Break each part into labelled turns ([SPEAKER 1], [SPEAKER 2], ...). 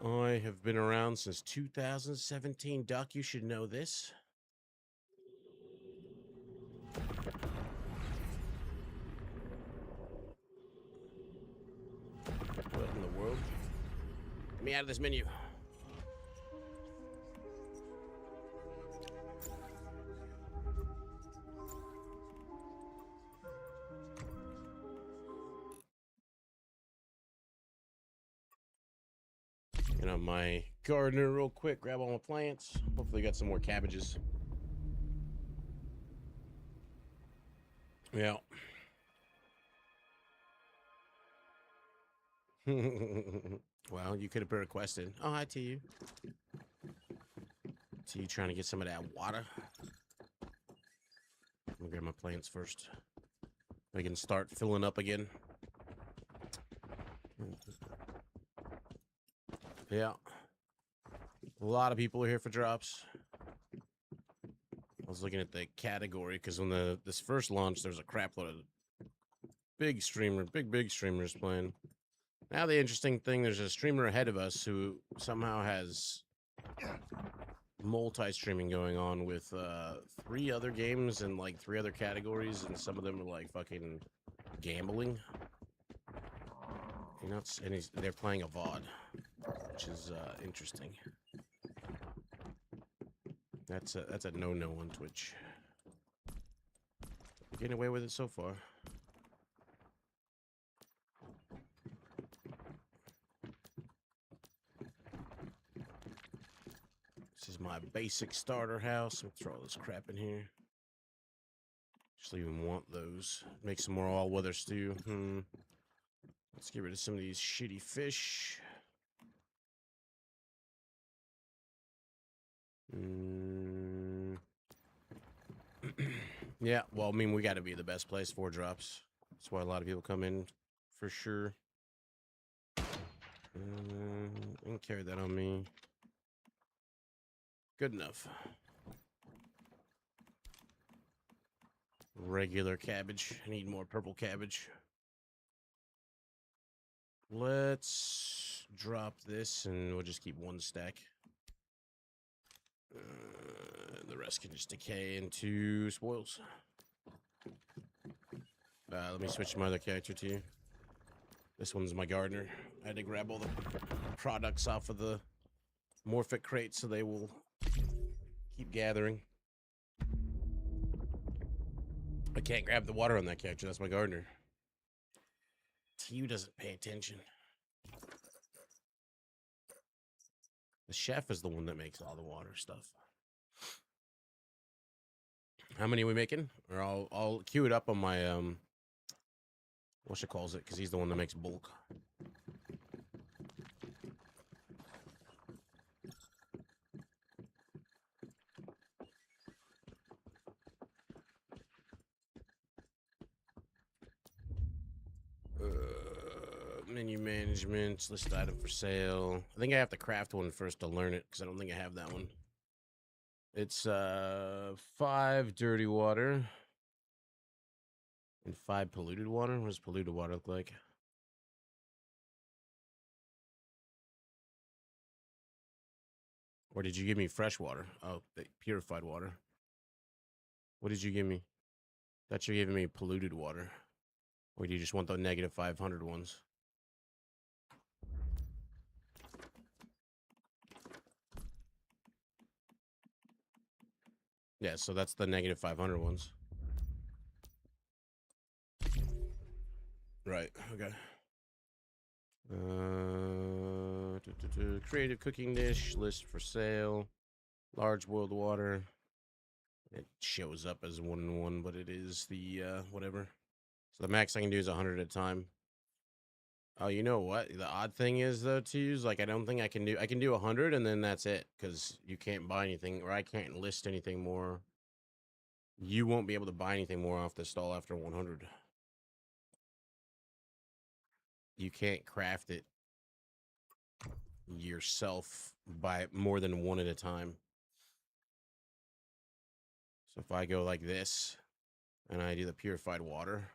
[SPEAKER 1] I have been around since 2017. Duck, you should know this. What in the world? Get me out of this menu. Get on my gardener real quick, grab all my plants. Hopefully got some more cabbages. Yeah. Well, you could have requested. Oh, hi to you. To you trying to get some of that water. Let me grab my plants first. I can start filling up again. Yeah. A lot of people are here for drops. I was looking at the category because when this first launched, there was a crap load of big streamers playing. Now the interesting thing, there's a streamer ahead of us who somehow has multi-streaming going on with 3 other games and like 3 other categories, and some of them are like fucking gambling. You know, and they're playing a VOD, which is interesting. That's a no-no on Twitch. You're getting away with it so far. This is my basic starter house. Let me throw all this crap in here. Just even want those. Make some more all-weather stew. Let's get rid of some of these shitty fish. Yeah, well, I mean, we got to be the best place for drops. That's why a lot of people come in, for sure. I can carry that on me. Good enough. Regular cabbage. I need more purple cabbage. Let's drop this, and we'll just keep 1 stack. The rest can just decay into spoils. Let me switch my other character to you. This one's my gardener. I had to grab all the products off of the Morphic crate so they will keep gathering. I can't grab the water on that character. That's my gardener. TU doesn't pay attention. The chef is the one that makes all the water stuff. How many are we making? Or I'll queue it up on my what she calls it, because he's the one that makes bulk. Menu management, list item for sale. I think I have to craft one first to learn it, because I don't think I have that one. It's 5 dirty water and 5 polluted water. What does polluted water look like? Or did you give me fresh water? Oh, the purified water. What did you give me? Thought you were giving me polluted water. Or do you just want the negative 500 ones? Yeah, so that's the negative 500 ones. Right, okay. Creative cooking dish, list for sale, large boiled water. It shows up as 1 and 1, but it is the whatever. So the max I can do is 100 at a time. Oh, you know what? The odd thing is though, to use like I don't think I can do 100 and then that's it, because you can't buy anything, or I can't list anything more. You won't be able to buy anything more off the stall after 100. You can't craft it yourself by more than 1 at a time. So if I go like this and I do the purified water.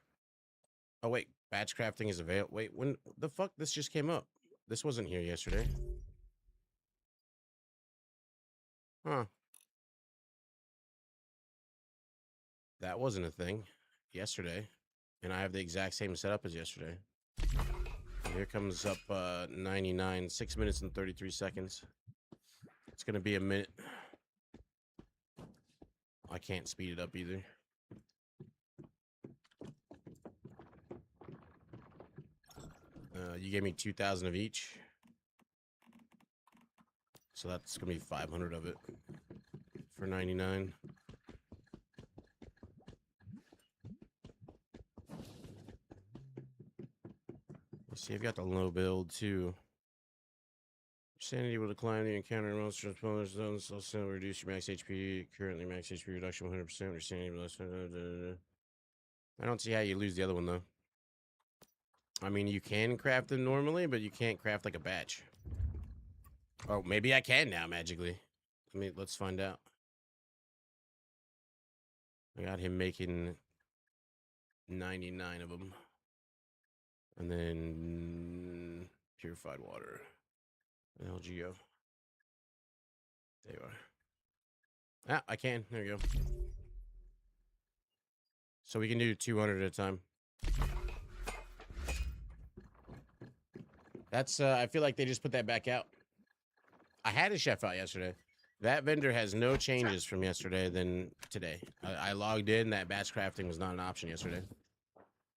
[SPEAKER 1] Oh wait, batch crafting is available. Wait, when the fuck this just came up? This wasn't here yesterday. Huh. That wasn't a thing yesterday. And I have the exact same setup as yesterday. And here comes up 99, 6 minutes and 33 seconds. It's going to be a minute. I can't speed it up either. You gave me 2,000 of each. So that's going to be 500 of it for 99. Let's see, I've got the low build too. Sanity will decline the encounter monsters, opponents, zones, also reduce your max HP. Currently, max HP reduction 100%. Your sanity less. I don't see how you lose the other one though. I mean, you can craft them normally, but you can't craft like a batch. Oh, maybe I can now magically. Let's find out. I got him making 99 of them. And then purified water. LGO. There you are. Ah, I can. There you go. So we can do 200 at a time. That's, I feel like they just put that back out. I had a chef out yesterday. That vendor has no changes from yesterday than today. I logged in. That batch crafting was not an option yesterday.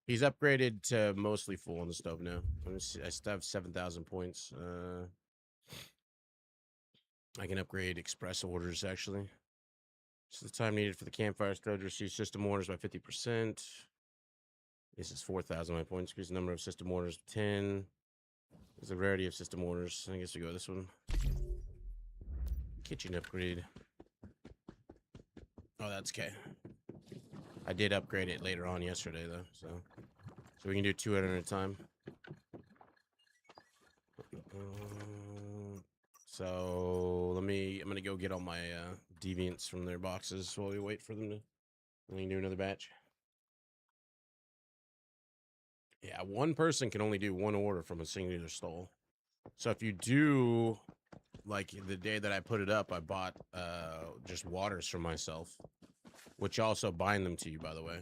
[SPEAKER 1] He's upgraded to mostly full on the stove now. Let me see. I still have 7,000 points. I can upgrade express orders, actually. So the time needed for the campfire stove to receive system orders by 50%. This is 4,000 my points. Increase the number of system orders 10. There's a rarity of system orders. I guess we go this one. Kitchen upgrade. Oh, that's okay. I did upgrade it later on yesterday, though. So we can do 200 at a time. So I'm gonna go get all my deviants from their boxes while we wait for them to. We can do another batch. Yeah, one person can only do one order from a singular stall. So if you do, like the day that I put it up, I bought just waters for myself, which also bind them to you, by the way.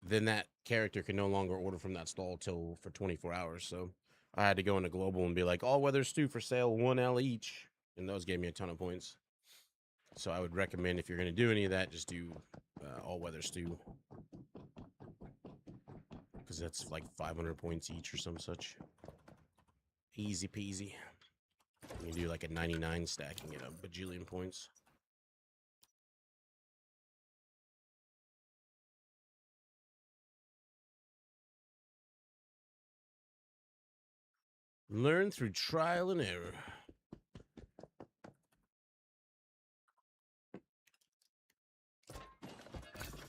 [SPEAKER 1] Then that character can no longer order from that stall for 24 hours. So I had to go into global and be like, all weather stew for sale, 1L each. And those gave me a ton of points. So I would recommend if you're going to do any of that, just do all weather stew. Because that's like 500 points each or some such. Easy peasy. You can do like a 99 stack and get a bajillion points. Learn through trial and error.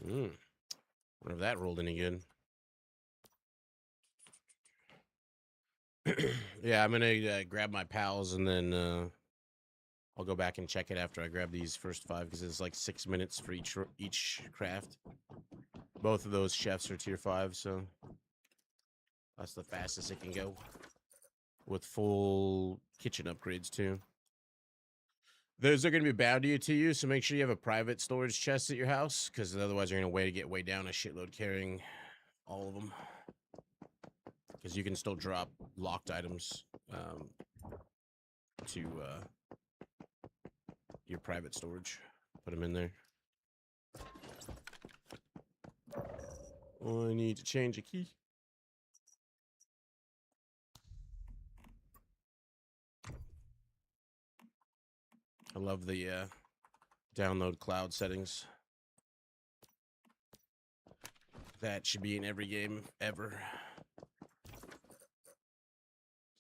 [SPEAKER 1] Wonder if that rolled any good. Yeah, I'm gonna grab my pals and then I'll go back and check it after I grab these first 5 because it's like 6 minutes for each craft. Both of those chefs are tier 5, so that's the fastest it can go. With full kitchen upgrades too. Those are going to be bounty to you, so make sure you have a private storage chest at your house, because otherwise you're going to get way down a shitload carrying all of them. Because you can still drop locked items to your private storage. Put them in there. Oh, I need to change a key. I love the download cloud settings. That should be in every game ever.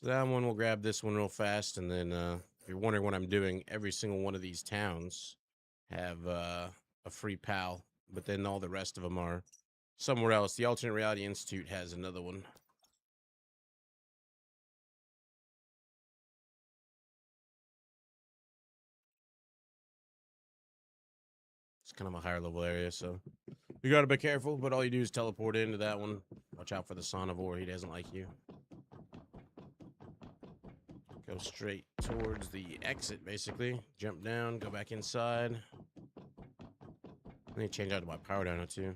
[SPEAKER 1] So that one, we'll grab this one real fast, and then if you're wondering what I'm doing, every single one of these towns have a free pal, but then all the rest of them are somewhere else. The Alternate Reality Institute has another one. It's kind of a higher level area, so you gotta be careful, but all you do is teleport into that one. Watch out for the Sonivore, he doesn't like you. Go straight towards the exit, basically. Jump down, go back inside. Let me change out to my power downer too.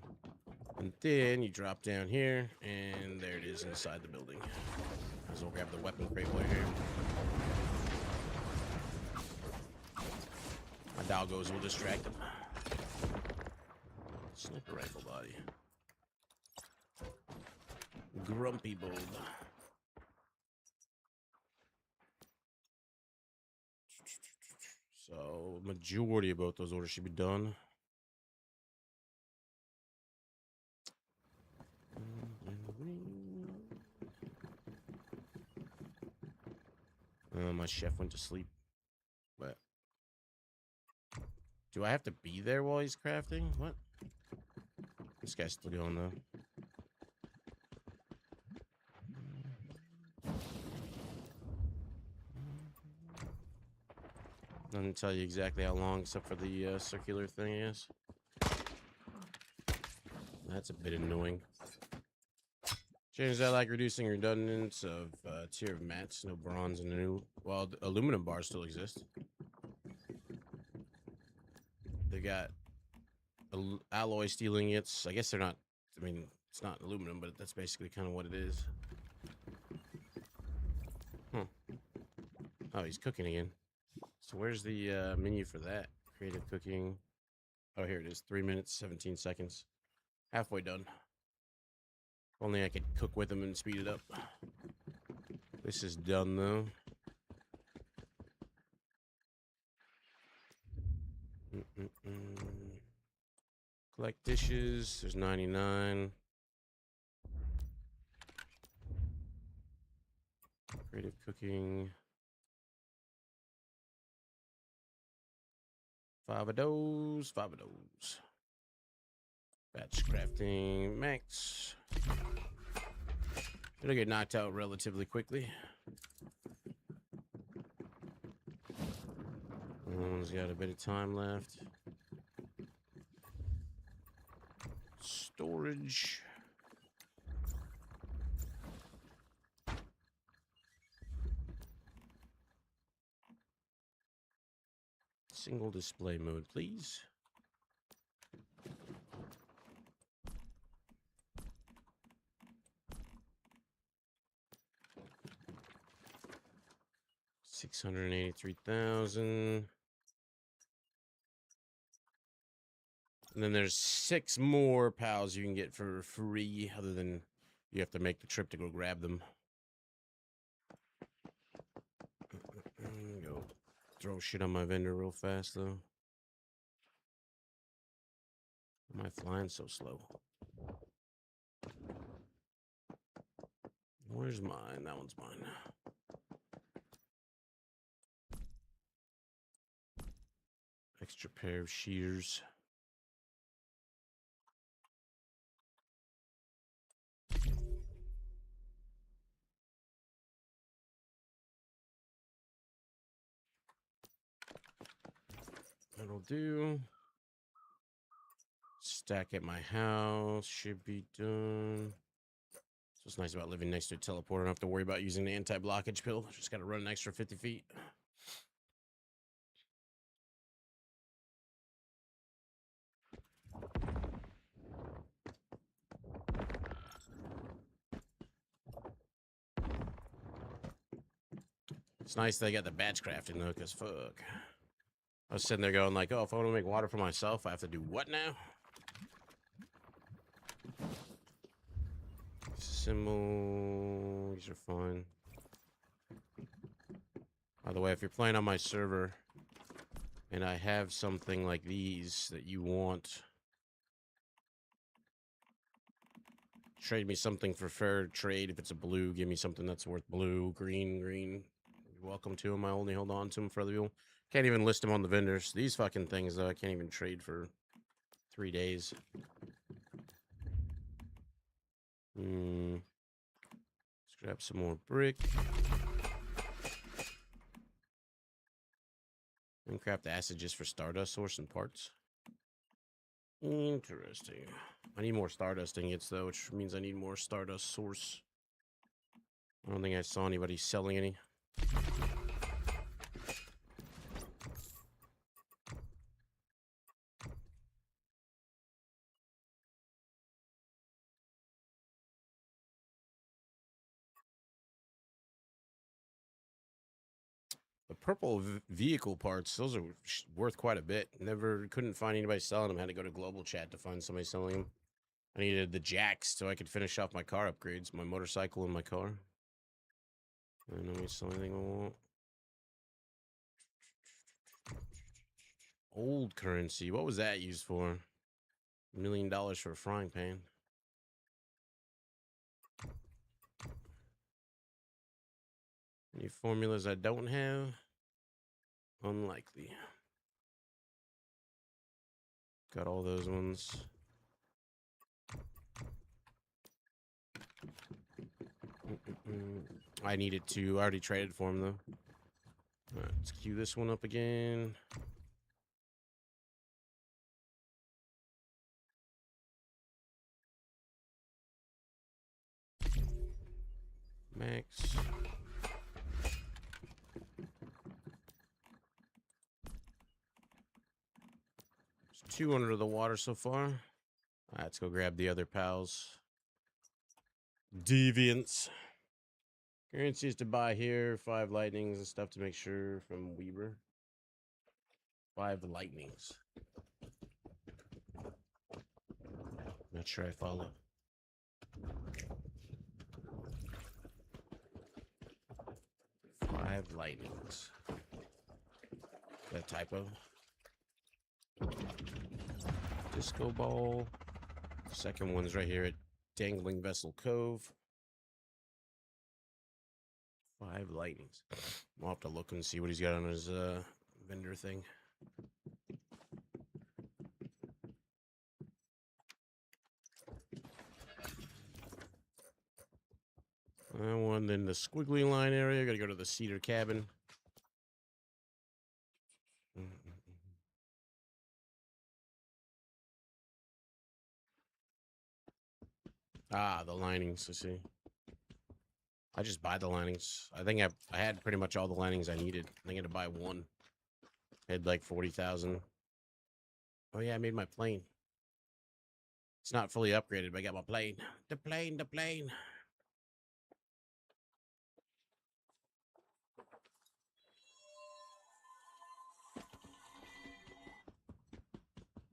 [SPEAKER 1] And then you drop down here, and there it is inside the building. Might as well grab the weapon crate while you're here. My doggos will distract them. Sniper rifle body. Grumpy bulb. So, majority of both those orders should be done. My chef went to sleep. But do I have to be there while he's crafting? What? This guy's still going though. Doesn't tell you exactly how long, except for the circular thing is. That's a bit annoying. Changes I like reducing redundance of tier of mats. No bronze and new. Well, the aluminum bars still exist. They got alloy steel ingots. I guess they're not. I mean, it's not aluminum, but that's basically kind of what it is. Huh. Oh, he's cooking again. So where's the menu for that? Creative cooking. Oh, here it is. 3 minutes, 17 seconds. Halfway done. Only I could cook with them and speed it up. This is done, though. Collect dishes. There's 99. Creative cooking. 5 of those. 5 of those. Batch crafting max. It'll get knocked out relatively quickly. One's got a bit of time left. Storage. Single display mode, please. $683,000. And then there's 6 more pals you can get for free, other than you have to make the trip to go grab them. Go throw shit on my vendor real fast, though. Why am I flying so slow? Where's mine? That one's mine. Extra pair of shears. That'll do. Stack at my house should be done. So what's nice about living next to a teleporter, I don't have to worry about using the anti-blockage pill. Just got to run an extra 50 feet. It's nice they got the batch crafting though, because fuck. I was sitting there going like, oh, if I want to make water for myself, I have to do what now? Symbol, these are fine. By the way, if you're playing on my server and I have something like these that you want, trade me something for fair trade. If it's a blue, give me something that's worth blue. Green. You're welcome to them. I only hold on to them for other people. Can't even list them on the vendors. These fucking things, though, I can't even trade for 3 days. Let's grab some more brick. And craft acid just for stardust source and parts. Interesting. I need more stardust ingots, though, which means I need more stardust source. I don't think I saw anybody selling any. purple vehicle parts, those are worth quite a bit. Never couldn't find anybody selling them. Had to go to global chat to find somebody selling them. I needed the jacks so I could finish off my car upgrades, my motorcycle and my car. I don't know, sell anything I want. Old currency. What was that used for? $1 million for a frying pan. Any formulas I don't have? Unlikely. Got all those ones. I needed to. I already traded for him, though. All right, let's queue this one up again. Max. There's 2 under the water so far. All right, let's go grab the other pals. Deviants. Currencies to buy here. 5 lightnings and stuff to make sure from Weaver. 5 lightnings. Not sure I follow. Five lightnings. Is that a typo? Disco ball. Second one's right here at Dangling Vessel Cove. 5 lightnings. I'll have to look and see what he's got on his vendor thing. One in the squiggly line area. Gotta go to the cedar cabin. Ah, the linings. I see. I just buy the linings. I think I had pretty much all the linings I needed. I think I had to buy one. I had like 40,000. Oh yeah, I made my plane. It's not fully upgraded, but I got my plane. The plane, the plane.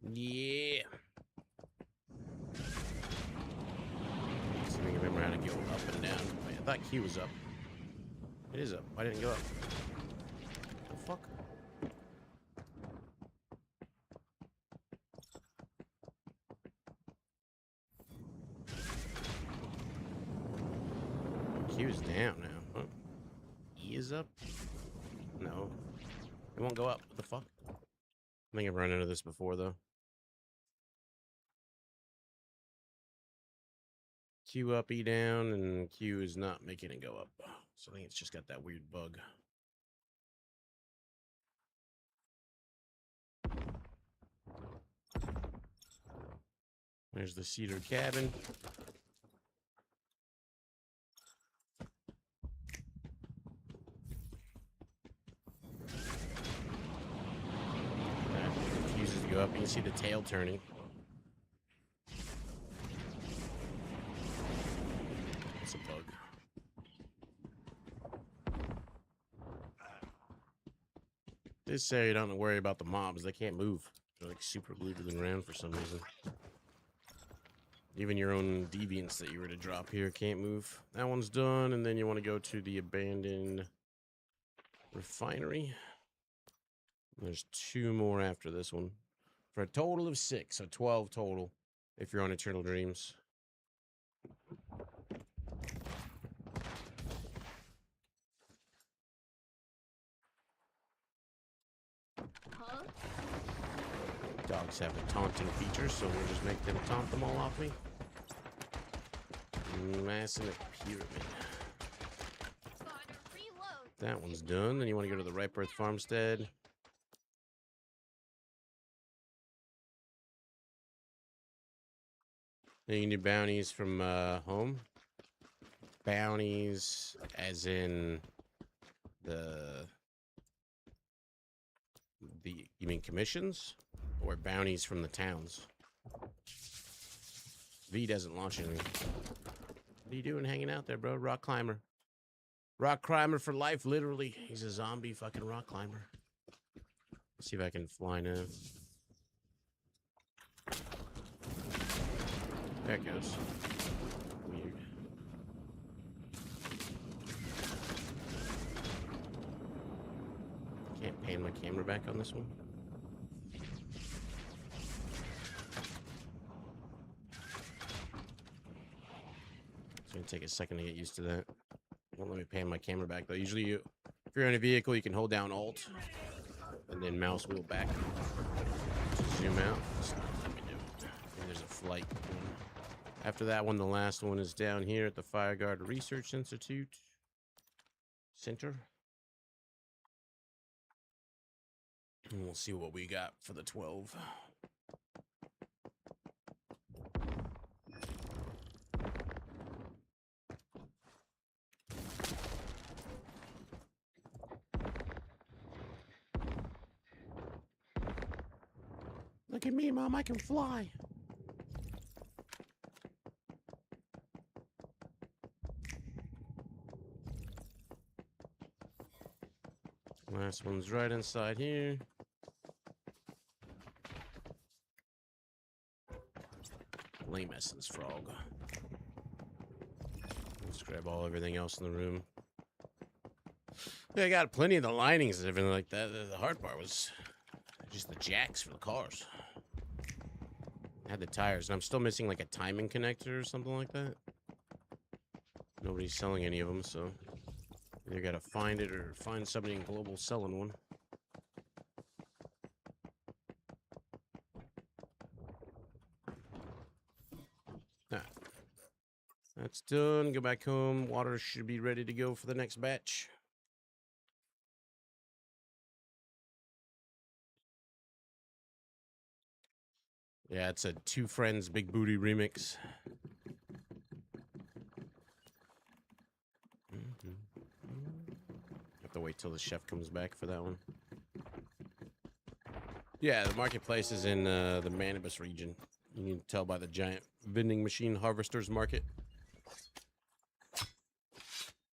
[SPEAKER 1] Yeah. See if I can remember how to go up and down. I thought Q was up. It is up. Why didn't it go up? The fuck? Q's down now. Huh? E is up? No. It won't go up. What the fuck? I think I've run into this before, though. Q up, E down, and Q is not making it go up. So I think it's just got that weird bug. There's the cedar cabin. That refuses to go up. You can see the tail turning. It's a bug. They say you don't worry about the mobs. They can't move. They're like super glued to the ground for some reason. Even your own deviants that you were to drop here can't move. That one's done, and then you want to go to the abandoned refinery. There's 2 more after this one. For a total of 6, so 12 total if you're on Eternal Dreams. Huh? Dogs have a taunting feature, so we'll just make them taunt them all off me. Mass in the pyramid. That one's done. Then you want to go to the Ripe Earth Farmstead. Then you can do bounties from home. Bounties as in you mean commissions? Or bounties from the towns? V doesn't launch anything. What are you doing hanging out there, bro? Rock climber. Rock climber for life, literally. He's a zombie fucking rock climber. Let's see if I can fly now. There it goes. Weird. Can't pan my camera back on this one. It's gonna take a second to get used to that. Won't let me pan my camera back though. Usually, if you're in a vehicle, you can hold down Alt and then mouse wheel back to zoom out. It's not letting me do it. And there's a flight. After that one, the last one is down here at the Fireguard Research Institute Center. And we'll see what we got for the 12. Look at me, Mom, I can fly. Last one's right inside here. Lame essence frog. Let's grab everything else in the room. Yeah, I got plenty of the linings and everything like that. The hard part was just the jacks for the cars. I had the tires, and I'm still missing like a timing connector or something like that. Nobody's selling any of them, so either gotta find it or find somebody in Global selling one. That's done. Go back home. Water should be ready to go for the next batch. Yeah, it's a Two Friends Big Booty remix. Have to wait till the chef comes back for that one. Yeah, the marketplace is in the Manibus region. You can tell by the giant vending machine harvesters market.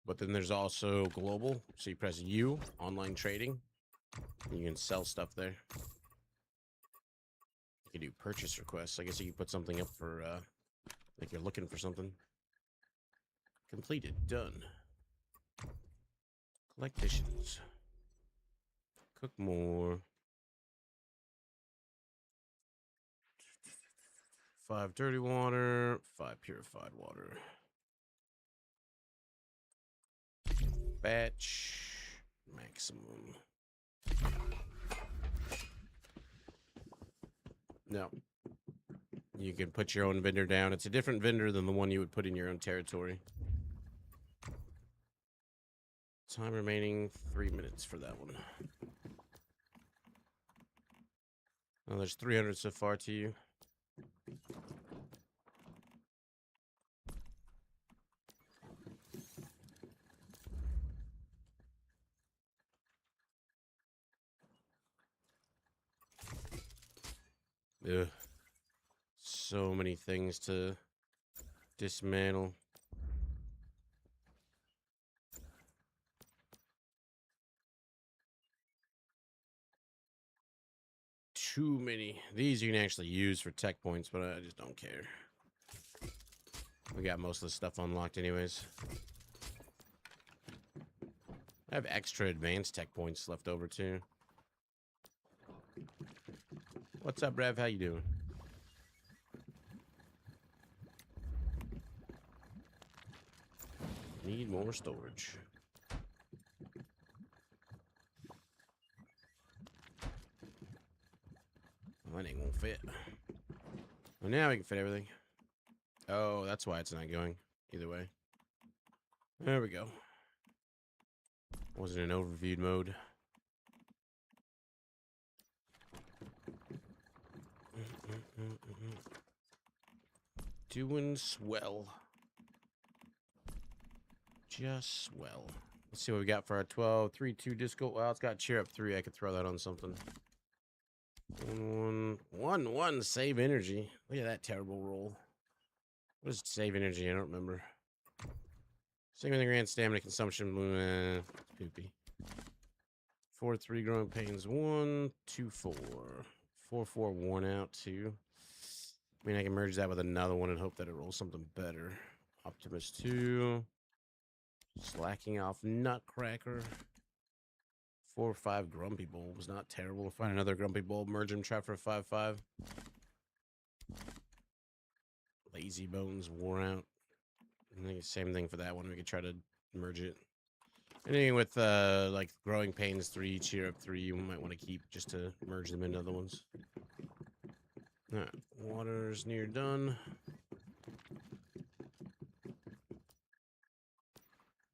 [SPEAKER 1] But then there's also global. So you press U, online trading. And you can sell stuff there. You can do purchase requests. I guess you can put something up for, like you're looking for something. Completed. Done. Collect dishes. Cook more. 5 dirty water. 5 purified water. Batch. Maximum. No. You can put your own vendor down. It's a different vendor than the one you would put in your own territory. Time remaining 3 minutes for that one. Oh, there's 300 so far to you. Ugh. So many things to dismantle. Too many. These you can actually use for tech points, but I just don't care. We got most of the stuff unlocked anyways. I have extra advanced tech points left over too. What's up, Rev? How you doing? Need more storage. Well, that ain't gonna fit. Well, now we can fit everything. Oh, that's why it's not going. Either way. There we go. Wasn't in overviewed mode. Doing swell. Just swell. Let's see what we got for our 12. 3-2 disco. Well, it's got cheer up 3. I could throw that on something. 1-1. Save energy. Look at that terrible roll. What is save energy? I don't remember. Significant grand stamina consumption. Poopy. 4-3 growing pains 1, 2-4. 4-4 worn out 2. I mean, I can merge that with another one and hope that it rolls something better. Optimus 2. Slacking off Nutcracker. 4-5 Grumpy Bulb was not terrible. Find another Grumpy Bulb, merge him, trap for a 5-5. Lazy Bones wore out. I think same thing for that one. We could try to merge it. Anything with like growing pains 3, cheer up 3, you might want to keep just to merge them into other ones. Alright, water's near done.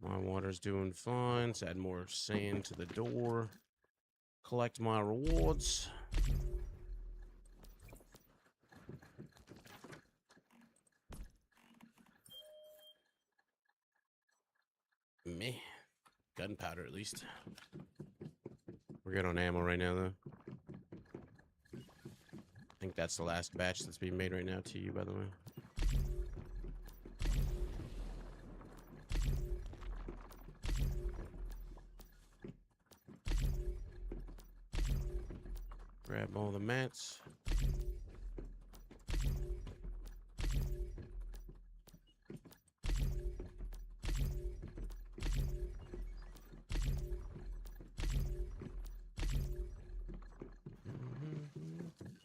[SPEAKER 1] My water's doing fine. Let's add more sand to the door. Collect my rewards. Meh. Gunpowder, at least. We're good on ammo right now, though. I think that's the last batch that's being made right now to you, by the way. Grab all the mats.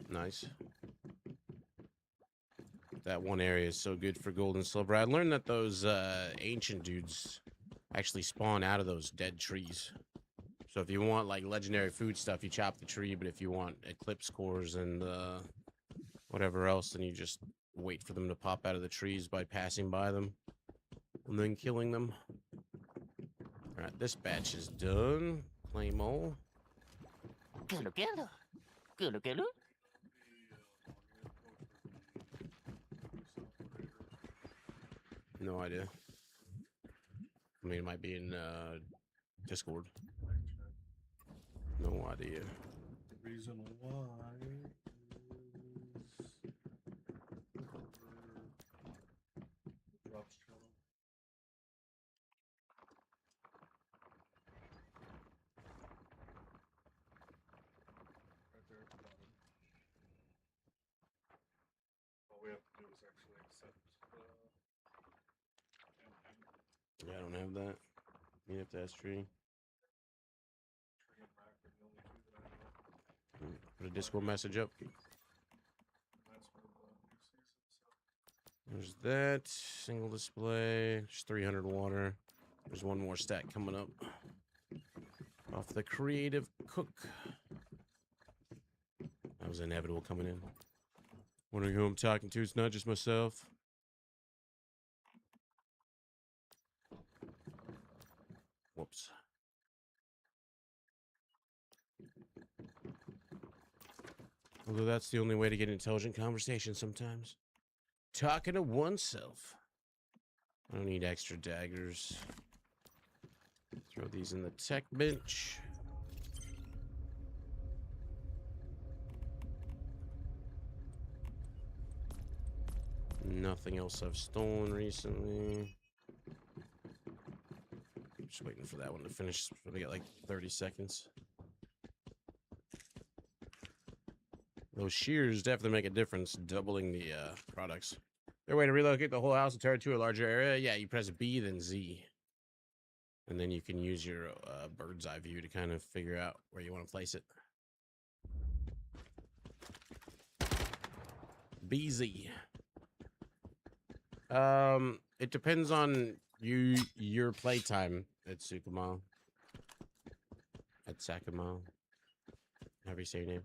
[SPEAKER 1] Nice. That one area is so good for gold and silver. I learned that those ancient dudes actually spawn out of those dead trees. So if you want like legendary food stuff, you chop the tree. But if you want eclipse cores and whatever else, then you just wait for them to pop out of the trees by passing by them and then killing them. All right, this batch is done. Claim all. No idea. I mean, it might be in Discord. No idea.
[SPEAKER 2] The reason why is drops channel. Right there at the bottom. All we have to do is actually accept
[SPEAKER 1] Yeah, I don't have that. You have to ask Tree.
[SPEAKER 2] Tree and Mac are the only two that I know.
[SPEAKER 1] Put a Discord message up.
[SPEAKER 2] That's where the new season. So
[SPEAKER 1] There's that. Single display. Just 300 water. There's one more stack coming up. Off the creative cook. That was inevitable coming in. Wondering who I'm talking to. It's not just myself. Whoops. Although that's the only way to get intelligent conversation sometimes. Talking to oneself. I don't need extra daggers. Throw these in the tech bench. Nothing else I've stolen recently. Just waiting for that one to finish. We got like 30 seconds. Those shears definitely make a difference, doubling the products. Their way to relocate the whole house and turn it to a larger area. Yeah, you press B, then Z. And then you can use your bird's eye view to kind of figure out where you want to place it. BZ. It depends on your playtime at Sakuma. However you say your name.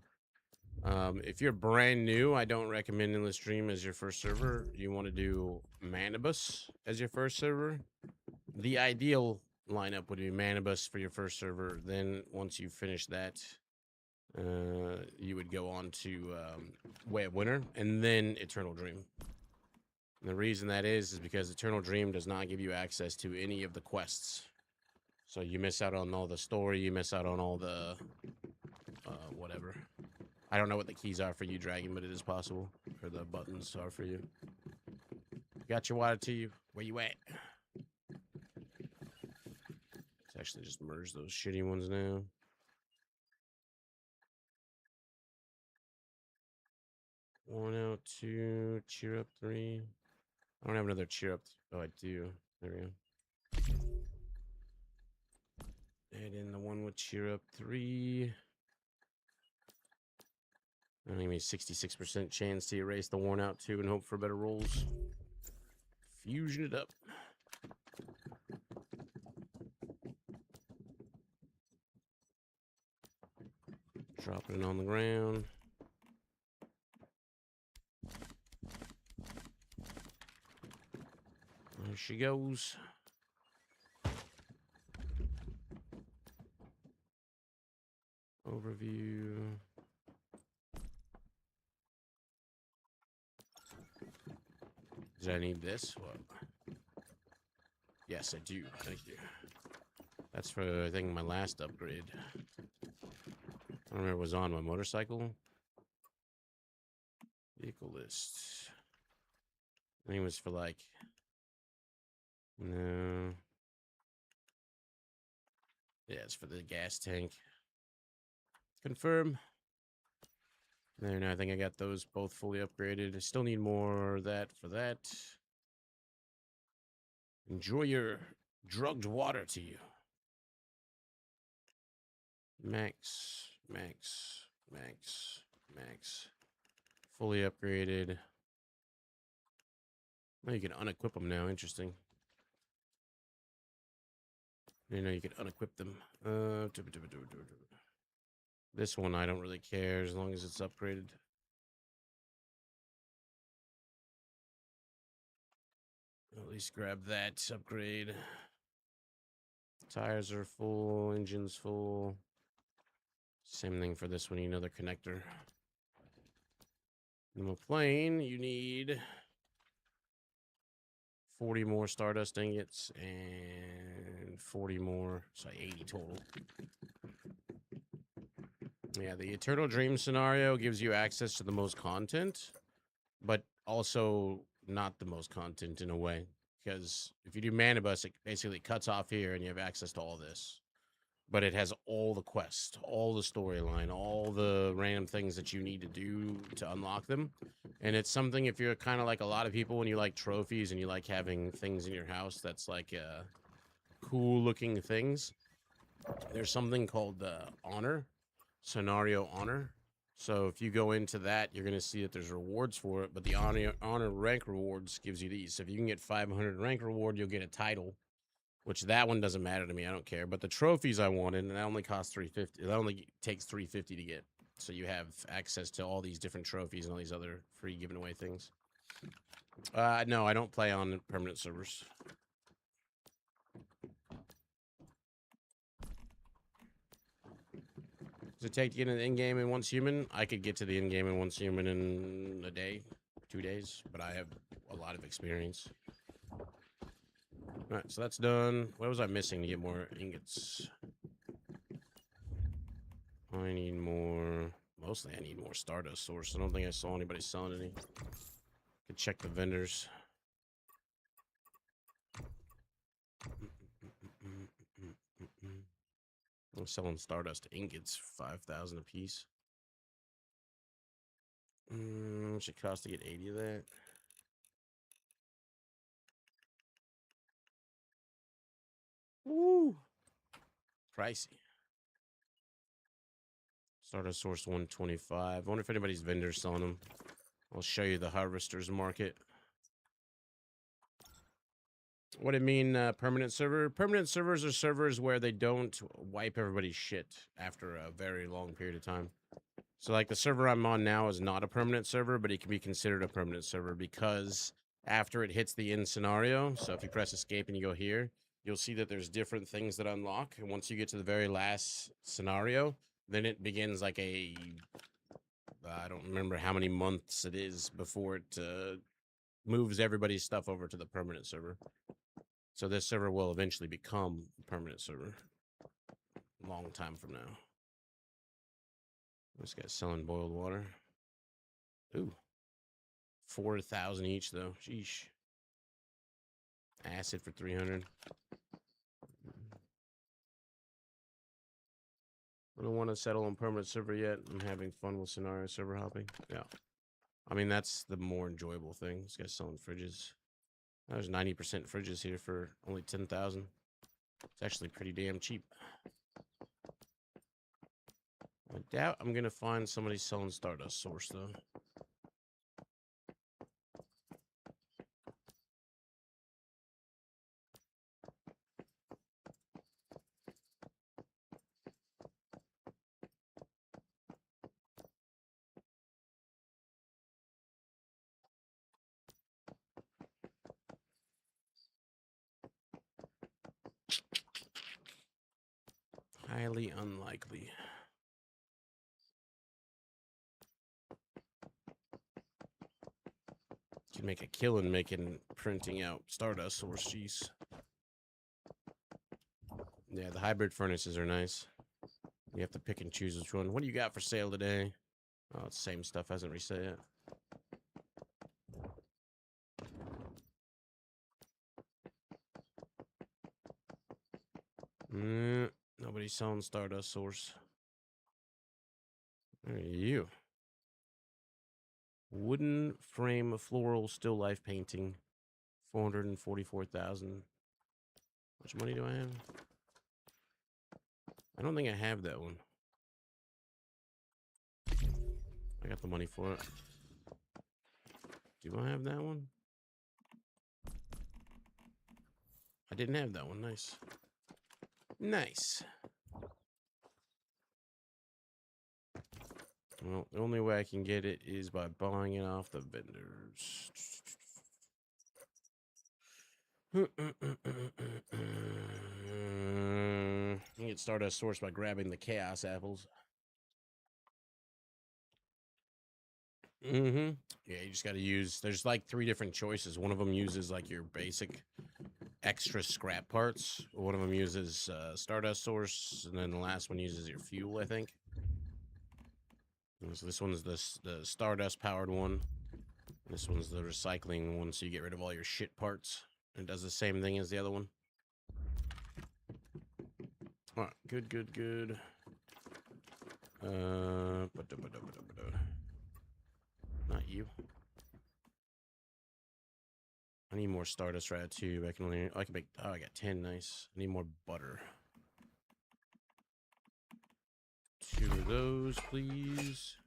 [SPEAKER 1] If you're brand new, I don't recommend Endless Stream as your first server. You want to do Manibus as your first server. The ideal lineup would be Manibus for your first server. Then once you finish that, you would go on to Way of Winter and then Eternal Dream. And the reason that is because Eternal Dream does not give you access to any of the quests. So you miss out on all the story, you miss out on all the whatever. I don't know what the keys are for you, Dragon, but it is possible. Or the buttons are for you. Got your water to you. Where you at? actually just merge those shitty ones now. Worn out 2, cheer up 3. I don't have another cheer up. Oh, I do. There we go. Add in the one with cheer up 3. Only me 66% chance to erase the worn out 2 and hope for better rolls. Fusion it up. Dropping it on the ground. There she goes. Overview. Did I need this? What? Yes, I do. Thank you. That's for, I think, my last upgrade. I don't remember what was on my motorcycle. Vehicle list. I think it was for like... No. Yeah, it's for the gas tank. Confirm. There, now I think I got those both fully upgraded. I still need more of that for that. Enjoy your drugged water to you. Max, max, max, max. Fully upgraded. Oh, you can unequip them now. Interesting. You know, you can unequip them. This one I don't really care as long as it's upgraded. At least grab that upgrade. Tires are full, engine's full. Same thing for this one, you need another connector. Normal plane, you need 40 more Stardust ingots and 40 more, so 80 total. Yeah, the Eternal Dream scenario gives you access to the most content, but also not the most content in a way. Because if you do Manibus, it basically cuts off here and you have access to all this. But it has all the quests, all the storyline, all the random things that you need to do to unlock them. And it's something, if you're kind of like a lot of people, when you like trophies and you like having things in your house that's like cool looking things, there's something called Honor, Scenario Honor. So if you go into that, you're going to see that there's rewards for it, but the honor rank rewards gives you these. So if you can get 500 rank reward, you'll get a title, which that one doesn't matter to me. I don't care. But the trophies I wanted, and that only costs 350. That only takes 350 to get. So you have access to all these different trophies and all these other free giving away things. No, I don't play on permanent servers. Does it take to get in the in-game in once human? I could get to the in-game in once human in a day, 2 days, but I have a lot of experience. All right, so that's done. What was I missing to get more ingots? I need more. Mostly I need more Stardust source. I don't think I saw anybody selling any. Could check the vendors. I'm selling Stardust ingots, 5,000 a piece. Should cost to get 80 of that. Woo! Pricey. Stardust source 125. I wonder if anybody's vendors selling them. I'll show you the harvester's market. What do you mean, permanent server? Permanent servers are servers where they don't wipe everybody's shit after a very long period of time. So, like, the server I'm on now is not a permanent server, but it can be considered a permanent server because after it hits the end scenario, so if you press escape and you go here, you'll see that there's different things that unlock. And once you get to the very last scenario, then it begins like a... I don't remember how many months it is before it moves everybody's stuff over to the permanent server. So this server will eventually become a permanent server. A long time from now. This guy's selling boiled water. Ooh. 4,000 each, though. Sheesh. Acid for 300. I don't want to settle on permanent server yet. I'm having fun with scenario server hopping. Yeah. I mean, that's the more enjoyable thing. This guy's selling fridges. There's 90% fridges here for only 10,000. It's actually pretty damn cheap. I doubt I'm going to find somebody selling Stardust Source, though. Highly unlikely. Can make a killing making printing out Stardust Source. Jeez. Yeah, the hybrid furnaces are nice. You have to pick and choose which one. What do you got for sale today? Oh, it's the same stuff. Hasn't reset yet. Nobody's selling Stardust Source. Where are you? Wooden frame floral still life painting. 444,000. How much money do I have? I don't think I have that one. I got the money for it. Do I have that one? I didn't have that one. Nice. Nice. Well, the only way I can get it is by buying it off the vendors. You get Stardust Source by grabbing the Chaos Apples. Yeah, you just got to use... There's like 3 different choices. One of them uses like your basic extra scrap parts. One of them uses Stardust Source, and then the last one uses your fuel, I think. And so this one's the Stardust powered one. This one's the recycling one, so you get rid of all your shit parts. It does the same thing as the other one. All right, good. Not you. I need more Stardust Rat too. I can only... I can make... Oh, I got 10. Nice. I need more butter. 2 of those, please.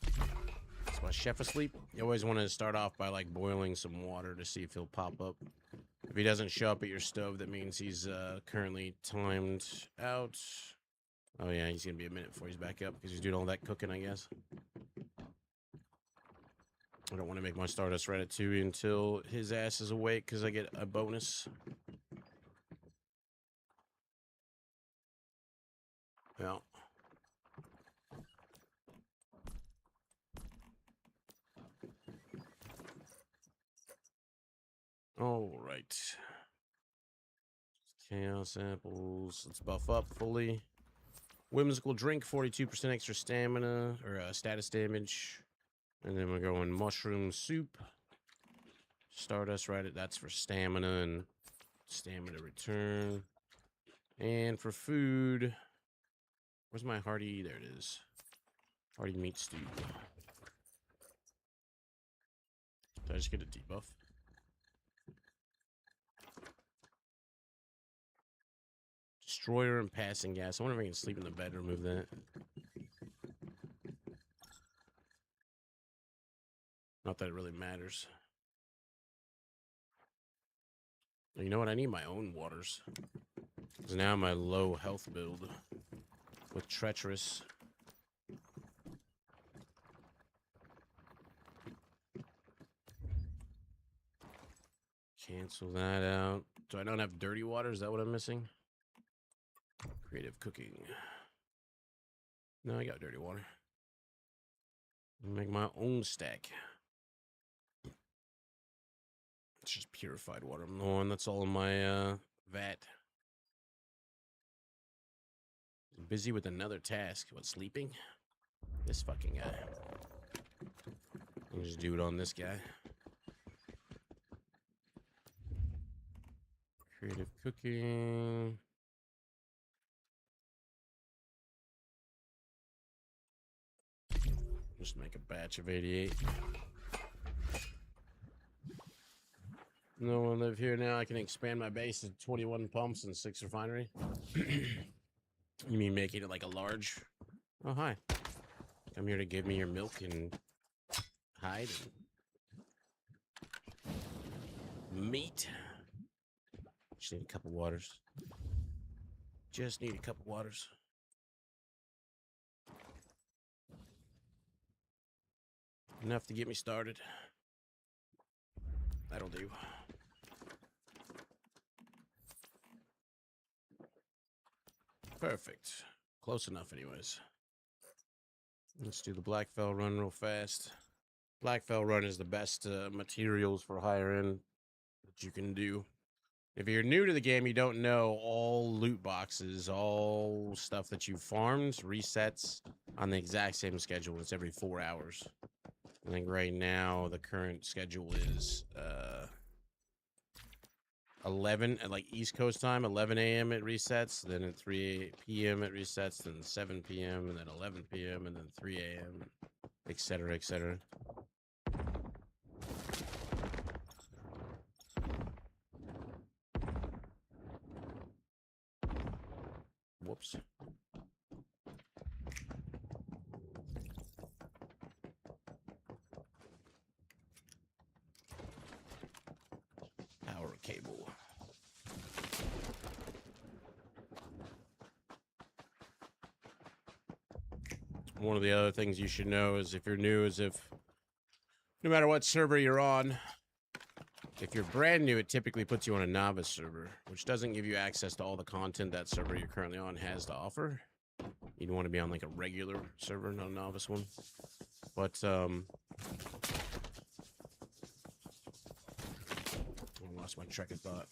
[SPEAKER 1] Is my chef asleep? You always want to start off by like boiling some water to see if he'll pop up. If he doesn't show up at your stove, that means he's currently timed out. Oh yeah, he's gonna be a minute before he's back up because he's doing all that cooking, I guess. I don't want to make my Stardust Ratatouille until his ass is awake because I get a bonus. Yeah. All right. Chaos apples. Let's buff up fully. Whimsical drink, 42% extra stamina or status damage. And then we're going mushroom soup. Stardust, right? That's for stamina and stamina return. And for food, where's my hearty? There it is. Hearty meat stew. Did I just get a debuff? Destroyer and passing gas. I wonder if I can sleep in the bed and remove that. Not that it really matters. You know what? I need my own waters. Because now my low health build with treacherous. Cancel that out. Do I not have dirty water? Is that what I'm missing? Creative cooking. No, I got dirty water. Make my own stack. It's just purified water. I'm the one that's all in my vat. Busy with another task. What, sleeping? This fucking guy. I'll just do it on this guy. Creative cooking. Just make a batch of 88. No one live here now. I can expand my base to 21 pumps and 6 refinery. You mean making it like a large? Oh, hi. Come here to give me your milk and hide and meat. Just need a couple waters. Just need a couple waters. Enough to get me started. That'll do. Perfect. Close enough anyways. Let's do the Blackfell run real fast. Blackfell run is the best materials for higher end that you can do. If you're new to the game, you don't know, all loot boxes, all stuff that you farmed resets on the exact same schedule. It's every 4 hours. I think right now the current schedule is 11 at like East Coast time, 11 a.m. it resets, then at 3 p.m. it resets, then 7 p.m. and then 11 p.m. and then 3 a.m. etc. etc. Whoops. Power cable. One of the other things you should know is if you're new is if no matter what server you're on, if you're brand new, it typically puts you on a novice server, which doesn't give you access to all the content that server you're currently on has to offer. You'd want to be on like a regular server, not a novice one. But I lost my track of thought.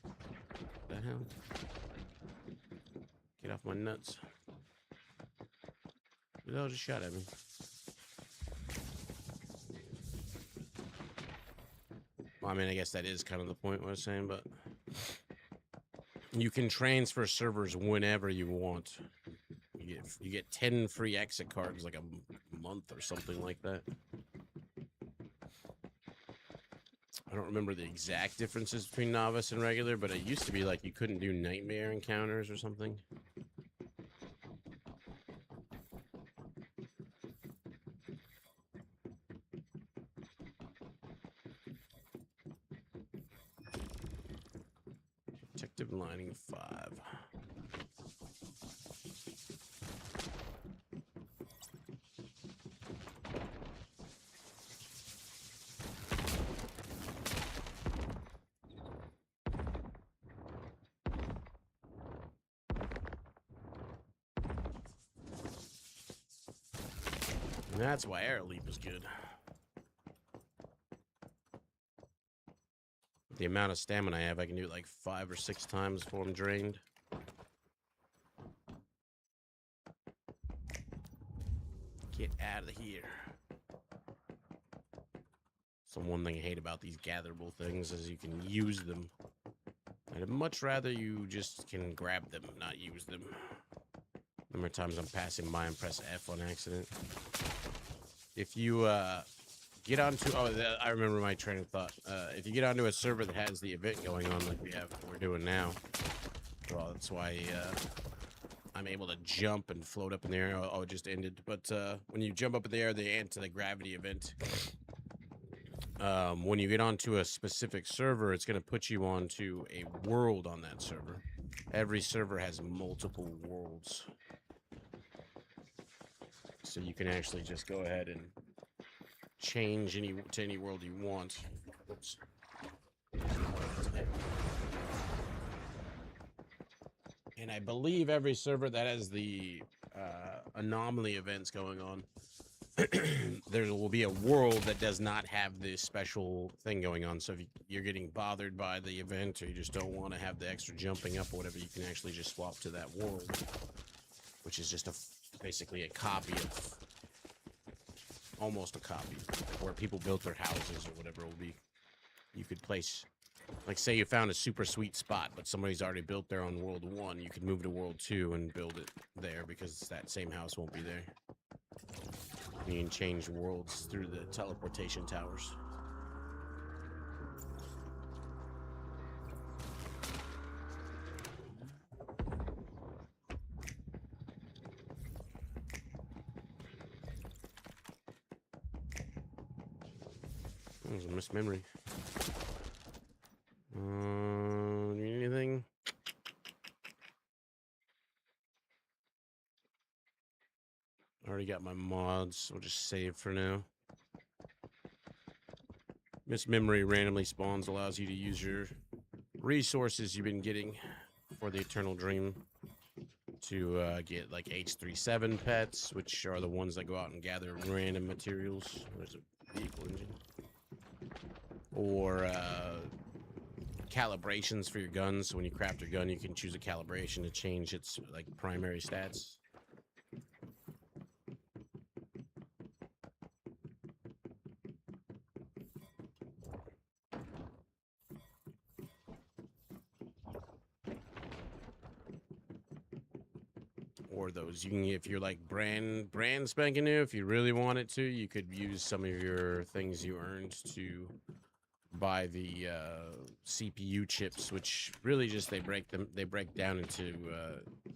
[SPEAKER 1] What the hell? Get off my nuts. Who the hell just shot at me? Well, I mean, I guess that is kind of the point what I was saying, but you can transfer servers whenever you want. You get 10 free exit cards like a month or something like that. I don't remember the exact differences between novice and regular, but it used to be like you couldn't do nightmare encounters or something. Protective lining 5. And that's why air leap is good. The amount of stamina I have, I can do it like 5 or 6 times before I'm drained. Get out of here. So one thing I hate about these gatherable things is you can use them. I'd much rather you just can grab them, not use them. Number of times I'm passing by and press F on accident. If you get onto, I remember my train of thought. If you get onto a server that has the event going on like we're doing now, well, that's why I'm able to jump and float up in the air. Oh, it just ended. But when you jump up in the air, they enter the gravity event. When you get onto a specific server, it's going to put you onto a world on that server. Every server has multiple worlds. So you can actually just go ahead and change to any world you want. Oops. And I believe every server that has the anomaly events going on, there will be a world that does not have this special thing going on. So if you're getting bothered by the event, or you just don't want to have the extra jumping up or whatever, you can actually just swap to that world, which is just basically a copy of, almost a copy, like where people built their houses or whatever it will be. You could place Like, say you found a super sweet spot, but somebody's already built there on World 1, you could move to World 2 and build it there because that same house won't be there. You can change worlds through the teleportation towers. There's a missed memory. Need anything? Already got my mods. We'll just save for now. Missed memory randomly spawns, allows you to use your resources you've been getting for the Eternal Dream to get like H37 pets, which are the ones that go out and gather random materials. There's a vehicle engine. Or calibrations for your guns. So when you craft your gun, you can choose a calibration to change its like primary stats. Or those you can, if you're like brand spanking new, if you really wanted to, you could use some of your things you earned to buy the CPU chips, which really just they break down into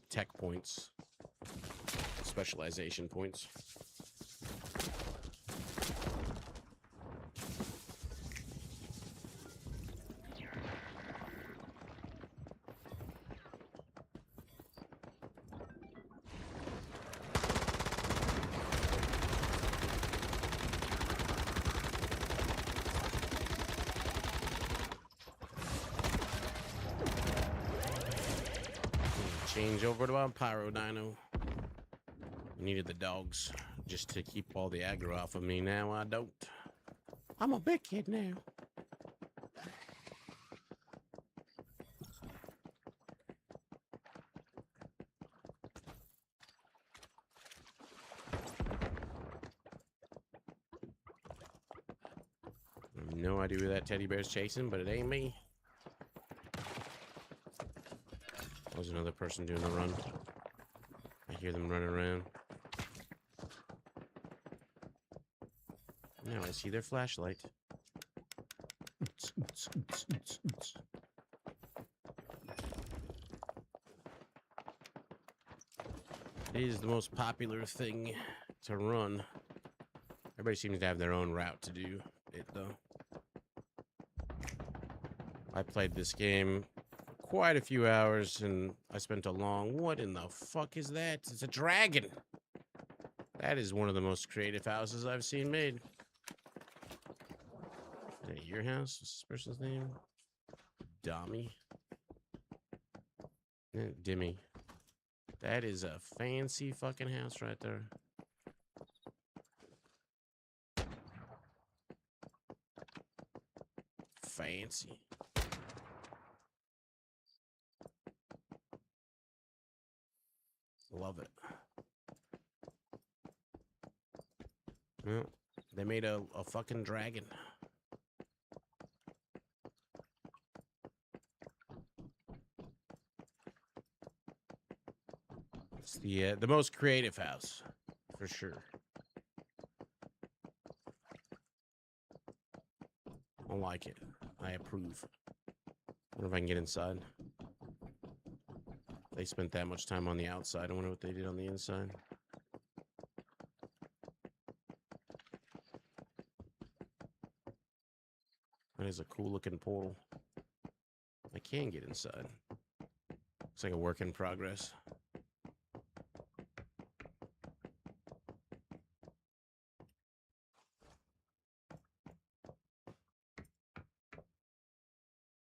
[SPEAKER 1] tech points, specialization points. Change over to our Pyro Dino. I needed the dogs just to keep all the aggro off of me. Now I don't. I'm a big kid now. I have no idea who that teddy bear's chasing, but it ain't me. There's another person doing the run. I hear them running around. Now I see their flashlight. It is the most popular thing to run. Everybody seems to have their own route to do it, though. I played this game quite a few hours, and I spent a long... What in the fuck is that? It's a dragon! That is one of the most creative houses I've seen made. Is that your house? What's this person's name? Dommy? Dimmy. That is a fancy fucking house right there. Fancy. Love it. Well, they made a fucking dragon. It's the most creative house, for sure. I like it. I approve. Wonder if I can get inside. They spent that much time on the outside. I wonder what they did on the inside. That is a cool looking portal. I can get inside. Looks like a work in progress.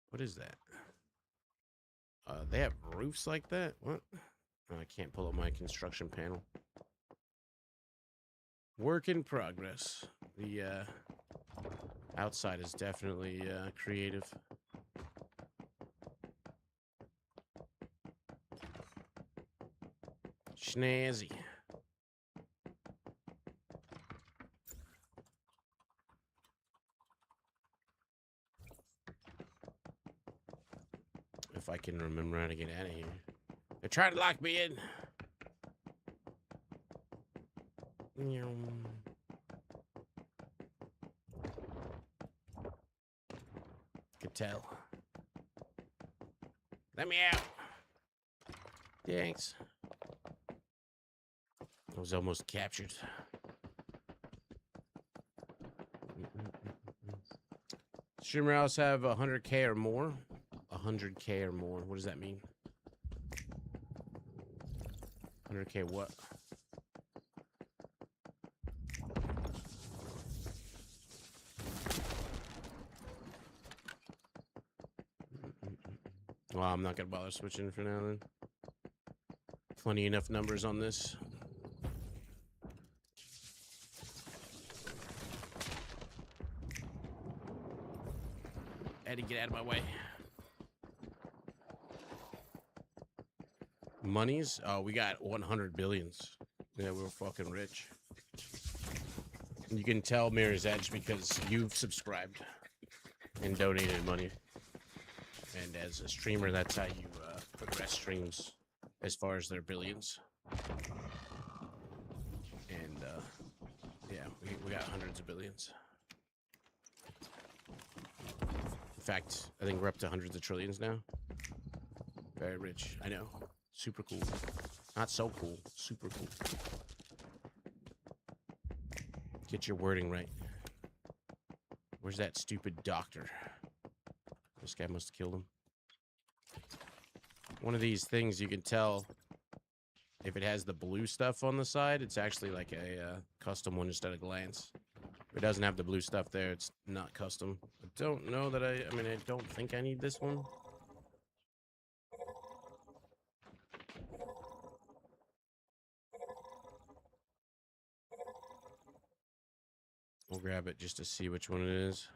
[SPEAKER 1] What is that? They have roofs like that? What? Oh, I can't pull up my construction panel. Work in progress. The outside is definitely creative. Snazzy. if I can remember how to get out of here. They're trying to lock me in. Could tell. Let me out. Thanks. I was almost captured. Streamer house have 100K or more. 100K or more. What does that mean? 100K what? Well, I'm not gonna bother switching for now then. Plenty enough numbers on this. Eddie, get out of my way. Monies? Oh, we got 100 billions. Yeah, we're fucking rich. You can tell Mirror's Edge because you've subscribed and donated money. And as a streamer, that's how you progress streams as far as their billions. And yeah, we got hundreds of billions. In fact, I think we're up to hundreds of trillions now. Very rich. I know. Super cool. Not so cool. Super cool. Get your wording right. Where's that stupid doctor? This guy must have killed him. One of these things you can tell if it has the blue stuff on the side, it's actually like a custom one instead of glance. If it doesn't have the blue stuff there, it's not custom. I don't know that I mean, I don't think I need this one. We'll grab it just to see which one it is.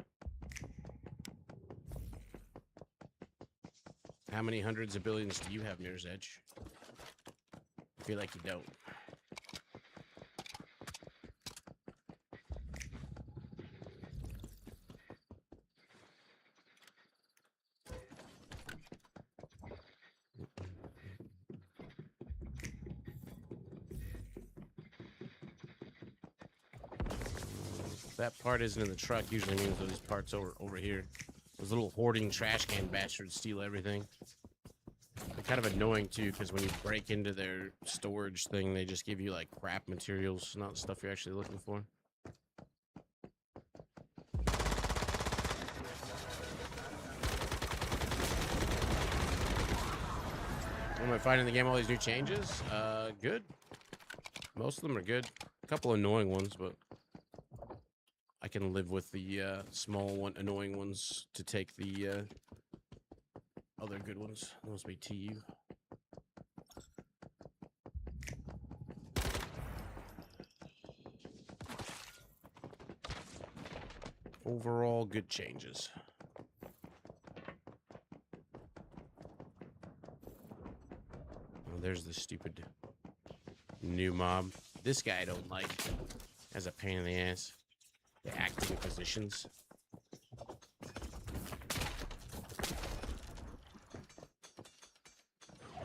[SPEAKER 1] How many hundreds of billions do you have, Mirror's Edge? I feel like you don't. If that part isn't in the truck, usually means those parts over here. Those little hoarding trash can bastards steal everything. They're kind of annoying too, because when you break into their storage thing, they just give you like crap materials, not stuff you're actually looking for. What am I finding in the game? All these new changes? Good. Most of them are good. A couple annoying ones, but I can live with the small annoying ones to take the other good ones. Those be TU. Overall, good changes. Oh, there's the stupid new mob. This guy I don't like. Has a pain in the ass. The acting positions.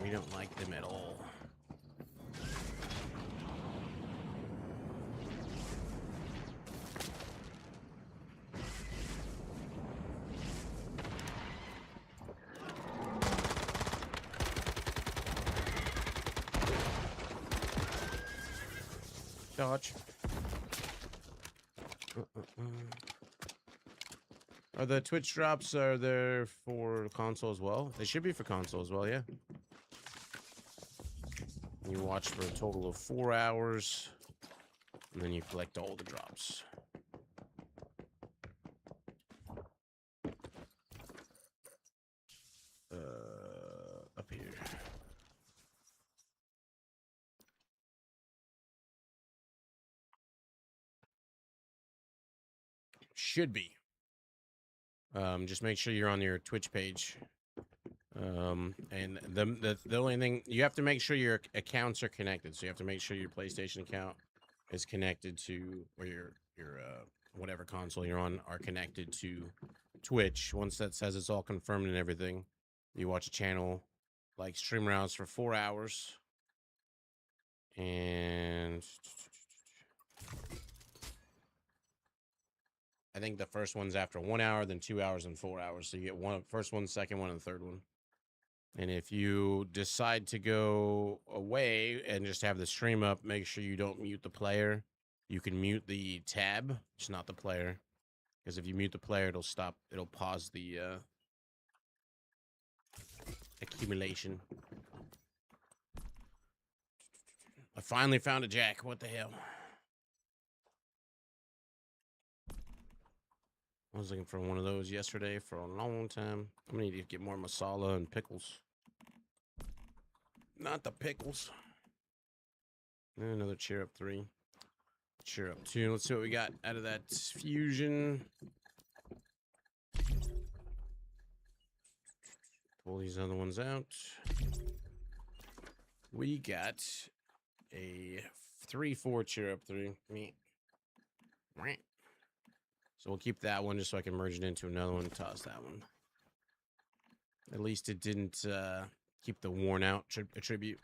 [SPEAKER 1] We don't like them at all. Dodge. Are the Twitch drops, are there for console as well? They should be for console as well, yeah. You watch for a total of 4 hours, and then you collect all the drops. Up here. Should be. Just make sure you're on your Twitch page. And the only thing you have to make sure your accounts are connected. So you have to make sure your PlayStation account is connected to, or your whatever console you're on are connected to Twitch. Once that says it's all confirmed and everything, You watch a channel like Stream Routes for 4 hours. And I think the first one's after 1 hour, then 2 hours, and 4 hours. So you get one first one, second one, and third one. And if you decide to go away and just have the stream up, make sure you don't mute the player. You can mute the tab, just not the player. Because if you mute the player, it'll pause the accumulation. I finally found a jack. What the hell? I was looking for one of those yesterday for a long time. I'm gonna need to get more masala and pickles. Not the pickles. And another cheer up 3. Cheer up 2. Let's see what we got out of that fusion. Pull these other ones out. We got a 3-4 cheer up 3. So we'll keep that one just so I can merge it into another one and toss that one. At least it didn't keep the worn out attribute.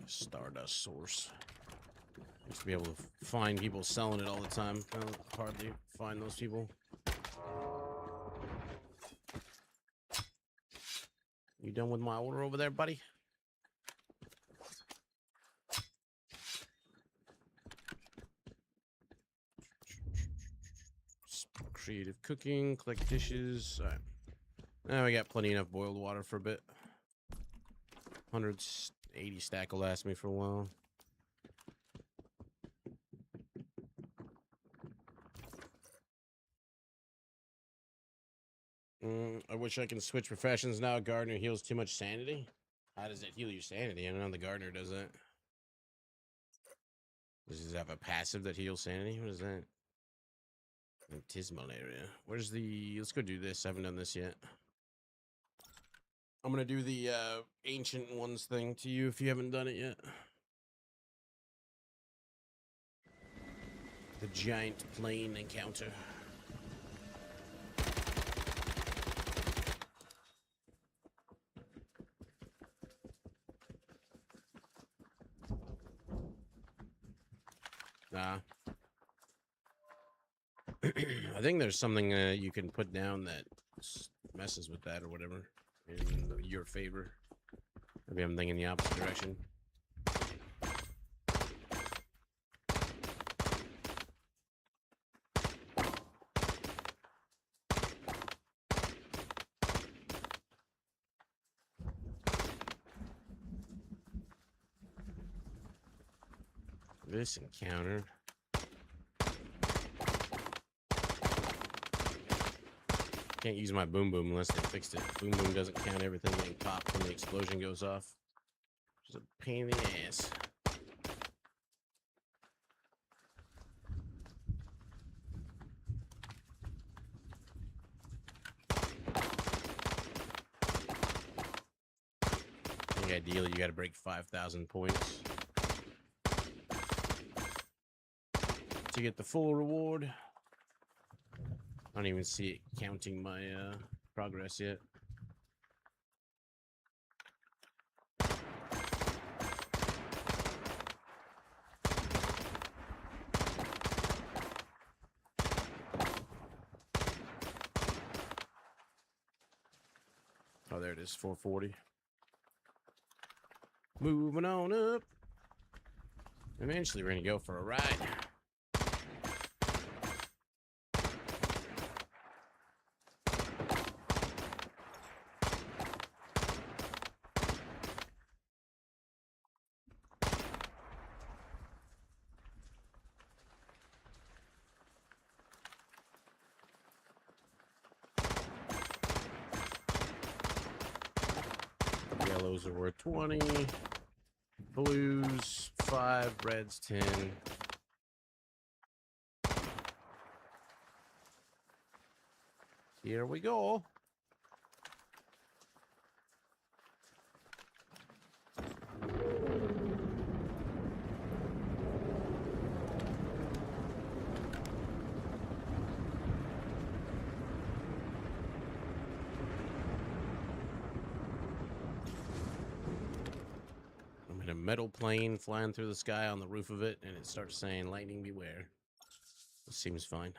[SPEAKER 1] Stardust source. Used to be able to find people selling it all the time. I don't hardly find those people. You done with my order over there, buddy? Creative cooking, collect dishes. All right. Now we got plenty enough boiled water for a bit. 180 stack will last me for a while. I wish I can switch professions now. Gardener heals too much sanity. How does it heal your sanity? I don't know the gardener does that. Does it have a passive that heals sanity? What is that? Baptismal area. Where's the... Let's go do this. I haven't done this yet. I'm going to do the ancient ones thing to you if you haven't done it yet. The giant plane encounter. Nah. I think there's something you can put down that messes with that or whatever in your favor. Maybe I'm thinking the opposite direction. This encounter. Can't use my boom boom unless they fixed it. Boom boom doesn't count everything getting popped when the explosion goes off. It's a pain in the ass. I think ideally you got to break 5,000 points to get the full reward. I don't even see it counting my progress yet. Oh, there it is, 440. Moving on up. Eventually, we're going to go for a ride. Yellows are worth 20. Blues, 5. Reds, 10. Here we go. metal plane flying through the sky on the roof of it, and it starts saying "Lightning beware." It seems fine.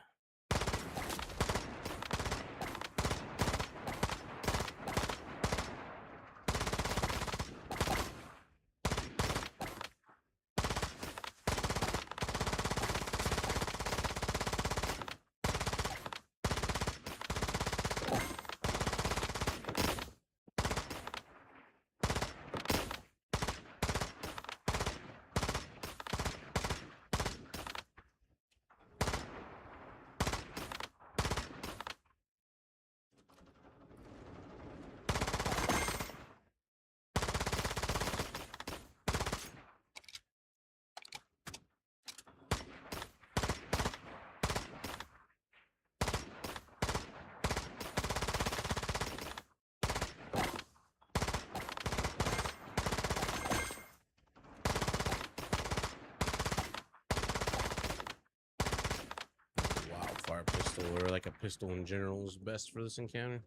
[SPEAKER 1] Wildfire pistol, or like a pistol in general, is best for this encounter.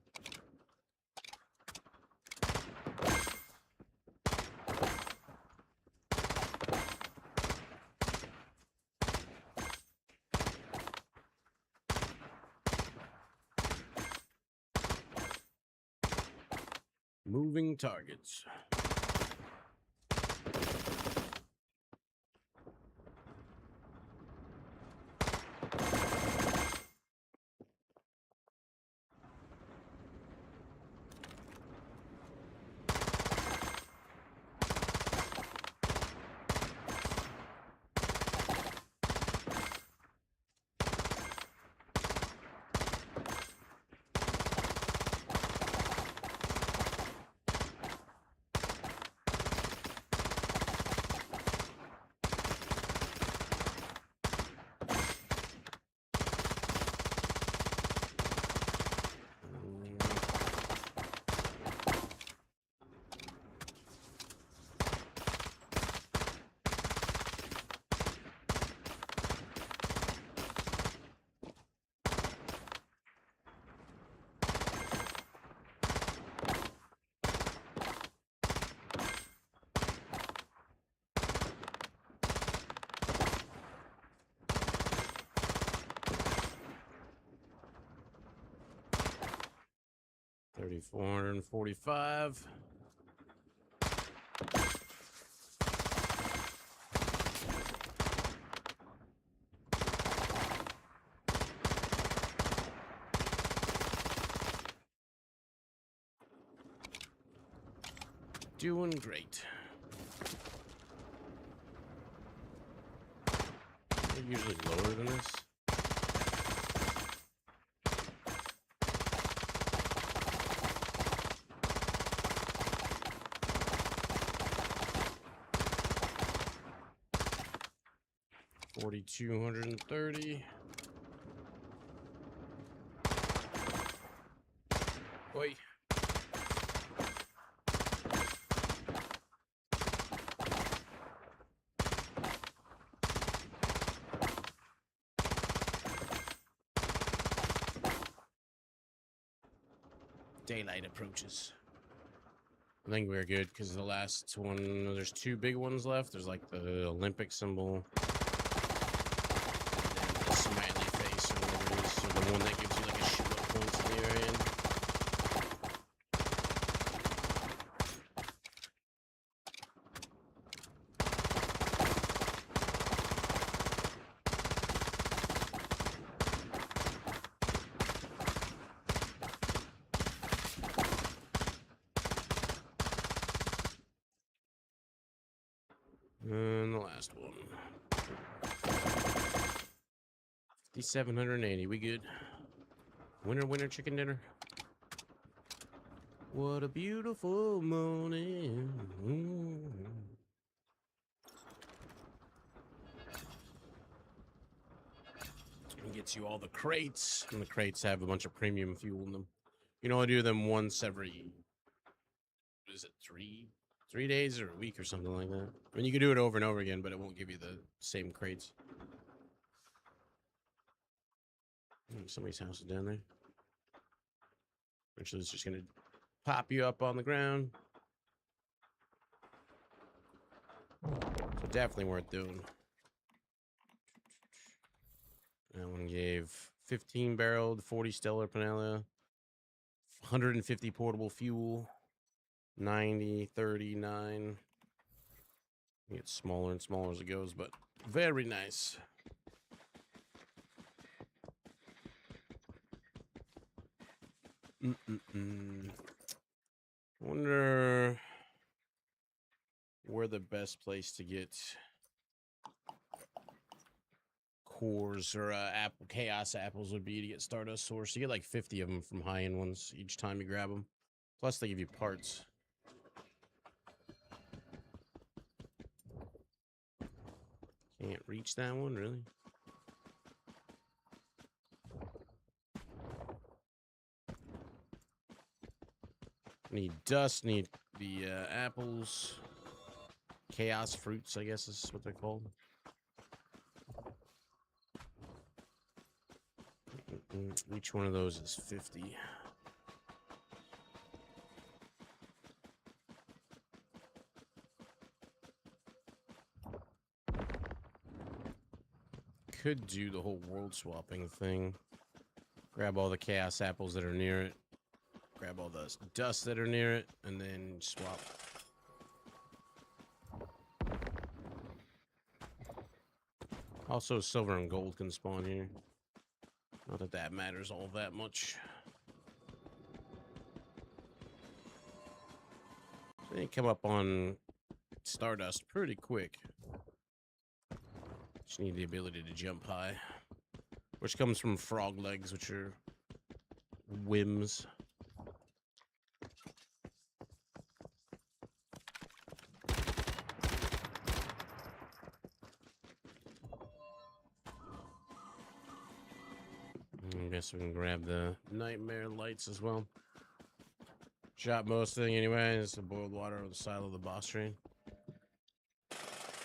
[SPEAKER 1] Moving targets. $3,445. Doing great. They're usually lower than this. $4,230. Oi. Daylight approaches. I think we're good because the last one, there's two big ones left. There's like the Olympic symbol, and then the smiley face or whatever it is. So the one that gives you like a shitload of points in the very end. And the last one. 5,780. We good? Winner, winner, chicken dinner. What a beautiful morning. It gets you all the crates, and the crates have a bunch of premium fuel in them. You can only do them once every, what is it, three days or a week or something like that. I mean, you can do it over and over again, but it won't give you the same crates. Somebody's house is down there. Eventually, it's just gonna pop you up on the ground. So definitely worth doing. That one gave 15 barreled, 40 stellar panela, 150 portable fuel, 90, 39. It gets smaller and smaller as it goes, but very nice. Wonder where the best place to get cores or apple chaos apples would be to get Stardust Source. You get like 50 of them from high-end ones each time you grab them. Plus they give you parts. Can't reach that one, really? Need dust, need the apples. Chaos fruits, I guess is what they're called. Each one of those is 50. Could do the whole world swapping thing. Grab all the chaos apples that are near it. Grab all the dust that are near it, and then swap. Also, silver and gold can spawn here. Not that that matters all that much. They come up on Stardust pretty quick. Just need the ability to jump high, which comes from frog legs, which are whims. I guess we can grab the nightmare lights as well. Shot most thing anyway. It's the boiled water or the silo of the boss train.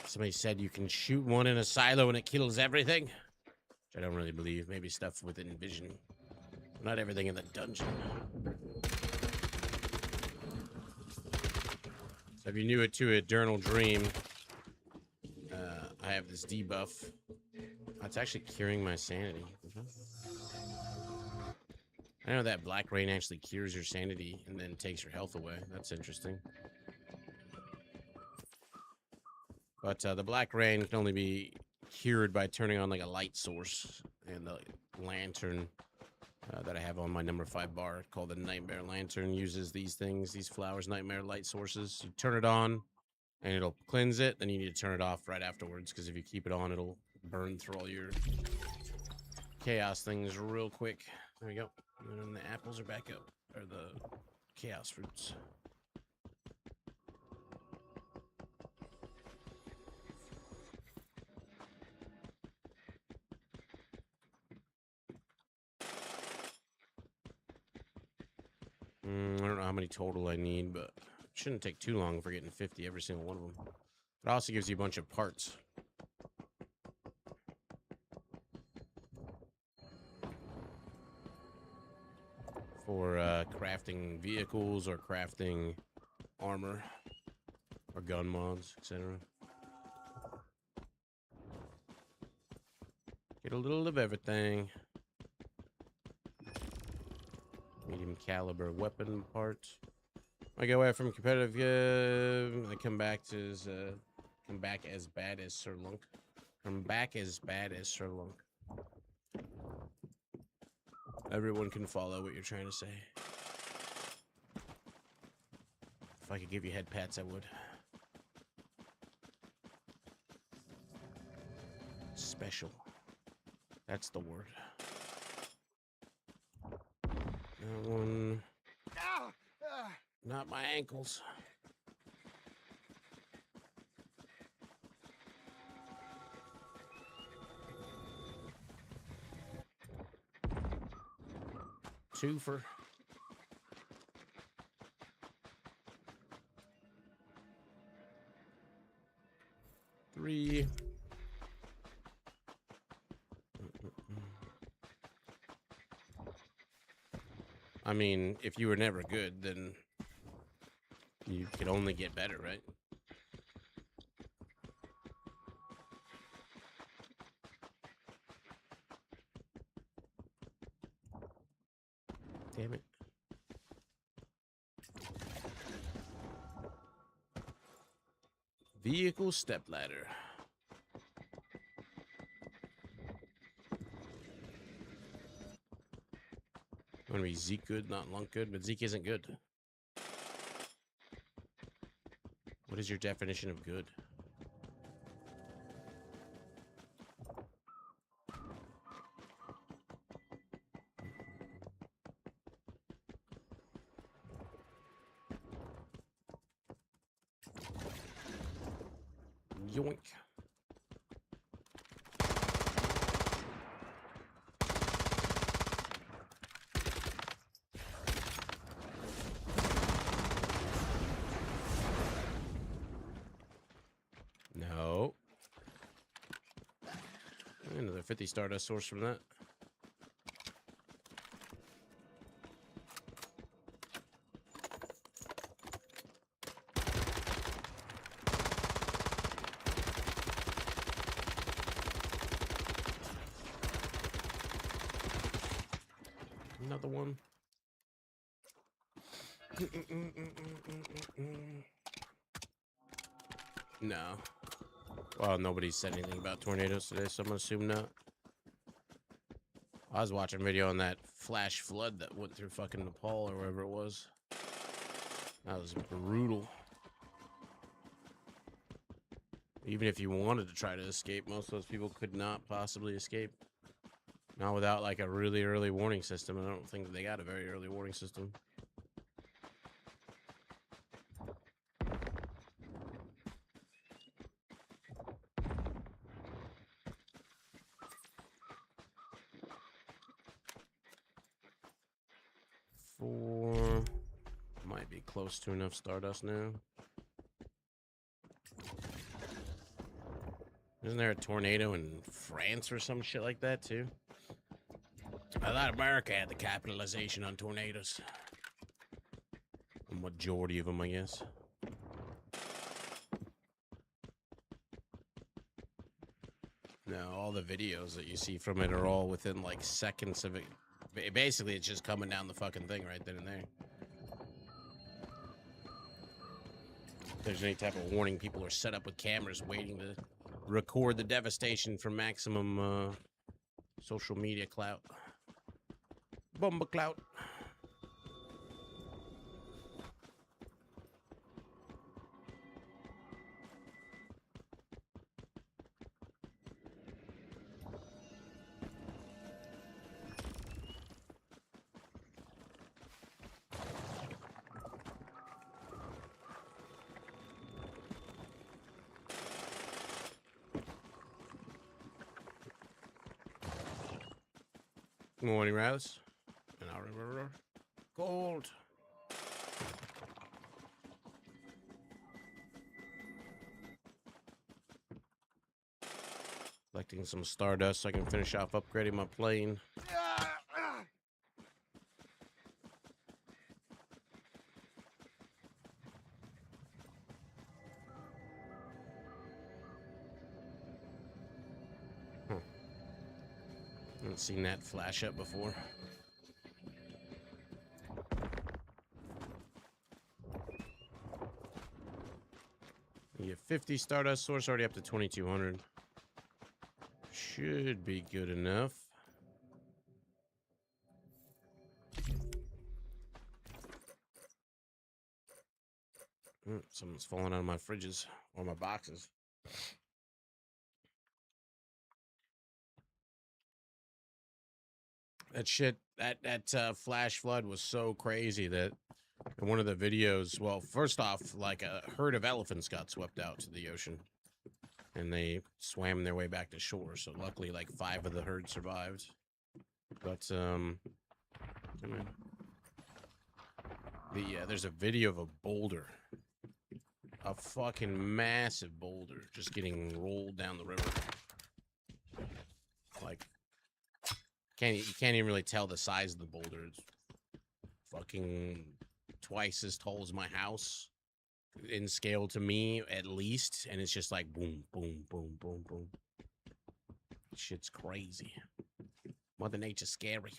[SPEAKER 1] Somebody said you can shoot one in a silo and it kills everything. Which I don't really believe. Maybe stuff within vision. Not everything in the dungeon. So if you're new to Eternal Dream, I have this debuff. It's actually curing my sanity. I know that black rain actually cures your sanity and then takes your health away. That's interesting. But the black rain can only be cured by turning on like a light source. And the lantern that I have on my number 5 bar called the Nightmare Lantern uses these things, these flowers, nightmare light sources. You turn it on and it'll cleanse it. Then you need to turn it off right afterwards because if you keep it on, it'll burn through all your chaos things real quick. There we go. And the apples are back up, or the chaos fruits. I don't know how many total I need, but it shouldn't take too long for getting 50 every single one of them. It also gives you a bunch of parts. For crafting vehicles or crafting armor or gun mods, etc. Get a little of everything. Medium caliber weapon parts. I go away from competitive. I come back as bad as Sir Lunk. Come back as bad as Sir Lunk. Everyone can follow what you're trying to say. If I could give you head pats, I would. Special. That's the word. That one. Not my ankles. Twofer. Three. I mean, if you were never good, then you could only get better, right? Damn it. Vehicle stepladder. I'm gonna be Zeke good, not Lunk good, but Zeke isn't good. What is your definition of good? Yoink. No. Another 50 Stardust source from that. Another one. No. Well, nobody said anything about tornadoes today, so I'm gonna assume not. I was watching a video on that flash flood that went through fucking Nepal or wherever it was. That was brutal. Even if you wanted to try to escape, most of those people could not possibly escape. Not without like a really early warning system. And I don't think they got a very early warning system. Four. Might be close to enough Stardust now. Isn't there a tornado in France or some shit like that too? I thought America had the capitalization on tornadoes. A majority of them, I guess. No, all the videos that you see from it are all within like seconds of it. Basically, it's just coming down the fucking thing right then and there. If there's any type of warning, people are set up with cameras waiting to record the devastation for maximum social media clout. Bomba clout. Good morning, Raz. And I'll remember gold. Collecting some Stardust so I can finish off upgrading my plane. Haven't seen that flash up before. You get 50 Stardust source, already up to 2,200. Should be good enough. Someone's falling out of my fridges or my boxes. That shit, that flash flood was so crazy that in one of the videos, well, first off, like a herd of elephants got swept out to the ocean. And they swam their way back to shore. So luckily, like 5 of the herd survived. But there's a video of a boulder, a fucking massive boulder, just getting rolled down the river. Like, you can't even really tell the size of the boulder. It's fucking twice as tall as my house in scale to me, at least. And it's just like boom, boom, boom, boom, boom. Shit's crazy. Mother Nature's scary.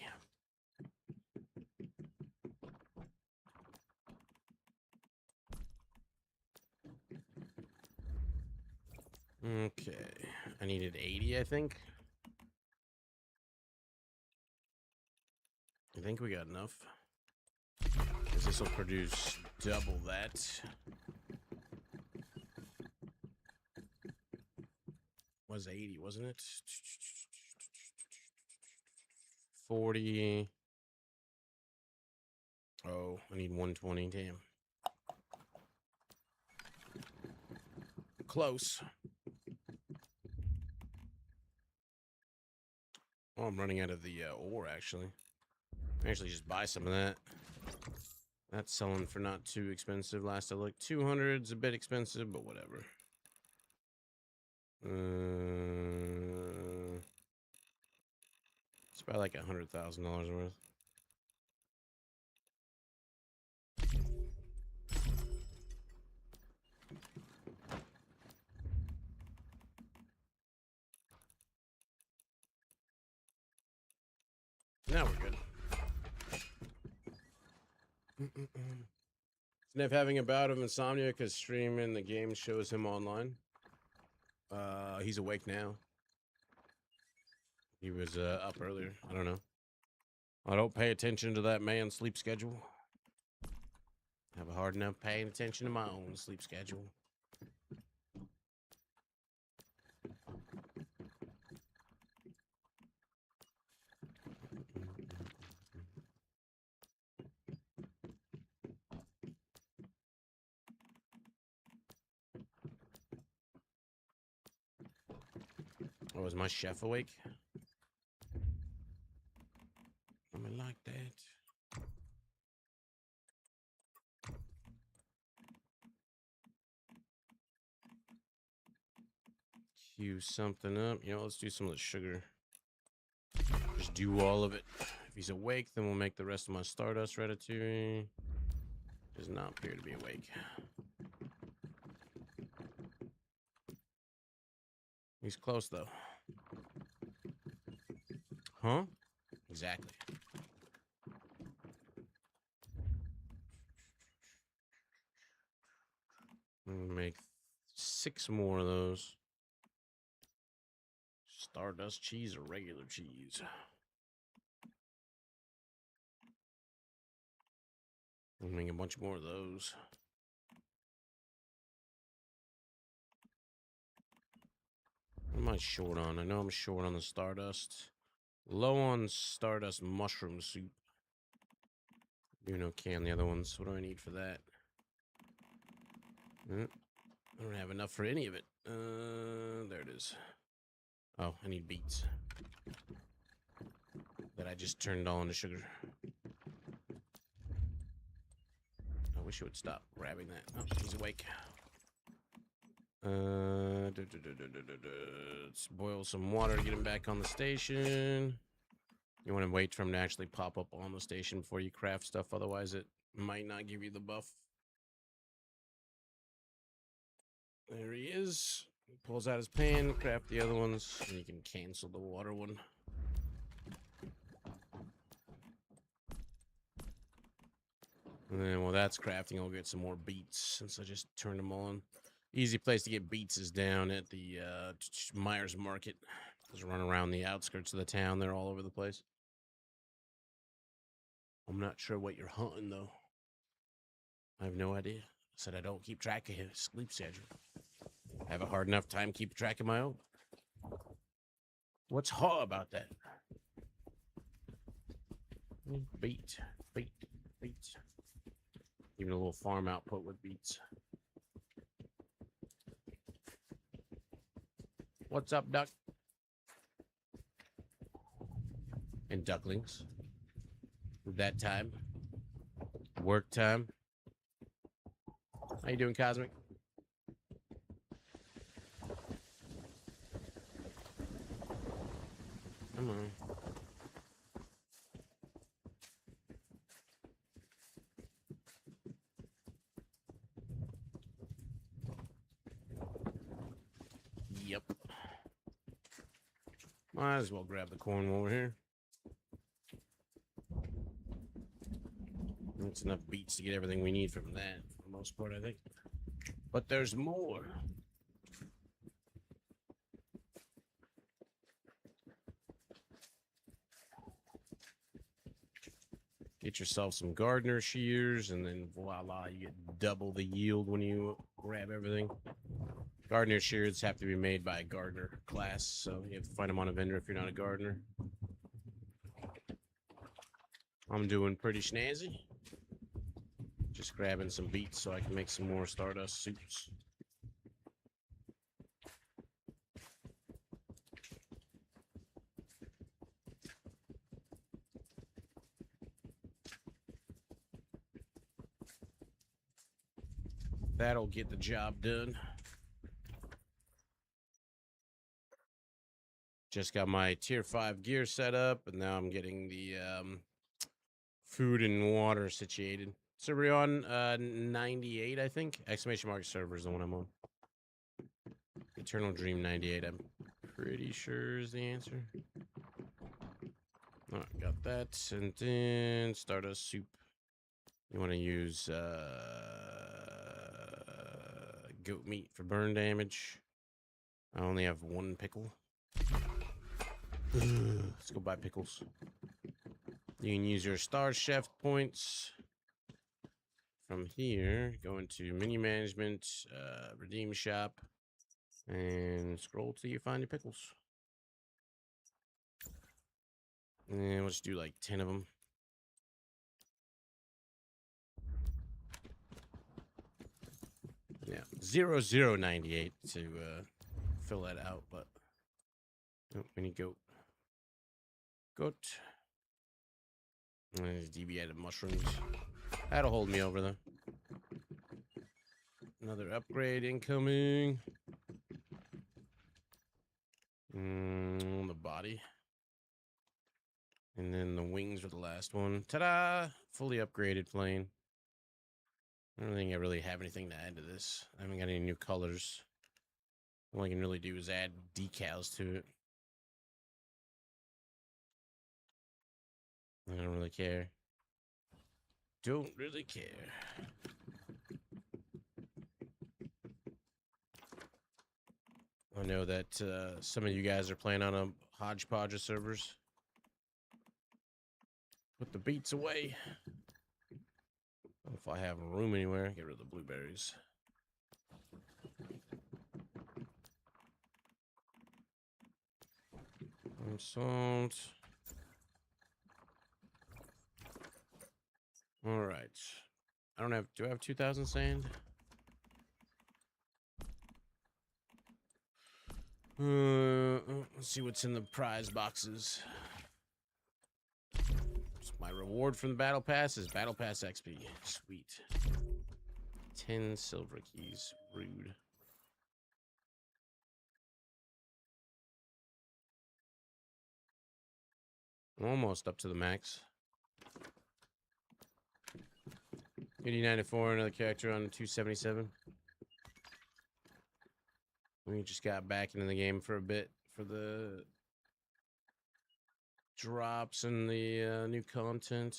[SPEAKER 1] Okay. I needed 80, I think. I think we got enough. Because this will produce double that. Was 80, wasn't it? 40. Oh, I need 120. Damn. Close. Oh, I'm running out of the ore, actually. Actually, just buy some of that. That's selling for not too expensive. Last I looked, 200's a bit expensive, but whatever. It's about like $100,000 worth. Now we're good. Nev having a bout of insomnia because streaming the game shows him online. He's awake now. He was up earlier. I don't know. I don't pay attention to that man's sleep schedule. I have a hard enough paying attention to my own sleep schedule. Oh, is my chef awake? Am I like that? Cue something up. You know, let's do some of the sugar. Just do all of it. If he's awake, then we'll make the rest of my Stardust Ratatouille. Does not appear to be awake. He's close, though. Huh? Exactly. I'm gonna make 6 more of those. Stardust cheese or regular cheese? I'm making a bunch more of those. What am I short on? I know I'm short on the Stardust. Low on Stardust mushroom soup. You know, can the other ones. What do I need for that? I don't have enough for any of it. There it is. Oh, I need beets. That I just turned all into sugar. I wish it would stop grabbing that. Oh, he's awake. Let's boil some water to get him back on the station. You want to wait for him to actually pop up on the station before you craft stuff, otherwise it might not give you the buff. There he is. He pulls out his pan, craft the other ones, and you can cancel the water one. And then while that's crafting, I'll get some more beets since I just turned them on. Easy place to get beets is down at the Myers Market. Just run around the outskirts of the town. They're all over the place. I'm not sure what you're hunting, though. I have no idea. I said I don't keep track of his sleep schedule. I have a hard enough time keeping track of my own. What's hard about that? Beet. Even a little farm output with beets. What's up, duck? And ducklings. That time. Work time. How you doing, Cosmic? Come on. Yep. Might as well grab the corn while we're here. That's enough beets to get everything we need from that, for the most part, I think. But there's more. Get yourself some gardener shears, and then voila, you get double the yield when you grab everything. Gardener shears have to be made by a gardener class, so you have to find them on a vendor if you're not a gardener. I'm doing pretty snazzy. Just grabbing some beets so I can make some more Stardust suits. That'll get the job done. Just got my tier 5 gear set up, and now I'm getting the food and water situated. So we're on 98, I think. Exclamation mark server is the one I'm on. Eternal Dream 98, I'm pretty sure is the answer. All right, got that. And then Stardust soup. You want to use goat meat for burn damage. I only have 1 pickle. Let's go buy pickles. You can use your Star Chef points from here. Go into menu management, redeem shop, and scroll till you find your pickles. And let's do like 10 of them. Yeah, 0098 to fill that out, but oh, we need goat. Goat. And there's deviated mushrooms. That'll hold me over though. Another upgrade incoming. The body. And then the wings were the last one. Ta-da! Fully upgraded plane. I don't think I really have anything to add to this. I haven't got any new colors. All I can really do is add decals to it. I don't really care. Don't really care. I know that some of you guys are playing on a hodgepodge of servers. Put the beets away. If I have room anywhere, get rid of the blueberries. Salt. All right. I don't have. Do I have 2,000 sand? Let's see what's in the prize boxes. My reward from the battle pass is battle pass XP. Sweet. 10 silver keys. Rude. I'm almost up to the max. 8094, another character on 277. We just got back into the game for a bit for the drops and the new content.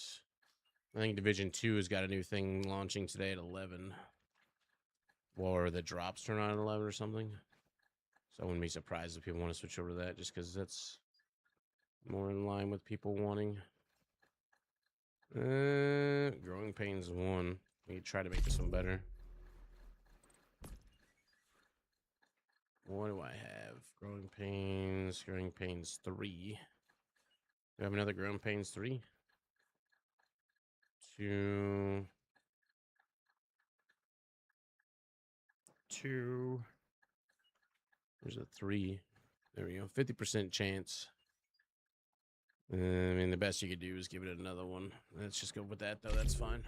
[SPEAKER 1] I think Division 2 has got a new thing launching today at 11. Or the drops turn on at 11 or something. So I wouldn't be surprised if people want to switch over to that just because that's more in line with people wanting. Growing Pains 1. We could try to make this one better. What do I have? Growing Pains 3. Do I have another Growing Pains 3? 2. There's a 3. There we go. 50% chance. I mean, the best you could do is give it another one. Let's just go with that, though. That's fine.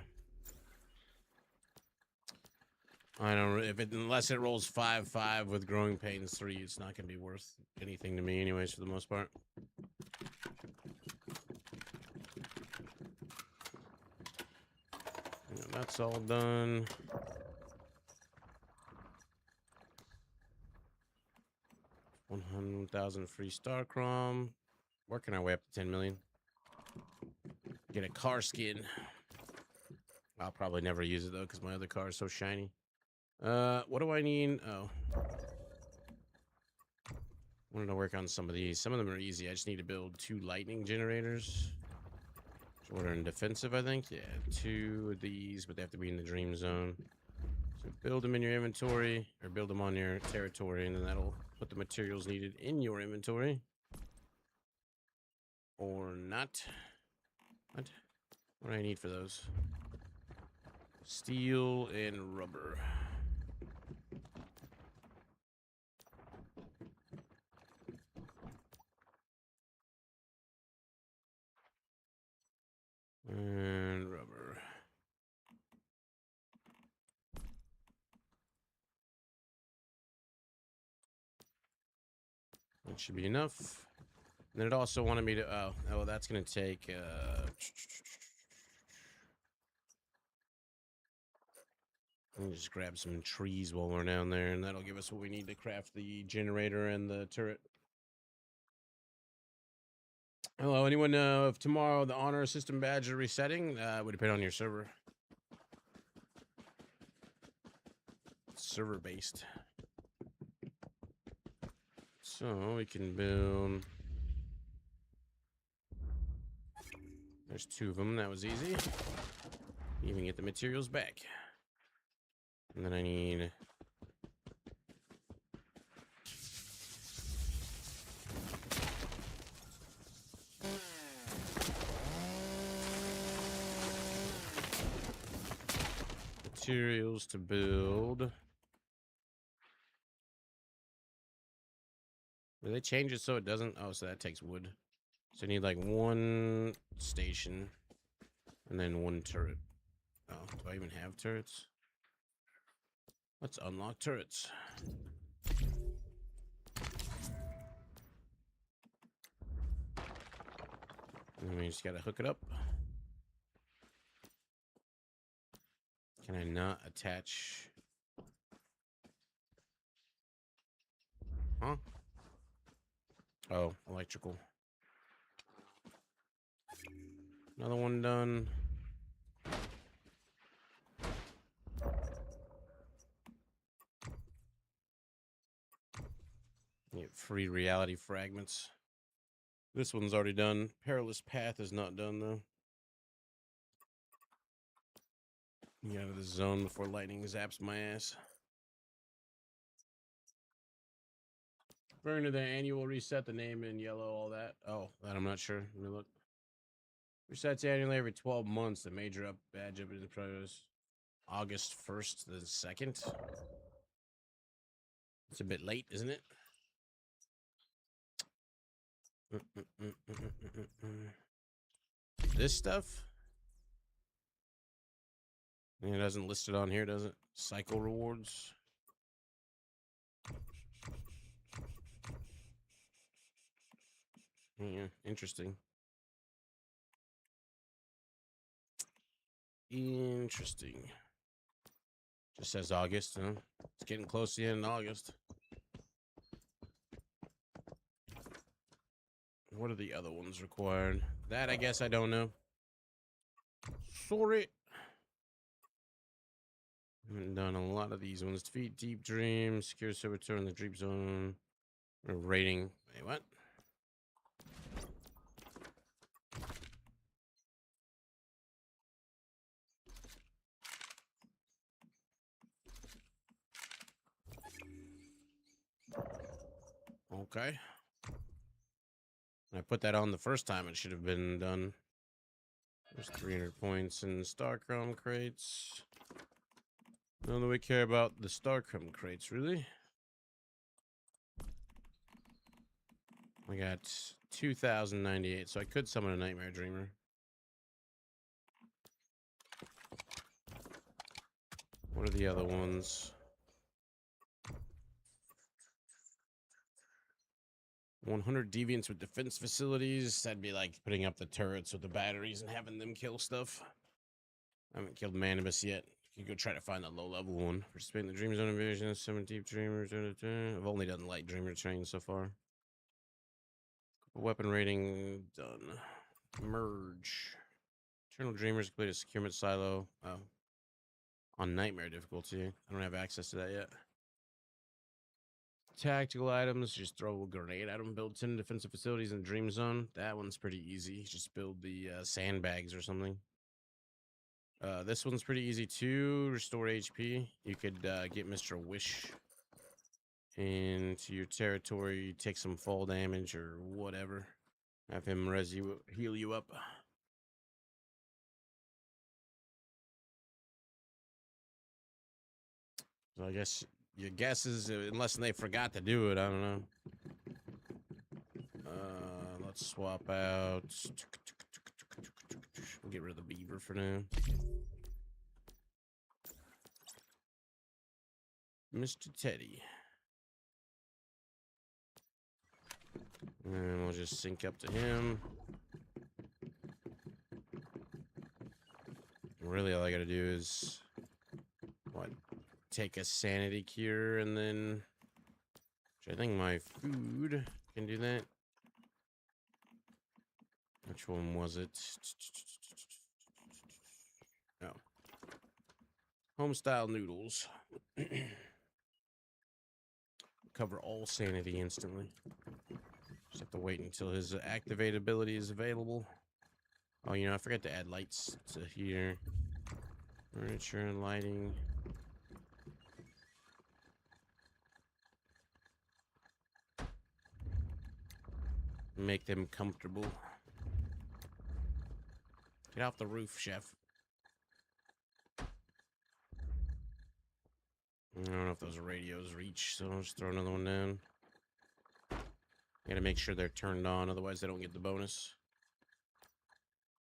[SPEAKER 1] I don't. Unless it rolls 5/5 with Growing Pains 3, it's not going to be worth anything to me, anyways, for the most part. Yeah, that's all done. 100,000 free star crom. Working our way up to 10 million. Get a car skin. I'll probably never use it though because my other car is so shiny. What do I need? Oh, I wanted to work on some of these. Some of them are easy. I just need to build 2 lightning generators, which Order and defensive, I think. Yeah, 2 of these, but they have to be in the dream zone. So build them in your inventory, or build them on your territory, and then that'll put the materials needed in your inventory. Or not. What? What do I need for those? Steel and rubber. And rubber. That should be enough. And then it also wanted me to... Oh, that's going to take... Let me just grab some trees while we're down there, and that'll give us what we need to craft the generator and the turret. Hello, anyone know if tomorrow the honor system badge are resetting? Would depend on your server. Server based. So we can build. There's 2 of them. That was easy. Even get the materials back. And then I need. Materials to build. Do they change it so it doesn't? Oh, so that takes wood. So I need like 1 station and then 1 turret. Oh, do I even have turrets? Let's unlock turrets. And then we just gotta hook it up. Can I not attach? Huh? Oh, electrical. Another one done. Get free reality fragments. This one's already done. Perilous Path is not done, though. Get out of the zone before lightning zaps my ass. Referring to the annual reset, the name in yellow, all that. Oh, that I'm not sure. Let me look. Resets annually every 12 months. The major badge up in the pros. August 1st to the 2nd. It's a bit late, isn't it? This stuff? It doesn't list it on here, does it? Cycle rewards. Yeah, interesting. Interesting. Just says August, huh? It's getting close to the end of August. What are the other ones required? That, I guess I don't know. Sorry. Haven't done a lot of these ones. Defeat Deep Dream, secure servitor in the Dream Zone. Or rating. Wait, what? Okay. I put that on the first time. It should have been done. There's 300 points in Starchrome crates. None that we care about the Starchrome crates, really. I got 2,098, so I could summon a Nightmare Dreamer. What are the other ones? 100 Deviants with defense facilities. That'd be like putting up the turrets with the batteries and having them kill stuff. I haven't killed Manibus yet. You go try to find a low-level one. Participate in the Dream Zone invasion. 7 deep dreamers. I've only done light dreamer train so far. Weapon rating done. Merge. Eternal Dreamers complete a securement silo. Oh. On Nightmare difficulty. I don't have access to that yet. Tactical items, just throw a grenade at them. Build 10 defensive facilities in Dream Zone. That one's pretty easy. Just build the sandbags or something. This one's pretty easy too. Restore HP. You could get Mr. Wish into your territory, take some fall damage or whatever. Have him heal you up. So I guess your guess is, unless they forgot to do it, I don't know. Let's swap out. We'll get rid of the beaver for now. Mr. Teddy. And we'll just sync up to him. Really, all I gotta do is what? Take a sanity cure, and then I think my food can do that. Which one was it? Oh, homestyle noodles. Cover all sanity instantly. Just have to wait until his activate ability is available. Oh, you know, I forgot to add lights to here. Furniture and lighting. Make them comfortable. Get off the roof, chef. I don't know if those radios reach, so I'll just throw another one down. Gotta make sure they're turned on, otherwise they don't get the bonus.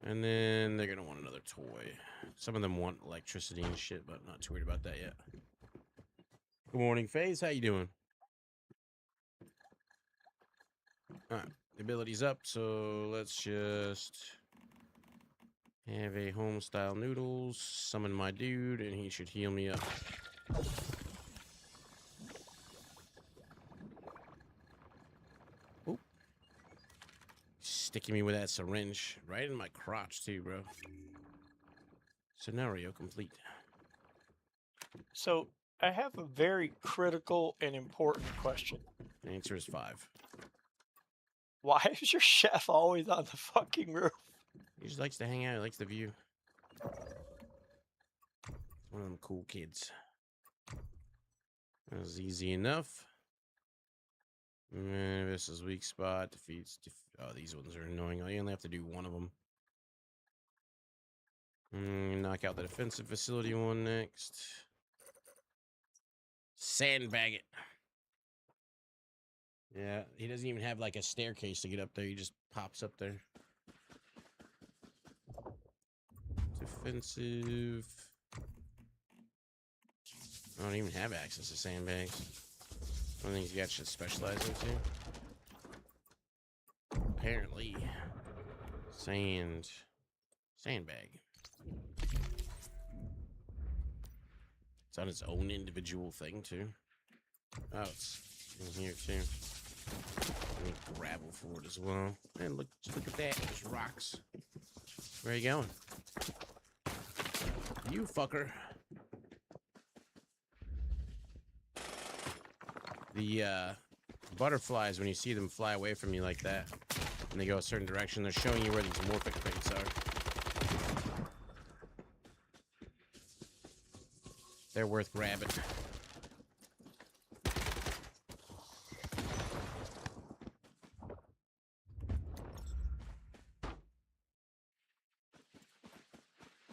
[SPEAKER 1] And then they're gonna want another toy. Some of them want electricity and shit, but not too worried about that yet. Good morning, FaZe. How you doing? Alright, the ability's up, so let's just have a homestyle noodles, summon my dude, and he should heal me up. Oop. Sticking me with that syringe right in my crotch too, bro. Scenario complete.
[SPEAKER 3] So I have a very critical and important question.
[SPEAKER 1] The answer is 5.
[SPEAKER 3] Why is your chef always on the fucking roof?
[SPEAKER 1] He just likes to hang out. He likes the view. One of them cool kids. That was easy enough. This is weak spot. Defeats. Oh, these ones are annoying. I only have to do one of them. Knock out the defensive facility one next. Sandbag it. Yeah, he doesn't even have like a staircase to get up there. He just pops up there. Defensive. I don't even have access to sandbags. I don't think these guys should specialize into. Apparently. Sandbag. It's on its own individual thing, too. Oh, it's in here, too. I need gravel for it as well. Man, look at that. There's rocks. Where are you going? You fucker. The butterflies, when you see them fly away from you like that, and they go a certain direction, they're showing you where these morphic crates are. They're worth grabbing.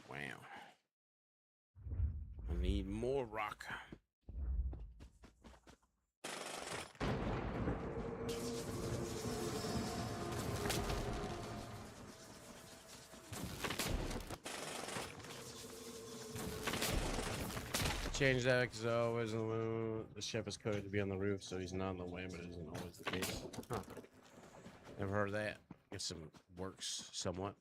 [SPEAKER 1] Wow. I need more rock. Change that because always the chef is coded to be on the roof, so he's not on the way, but it isn't always the case. Huh. Never heard of that. Guess it works somewhat.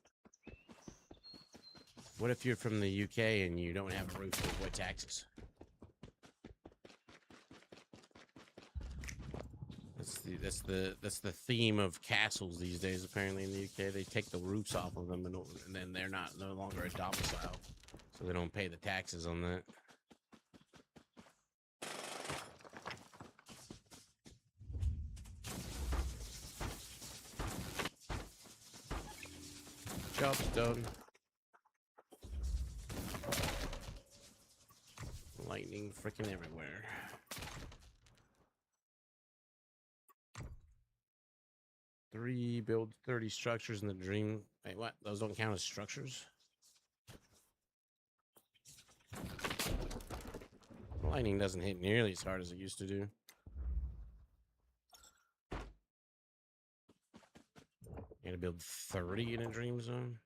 [SPEAKER 1] What if you're from the UK and you don't have a roof to avoid taxes? That's the theme of castles these days. Apparently in the UK, they take the roofs off of them, and then they're no longer a domicile, so they don't pay the taxes on that. cobblestone. Lightning freaking everywhere. Build 30 structures in the dream. Wait, what? Those don't count as structures? Lightning doesn't hit nearly as hard as it used to do. You gotta build 30 in a dream zone.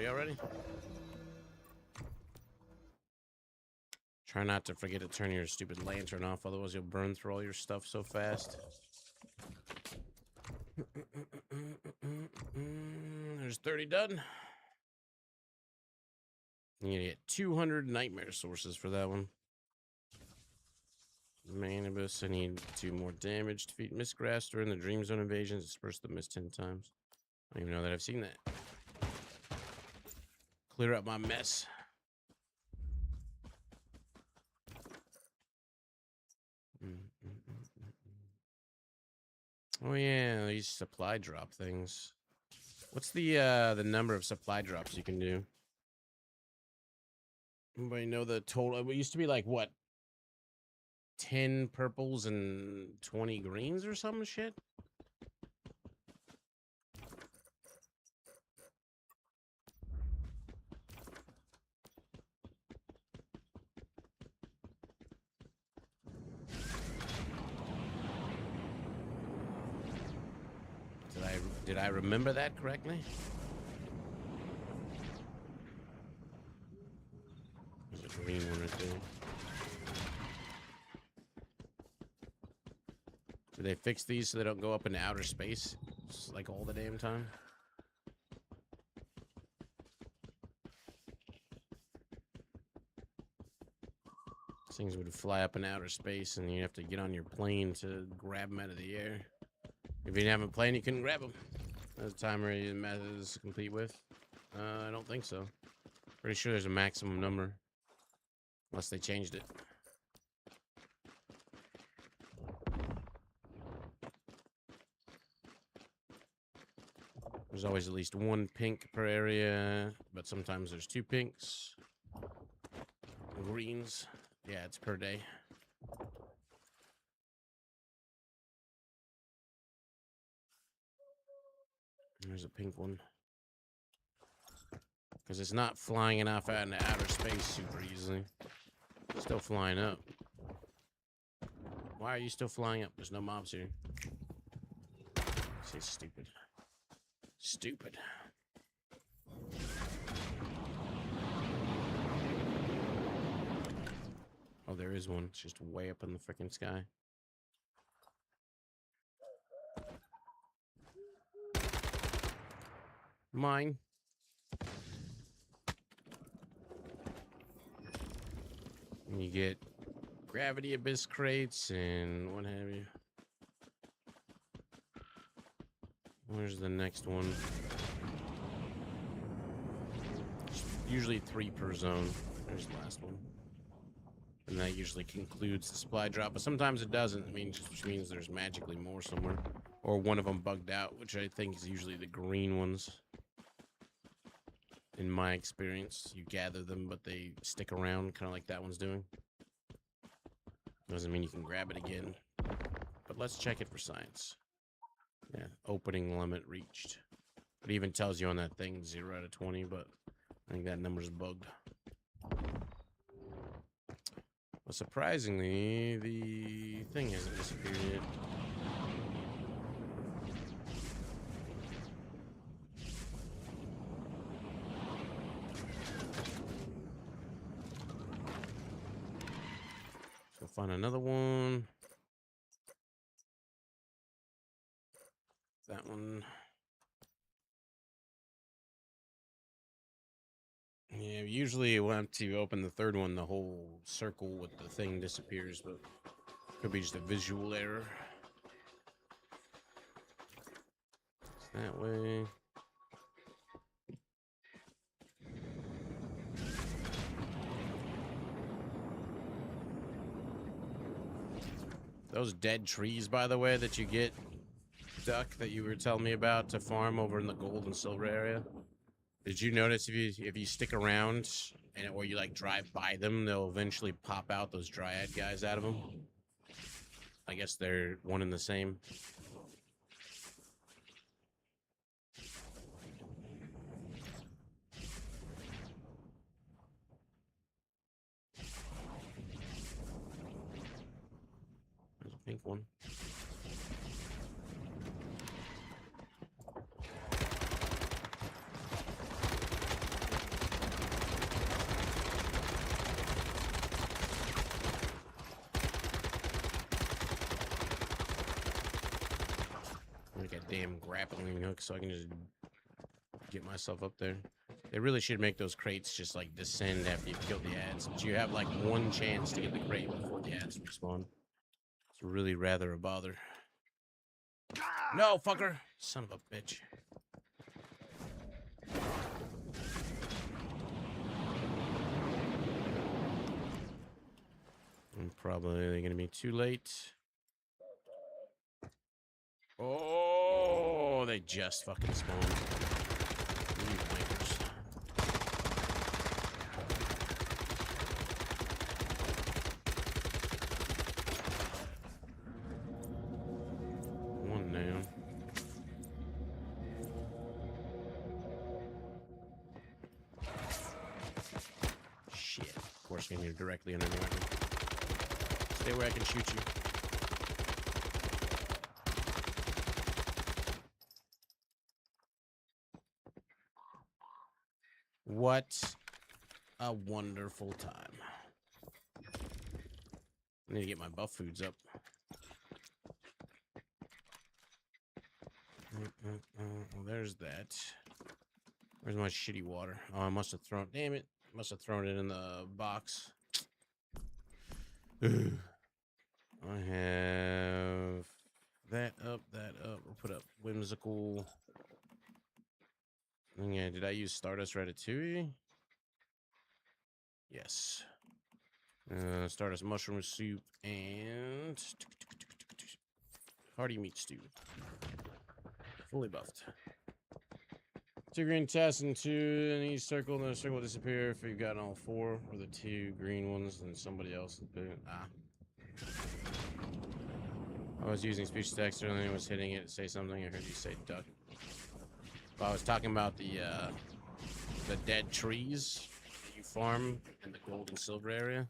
[SPEAKER 1] Already? Try not to forget to turn your stupid lantern off, otherwise you'll burn through all your stuff so fast. There's 30 done. You're gonna get 200 nightmare sources for that one. Manibus, I need 2 more damage. Defeat Mistgrass during the Dream Zone invasions. Disperse the mist 10 times. I don't even know that I've seen that. Clear up my mess. Oh yeah, these supply drop things. What's the number of supply drops you can do? Anybody know the total? It used to be like what? 10 purples and 20 greens or some shit? Did I remember that correctly? There's a green one right there. Do they fix these so they don't go up into outer space? Just like all the damn time? These things would fly up in outer space and you have to get on your plane to grab them out of the air. If you didn't have a plane, you couldn't grab them. That's the timer the method is complete with. I don't think so. Pretty sure there's a maximum number. Unless they changed it. There's always at least 1 pink per area, but sometimes there's 2 pinks. Greens. Yeah, it's per day. There's a pink one. Because it's not flying enough out into outer space super easily. It's still flying up. Why are you still flying up? There's no mobs here. This is stupid. Stupid. Oh, there is one. It's just way up in the freaking sky. Mine. And you get gravity abyss crates and what have you. Where's the next one? Usually 3 per zone. There's the last one. And that usually concludes the supply drop, but sometimes it doesn't. Which means there's magically more somewhere. Or one of them bugged out, which I think is usually the green ones. In my experience, you gather them, but they stick around, kind of like that one's doing. Doesn't mean you can grab it again. But let's check it for science. Yeah, opening limit reached. It even tells you on that thing 0 out of 20, but I think that number's bugged. But surprisingly, the thing hasn't disappeared yet. find another one. That one. Yeah, usually once you open the third one, the whole circle with the thing disappears, but could be just a visual error. It's that way. Those dead trees, by the way, that you get, Duck, that you were telling me about to farm over in the gold and silver area. Did you notice if you stick around and or you like drive by them, they'll eventually pop out those dryad guys out of them? I guess they're one and the same. There's a pink one. Like a damn grappling hook so I can just get myself up there. They really should make those crates just like descend after you've killed the ads. But you have like one chance to get the crate before the ads respawn. It's really rather a bother. No, fucker! Son of a bitch. I'm probably gonna be too late. Oh, they just fucking spawned. You wankers. One down. Shit. Of course, you're directly under me. Stay where I can shoot you. What a wonderful time. I need to get my buff foods up. Well, there's that. Where's my shitty water? Oh, I must have thrown... Damn it. Must have thrown it in the box. I have that up, that up. We'll put up whimsical. Yeah, did I use Stardust Ratatouille? Yes. Stardust mushroom soup and hearty meat stew. Fully buffed. 2 green tests and 2 in each circle, and the circle will disappear if you've gotten all 4, or the 2 green ones, and somebody else. I was using speech to text earlier and was hitting it to say something. I heard you say duck. But I was talking about the dead trees that you farm in the gold and silver area.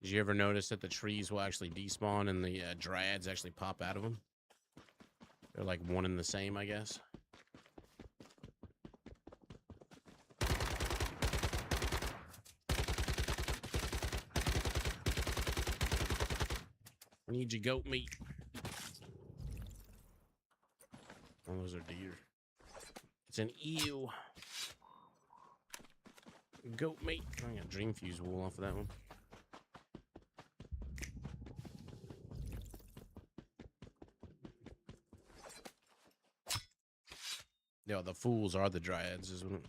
[SPEAKER 1] Did you ever notice that the trees will actually despawn and the dryads actually pop out of them? They're like one and the same, I guess. I need your goat meat. Oh, those are deer. It's an eel. Goat meat. I got dream fuse wool off of that one. Yeah, the fools are the dryads, isn't it?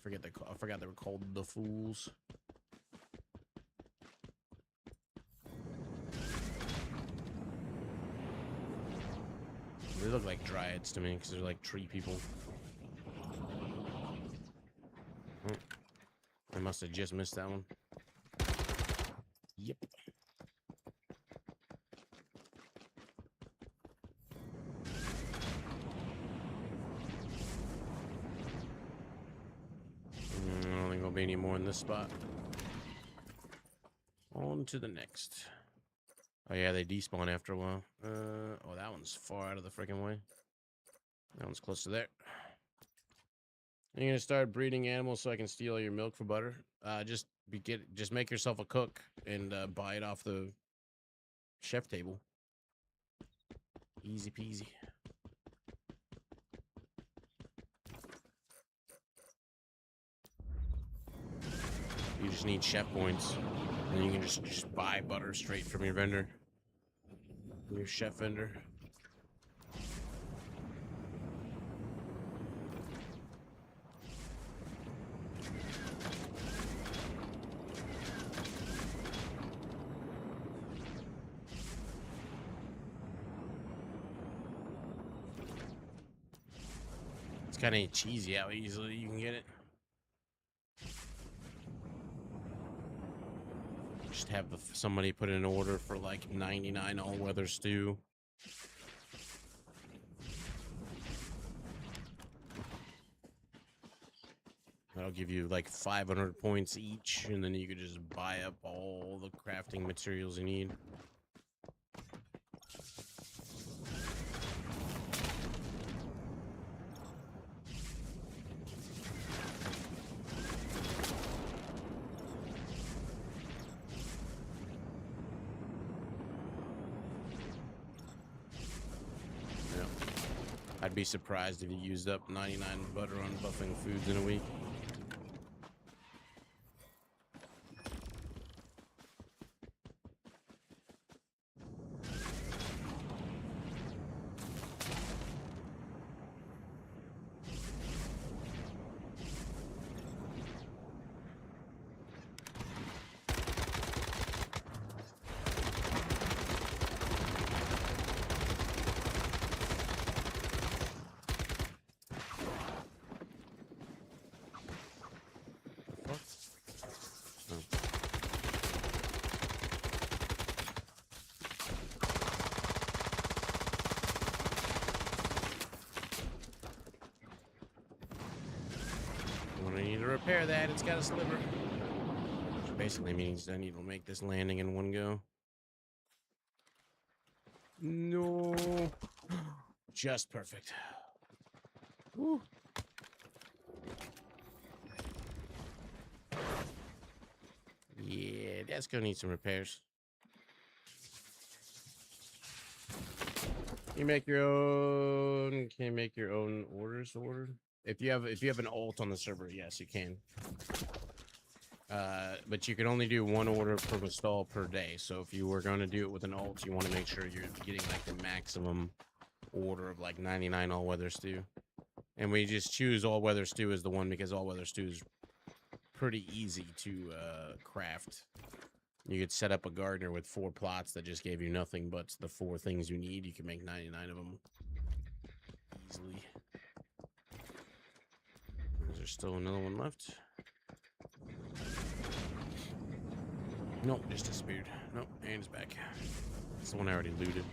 [SPEAKER 1] I forgot they were called the fools. They look like dryads to me because they're like tree people. Oh, I must have just missed that one. Yep. I don't think there'll be any more in this spot. On to the next. Oh yeah, they despawn after a while. Oh, that one's far out of the freaking way. That one's close to there. You're gonna start breeding animals so I can steal your milk for butter. Just make yourself a cook and buy it off the chef table. Easy peasy. You just need chef points, and you can just buy butter straight from your vendor, your chef vendor. It's kind of cheesy how easily you can get it. Just have somebody put in an order for like 99 all-weather stew. That'll give you like 500 points each, and then you could just buy up all the crafting materials you need. I'd be surprised if you used up 99 butter on buffing foods in a week. I need to repair that. It's got a sliver. Which basically means I need to make this landing in one go. No. Just perfect. Woo. Yeah, that's gonna need some repairs. You make your own. Can you make your own orders ordered? If you have an alt on the server, yes, you can. But you can only do one order from a stall per day. So if you were going to do it with an alt, you want to make sure you're getting like the maximum order of like 99 all-weather stew. And we just choose all-weather stew as the one because all-weather stew is pretty easy to craft. You could set up a gardener with 4 plots that just gave you nothing but the 4 things you need. You can make 99 of them easily. Is there still another one left? Nope, just disappeared. Nope, and it's back. It's the one I already looted.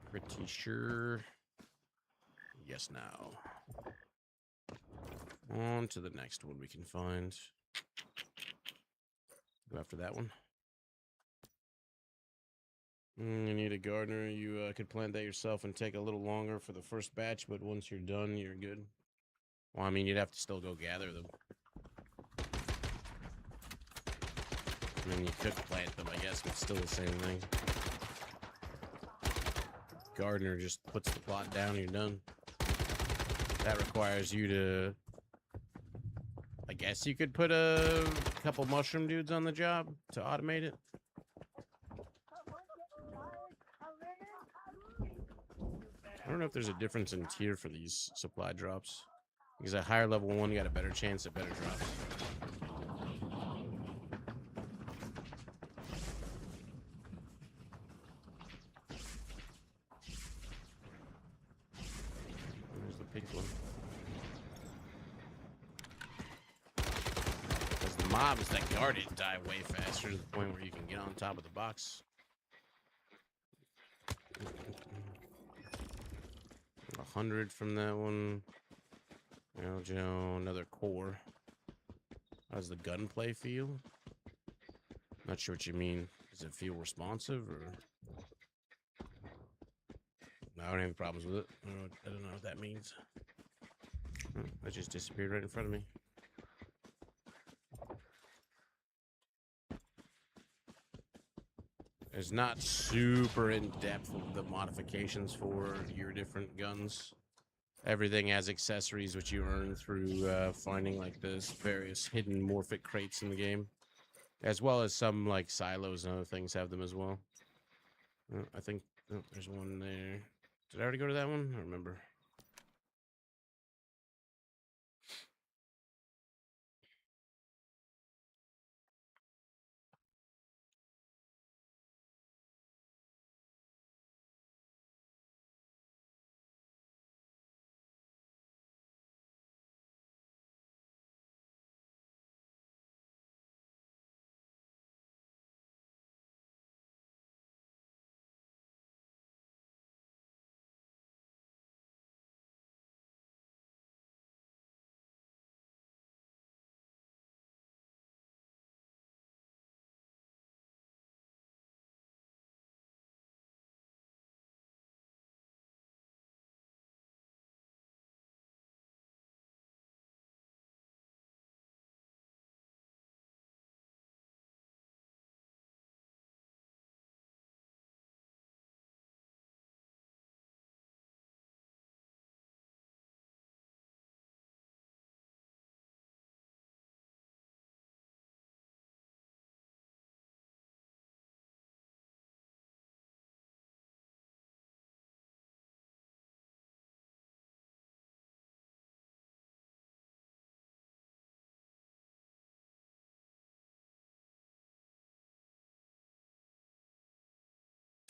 [SPEAKER 1] Pretty sure. Yes, now. On to the next one we can find. Go after that one. You need a gardener. You could plant that yourself and take a little longer for the first batch, but once you're done, you're good. Well, I mean, you'd have to still go gather them. I mean, you could plant them, I guess, but still the same thing. Gardener just puts the plot down, you're done. That requires you to... I guess you could put a couple mushroom dudes on the job to automate it. I don't know if there's a difference in tier for these supply drops. Because a higher level one got a better chance at better drops. There's the pink one. Because the mobs that guard it die way faster to the point where you can get on top of the box. 100 from that one. Aljo, another core. How does the gunplay feel? Not sure what you mean. Does it feel responsive or I don't have problems with it. I don't know what that means. Oh, that just disappeared right in front of me. It's not super in depth of the modifications for your different guns. Everything has accessories which you earn through finding like this various hidden morphic crates in the game, as well as some like silos and other things have them as well. I think there's one there. Did I already go to that one? I don't remember.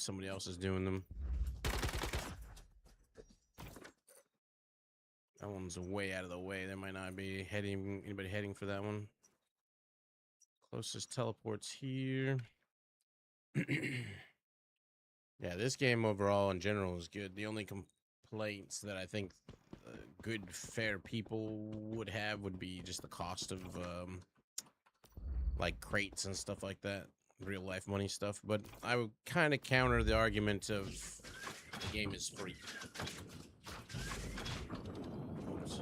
[SPEAKER 1] Somebody else is doing them. That one's way out of the way. There might not be anybody heading for that one. Closest teleports here. Yeah, this game overall in general is good. The only complaints that I think good, fair people would have would be just the cost of like crates and stuff like that, real life money stuff. But I would kind of counter the argument of the game is free. Oops.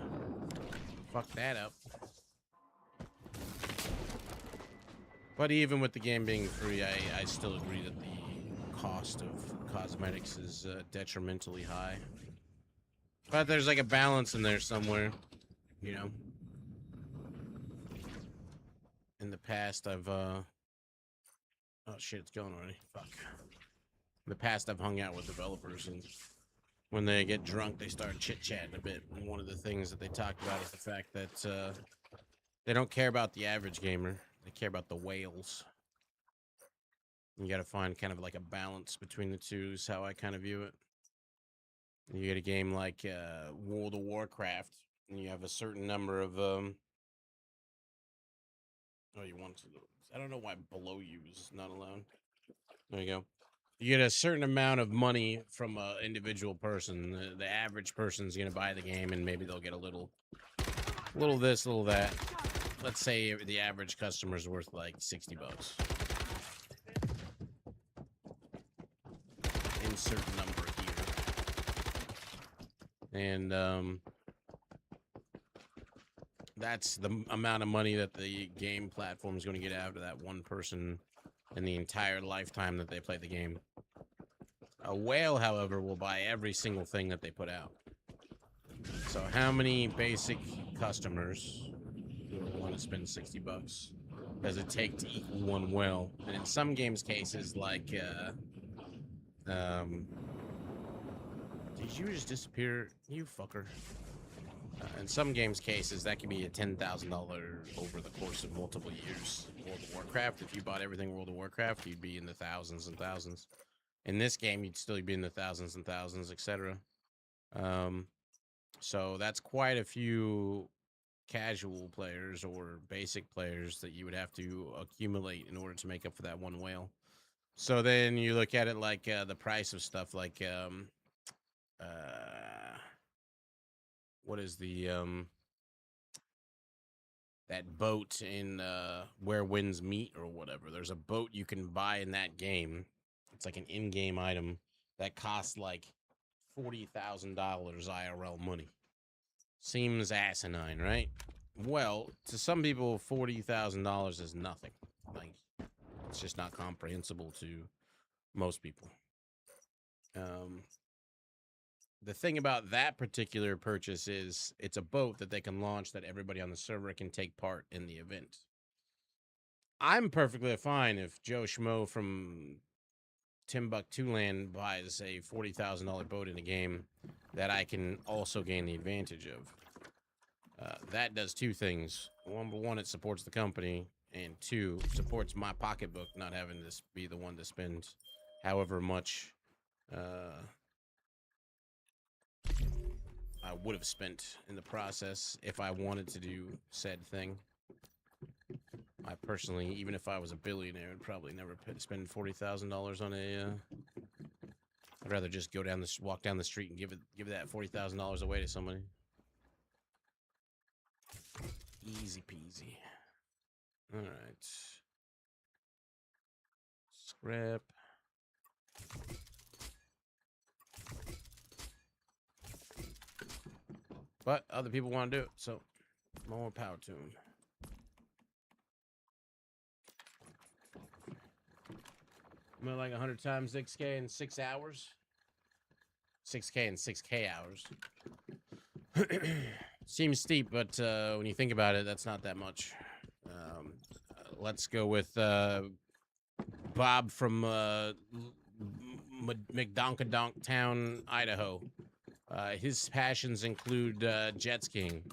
[SPEAKER 1] Fuck that up. But even with the game being free, I still agree that the cost of cosmetics is detrimentally high. But there's like a balance in there somewhere, you know. In the past, I've oh shit, it's going already. Fuck. In the past, I've hung out with developers, and when they get drunk, they start chit-chatting a bit. And one of the things that they talked about is the fact that they don't care about the average gamer. They care about the whales. You got to find kind of like a balance between the two is how I kind of view it. You get a game like World of Warcraft, and you have a certain number of oh, you want to? I don't know why below you is not allowed. There you go. You get a certain amount of money from an individual person. The average person's gonna buy the game, and maybe they'll get a little this, little that. Let's say the average customer's worth like $60. Insert number here, and that's the amount of money that the game platform is going to get out of that one person in the entire lifetime that they play the game. A whale, however, will buy every single thing that they put out. So how many basic customers who want to spend $60 does it take to equal one whale? And in some games cases, like did you just disappear, you fucker? In some games cases, that can be a $10,000 over the course of multiple years. World of Warcraft, if you bought everything World of Warcraft, you'd be in the thousands and thousands. In this game, you'd still be in the thousands and thousands, etc. So that's quite a few casual players or basic players that you would have to accumulate in order to make up for that one whale. So then you look at it like the price of stuff like what is the that boat in where winds meet or whatever. There's a boat you can buy in that game. It's like an in-game item that costs like $40,000 IRL money. Seems asinine, right? Well, to some people, $40,000 is nothing. Like, it's just not comprehensible to most people. The thing about that particular purchase is it's a boat that they can launch that everybody on the server can take part in the event. I'm perfectly fine if Joe Schmo from Timbuktu Land buys a $40,000 boat in a game that I can also gain the advantage of. That does two things. Number one, it supports the company, and two, supports my pocketbook, not having to be the one to spend however much I would have spent in the process if I wanted to do said thing. I personally, even if I was a billionaire, would probably never spend $40,000 on a. I'd rather just go down this, walk down the street, and give that $40,000 away to somebody. Easy peasy. All right. Scrap. But other people want to do it, so more power to them. I'm at like 100 times 6K in 6 hours. 6K in 6K hours. Seems steep, but when you think about it, that's not that much. Let's go with Bob from McDonkadonk Town, Idaho. His passions include jet skiing.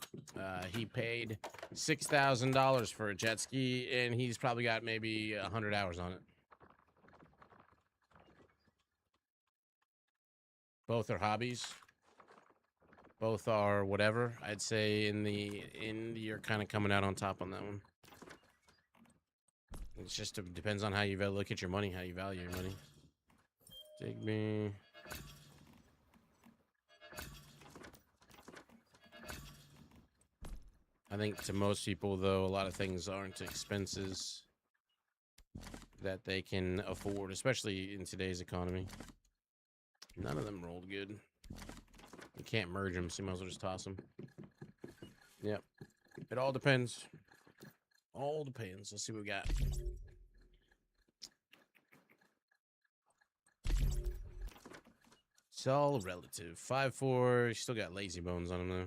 [SPEAKER 1] He paid $6,000 for a jet ski, and he's probably got maybe 100 hours on it. Both are hobbies. Both are whatever. I'd say in the end, you're kind of coming out on top on that one. It's just depends on how you look at your money, how you value your money. Dig me. I think to most people, though, a lot of things aren't expenses that they can afford, especially in today's economy. None of them rolled good. You can't merge them, so you might as well just toss them. Yep. It all depends. All depends. Let's see what we got. It's all relative. 5-4. You still got lazy bones on him, though.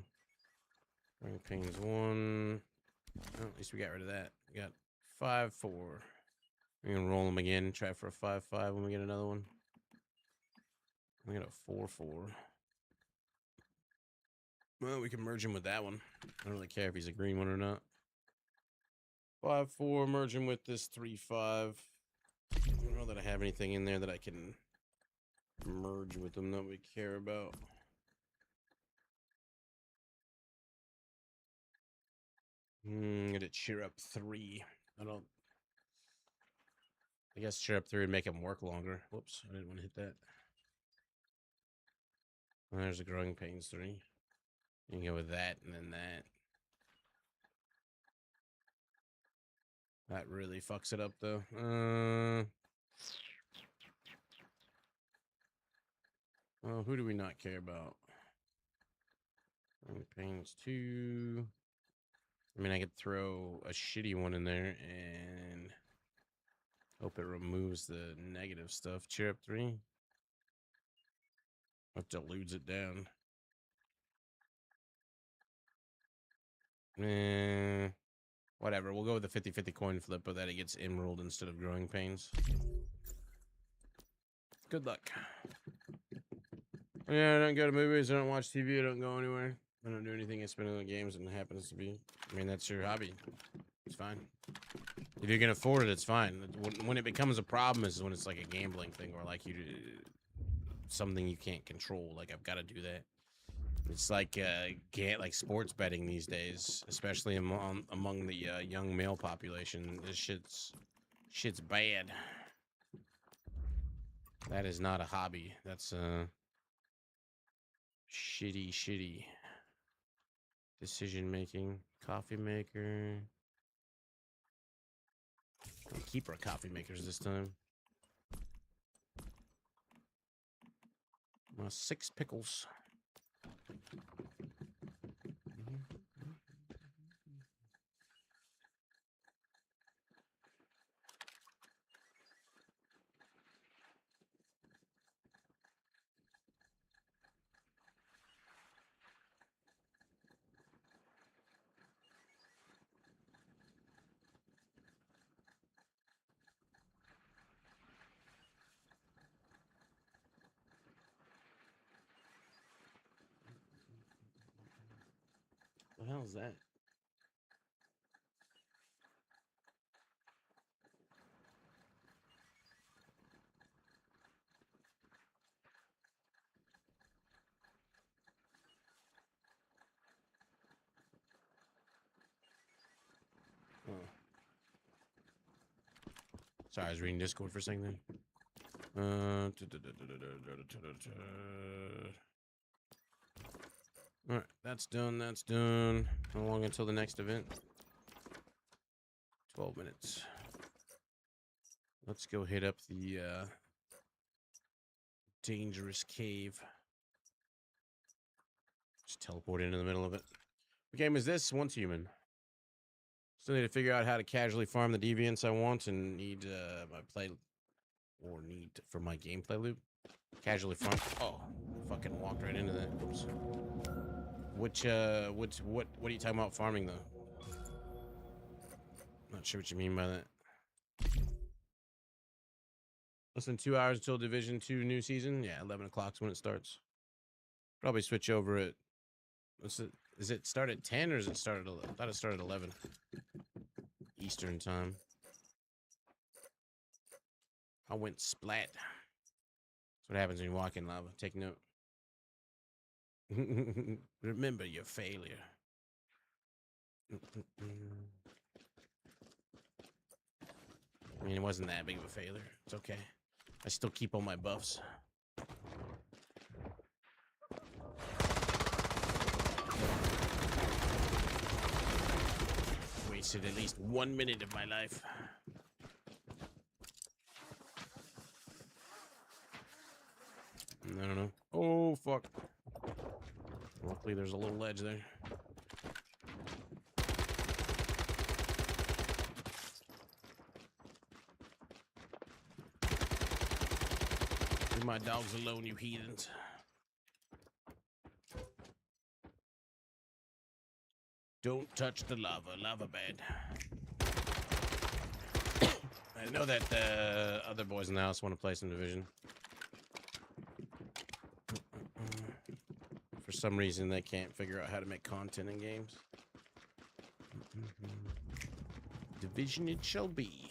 [SPEAKER 1] Ring pains 1. Oh, at least we got rid of that. We got 5-4. We're going to roll them again. Try for a 5-5 when we get another one. We got a 4-4. Well, we can merge him with that one. I don't really care if he's a green one or not. 5-4, merge him with this 3-5. I don't know that I have anything in there that I can merge with them that we care about. Gonna cheer up 3. I guess cheer up 3 would make him work longer. Whoops, I didn't want to hit that. Well, there's a growing pains 3. You can go with that and then that. That really fucks it up, though. Oh, who do we not care about? Pains 2. I mean, I could throw a shitty one in there and hope it removes the negative stuff. Cheer up 3. That dilutes it down. Whatever. We'll go with the 50-50 coin flip, but that it gets emerald instead of growing pains. Good luck. Yeah, I don't go to movies. I don't watch TV. I don't go anywhere. I don't do anything. I spend it on games, and it happens to be. I mean, that's your hobby. It's fine. If you can afford it, it's fine. When it becomes a problem is when it's like a gambling thing or like something you can't control. Like, I've got to do that. It's like like sports betting these days, especially among the young male population. This shit's bad. That is not a hobby. That's shitty decision making. Coffee maker. I'll keep our coffee makers this time. My 6 pickles. What the hell is that? Oh. Sorry, I was reading Discord for a second there. Alright, that's done, that's done. How long until the next event? 12 minutes. Let's go hit up the dangerous cave. Just teleport into the middle of it. What game is this? Once human. Still need to figure out how to casually farm the deviants I want and need my play or need for my gameplay loop. Casually farm. Oh, fucking walked right into that. Oops. What are you talking about farming though? Not sure what you mean by that. Less than 2 hours until Division 2 new season. Yeah, 11 o'clock's when it starts. Probably switch over at. What's it? Is it start at 10 or is it start at 11? I thought it started at 11 Eastern time. I went splat. That's what happens when you walk in lava. Take note. Remember your failure. I mean, it wasn't that big of a failure. It's okay. I still keep all my buffs. Wasted at least 1 minute of my life. I don't know. Oh, fuck. Luckily, there's a little ledge there. Leave my dogs alone, you heathens. Don't touch the lava. Lava bad. I know that the other boys in the house want to play some Division. For some reason, they can't figure out how to make content in games. Division it shall be.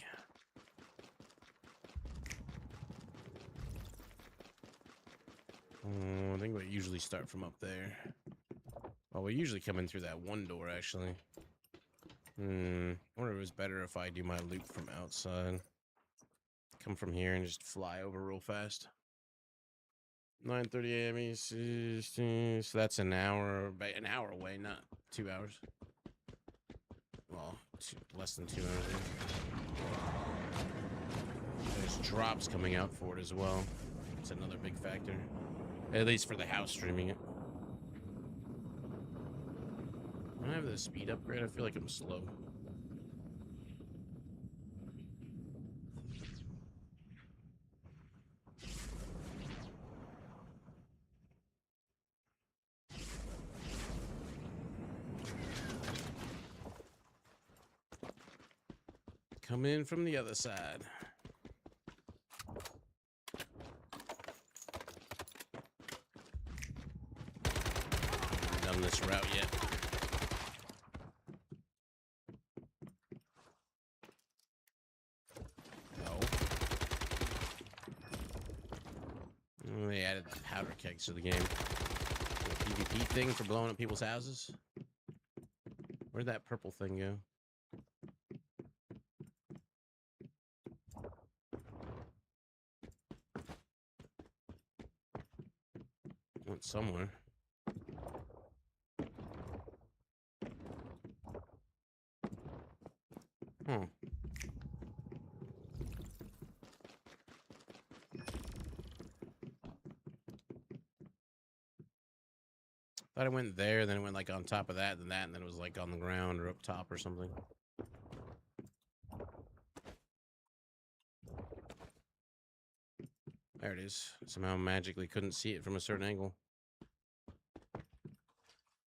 [SPEAKER 1] I think we usually start from up there. Well, we usually come in through that one door, actually. I wonder if it was better if I do my loop from outside. Come from here and just fly over real fast. 9:30 a.m. East, so that's an hour away, not 2 hours. Well, less than 2 hours. There's drops coming out for it as well. It's another big factor. At least for the house streaming it. I don't have the speed upgrade. I feel like I'm slow. Come in from the other side. Haven't done this route yet. No. They added the powder kegs to the game. The PvP thing for blowing up people's houses. Where'd that purple thing go? Went somewhere. Huh. Thought it went there, then it went like on top of that, then that, and then it was like on the ground or up top or something. There it is. Somehow magically couldn't see it from a certain angle.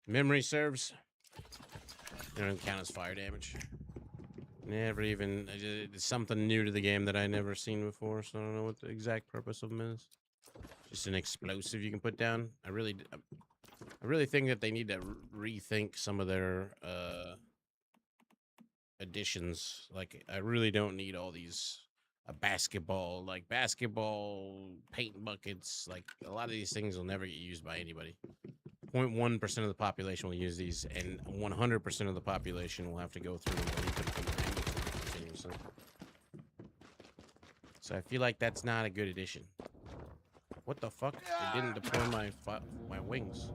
[SPEAKER 1] Memory serves. It don't count as fire damage. Never even... It's something new to the game that I never seen before, so I don't know what the exact purpose of them is. Just an explosive you can put down. I really think that they need to rethink some of their additions. Like, I really don't need all these basketball paint buckets. Like, a lot of these things will never get used by anybody. 0.1% of the population will use these, and 100% of the population will have to go through and delete them from the menu continuously. So I feel like that's not a good addition. What the fuck? It didn't deploy my wings.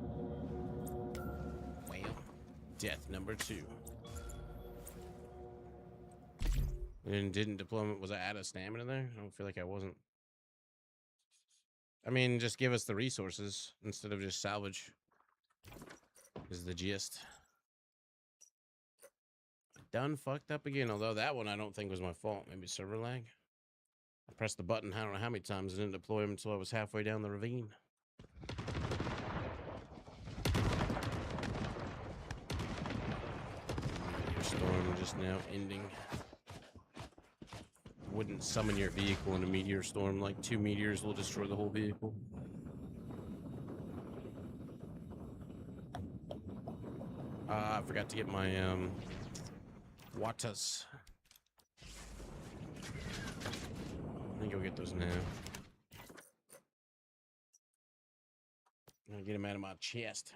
[SPEAKER 1] Well, death number 2. And didn't deploy. Was I out of stamina there? I don't feel like I wasn't. I mean, just give us the resources instead of just salvage. Is the gist. Done fucked up again. Although that one I don't think was my fault. Maybe server lag. I pressed the button. I don't know how many times. It didn't deploy him until I was halfway down the ravine. Your storm just now ending. Wouldn't summon your vehicle in a meteor storm. Like 2 meteors will destroy the whole vehicle. I forgot to get my waters. Let me go get those now. I'm gonna get them out of my chest.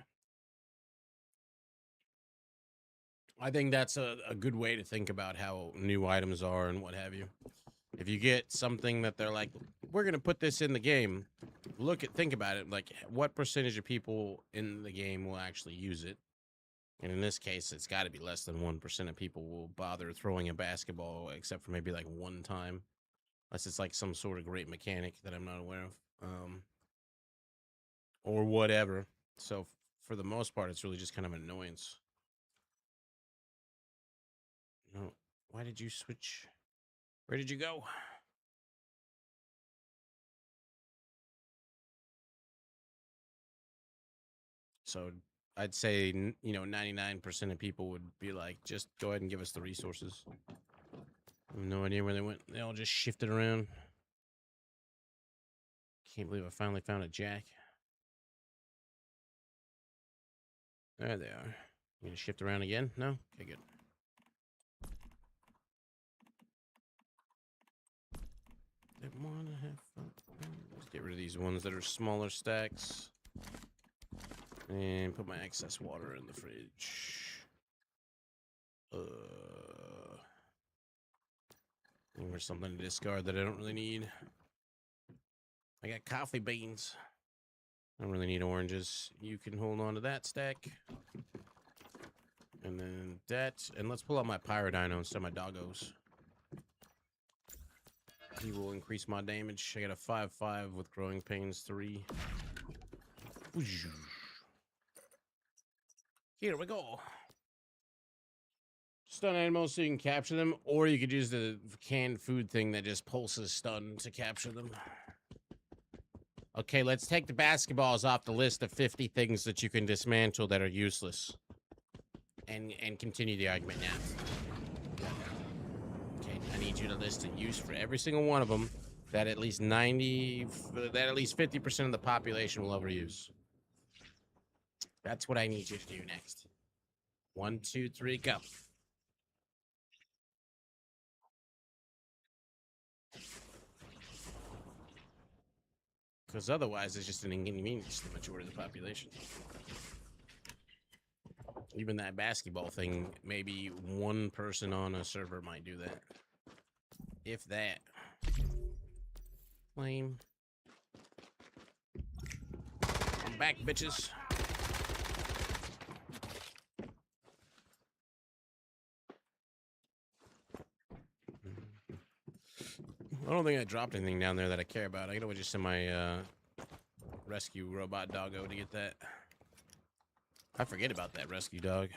[SPEAKER 1] I think that's a good way to think about how new items are and what have you. If you get something that they're like, we're gonna put this in the game, think about it, like what percentage of people in the game will actually use it? And in this case, it's got to be less than 1% of people will bother throwing a basketball, except for maybe like one time, unless it's like some sort of great mechanic that I'm not aware of, or whatever. So for the most part, it's really just kind of an annoyance. No, why did you switch? Where did you go? So I'd say, 99% of people would be like, just go ahead and give us the resources. I have no idea where they went. They all just shifted around. Can't believe I finally found a jack. There they are. You gonna shift around again? No? Okay, good. They wanna have fun. Let's get rid of these ones that are smaller stacks. And put my excess water in the fridge. Looking for something to discard that I don't really need. I got coffee beans. I don't really need oranges. You can hold on to that stack. And then that. And let's pull out my pyrodino instead of my doggos. He will increase my damage. I got a 5/5 with growing pains 3. Here we go. Stun animals so you can capture them, or you could use the canned food thing that just pulses stun to capture them. Okay, let's take the basketballs off the list of 50 things that you can dismantle that are useless. And continue the argument now. Okay, I need you to list a use for every single one of them that at least 50% of the population will overuse. That's what I need you to do next. 1, 2, 3, go. Because otherwise, it's just an inconvenience to the majority of the population. Even that basketball thing, maybe one person on a server might do that. If that. Lame. I'm back, bitches. I don't think I dropped anything down there that I care about. I can always just send my rescue robot doggo to get that. I forget about that rescue dog.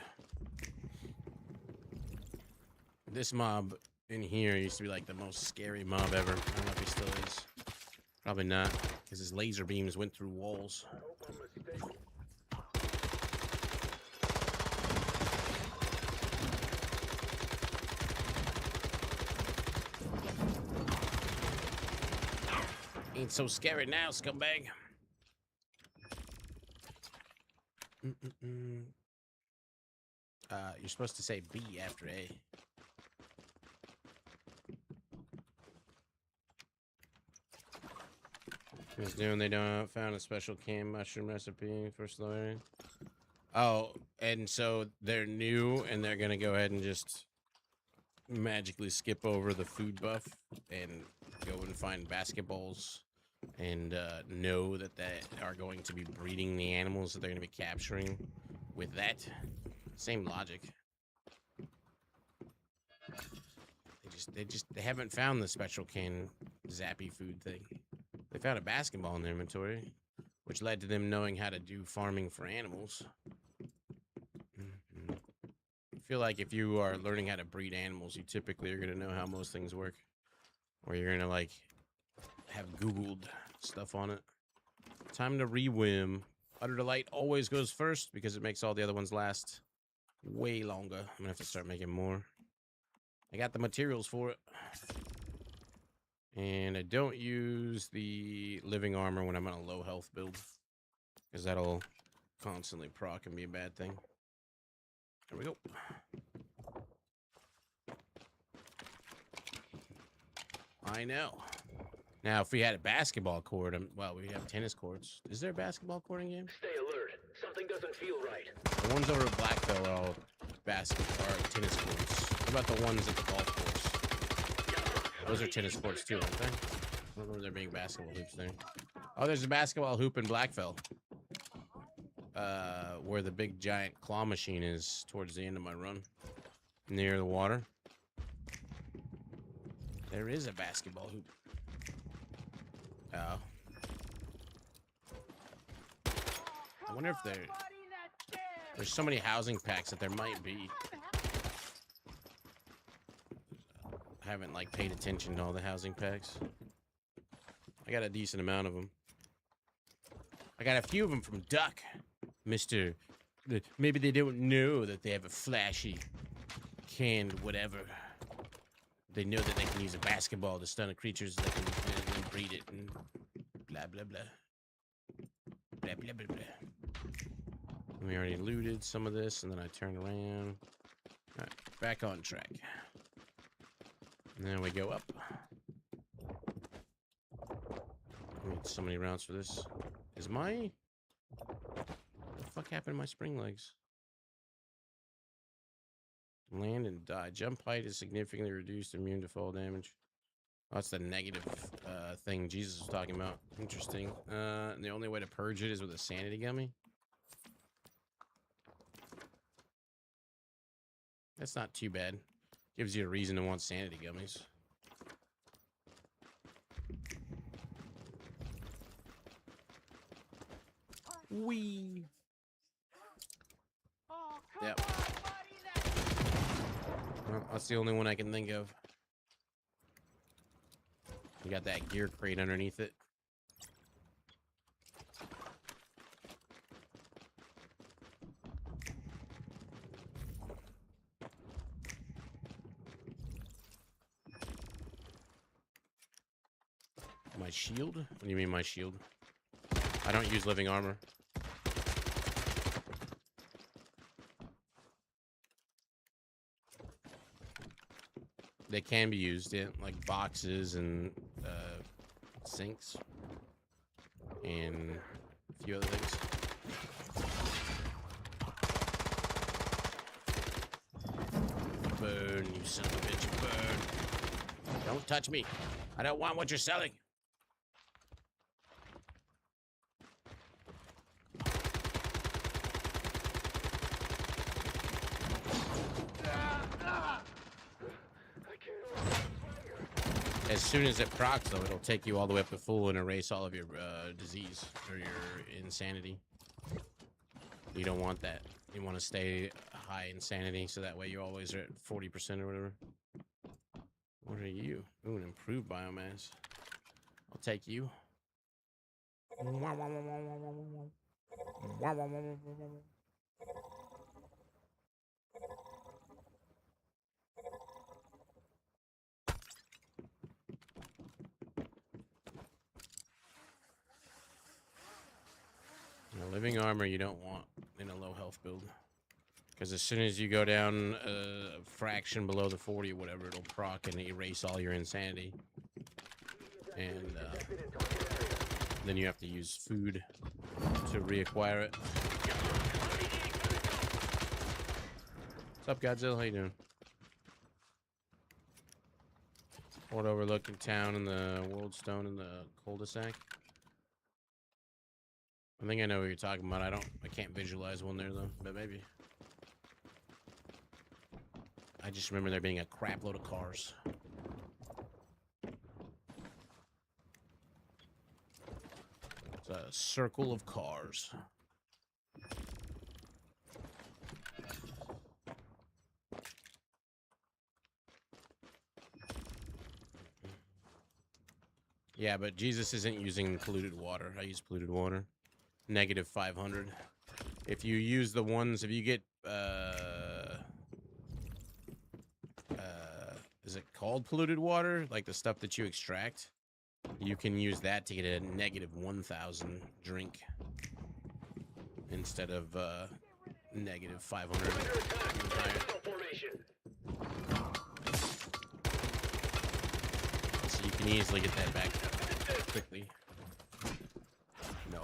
[SPEAKER 1] This mob in here used to be like the most scary mob ever. I don't know if he still is. Probably not, because his laser beams went through walls. Ain't so scary now, scumbag. You're supposed to say B after A. What's doing? They don't found a special canned mushroom recipe for slowing. Oh, and so they're new, and they're gonna go ahead and just magically skip over the food buff and go and find basketballs, and know that they are going to be breeding the animals that they're gonna be capturing with that. Same logic. They haven't found the special canned zappy food thing. They found a basketball in their inventory, which led to them knowing how to do farming for animals. I feel like if you are learning how to breed animals, you typically are going to know how most things work. Or you're going to, like, have Googled stuff on it. Time to re-whim. Utter Delight always goes first because it makes all the other ones last way longer. I'm going to have to start making more. I got the materials for it. And I don't use the living armor when I'm on a low health build, because that'll constantly proc and be a bad thing. There we go. I know. Now, if we had a basketball court, well, we have tennis courts. Is there a basketball court in game?
[SPEAKER 4] Stay alert. Something doesn't feel right.
[SPEAKER 1] The ones over at Blackfell are all tennis courts. What about the ones at the golf course? Those are tennis courts too, aren't they? I don't remember there being basketball hoops there. Oh, there's a basketball hoop in Blackfell. Where the big giant claw machine is towards the end of my run. Near the water. There is a basketball hoop. Oh. I wonder if there's so many housing packs that there might be. I haven't like paid attention to all the housing packs. I got a decent amount of them. I got a few of them from Duck. Mr. Maybe they don't know that they have a flashy canned whatever. They know that they can use a basketball to stun a creature so they can and breed it and blah blah blah. Blah blah blah blah. We already looted some of this and then I turned around. Alright, back on track. And then we go up. I need so many rounds for this. Is my... What the fuck happened to my spring legs? Land and die. Jump height is significantly reduced. Immune to fall damage. Oh, that's the negative thing Jesus was talking about. Interesting. And the only way to purge it is with a sanity gummy. That's not too bad. Gives you a reason to want sanity gummies. Wee. Yep. Well, that's the only one I can think of. You got that gear crate underneath it. My shield? What do you mean my shield? I don't use living armor. They can be used in like boxes and sinks and a few other things. Burn, you son of a bitch, burn. Don't touch me. I don't want what you're selling. As soon as it procs, though, it'll take you all the way up to full and erase all of your disease or your insanity. You don't want that. You want to stay high insanity, so that way you always are at 40% or whatever. What are you? Ooh, an improved biomass. I'll take you. Now, living armor you don't want in a low health build. Because as soon as you go down a fraction below the 40 or whatever, it'll proc and erase all your insanity. And then you have to use food to reacquire it. What's up, Godzilla? How you doing? Fort overlooking town and the world stone and the cul-de-sac. I think I know what you're talking about. I can't visualize one there though, but maybe. I just remember there being a crap load of cars. It's a circle of cars. Yeah, but Jesus isn't using polluted water. I use polluted water. Negative 500. If you use the ones, if you get, is it called polluted water? Like the stuff that you extract? You can use that to get a negative 1,000 drink instead of, negative 500. So you can easily get that back quickly. No.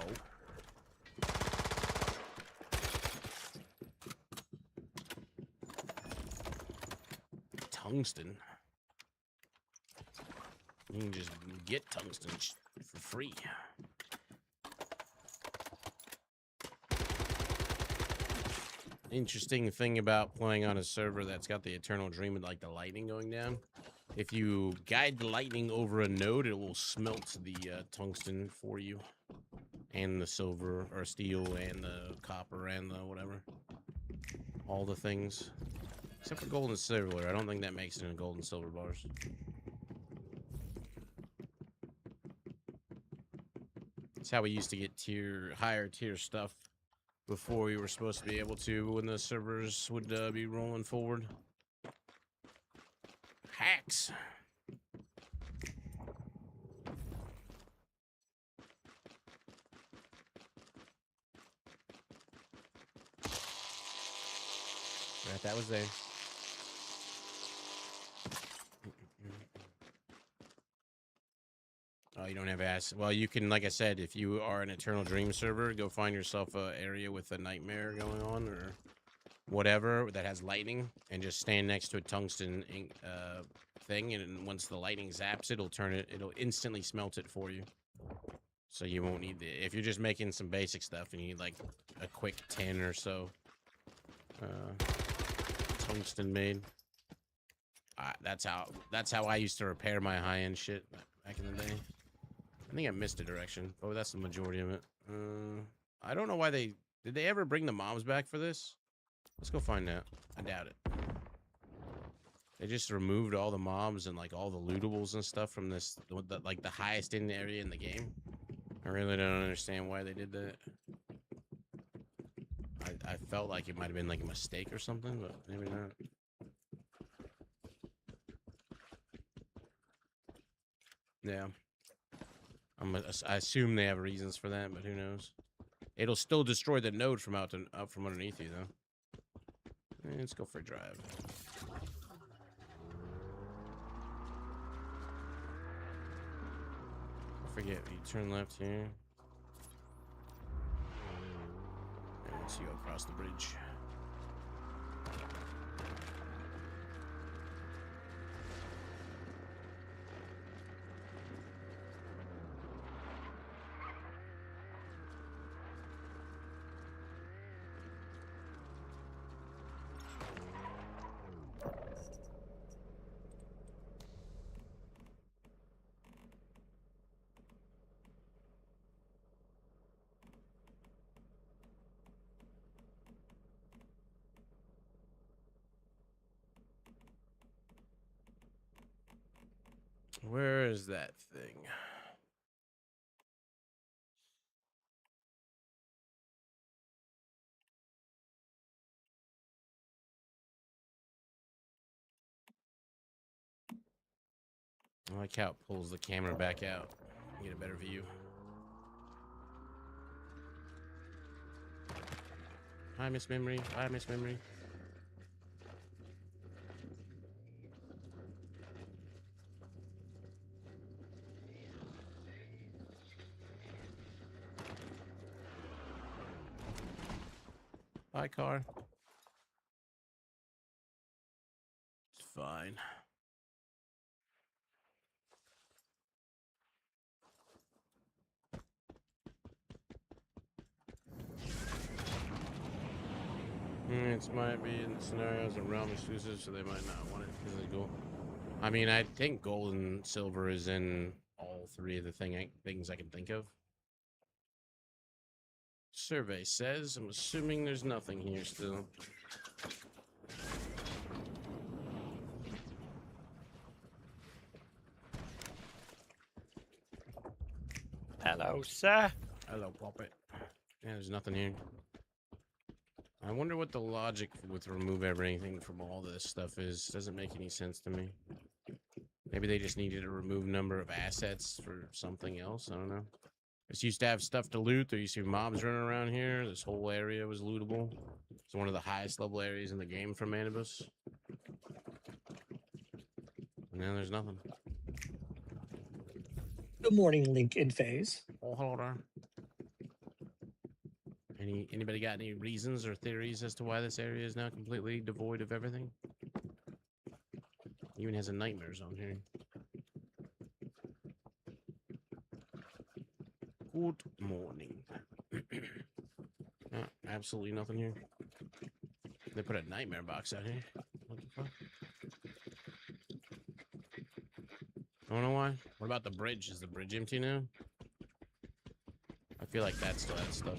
[SPEAKER 1] Tungsten. You can just get tungsten for free. Interesting thing about playing on a server that's got the Eternal Dream and like the lightning going down. If you guide the lightning over a node, it will smelt the tungsten for you. And the silver or steel and the copper and the whatever. All the things. Except for gold and silver. I don't think that makes it in gold and silver bars. That's how we used to get higher tier stuff before we were supposed to be able to when the servers would be rolling forward. Hacks. Right, that was there. Oh, you don't have ass. Well, you can, like I said, if you are an Eternal Dream server, go find yourself a area with a nightmare going on or whatever that has lightning, and just stand next to a tungsten thing, and once the lightning zaps it, it'll instantly smelt it for you. So you won't need if you're just making some basic stuff and you need like a quick 10 or so tungsten made. That's how I used to repair my high-end shit back in the day. I think I missed a direction. Oh, that's the majority of it. I don't know why did they ever bring the mobs back for this? Let's go find out. I doubt it. They just removed all the mobs and like all the lootables and stuff from this, like the highest end area in the game. I really don't understand why they did that. I felt like it might have been like a mistake or something, but maybe not. Yeah. I assume they have reasons for that, but who knows? It'll still destroy the node from out from underneath you, though. Let's go for a drive. I forget. You turn left here. And once you go across the bridge. Where is that thing? I like how it pulls the camera back out. Get a better view. Hi, Miss Memory. Hi, Miss Memory. Hi, car. It's fine. It might be in scenarios and realm exclusive, so they might not want it illegal. I mean, I think gold and silver is in all three of the things I can think of. Survey says, I'm assuming there's nothing here still.
[SPEAKER 3] Hello, sir.
[SPEAKER 1] Hello, puppet. Yeah, there's nothing here. I wonder what the logic with remove everything from all this stuff is. Doesn't make any sense to me. Maybe they just needed to remove number of assets for something else. I don't know. This used to have stuff to loot. There used to be mobs running around here. This whole area was lootable. It's one of the highest level areas in the game for Manibus. And then there's nothing.
[SPEAKER 5] Good morning, Link and Phase.
[SPEAKER 1] Oh, hello there. Anybody got any reasons or theories as to why this area is now completely devoid of everything? Even has a nightmare zone here. Good morning. No, absolutely nothing here. They put a nightmare box out here. What the fuck? I don't know why. What about the bridge? Is the bridge empty now? I feel like that still has stuff.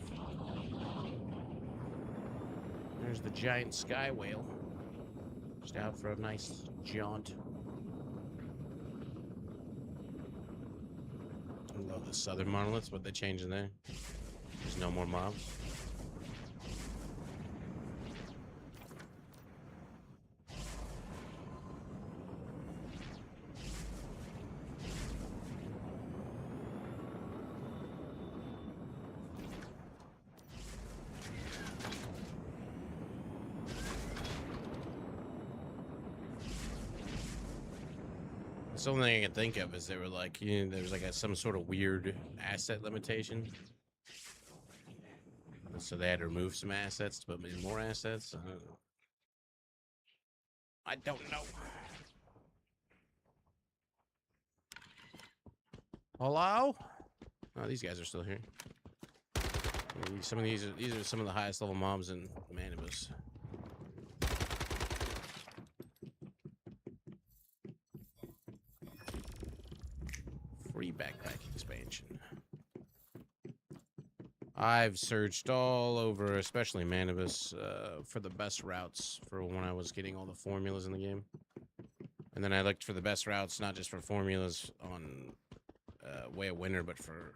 [SPEAKER 1] There's the giant sky whale. Just out for a nice jaunt. I love the southern monoliths. What they changing there? There's no more mobs. Something I can think of is they were like, you know, there was like some sort of weird asset limitation. So they had to remove some assets to put in more assets. I don't know. Hello? Oh, these guys are still here. Some of these are some of the highest level mobs in Manibus. Free backpack expansion. I've searched all over, especially Manibus, for the best routes for when I was getting all the formulas in the game. And then I looked for the best routes, not just for formulas on Way of Winter, but for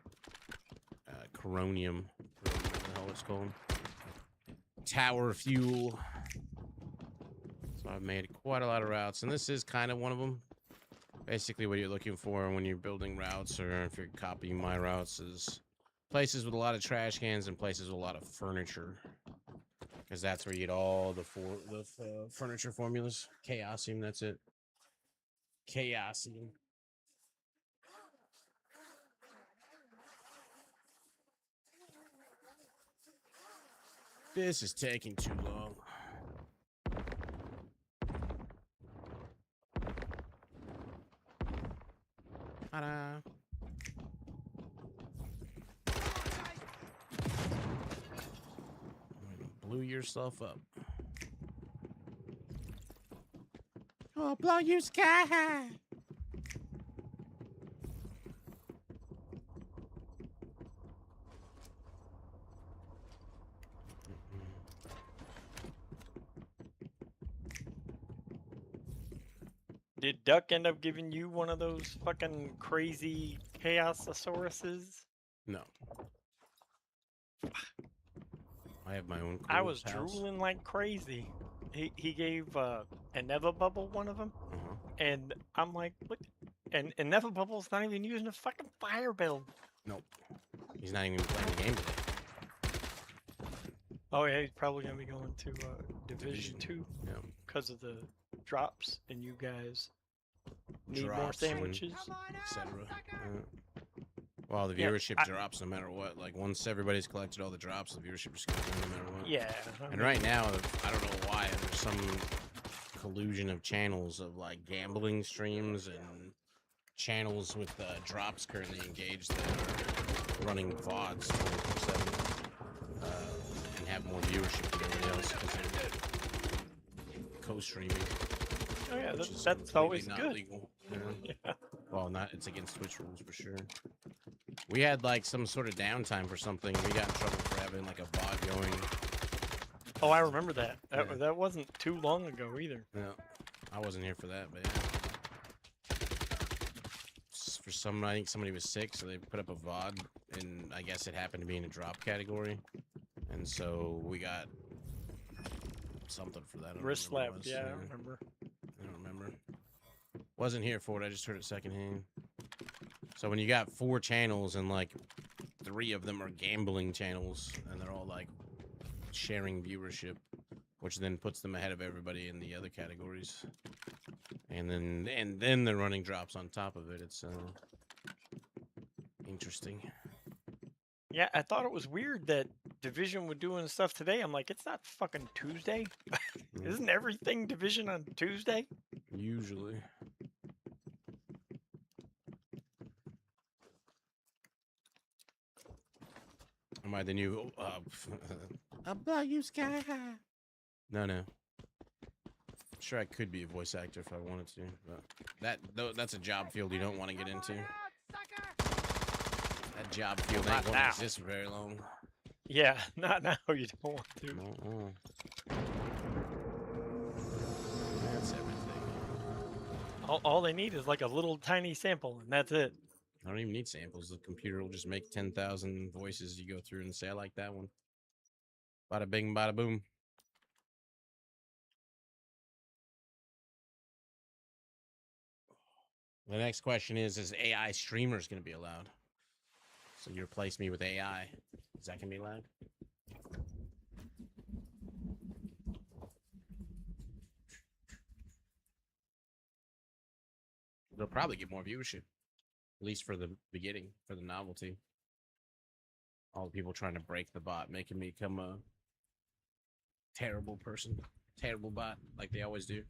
[SPEAKER 1] Coronium, or whatever the hell it's called. Tower fuel. So I've made quite a lot of routes, and this is kind of one of them. Basically, what you're looking for when you're building routes, or if you're copying my routes, is places with a lot of trash cans and places with a lot of furniture, because that's where you get all the furniture formulas. Chaosium, that's it. Chaosium. This is taking too long. Ta-da. Blew yourself up. Oh, blow you sky high.
[SPEAKER 3] Did Duck end up giving you one of those fucking crazy chaososauruses?
[SPEAKER 1] No. I have my own
[SPEAKER 3] I
[SPEAKER 1] cool
[SPEAKER 3] was
[SPEAKER 1] house.
[SPEAKER 3] drooling like crazy. He gave Bubble one of them,
[SPEAKER 1] Uh-huh.
[SPEAKER 3] and I'm like, what? And Bubble's not even using a fucking fire build.
[SPEAKER 1] Nope. He's not even playing the game today.
[SPEAKER 3] Oh yeah, he's probably gonna be going to Division
[SPEAKER 1] Division.
[SPEAKER 3] 2
[SPEAKER 1] Yeah.
[SPEAKER 3] because of the drops, and you guys need more
[SPEAKER 1] Drops and
[SPEAKER 3] sandwiches.
[SPEAKER 1] etc. Well, the
[SPEAKER 3] Yeah,
[SPEAKER 1] viewership drops no matter what. Like once everybody's collected all the drops, the viewership just goes down no matter what.
[SPEAKER 3] Yeah.
[SPEAKER 1] And right now, I don't know why there's some collusion of channels of like gambling streams and channels with drops currently engaged that are running VODs 24/7 and have more viewership than everybody else because they're co-streaming.
[SPEAKER 3] Oh yeah,
[SPEAKER 1] which is
[SPEAKER 3] that's
[SPEAKER 1] completely
[SPEAKER 3] always
[SPEAKER 1] not
[SPEAKER 3] good.
[SPEAKER 1] legal. Yeah.
[SPEAKER 3] Yeah.
[SPEAKER 1] Well, not it's against Twitch rules for sure. We had like some sort of downtime for something. We got in trouble for having like a VOD going.
[SPEAKER 3] Oh, I remember that.
[SPEAKER 1] Yeah.
[SPEAKER 3] That wasn't too long ago either.
[SPEAKER 1] Yeah, I wasn't here for that, but yeah. For some, I think somebody was sick, so they put up a VOD, and I guess it happened to be in a drop category, and so we got something for that. I don't
[SPEAKER 3] Wrist
[SPEAKER 1] remember
[SPEAKER 3] slap.
[SPEAKER 1] what it was.
[SPEAKER 3] Yeah, I remember.
[SPEAKER 1] I don't remember. Wasn't here for it. I just heard it secondhand. So when you got 4 channels and like 3 of them are gambling channels, and they're all like sharing viewership, which then puts them ahead of everybody in the other categories, and then they're running drops on top of it. It's interesting.
[SPEAKER 3] Yeah, I thought it was weird that Division was doing stuff today. I'm like, it's not fucking Tuesday. Isn't everything Division on Tuesday?
[SPEAKER 1] Usually. Am I the new about you sky high? No. Sure, I could be a voice actor if I wanted to, but that's a job field you don't want to get into. That job field ain't
[SPEAKER 3] Not
[SPEAKER 1] going to
[SPEAKER 3] now.
[SPEAKER 1] exist for very long.
[SPEAKER 3] Yeah, not now. You don't want to.
[SPEAKER 1] That's everything.
[SPEAKER 3] All they need is like a little tiny sample, and that's it.
[SPEAKER 1] I don't even need samples. The computer will just make 10,000 voices. You go through and say, I like that one. Bada bing, bada boom. The next question is AI streamers going to be allowed? So you replace me with AI. Is that going to be allowed? They'll probably get more viewership. At least for the beginning, for the novelty. All the people trying to break the bot, making me become a terrible person. Terrible bot, like they always do.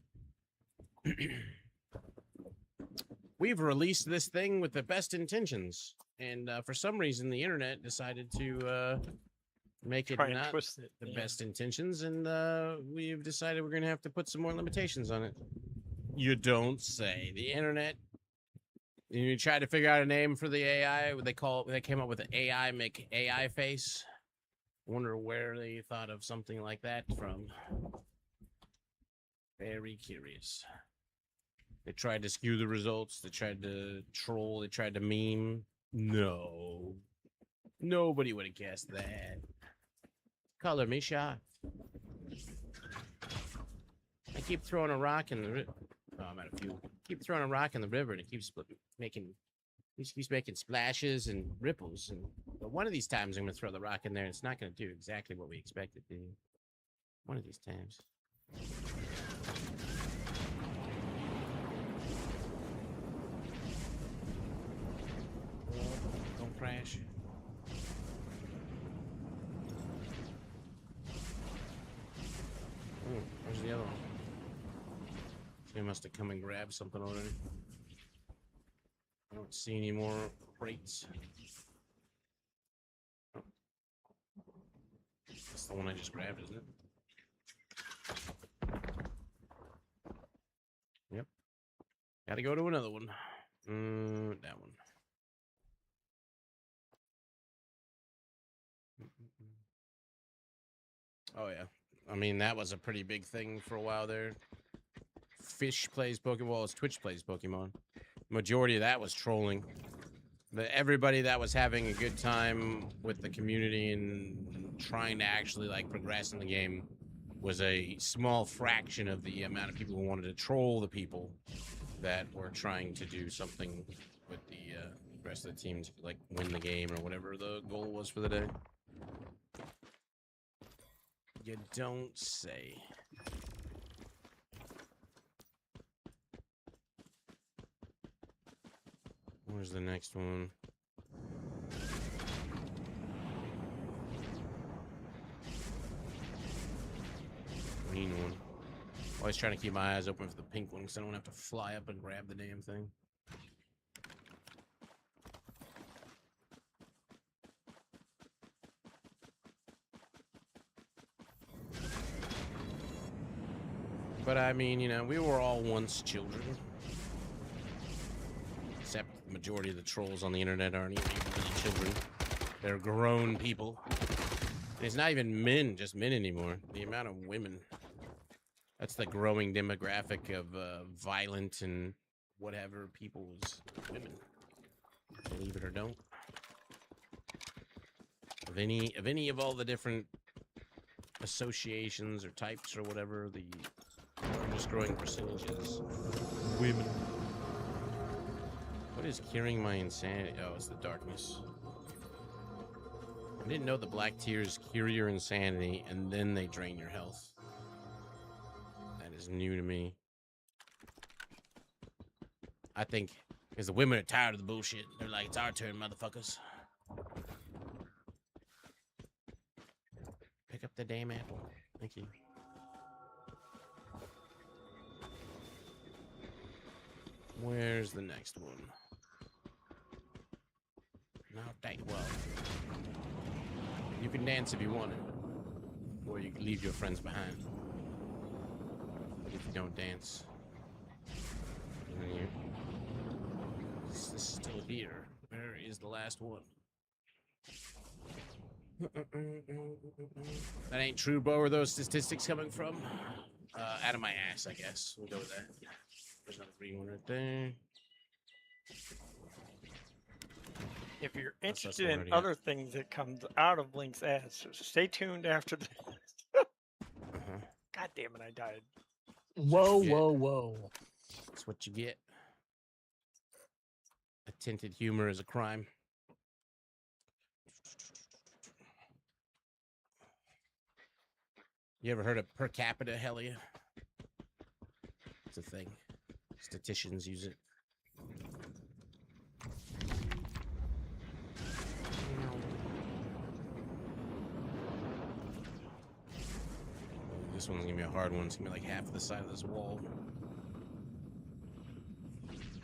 [SPEAKER 1] We've released this thing with the best intentions. And for some reason, the internet decided to make it
[SPEAKER 3] Try and
[SPEAKER 1] not
[SPEAKER 3] twist it.
[SPEAKER 1] the
[SPEAKER 3] Yeah.
[SPEAKER 1] best intentions. And we've decided we're going to have to put some more limitations on it. You don't say. The internet. You tried to figure out a name for the AI. They came up with an AI make AI face. Wonder where they thought of something like that from. Very curious. They tried to skew the results. They tried to troll. They tried to meme. No. Nobody would have guessed that. Color me shocked. I keep throwing a rock in the river. Oh, I'm out of fuel. Keep throwing a rock in the river and it keeps making splashes and ripples. But one of these times I'm going to throw the rock in there and it's not going to do exactly what we expect it to do. One of these times. Don't crash. Oh, where's the other one? They must have come and grabbed something already. I don't see any more crates. Oh. That's the one I just grabbed, isn't it? Yep. Gotta go to another one. That one. Oh, yeah. I mean, that was a pretty big thing for a while there. Fish plays Pokemon, as Twitch plays Pokemon. Majority of that was trolling. But everybody that was having a good time with the community and trying to actually like progress in the game was a small fraction of the amount of people who wanted to troll the people that were trying to do something with the rest of the team to like win the game or whatever the goal was for the day. You don't say. Where's the next one? Green one. Always trying to keep my eyes open for the pink one because I don't have to fly up and grab the damn thing. But I mean, you know, we were all once children. Except the majority of the trolls on the internet aren't even really children. They're grown people. And it's not even men, just men anymore. The amount of women. That's the growing demographic of violent and whatever people's women. Believe it or don't. Of any of all the different associations or types or whatever, the largest growing percentages women. What is curing my insanity? Oh, it's the darkness. I didn't know the black tears cure your insanity and then they drain your health. That is new to me. I think because the women are tired of the bullshit. They're like, it's our turn, motherfuckers. Pick up the damn apple. Thank you. Where's the next one? No, dang, well. You can dance if you want to. Or you can leave your friends behind. But if you don't dance, then you... This is still here. Where is the last one? That ain't true, Bo. Where are those statistics coming from? Out of my ass, I guess. We'll go with that. There's another green one right there.
[SPEAKER 3] If you're
[SPEAKER 1] That's
[SPEAKER 3] interested
[SPEAKER 1] one
[SPEAKER 3] in
[SPEAKER 1] already.
[SPEAKER 3] other things that comes out of Link's ass, so stay tuned after this.
[SPEAKER 1] Uh-huh.
[SPEAKER 3] God damn it, I died.
[SPEAKER 5] Whoa,
[SPEAKER 1] Yeah.
[SPEAKER 5] whoa, whoa.
[SPEAKER 1] That's what you get. A tinted humor is a crime. You ever heard of per capita, Helia? It's a thing. Statisticians use it. This one's gonna be a hard one. It's gonna be like half the side of this wall.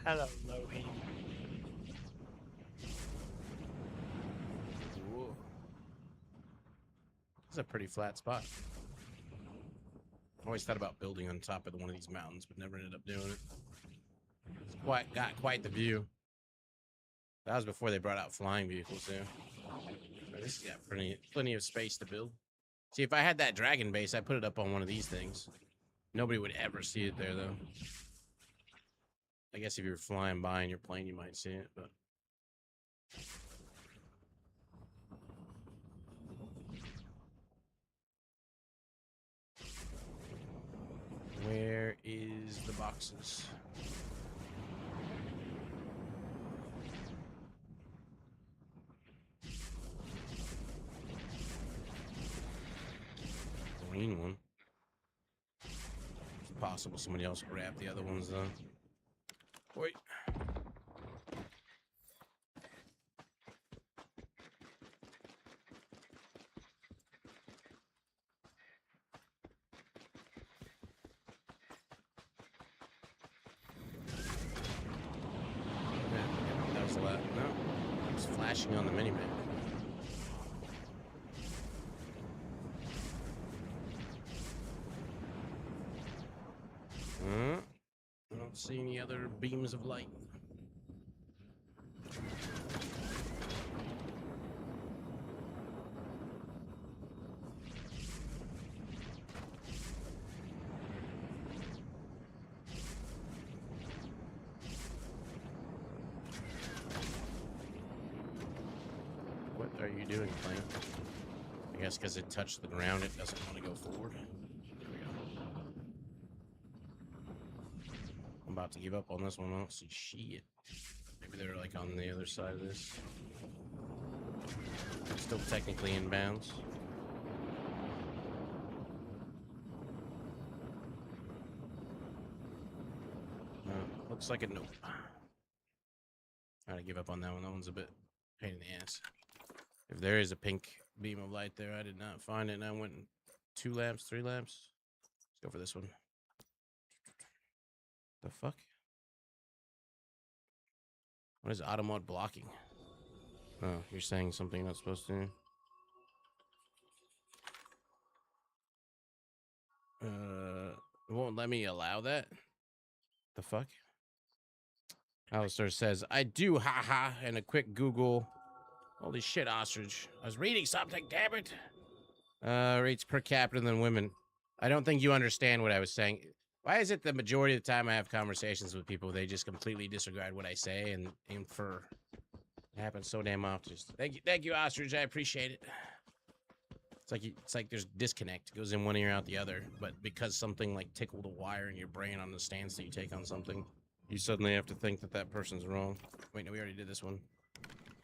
[SPEAKER 3] Hello, Lohi.
[SPEAKER 1] Whoa. This is a pretty flat spot. I always thought about building on top of one of these mountains, but never ended up doing it. It's got quite the view. That was before they brought out flying vehicles too. But this has got plenty of space to build. See, if I had that dragon base, I'd put it up on one of these things. Nobody would ever see it there, though. I guess if you were flying by in your plane, you might see it, but... Where is the boxes? Green one. It's possible somebody else grabbed the other ones, though. Wait. That was a lot. No, it was flashing on the minimap. I don't see any other beams of light. are you doing, plant? I guess because it touched the ground, it doesn't want to go forward. There we go. I'm about to give up on this one. I don't see shit. Maybe they're like on the other side of this. Still technically inbounds. Looks like a nope. Gotta give up on that one. That one's a bit pain in the ass. If there is a pink beam of light there, I did not find it, and I went 2 lamps, 3 lamps. Let's go for this one. The fuck? What is automod blocking? Oh, you're saying something you're not supposed to. It won't let me allow that. The fuck? Alistair says, I do, haha, and a quick Google. Holy shit, ostrich. I was reading something, damn it. Rates per capita than women. I don't think you understand what I was saying. Why is it the majority of the time I have conversations with people, they just completely disregard what I say and infer? It happens so damn often. Thank you, ostrich. I appreciate it. It's like there's disconnect. It goes in one ear, out the other. But because something like tickled a wire in your brain on the stance that you take on something, you suddenly have to think that that person's wrong. Wait, no, we already did this one.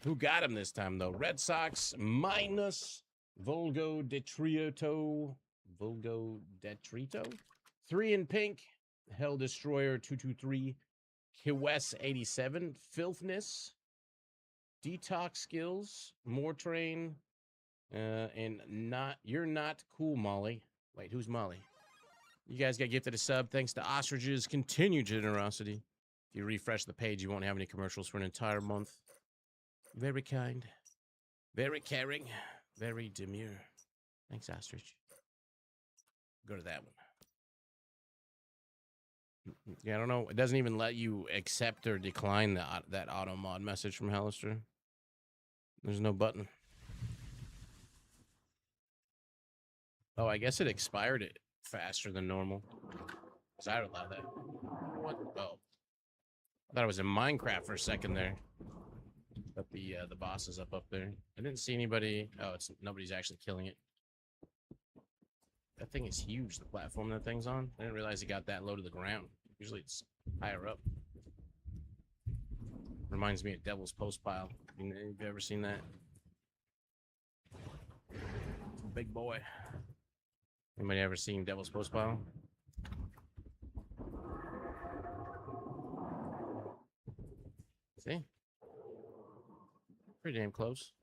[SPEAKER 1] Who got him this time, though? Red Sox minus Volgo Detrito. Volgo Detrito? 3 in pink. Hell Destroyer 223. Kiwes 87. Filthness. Detox Skills. Mortrain. And you're not cool, Molly. Wait, who's Molly? You guys got gifted a sub thanks to Ostrich's continued generosity. If you refresh the page, you won't have any commercials for an entire month. Very kind. Very caring. Very demure. Thanks, Ostrich. Go to that one. Yeah, I don't know. It doesn't even let you accept or decline that auto mod message from Hallister. There's no button. Oh, I guess it expired it faster than normal. Because I would allow that. What? Oh. I thought it was in Minecraft for a second there. But the boss is up there. I didn't see anybody. Oh, nobody's actually killing it. That thing is huge, the platform that thing's on. I didn't realize it got that low to the ground. Usually it's higher up. Reminds me of Devil's Postpile. You've ever seen that? Big boy. Anybody ever seen Devil's Postpile? See? Pretty damn close.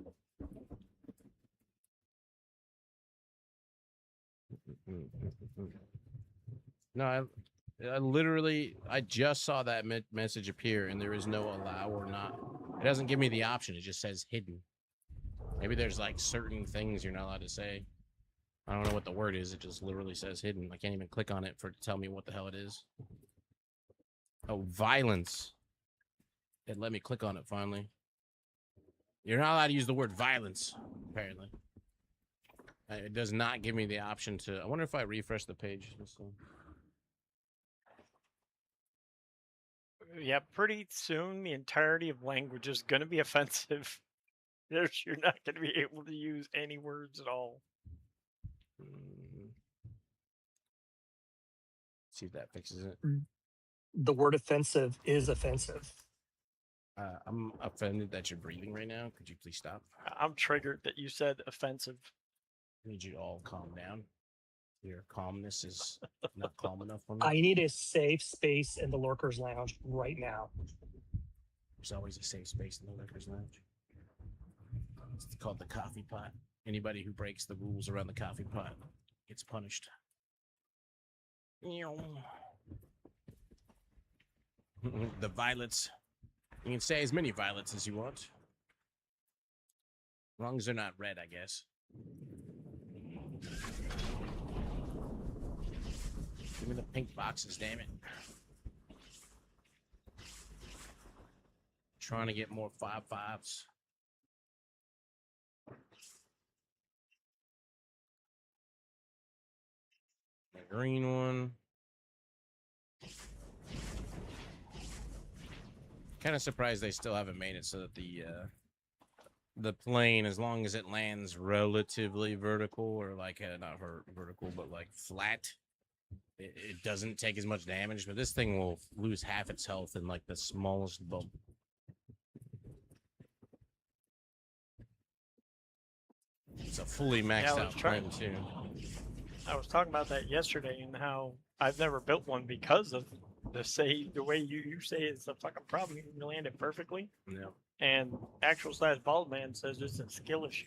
[SPEAKER 1] No, I literally, I just saw that message appear, and there is no allow or not. It doesn't give me the option. It just says hidden. Maybe there's like certain things you're not allowed to say. I don't know what the word is. It just literally says hidden. I can't even click on it to tell me what the hell it is. Oh, violence. It let me click on it finally. You're not allowed to use the word violence, apparently. It does not give me the option to... I wonder if I refresh the page.
[SPEAKER 3] Yeah, pretty soon the entirety of language is going to be offensive. You're not going to be able to use any words at all.
[SPEAKER 1] See if that fixes it.
[SPEAKER 5] The word offensive is offensive.
[SPEAKER 1] I'm offended that you're breathing right now. Could you please stop?
[SPEAKER 3] I'm triggered that you said offensive.
[SPEAKER 1] I need you to all calm down. Your calmness is not calm enough for me.
[SPEAKER 5] I need a safe space in the Lurkers Lounge right now.
[SPEAKER 1] There's always a safe space in the Lurkers Lounge. It's called the coffee pot. Anybody who breaks the rules around the coffee pot gets punished. The violets. You can say as many violets as you want. As long as they're not red, I guess. Give me the pink boxes, damn it. Trying to get more 5/5s. The green one. Kind of surprised they still haven't made it so that the the plane, as long as it lands relatively vertical, or like not vertical, but like flat, it doesn't take as much damage. But this thing will lose half its health in like the smallest bump. It's a fully maxed out plane too.
[SPEAKER 3] I was talking about that yesterday and how I've never built one because of the way you say it's a fucking problem. You can land it perfectly.
[SPEAKER 1] Yeah,
[SPEAKER 3] And actual size bald man says it's a skill issue.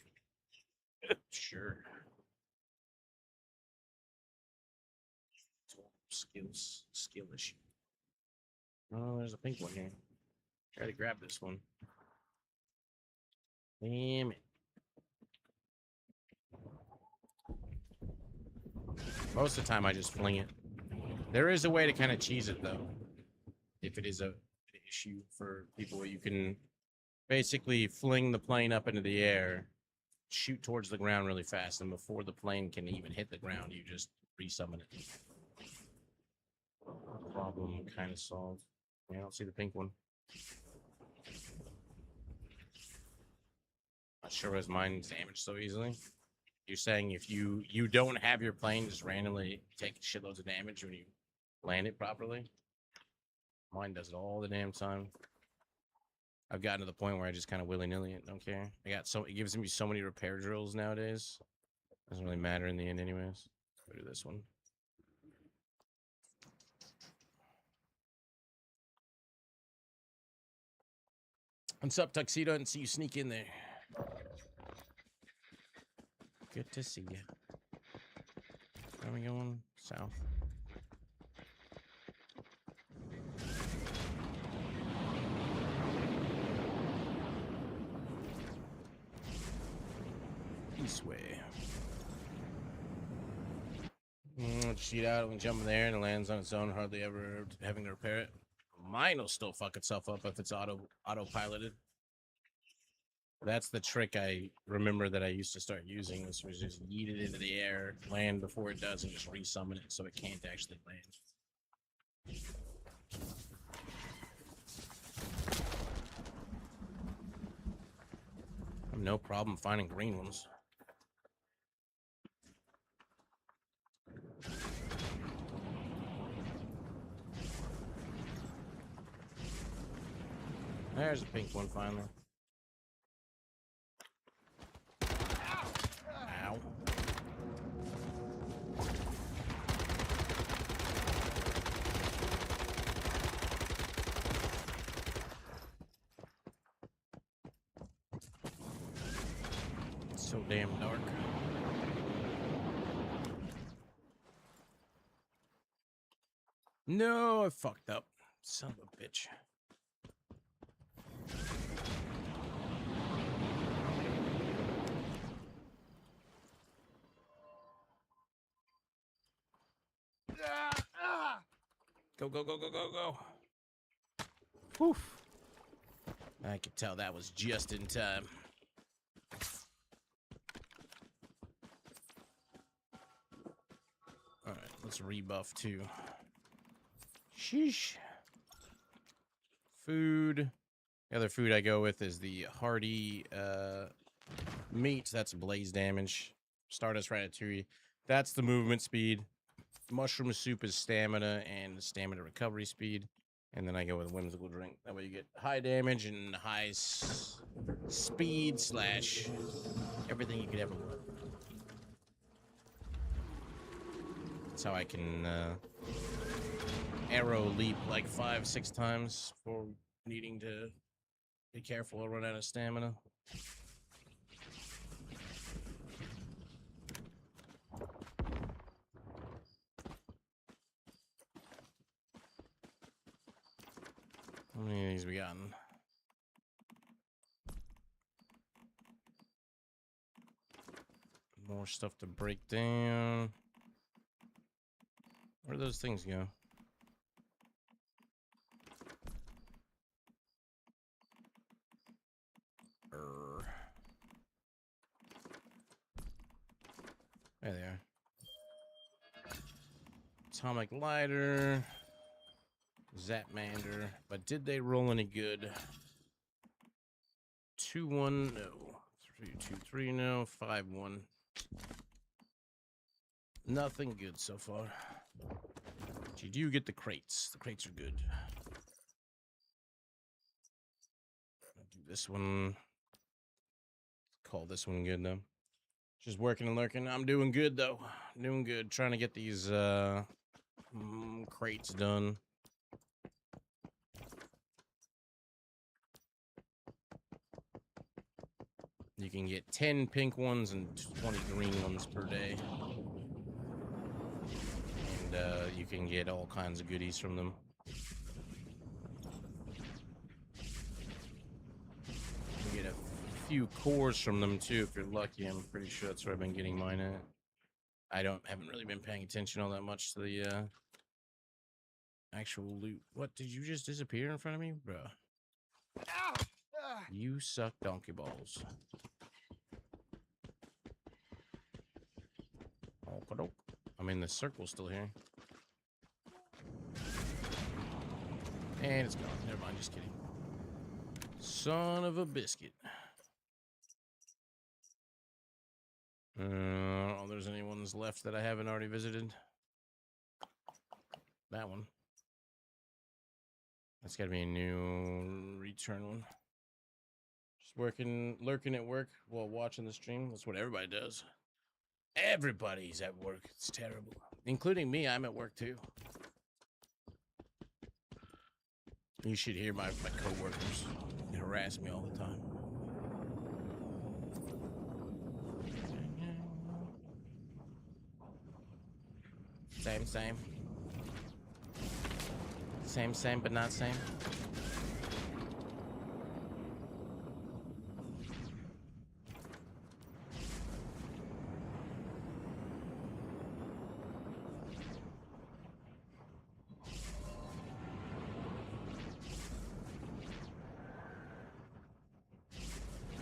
[SPEAKER 1] sure. Skill issue. Oh, there's a pink one here. Try to grab this one. Damn it. Most of the time I just fling it. There is a way to kind of cheese it though. If it is an issue for people, you can basically fling the plane up into the air, shoot towards the ground really fast, and before the plane can even hit the ground, you just resummon it. Problem kind of solved. Yeah, I don't see the pink one. Not sure why mine's damaged so easily. You're saying if you don't have your plane just randomly take shitloads of damage when you land it properly? Mine does it all the damn time. I've gotten to the point where I just kind of willy-nilly it. Don't care. It gives me so many repair drills nowadays. Doesn't really matter in the end anyways. Go to this one. What's up, Tuxedo? I didn't see you sneak in there. Good to see you. Where are we going? South. East way. Shoot out and jump in there and it lands on its own, hardly ever having to repair it. Mine will still fuck itself up if it's auto-piloted. That's the trick I remember that I used to start using. This was just yeet it into the air, land before it does, and just resummon it so it can't actually land. I have no problem finding green ones. There's a pink one finally. Ow. It's so damn dark. No, I fucked up. Son of a bitch. Go, go, go, go, go, go. Whew. I could tell that was just in time. Alright, let's rebuff too. Sheesh. Food. The other food I go with is the hearty meat. That's blaze damage. Stardust Ratatouille. That's the movement speed. Mushroom soup is stamina and stamina recovery speed. And then I go with whimsical drink. That way you get high damage and high speed / everything you could ever want. That's how I can arrow leap like 5-6 times before needing to be careful or run out of stamina. How many of these we gotten? More stuff to break down. Where do those things go? There they are. Atomic lighter. Zapmander. But did they roll any good? 2-1, no. 3-2-3 now. 5-1. Nothing good so far. But you do get the crates. The crates are good. I'll do this one. Call this one good though. Just working and lurking. I'm doing good though. Doing good. Trying to get these crates done. You can get 10 pink ones and 20 green ones per day. And you can get all kinds of goodies from them. You get a few cores from them too if you're lucky. I'm pretty sure that's where I've been getting mine at. I haven't really been paying attention all that much to the actual loot. What, did you just disappear in front of me? Bruh. You suck donkey balls. Okey-doke. I mean, the circle's still here. And it's gone. Never mind, just kidding. Son of a biscuit. I don't know if there's any ones left that I haven't already visited. That one. That's got to be a new return one. Just lurking at work while watching the stream. That's what everybody does. Everybody's at work. It's terrible. Including me, I'm at work too. You should hear my coworkers. They harass me all the time. Same. Same, but not same.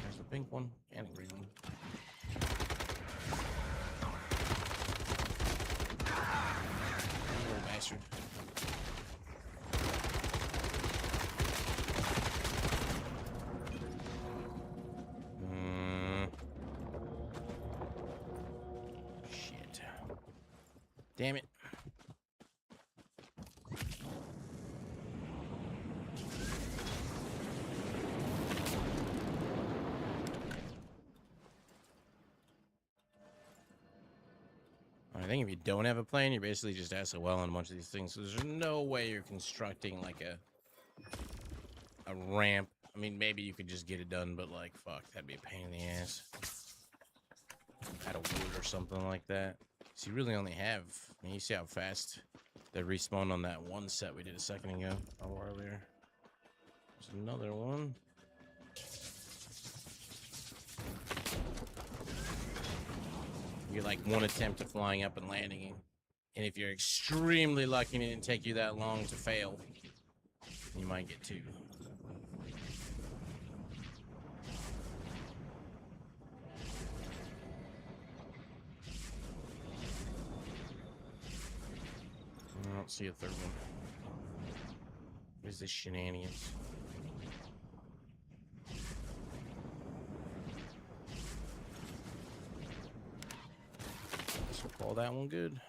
[SPEAKER 1] There's the pink one and a green one. Little bastard. Shit. Damn it. I think if you don't have a plane, you're basically just SOL on a bunch of these things. So there's no way you're constructing like a ramp. I mean, maybe you could just get it done, but like, fuck, that'd be a pain in the ass. Out of wood or something like that. So you really only have, I mean, you see how fast they respawn on that one set we did a second ago, or earlier. There's another one. You get like one attempt at flying up and landing, and if you're extremely lucky and it didn't take you that long to fail, you might get two. I don't see a third one. What is this shenanigans? So call that one good.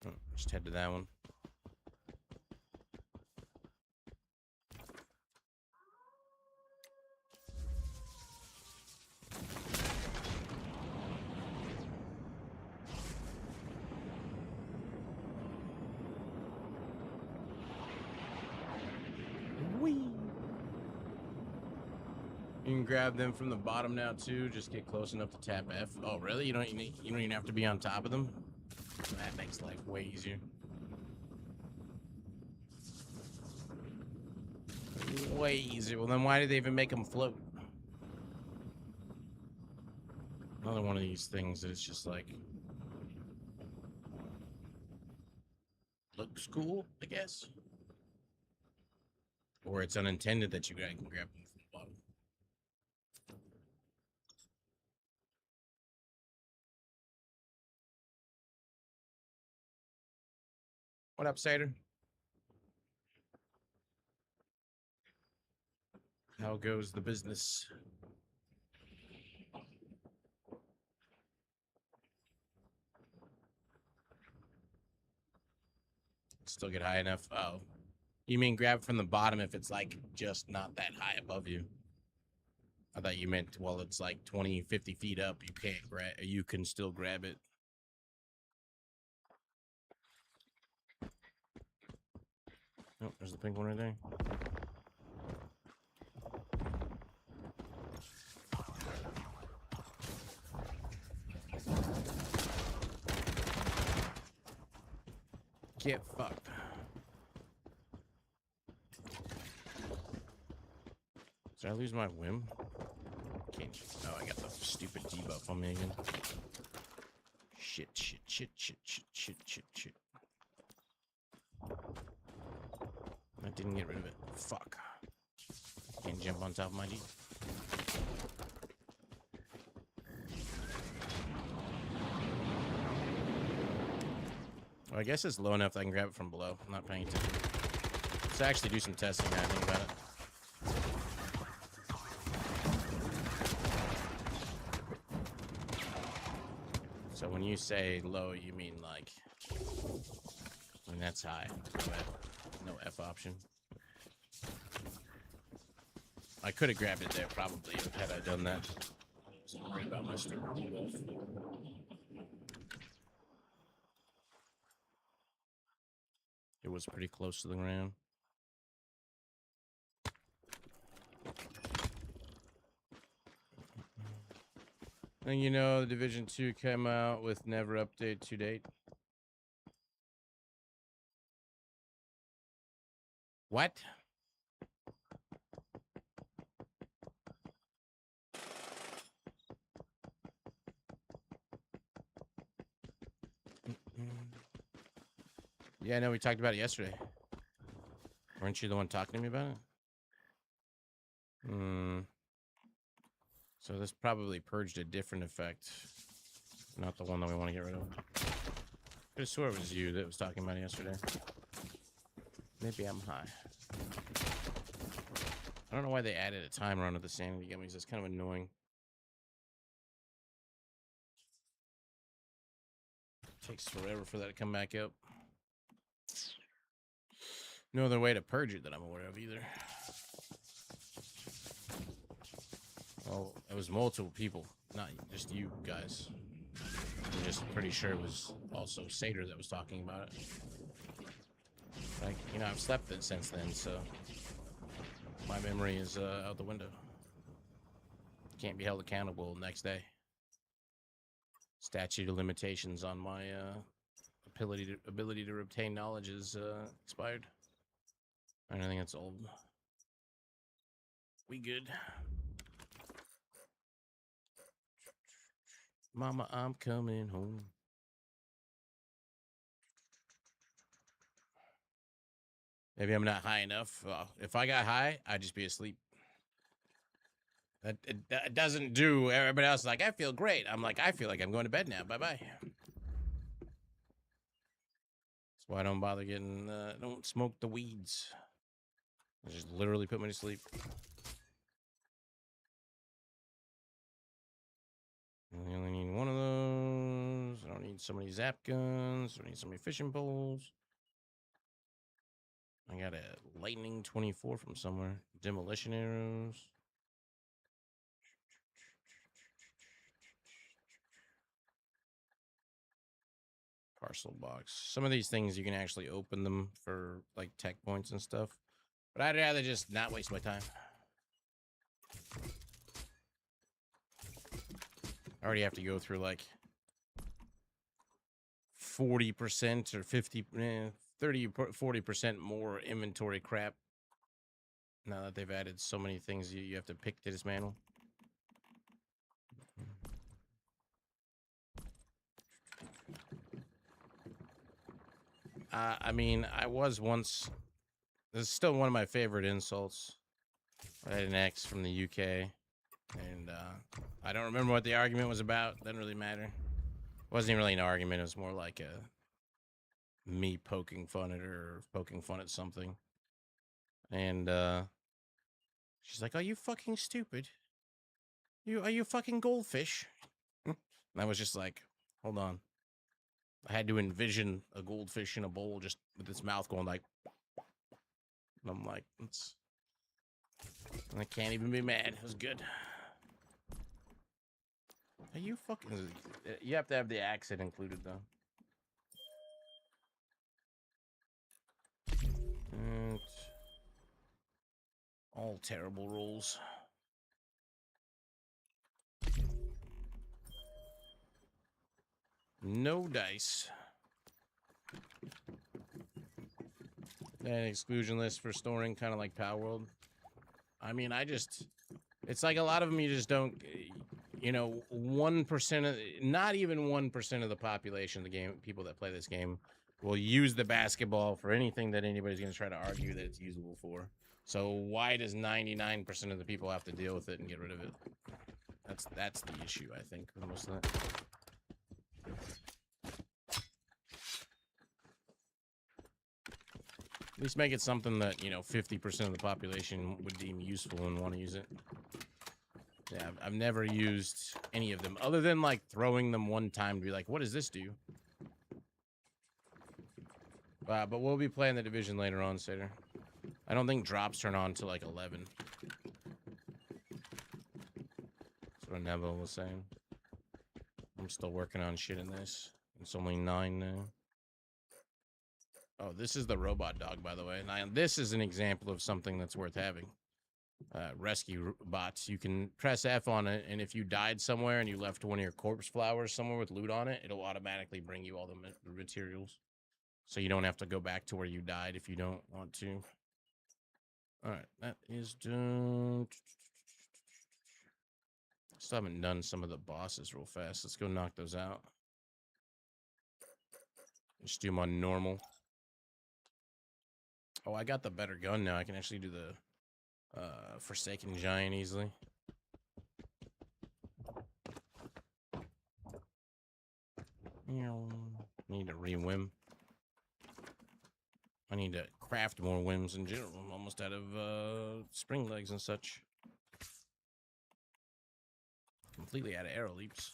[SPEAKER 1] Oh, just head to that one. You can grab them from the bottom now too. Just get close enough to tap F. Oh, really? You don't even have to be on top of them. That makes life way easier. Way easier. Well, then why did they even make them float? Another one of these things that it's just like looks cool, I guess. Or it's unintended that you guys can grab them from the bottom. What up, Satyr? How goes the business? Still get high enough? Oh. You mean grab from the bottom if it's like just not that high above you? I thought you meant, well, it's like 20, 50 feet up. You can't grab, you can still grab it. Oh, there's the pink one right there. Get fucked. Did I lose my whim? Can't. Oh, I got the stupid debuff on me again. Shit, shit, shit, shit, shit, shit, shit, shit. I didn't get rid of it. Fuck. Can't jump on top of my G. Well, I guess it's low enough that I can grab it from below. I'm not paying attention. Let's actually do some testing now. I think about it. So when you say low, you mean like, I mean that's high. No F option. I could have grabbed it there probably had I done that. I wasn't worried about my stupid debuff. It was pretty close to the ground. And you know, the Division 2 came out with never update to date. What? Yeah, I know we talked about it yesterday. Weren't you the one talking to me about it? So this probably purged a different effect. Not the one that we want to get rid of. I could have swore it was you that was talking about it yesterday. Maybe I'm high. I don't know why they added a timer onto the sanity gummies. That's kind of annoying. It takes forever for that to come back up. No other way to purge it that I'm aware of either. Well, it was multiple people, not just you guys. I'm just pretty sure it was also Satyr that was talking about it. Like, you know, I've slept since then, so my memory is out the window. Can't be held accountable next day. Statute of limitations on my ability to retain knowledge is expired. I think it's old. We good. Mama, I'm coming home. Maybe I'm not high enough. If I got high, I'd just be asleep. That doesn't do. Everybody else is like, I feel great. I'm like, I feel like I'm going to bed now. Bye-bye. That's why I don't bother getting, don't smoke the weeds. I just literally put me to sleep. I only need one of those. I don't need so many zap guns. I don't need so many fishing poles. I got a lightning 24 from somewhere. Demolition arrows. Parcel box. Some of these things you can actually open them for like tech points and stuff. But I'd rather just not waste my time. I already have to go through like 40% or 50, 30, 40% more inventory crap. Now that they've added so many things you have to pick to dismantle. I mean, I was once. This is still one of my favorite insults. I had an ex from the UK, and I don't remember what the argument was about. Doesn't really matter. It wasn't even really an argument. It was more like me poking fun at her or poking fun at something. And She's like, "Are you fucking stupid? Are you fucking goldfish?" And I was just like, "Hold on." I had to envision a goldfish in a bowl just with its mouth going like, and I'm like, I can't even be mad. It was good. Are you fucking? You have to have the accent included though. And all terrible rolls. No dice. An exclusion list for storing, kind of like Power World. I mean, it's like a lot of them you just don't, you know, 1% of, not even 1% of the population of the game, people that play this game, will use the basketball for anything that anybody's going to try to argue that it's usable for. So why does 99% of the people have to deal with it and get rid of it? That's the issue, I think, for most of that. At least make it something that, you know, 50% of the population would deem useful and want to use it. Yeah, I've never used any of them other than like throwing them one time to be like, what does this do? But we'll be playing the Division later on, Sater. I don't think drops turn on till like 11. That's what Neville was saying. I'm still working on shit in this. It's only 9 now. Oh, this is the robot dog, by the way. Now, this is an example of something that's worth having. Rescue bots. You can press F on it, and if you died somewhere and you left one of your corpse flowers somewhere with loot on it, it'll automatically bring you all the materials. So you don't have to go back to where you died if you don't want to. All right, that is done. Still haven't done some of the bosses real fast. Let's go knock those out. Just do them on normal. Oh, I got the better gun now. I can actually do the Forsaken Giant easily. Need to re-whim. I need to craft more whims in general. I'm almost out of spring legs and such. Completely out of arrow leaps.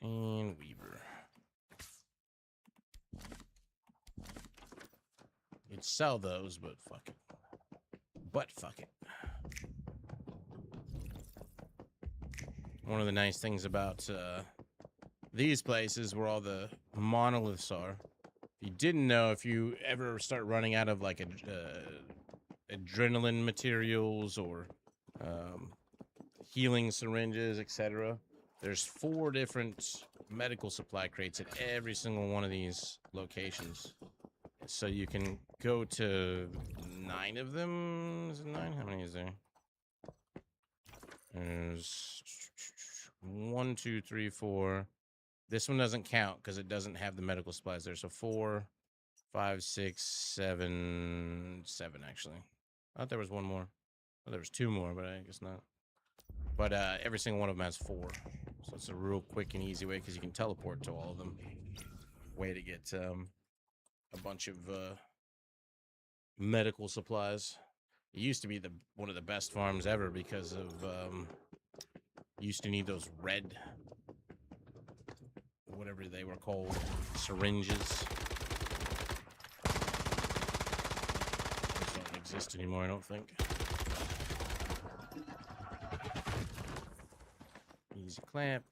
[SPEAKER 1] And Weaver. You'd sell those, but fuck it. Fuck it. One of the nice things about these places where all the monoliths are. If you didn't know, if you ever start running out of like adrenaline materials or healing syringes, etc., there's 4 different medical supply crates at every single one of these locations. So you can go to 9 of them. Is it 9? How many is there? There's 1, 2, 3, 4. This one doesn't count because it doesn't have the medical supplies there. So 4, 5, 6, 7 actually. I thought there was one more. Oh, there was 2 more, but I guess not. But every single one of them has 4. So it's a real quick and easy way because you can teleport to all of them. Way to get a bunch of medical supplies. It used to be one of the best farms ever because of you used to need those red, whatever they were called, syringes. Those don't exist anymore, I don't think. Easy clamp.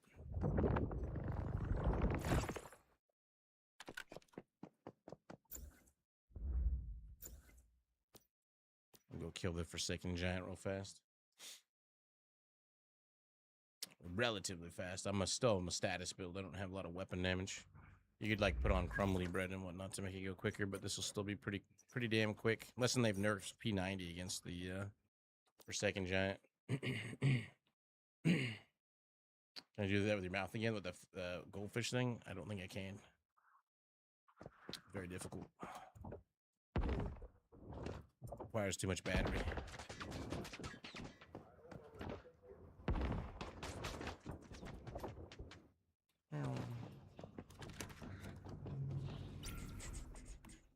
[SPEAKER 1] I'll go kill the Forsaken Giant real fast. Relatively fast. I'm still a status build. I don't have a lot of weapon damage. You could like put on crumbly bread and whatnot to make it go quicker, but this will still be pretty damn quick. Unless they've nerfed P90 against the Forsaken Giant. Can I do that with your mouth again with the goldfish thing? I don't think I can. Very difficult. Requires too much battery.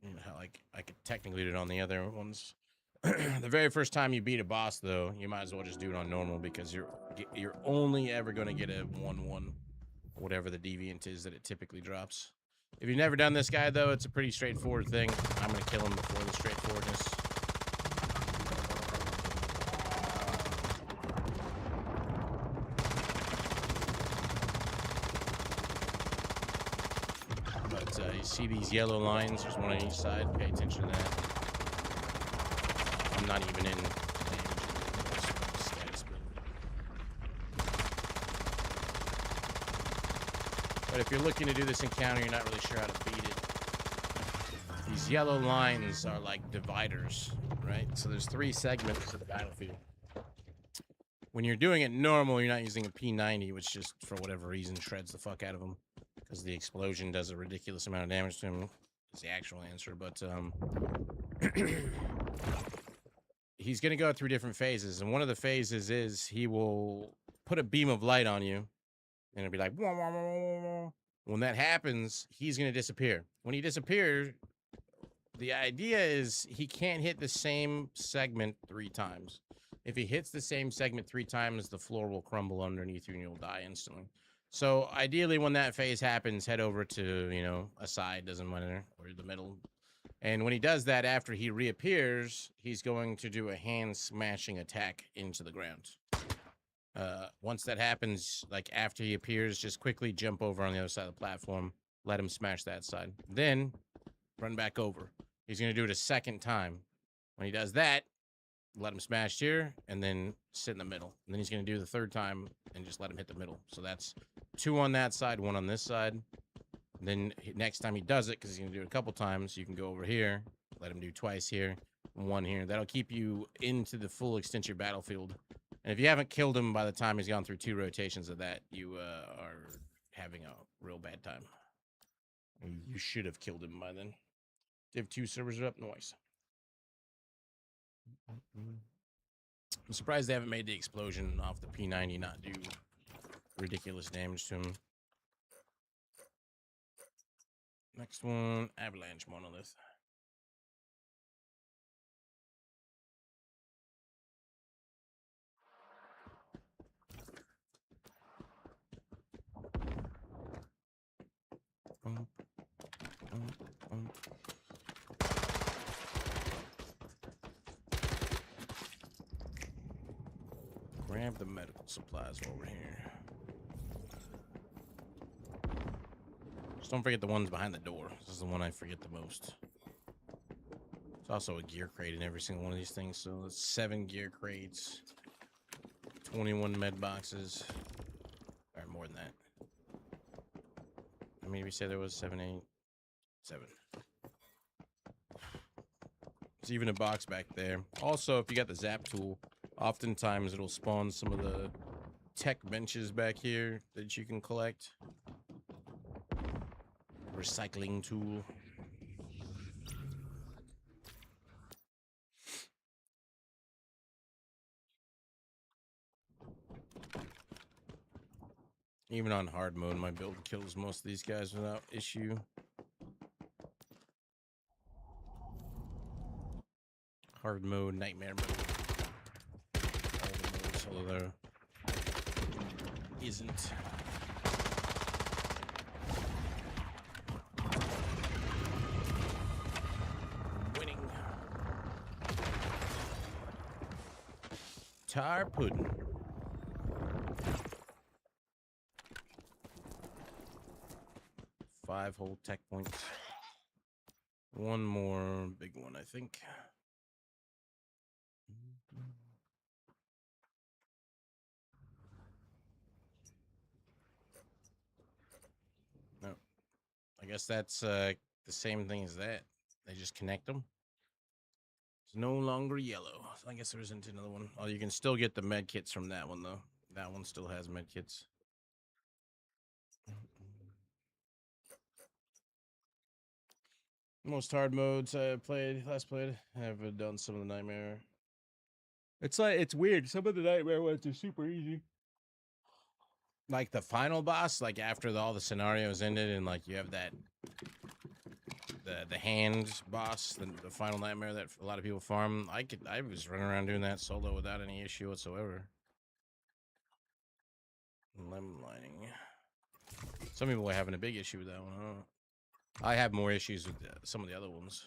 [SPEAKER 1] You know how I could technically do it on the other ones. The very first time you beat a boss, though, you might as well just do it on normal because you're only ever going to get a 1-1, whatever the deviant is that it typically drops. If you've never done this guy, though, it's a pretty straightforward thing. I'm going to kill him before the straightforwardness. But you see these yellow lines? There's one on each side. Pay attention to that. I'm not even in damage. But if you're looking to do this encounter, you're not really sure how to beat it. These yellow lines are like dividers, right? So there's 3 segments of the battlefield. When you're doing it normal, you're not using a P90, which just, for whatever reason, shreds the fuck out of them. Because the explosion does a ridiculous amount of damage to him. Is the actual answer, but he's going to go through different phases, and one of the phases is he will put a beam of light on you, and it'll be like, wah, wah, wah, wah, wah. When that happens, he's going to disappear. When he disappears, the idea is he can't hit the same segment 3 times. If he hits the same segment 3 times, the floor will crumble underneath you and you'll die instantly. So ideally, when that phase happens, head over to, you know, a side, doesn't matter, or the middle. And when he does that, after he reappears, he's going to do a hand smashing attack into the ground. Once that happens, like after he appears, just quickly jump over on the other side of the platform, let him smash that side. Then run back over. He's going to do it a second time. When he does that, let him smash here, and then sit in the middle. And then he's going to do the 3rd time and just let him hit the middle. So that's 2 on that side, 1 on this side. And then next time he does it, because he's going to do it a couple times, you can go over here, let him do twice here, 1 here. That'll keep you into the full extent of your battlefield. And if you haven't killed him by the time he's gone through 2 rotations of that, you are having a real bad time. You should have killed him by then. Div 2 servers are up. Noise. I'm surprised they haven't made the explosion off the P90 not do ridiculous damage to him. Next one, Avalanche Monolith. Grab the medical supplies while we're here. Just don't forget the ones behind the door. This is the one I forget the most. There's also a gear crate in every single one of these things. So it's 7 gear crates, 21 med boxes, or more than that. I mean, we said there was 7, 8, 7. There's even a box back there. Also, if you got the zap tool, oftentimes it'll spawn some of the tech benches back here that you can collect. Recycling tool. Even on hard mode, my build kills most of these guys without issue. Hard mode, nightmare mode. All the modes, although there isn't. Winning. Tar pudding. Five whole tech points. 1 more big one, I think. No. I guess that's the same thing as that. They just connect them. It's no longer yellow. So I guess there isn't another one. Oh, you can still get the med kits from that one, though. That one still has med kits. Most hard modes I played, last played, have done some of the nightmare. It's like, it's weird. Some of the nightmare ones are super easy. Like the final boss, like after all the scenarios ended and like you have that the hand boss, the final nightmare that a lot of people farm. I was running around doing that solo without any issue whatsoever. Lemon lining. Some people are having a big issue with that one. I don't know. I have more issues with some of the other ones.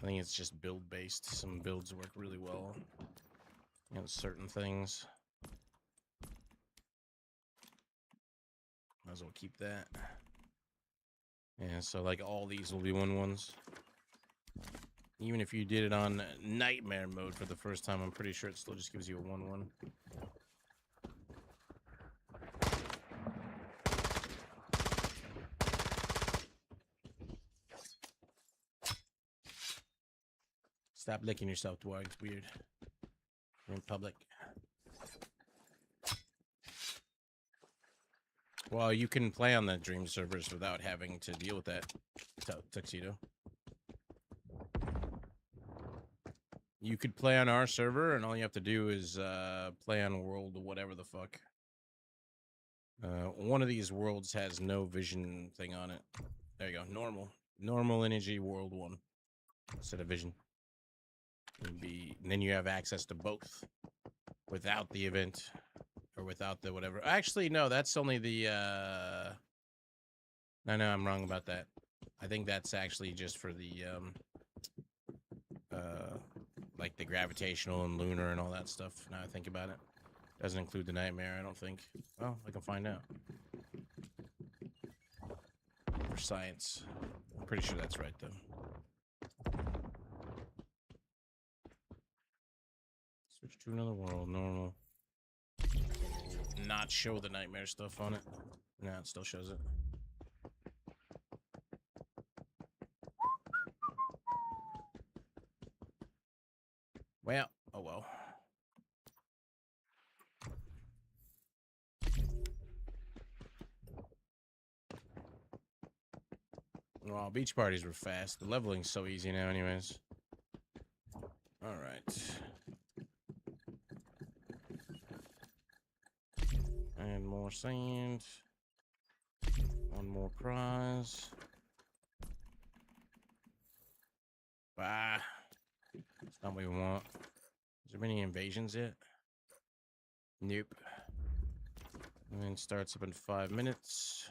[SPEAKER 1] I think it's just build based. Some builds work really well against certain things. Might as well keep that. Yeah, so like all these will be 1/1s. Even if you did it on nightmare mode for the first time, I'm pretty sure it still just gives you a 1/1. Stop licking yourself, Dwarg. It's weird. You're in public. Well, you can play on the Dream servers without having to deal with that tuxedo. You could play on our server, and all you have to do is play on world whatever the fuck. One of these worlds has no vision thing on it. There you go. Normal energy world 1 instead of vision. And then you have access to both without the event or without the whatever. Actually, no, that's only the no, I'm wrong about that. I think that's actually just for the like the gravitational and lunar and all that stuff. Now I think about it. Doesn't include the nightmare, I don't think. Well, I can find out. For science. I'm pretty sure that's right though. Switch to another world, normal. Not show the nightmare stuff on it. No, it still shows it. Well, oh well. Well, beach parties were fast. The leveling's so easy now anyways. Alright. And more sand. One more prize. Bah. That's not what we want. Is there any invasions yet? Nope. And then starts up in 5 minutes.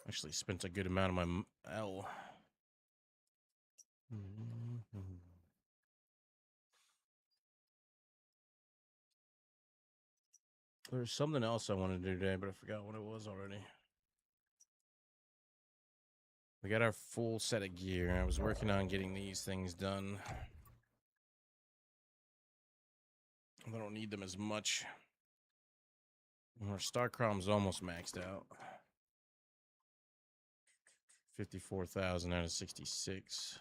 [SPEAKER 1] Actually spent a good amount of my L. There's something else I wanted to do today, but I forgot what it was already. We got our full set of gear. I was working on getting these things done. I don't need them as much. Our Star Crom's almost maxed out. 54,000 out of 66.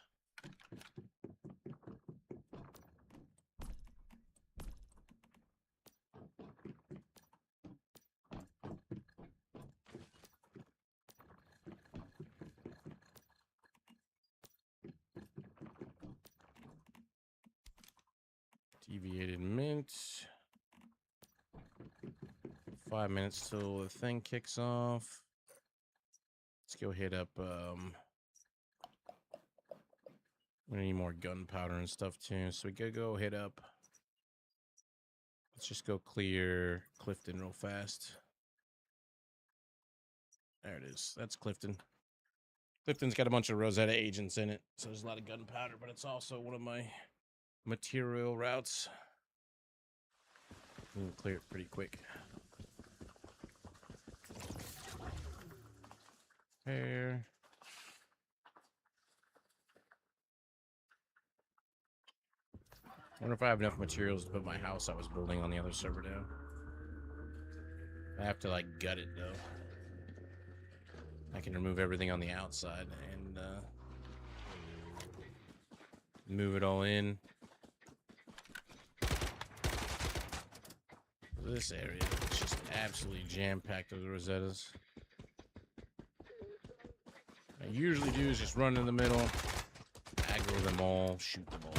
[SPEAKER 1] Deviated mint. 5 minutes till the thing kicks off. Let's go hit up we need more gunpowder and stuff too, so we gotta go hit up. Let's just go clear Clifton real fast. There it is. That's Clifton. Clifton's got a bunch of Rosetta agents in it, so there's a lot of gunpowder, but it's also one of my material routes. We can clear it pretty quick. Here. I wonder if I have enough materials to put my house I was building on the other server down. I have to like gut it though. I can remove everything on the outside and move it all in. This area is just absolutely jam-packed with Rosettas. What I usually do is just run in the middle, aggro them all, shoot them all.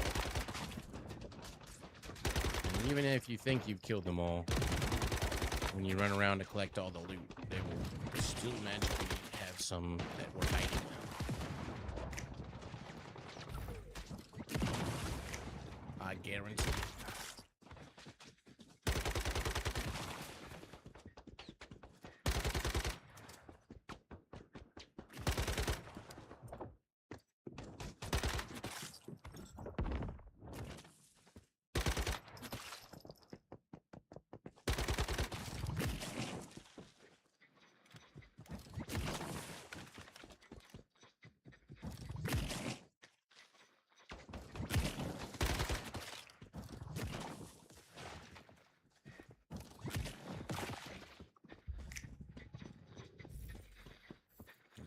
[SPEAKER 1] And Even if you think you've killed them all, when you run around to collect all the loot, they will still magically have some that were hiding. I guarantee.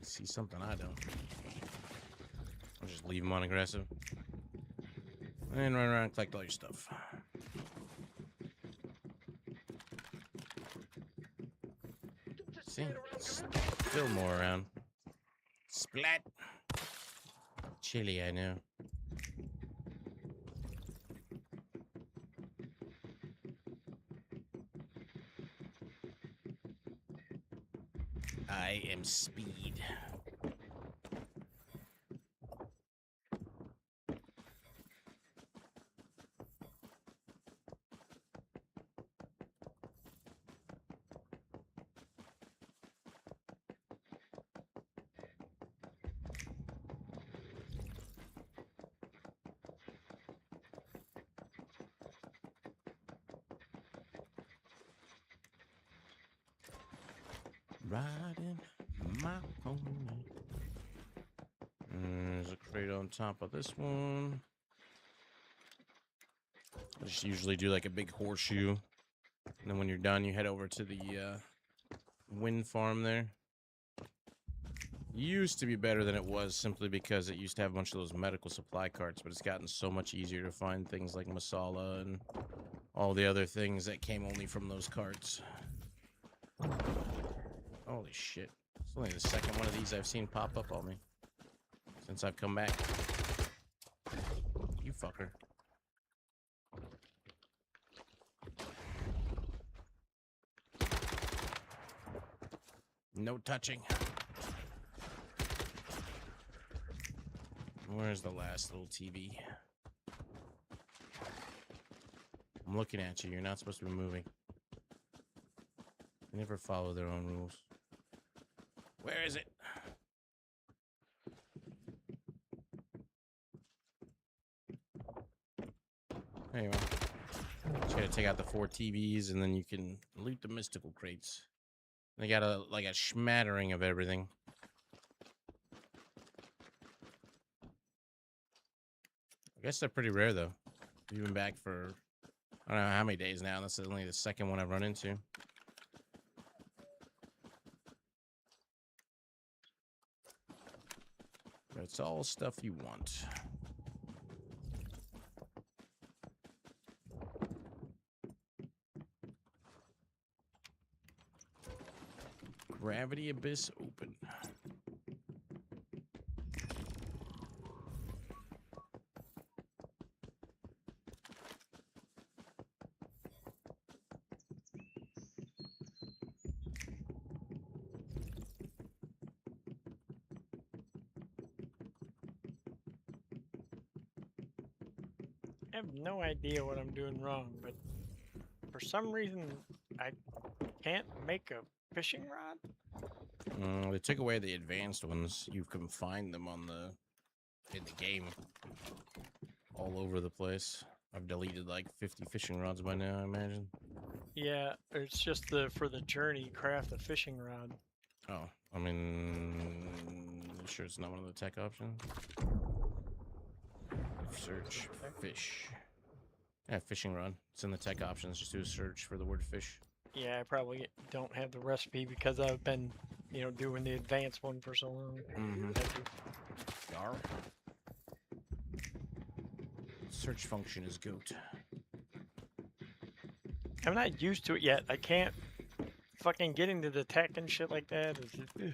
[SPEAKER 1] See something I don't. I'll just leave them on aggressive. And run around and collect all your stuff. See? Still more around. Splat! Chilly, I know. I am speed. Riding my pony. There's a crate on top of this one. I just usually do like a big horseshoe. And then when you're done, you head over to the wind farm there. Used to be better than it was simply because it used to have a bunch of those medical supply carts, but it's gotten so much easier to find things like masala and all the other things that came only from those carts. Holy shit. It's only the second one of these I've seen pop up on me since I've come back. You fucker. No touching. Where's the last little TV? I'm looking at you. You're not supposed to be moving. They never follow their own rules. Where is it? There you are. Just gotta take out the 4 TVs and then you can loot the mystical crates. They got a like a smattering of everything. I guess they're pretty rare though. We've been back for I don't know how many days now. This is only the second one I've run into. But it's all stuff you want. Gravity Abyss open.
[SPEAKER 3] I have no idea what I'm doing wrong, but for some reason I can't make a fishing rod.
[SPEAKER 1] They took away the advanced ones. You can find them on in the game all over the place. I've deleted like 50 fishing rods by now, I imagine.
[SPEAKER 3] Yeah, it's just for the journey craft a fishing rod.
[SPEAKER 1] Oh, I mean, you sure it's not one of the tech options? Search fish. Yeah, fishing rod. It's in the tech options. Just do a search for the word fish.
[SPEAKER 3] Yeah, I probably don't have the recipe because I've been, doing the advanced one for so long.
[SPEAKER 1] Yar. Search function is goat.
[SPEAKER 3] I'm not used to it yet. I can't fucking get into the tech and shit like that. It's just, ugh.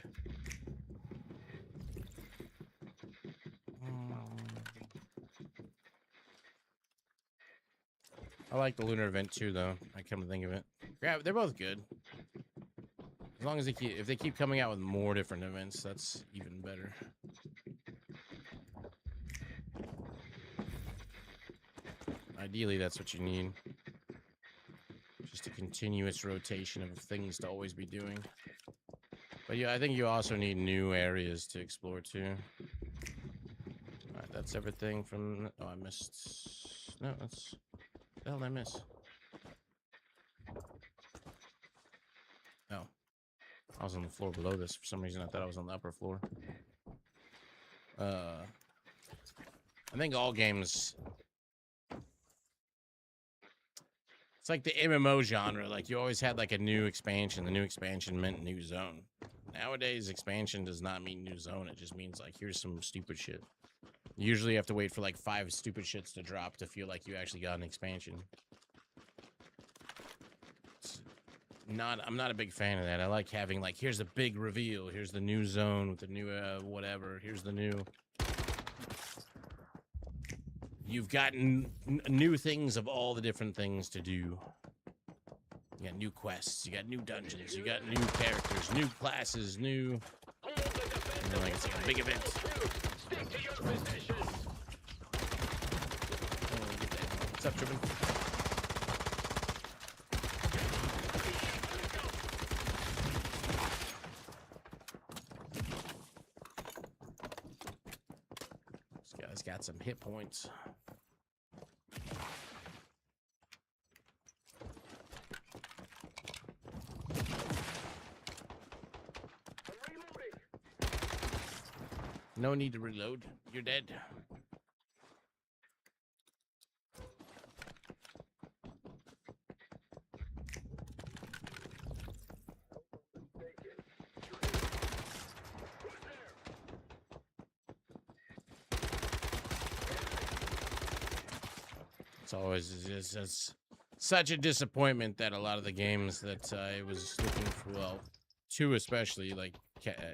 [SPEAKER 1] I like the lunar event too, though. I come to think of it. Yeah, they're both good. As long as if they keep coming out with more different events, that's even better. Ideally, that's what you need. Just a continuous rotation of things to always be doing. But yeah, I think you also need new areas to explore too. Alright, that's everything from... Oh, I missed... No, that's... What the hell did I miss? Oh. I was on the floor below this. For some reason, I thought I was on the upper floor. I think all games... It's like the MMO genre. Like, you always had, like, a new expansion. The new expansion meant new zone. Nowadays, expansion does not mean new zone. It just means, like, here's some stupid shit. Usually you have to wait for, like, 5 stupid shits to drop to feel like you actually got an expansion. I'm not a big fan of that. I like having, like, here's the big reveal. Here's the new zone with the new, whatever. Here's the new... You've gotten new things of all the different things to do. You got new quests, you got new dungeons, you got new characters, new classes, new... And then, like, it's like a big event.
[SPEAKER 4] Stick to your position.
[SPEAKER 1] Oh, get that. What's up, Trippin'? This guy's got some hit points. No need to reload. You're dead. It's always it's such a disappointment that a lot of the games that I was looking for, well, 2 especially, like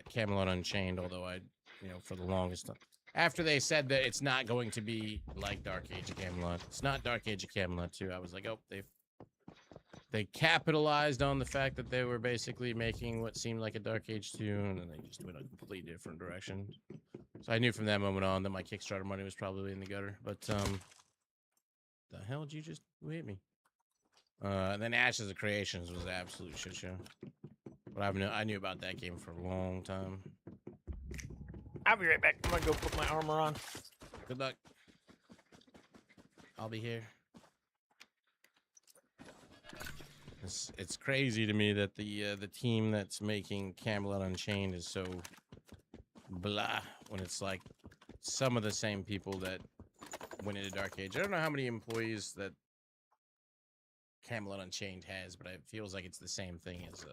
[SPEAKER 1] Camelot Unchained, although I, for the longest time. After they said that it's not going to be like Dark Age of Camelot, it's not Dark Age of Camelot 2, I was like, oh, they capitalized on the fact that they were basically making what seemed like a Dark Age 2, and then they just went a completely different direction. So I knew from that moment on that my Kickstarter money was probably in the gutter. But the hell did you just... Who hit me? And then Ashes of Creations was an absolute shit show. But I knew about that game for a long time.
[SPEAKER 3] I'll be right back. I'm gonna go put my armor on.
[SPEAKER 1] Good luck. I'll be here. It's crazy to me that the team that's making Camelot Unchained is so blah when it's like some of the same people that went into Dark Age. I don't know how many employees that Camelot Unchained has, but it feels like it's the same thing as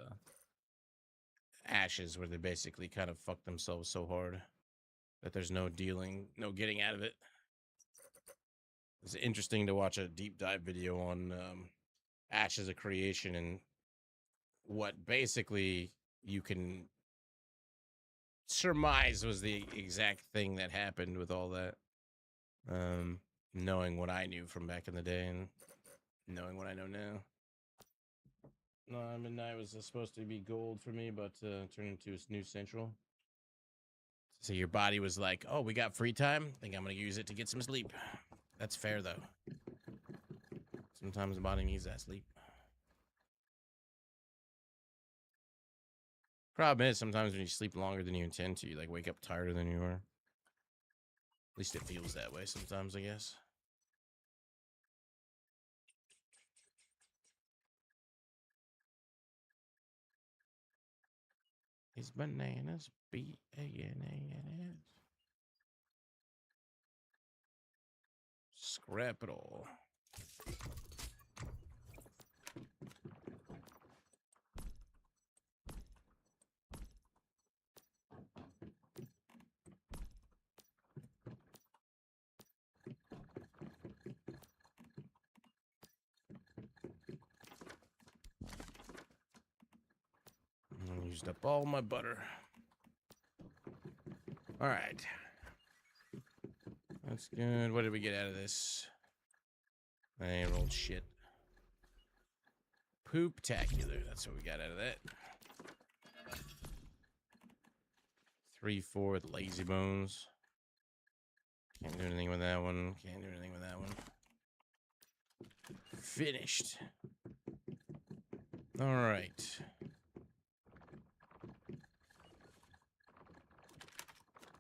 [SPEAKER 1] Ashes, where they basically kind of fuck themselves so hard that there's no getting out of it. It's interesting to watch a deep dive video on Ashes of Creation and what basically you can surmise was the exact thing that happened with all that. Knowing what I knew from back in the day and knowing what I know now. No, midnight was supposed to be gold for me, but turned into a new central. So your body was like, oh, we got free time? I think I'm going to use it to get some sleep. That's fair, though. Sometimes the body needs that sleep. Problem is, sometimes when you sleep longer than you intend to, you like wake up tighter than you are. At least it feels that way sometimes, I guess. It's bananas, B-A-N-A-N-S. Scrap it all. I used up all my butter. All right. That's good. What did we get out of this? I rolled shit. Poop-tacular. That's what we got out of that. 3-4 with lazy bones. Can't do anything with that one. Can't do anything with that one. Finished. All right.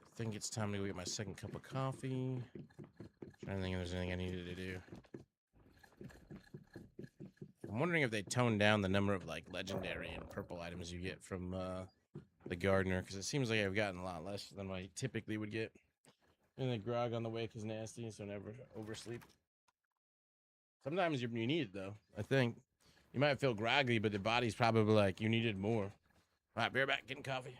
[SPEAKER 1] I think it's time to go get my second cup of coffee. Trying to think if there's anything I needed to do. I'm wondering if they toned down the number of like legendary and purple items you get from the gardener, because it seems like I've gotten a lot less than I typically would get. And the grog on the wake is nasty, so never oversleep. Sometimes you need it though. I think you might feel groggy, but the body's probably like you needed more. All right, bear back, getting coffee.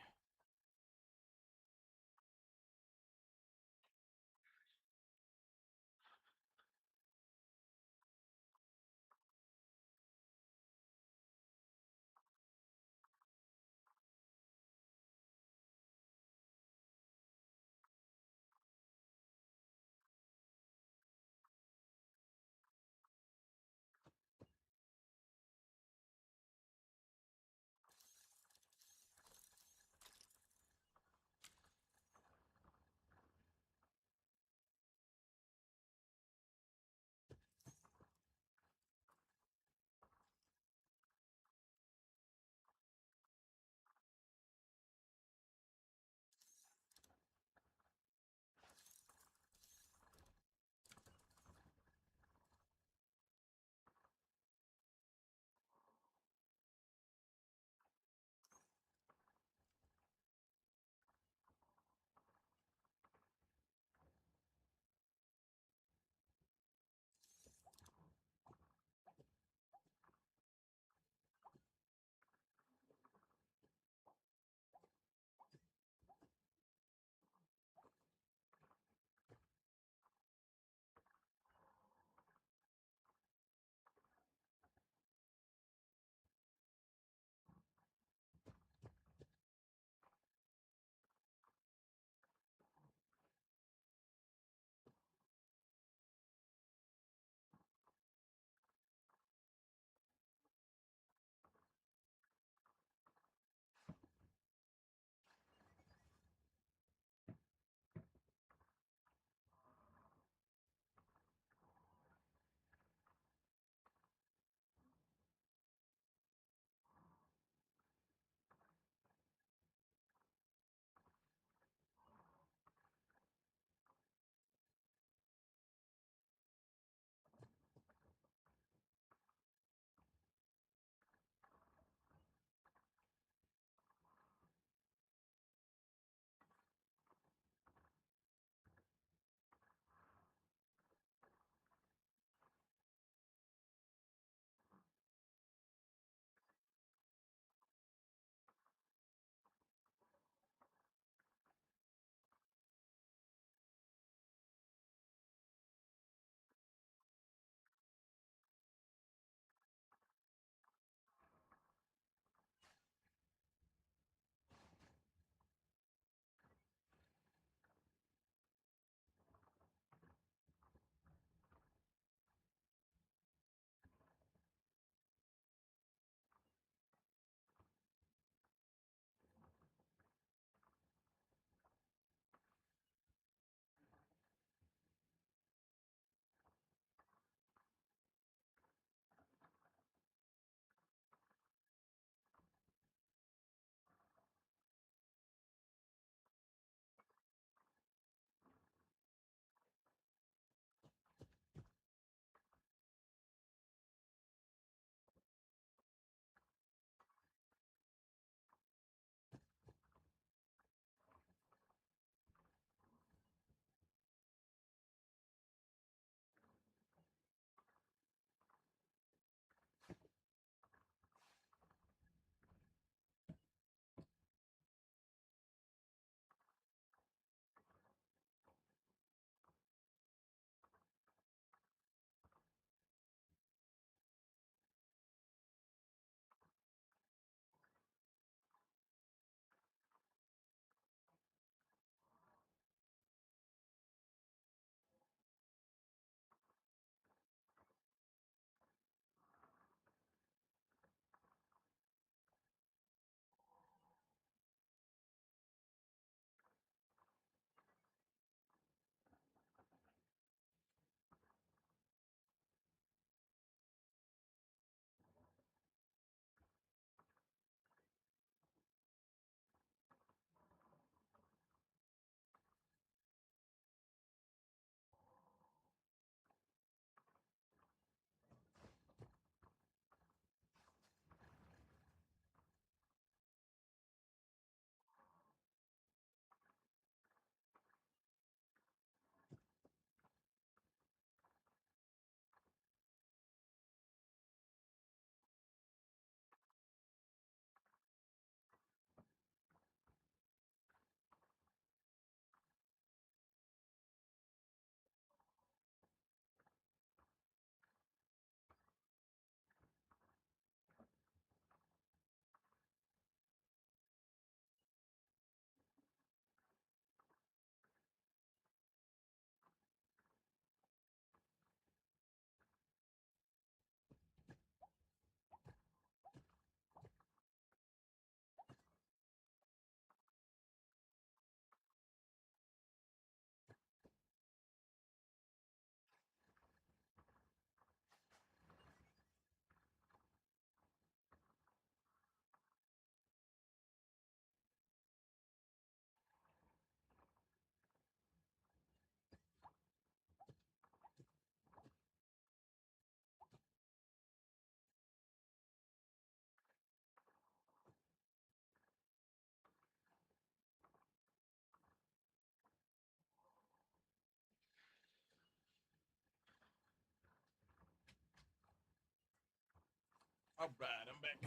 [SPEAKER 1] All right, I'm back.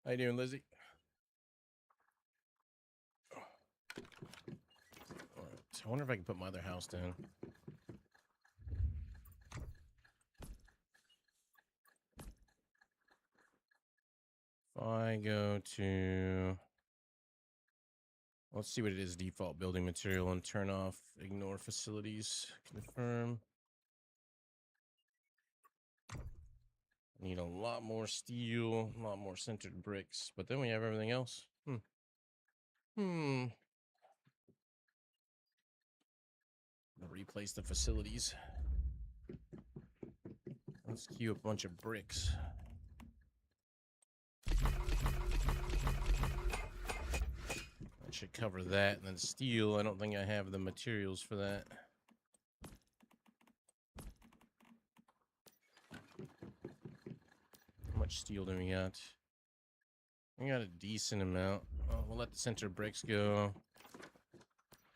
[SPEAKER 1] How you doing, Lizzie? All right. I wonder if I can put my other house down. If I go to... Let's see what it is. Default building material and turn off. Ignore facilities. Confirm. Need a lot more steel, a lot more centered bricks, but then we have everything else. Replace the facilities. Let's queue a bunch of bricks. That should cover that, and then steel. I don't think I have the materials for that. How much steel do we got? We got a decent amount. Oh, we'll let the center bricks go.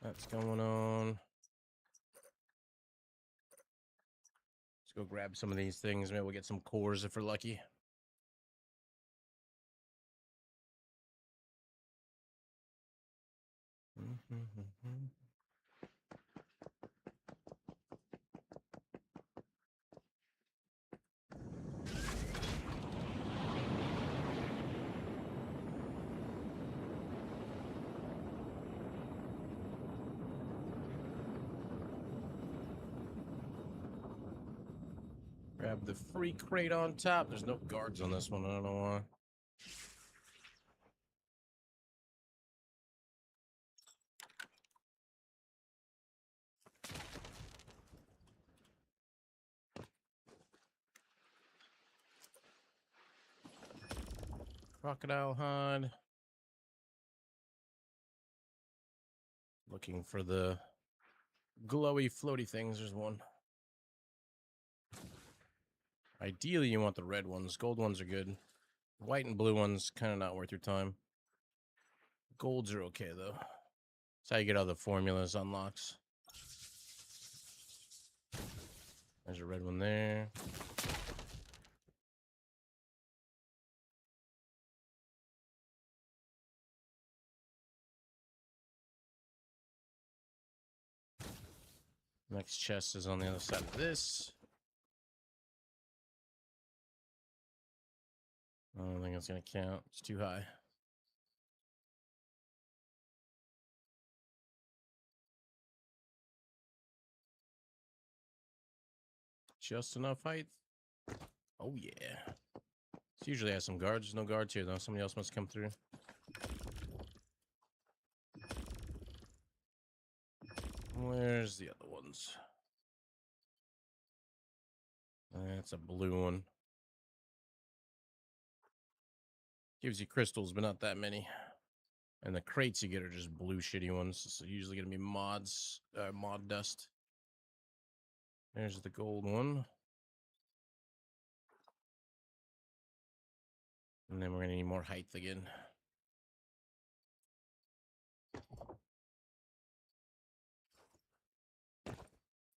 [SPEAKER 1] That's going on. Let's go grab some of these things. Maybe we'll get some cores if we're lucky. Grab the free crate on top. There's no guards on this one. I don't know why. Crocodile hide. Looking for the glowy floaty things. There's one. Ideally, you want the red ones. Gold ones are good. White and blue ones, kind of not worth your time. Golds are okay, though. That's how you get all the formulas unlocks. There's a red one there. Next chest is on the other side of this. I don't think it's going to count. It's too high. Just enough height. Oh, yeah. It usually has some guards. There's no guards here, though. Somebody else must come through. Where's the other ones? That's a blue one. Gives you crystals, but not that many. And the crates you get are just blue shitty ones. So usually going to be mods, mod dust. There's the gold one. And then we're going to need more height again.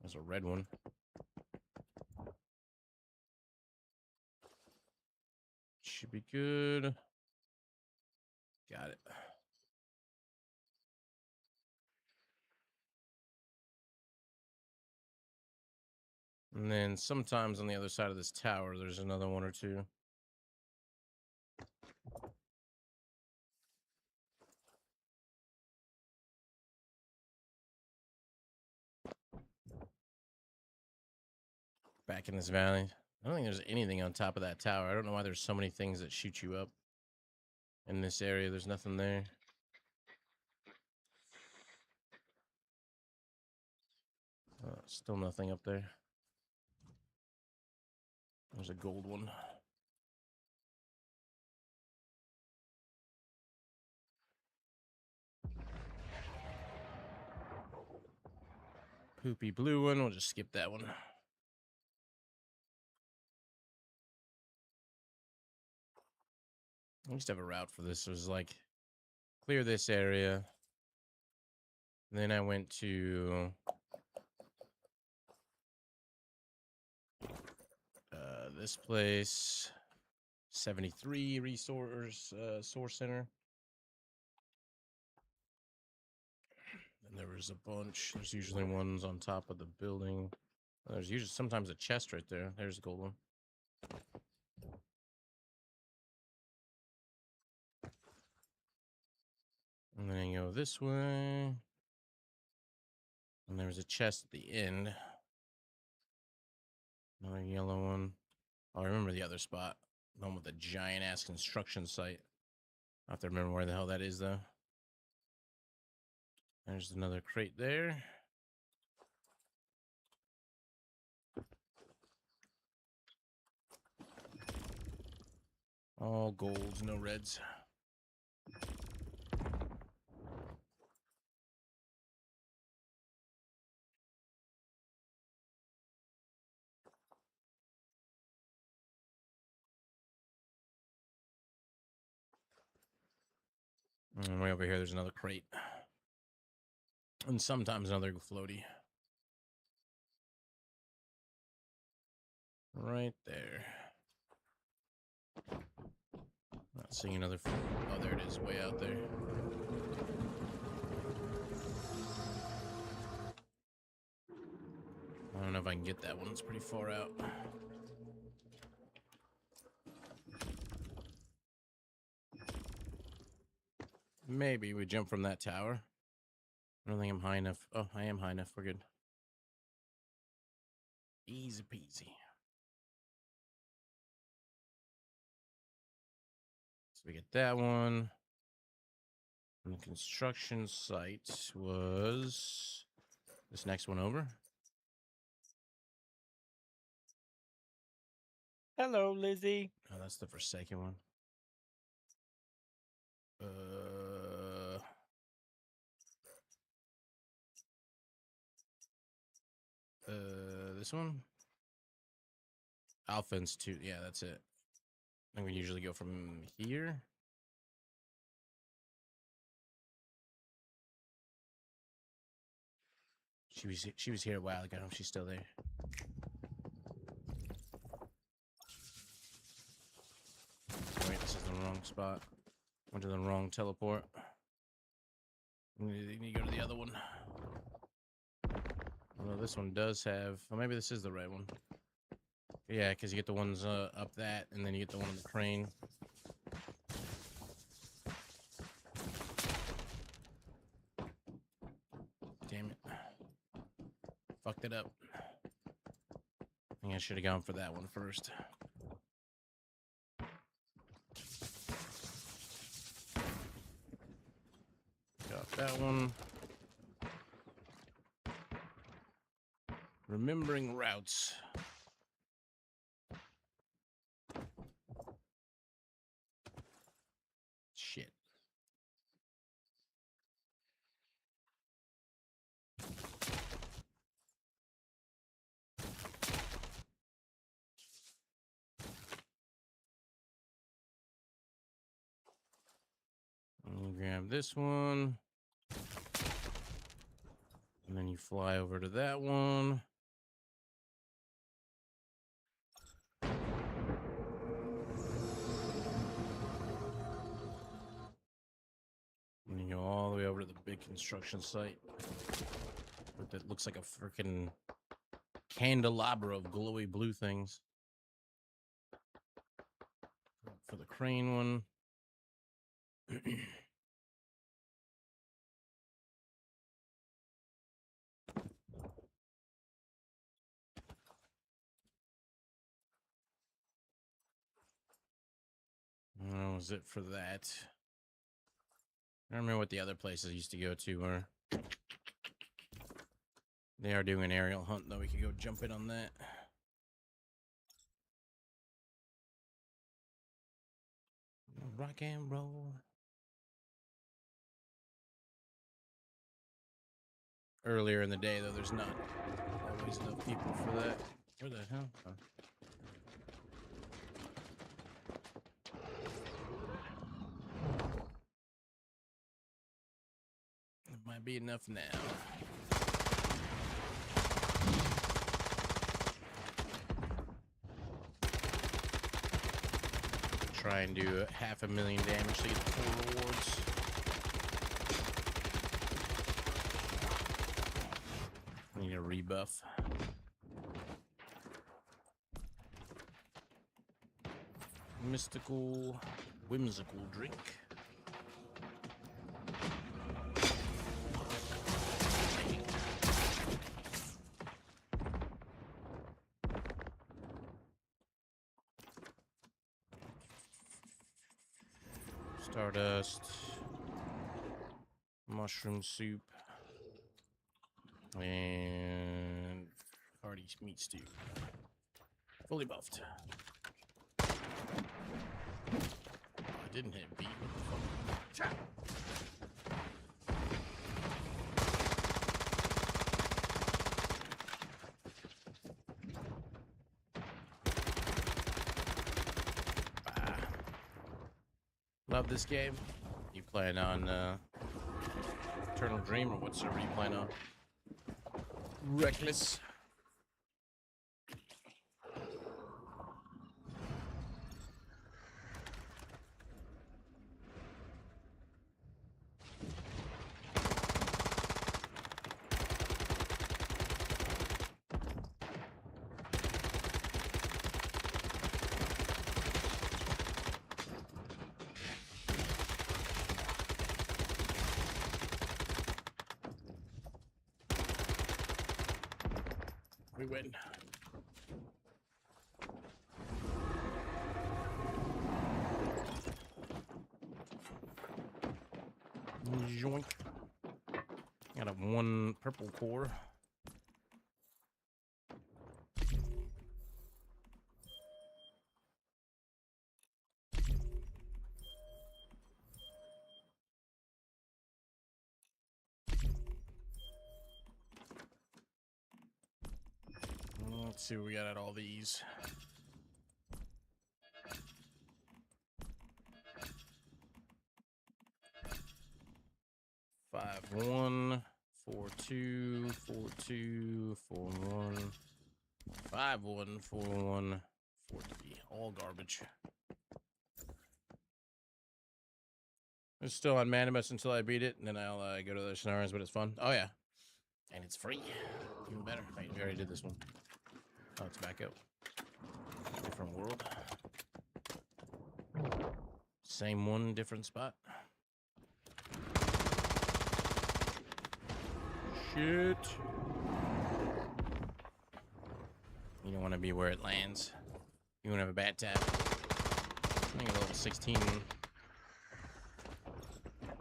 [SPEAKER 1] There's a red one. Should be good. Got it. And then sometimes on the other side of this tower, there's another one or two. Back in this valley. I don't think there's anything on top of that tower. I don't know why there's so many things that shoot you up. In this area, there's nothing there. Still nothing up there. There's a gold one. Poopy blue one. We'll just skip that one. I used to have a route for this. It was like clear this area. And then I went to this place. 73 resource source center. And there was a bunch. There's usually ones on top of the building. There's usually sometimes a chest right there. There's a gold one. And then you go this way. And there's a chest at the end. Another yellow one. Oh, I remember the other spot. The one with the giant ass construction site. I have to remember where the hell that is though. There's another crate there. All golds, no reds. And way over here, there's another crate. And sometimes another floaty. Right there. Not seeing another. Oh, there it is, way out there. I don't know if I can get that one. It's pretty far out. Maybe we jump from that tower. I don't think I'm high enough. Oh, I am high enough. We're good. Easy peasy. So we get that one. And the construction site was this next one over.
[SPEAKER 3] Hello, Lizzie.
[SPEAKER 1] Oh, that's the Forsaken one. This one? Alpha Institute. Yeah, that's it. I think we usually go from here. She was here a while ago. She's still there. Wait, this is the wrong spot. Went to the wrong teleport. You need to go to the other one. Although this one does have. Well, maybe this is the right one. Yeah, because you get the ones up that, and then you get the one on the crane. Damn it. Fucked it up. I think I should have gone for that one first. Got that one. Remembering routes. Shit. I'll grab this one. And then you fly over to that one. And you go all the way over to the big construction site. That looks like a freaking candelabra of glowy blue things. For the crane one. That was it for that. I don't remember what the other places I used to go to were. They are doing an aerial hunt, though. We could go jump in on that. Rock and roll. Earlier in the day, though, there's not always enough people for that. Where the hell? Oh. It might be enough now. try and do 500,000 damage to get the full rewards. Need a rebuff. Mystical, whimsical drink. Stardust, mushroom soup, and hearty meat stew. Fully buffed. Oh, I didn't hit B. What the fuck? Love this game. You playing on Eternal Dream, or what server you playing on? Reckless. We win. Joink. Got a 1 purple core. Let's see what we got at all these. Five, 1, 4, 2, 4, 2, 4, 1, 5, 1, 4, 1, 4, 3. All garbage. I'm still on Manibus until I beat it, and then I'll go to the scenarios, but it's fun. Oh, yeah. And it's free. Even better. Wait, we already did this one. Oh, it's back up. Different world. Same one, different spot. Shit. You don't want to be where it lands. You want to have a bad tap. I think a level 16.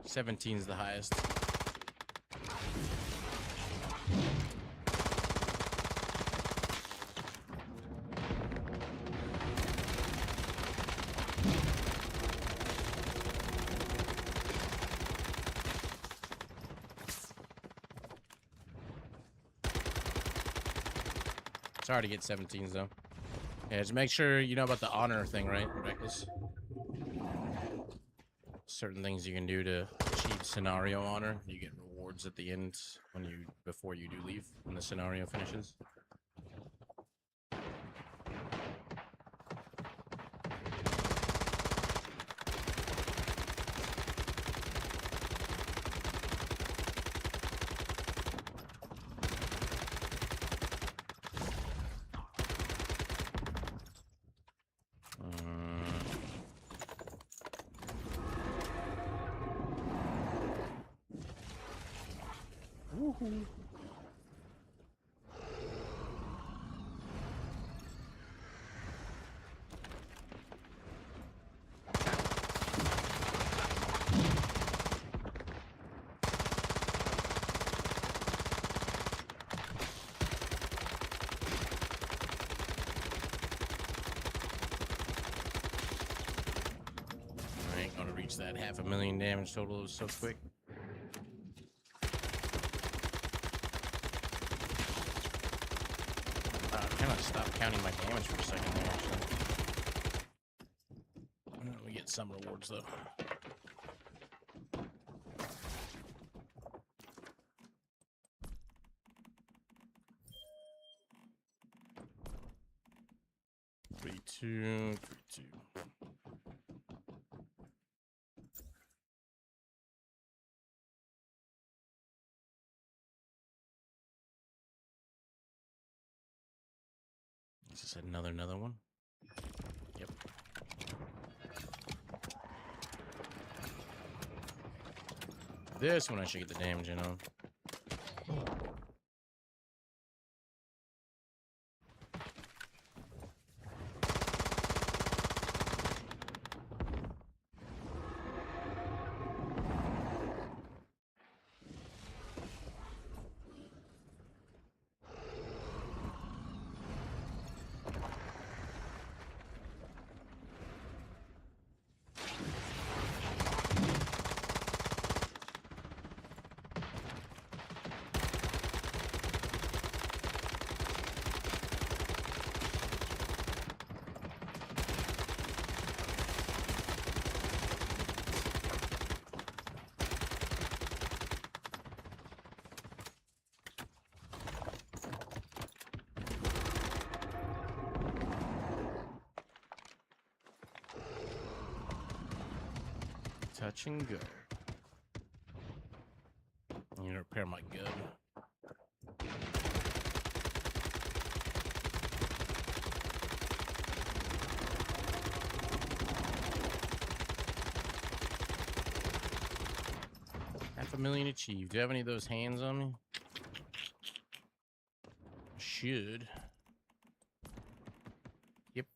[SPEAKER 1] 17 is the highest. It's hard to get 17s though. Yeah, just make sure you know about the honor thing, right? Reckless. Certain things you can do to achieve scenario honor. You get rewards at the end when before you do leave when the scenario finishes. Woohoo. I ain't gonna reach that 500,000 damage total so quick. Kind of stop counting my damage for a second there, actually. We get some rewards though. Three, two, 3, 2. Is this another one? Yep. This one I should get the damage in on. Touch and go. I need to repair my gun. $500,000 achieved. Do you have any of those hands on me? Should. Yep.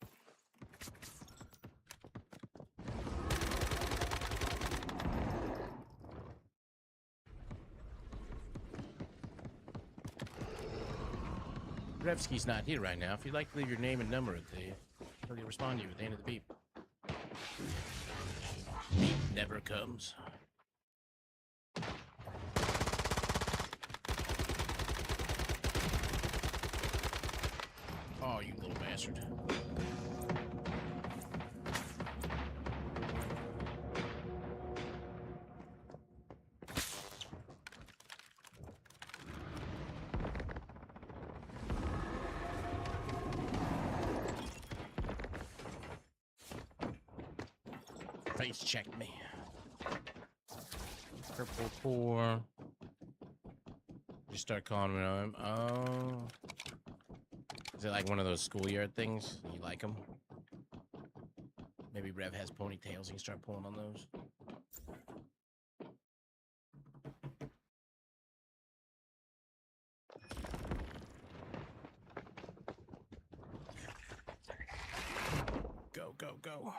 [SPEAKER 1] Revsky's not here right now. If you'd like to leave your name and number at he'll respond to you at the end of the beep. Beep never comes. Oh, you little bastard. Face check me. Purple core. Just start calling him. Oh. Is it like one of those schoolyard things? You like them? Maybe Rev has ponytails. You can start pulling on those. Go, go, go.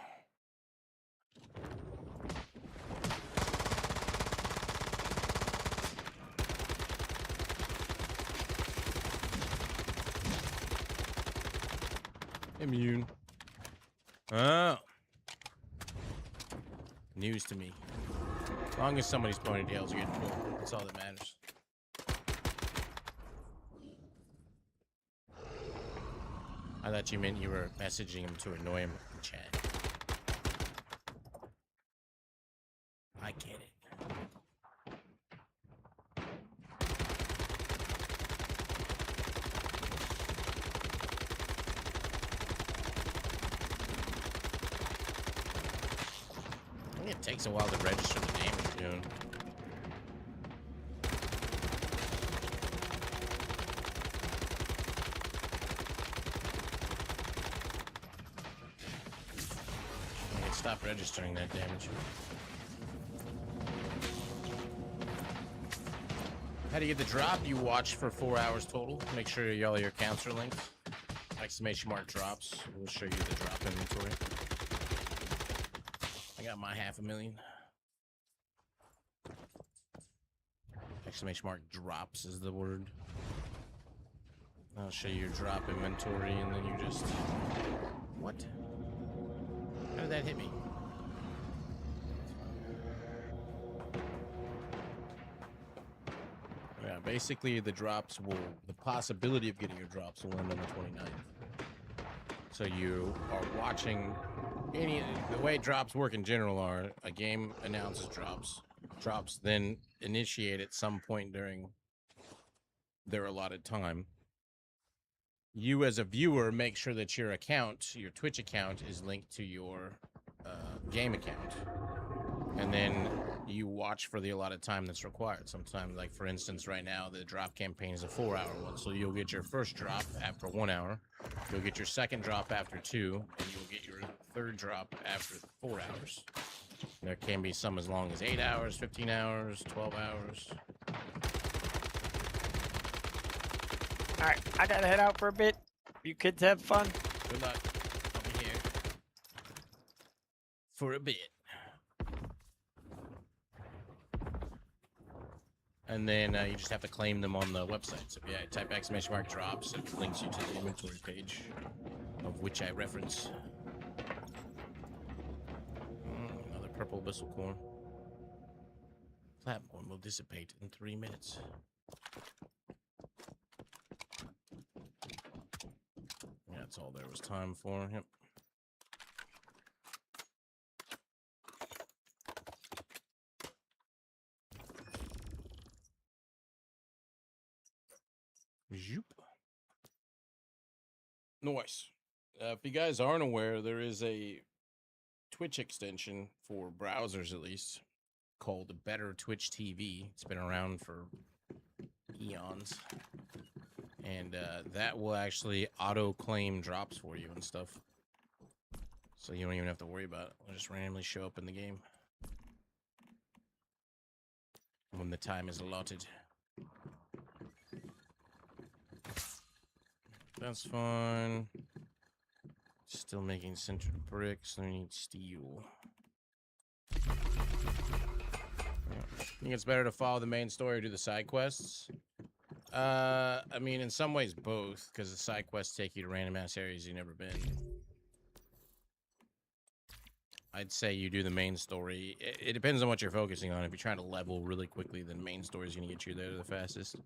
[SPEAKER 1] Immune. Oh. News to me. As long as somebody's ponytails are getting pulled, that's all that matters. I thought you meant you were messaging him to annoy him in chat. I get it. I think it takes a while to register the damage you're doing. Stop registering that damage. How do you get the drop? You watch for 4 hours total. Make sure all your accounts are linked. Exclamation mark drops. We'll show you the drop inventory. I got my $500,000. Exclamation mark drops is the word. I'll show you your drop inventory and then you just... What? How did that hit me? Yeah, basically the drops will, the possibility of getting your drops will end on the 29th. So you are watching the way drops work in general are a game announces drops then initiate at some point during their allotted time. You as a viewer make sure that your account, your Twitch account, is linked to your game account. And then you watch for the allotted time that's required. Sometimes, like for instance, right now the drop campaign is a 4-hour one, so you'll get your first drop after 1 hour, you'll get your second drop after 2, and you'll get your third drop after 4 hours. There can be some as long as 8 hours, 15 hours, 12 hours.
[SPEAKER 3] All right, I gotta head out for a bit. You kids have fun.
[SPEAKER 1] Good luck. I'll be here for a bit. And then you just have to claim them on the website. So yeah, type !_ drops, it links you to the inventory page, of which I reference. Another purple abyssal core. Platform will dissipate in 3 minutes. Yeah, that's all there was time for. Yep. Zoop. Nice. If you guys aren't aware, there is a Twitch extension for browsers, at least, called Better Twitch TV. It's been around for eons, and that will actually auto claim drops for you and stuff, so you don't even have to worry about it. It'll just randomly show up in the game when the time is allotted. That's fine. Still making centered bricks. I need steel. Yeah. I think it's better to follow the main story or do the side quests. I mean, in some ways, both, because the side quests take you to random ass areas you've never been. I'd say you do the main story. It depends on what you're focusing on. If you're trying to level really quickly, then main story is going to get you there the fastest.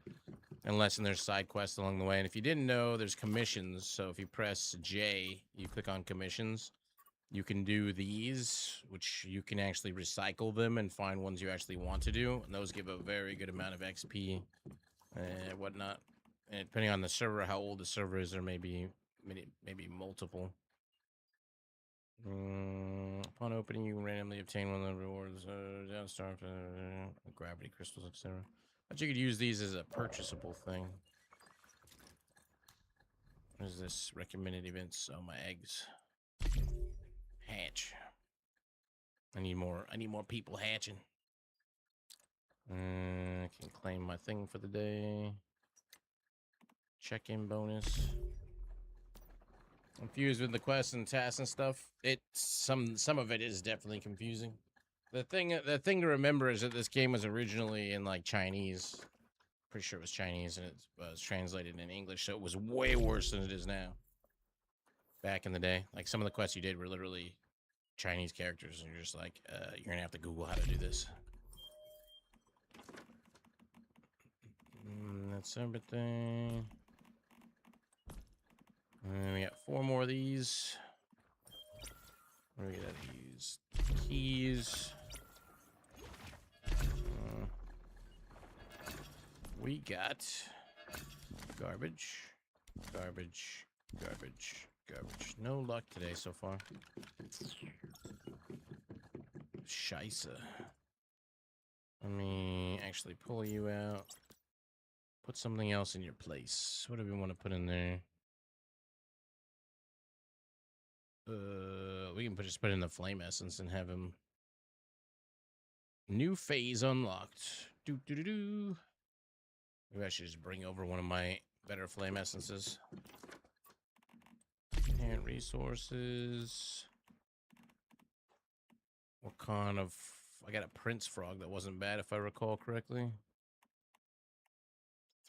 [SPEAKER 1] Unless there's side quests along the way. And if you didn't know, there's commissions. So if you press J, you click on commissions, you can do these, which you can actually recycle them and find ones you actually want to do. And those give a very good amount of XP and whatnot. And depending on the server, how old the server is, there may be maybe multiple. Upon opening, you can randomly obtain one of the rewards. Downstar, gravity crystals, etc. But you could use these as a purchasable thing. What is this? Recommended events. Oh, my eggs. Hatch. I need more people hatching. I can claim my thing for the day. Check-in bonus. Confused with the quests and tasks and stuff. Some of it is definitely confusing. The thing to remember is that this game was originally in like Chinese. Pretty sure it was Chinese, and it was translated in English, so it was way worse than it is now. Back in the day, like some of the quests you did were literally Chinese characters, and you're just like, you're gonna have to Google how to do this. That's everything. And we got 4 more of these. What do we got? These keys. We got garbage, garbage, garbage, garbage. No luck today so far. Scheisse. Let me actually pull you out. Put something else in your place. What do we want to put in there? We can just put in the flame essence and have him. New phase unlocked. Do. Maybe I should just bring over one of my better flame essences. And resources. What kind of... I got a prince frog that wasn't bad if I recall correctly.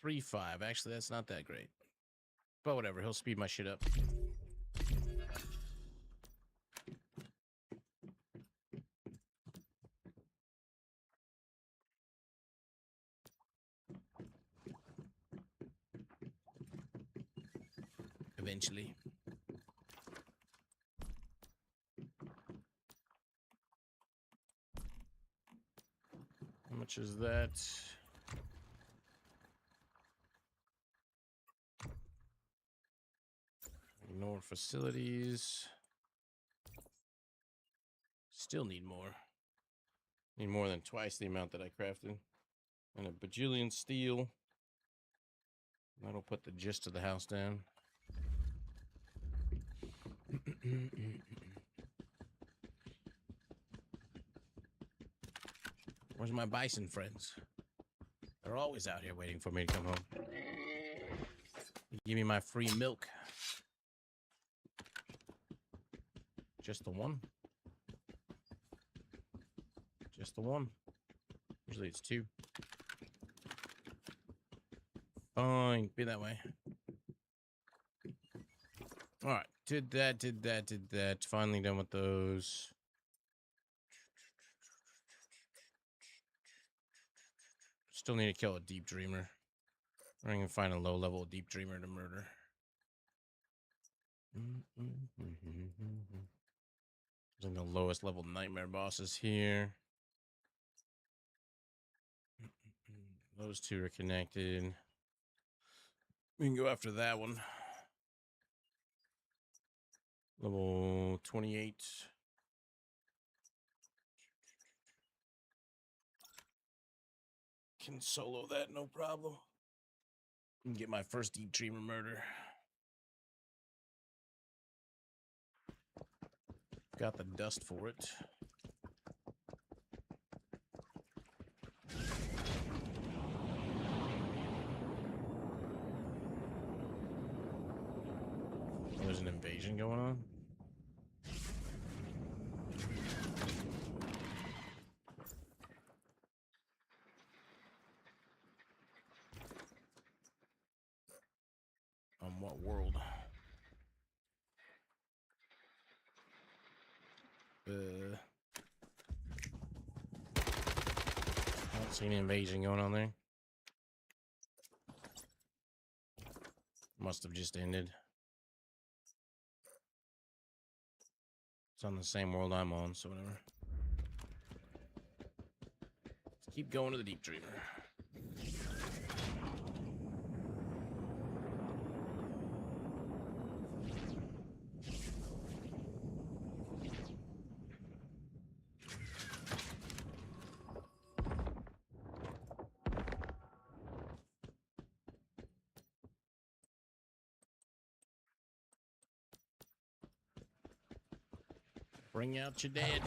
[SPEAKER 1] 3-5. Actually, that's not that great. But whatever, he'll speed my shit up. Eventually. How much is that? Ignore facilities. Still need more. Need more than twice the amount that I crafted. And a bajillion steel. That'll put the gist of the house down. Where's my bison friends? They're always out here waiting for me to come home. Give me my free milk. Just the one? Just the one. Usually it's two. Fine, be that way. Alright, did that. Finally done with those. Still need to kill a deep dreamer. I can find a low level deep dreamer to murder. I think the lowest level nightmare boss is here. Those two are connected. We can go after that one. Level 28. Can solo that, no problem. Can get my first deep dreamer murder. Got the dust for it. Oh, there's an invasion going on. On what world? I don't see any invasion going on there. Must have just ended. It's on the same world I'm on, so whatever. Let's keep going to the deep dreamer. Bring out your dead.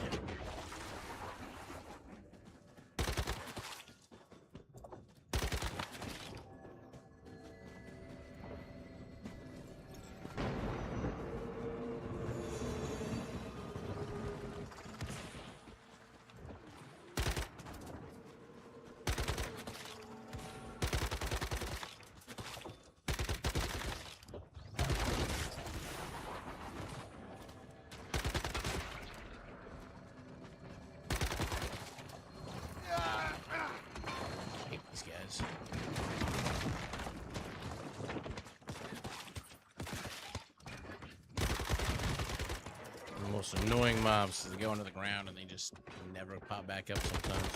[SPEAKER 1] Most annoying mobs, they go into the ground and they just never pop back up sometimes.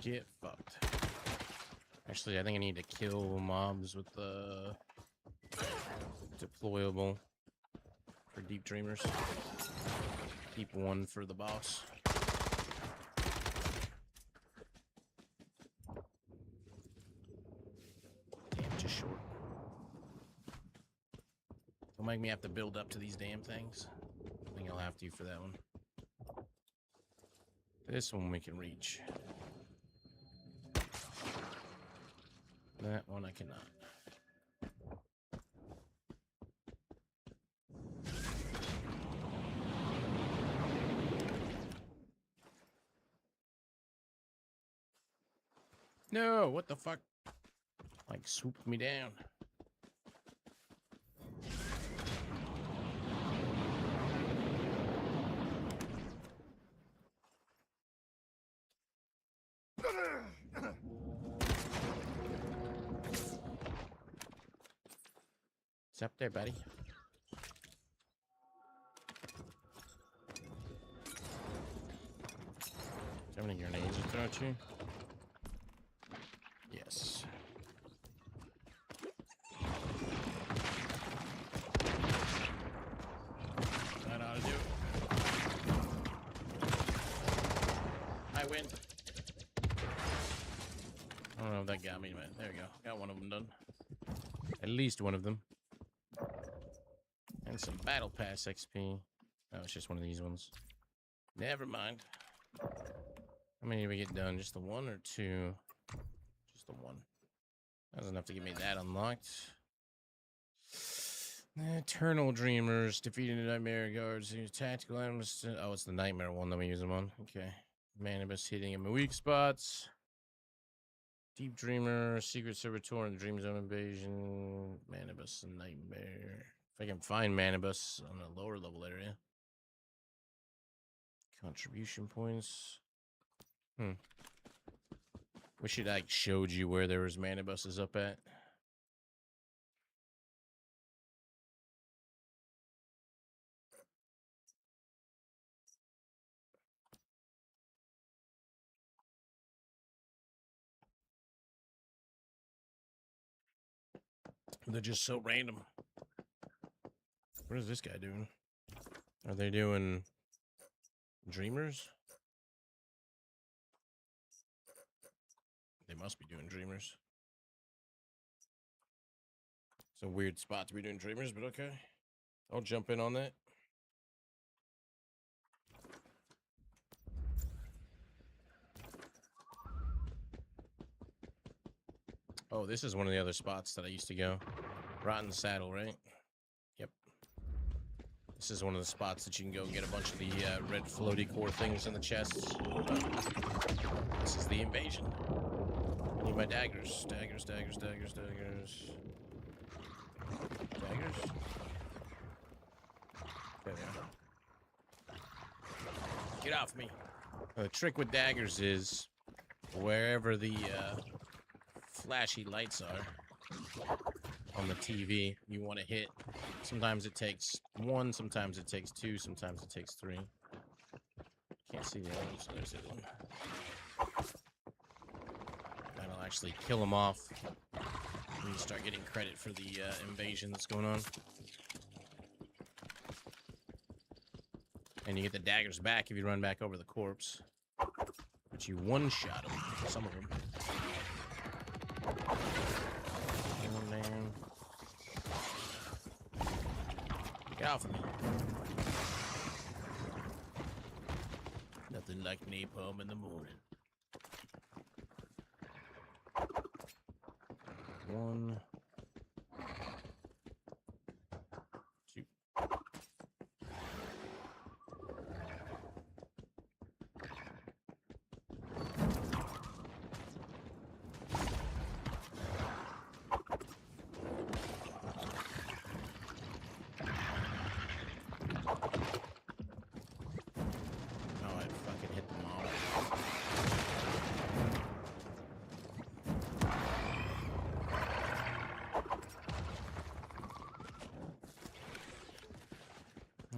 [SPEAKER 1] Get fucked. Actually, I think I need to kill mobs with the deployable for deep dreamers. Keep one for the boss. Damn, just short. Don't make me have to build up to these damn things. I think I'll have to for that one. This one we can reach. That one I cannot. No, what the fuck? Like swooped me down. It's up there, buddy. How many grenades to throw at you? Yes. That ought to do it. I win. I don't know if that got me, man. There we go. Got one of them done. At least one of them. And some battle pass XP. Oh, it's just one of these ones. Never mind. How many did we get done? Just the one or two? Just the one. That was enough to get me that unlocked. Eternal Dreamers. Defeating the Nightmare Guards. Use tactical items. Oh, it's the Nightmare one that we use them on. Okay. Manibus hitting him in weak spots. Deep Dreamer. Secret Servitor and Dream Zone Invasion. Manibus and Nightmare. If I can find Manibus on a lower level area. Contribution points. Wish it like showed you where there was Manibuses up at. They're just so random. What is this guy doing? Are they doing Dreamers? They must be doing Dreamers. It's a weird spot to be doing Dreamers, but okay. I'll jump in on that. Oh, this is one of the other spots that I used to go. Rotten Saddle, right? Yep. This is one of the spots that you can go get a bunch of the red floaty core things in the chests. This is the invasion. I need my daggers. Daggers, daggers, daggers, daggers. Daggers? There they are. Get off me. The trick with daggers is wherever the flashy lights are on the TV, you want to hit. Sometimes it takes one, sometimes it takes two, sometimes it takes three. Can't see the other one, so there's the other one. That'll actually kill them off. And you start getting credit for the invasion that's going on. And you get the daggers back if you run back over the corpse. But you one-shot them, some of them. Oh, man. Get off of me. Nothing like napalm in the morning. One. Two. Oh, I fucking hit them all.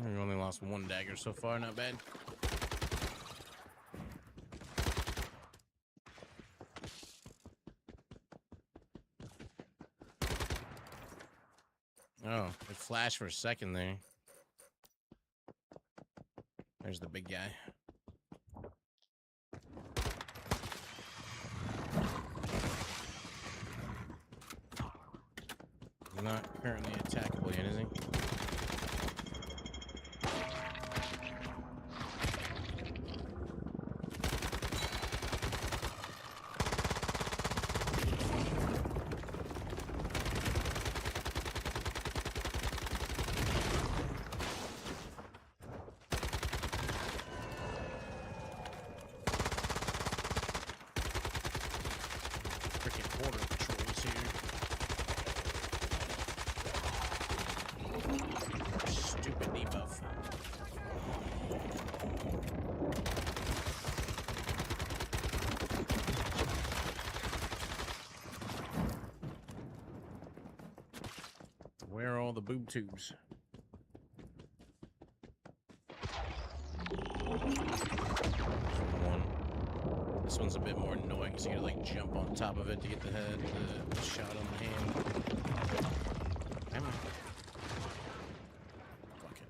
[SPEAKER 1] We only lost one dagger so far, not bad. Oh, it flashed for a second there. There's the big guy. He's not currently attackable yet, is he? Freaking border patrols here. Stupid debuff. Where are all the boob tubes? One. one's a bit more annoying because you gotta like jump on top of it to get the head, the shot on the hand. Come on. Fuck it.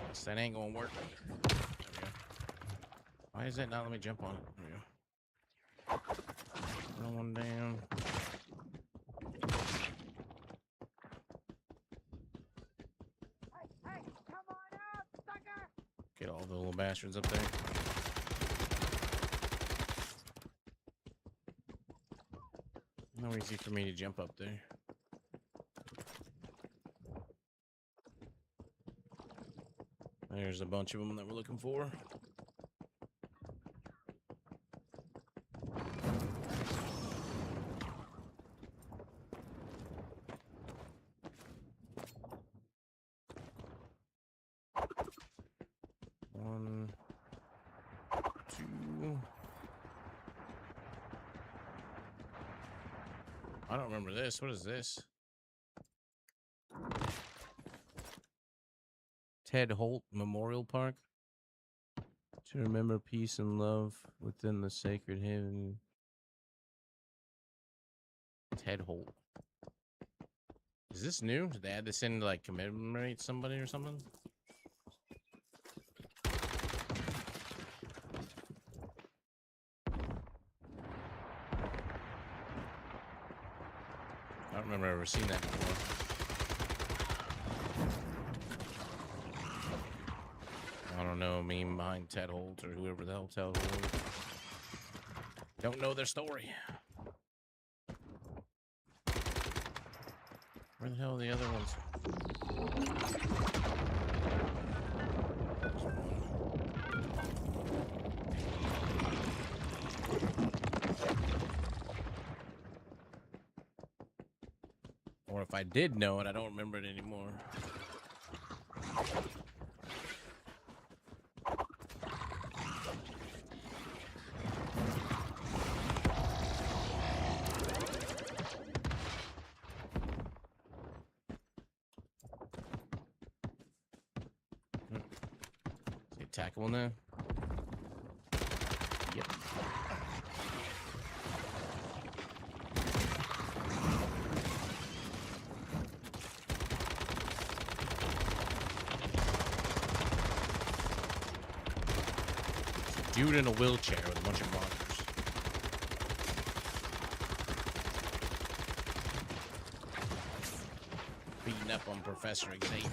[SPEAKER 1] Guess that ain't gonna work. There we go. Why is that not let me jump on it? There we go. Throw one down. Get all the little bastards up there. No easy for me to jump up there. There's a bunch of them that we're looking for. One, two. I don't remember this. What is this? Ted Holt Memorial Park. To remember peace and love within the sacred haven. Ted Holt. Is this new? Did they add this in to like commemorate somebody or something? I don't remember ever seeing that before. I don't know, meme behind Ted Holt or whoever the hell Ted Holt is. Don't know their story. Where the hell are the other ones? Or if I did know it, I don't remember it anymore. Attackable now? Yep. Dude in a wheelchair with a bunch of monsters. Beating up on Professor Xavier.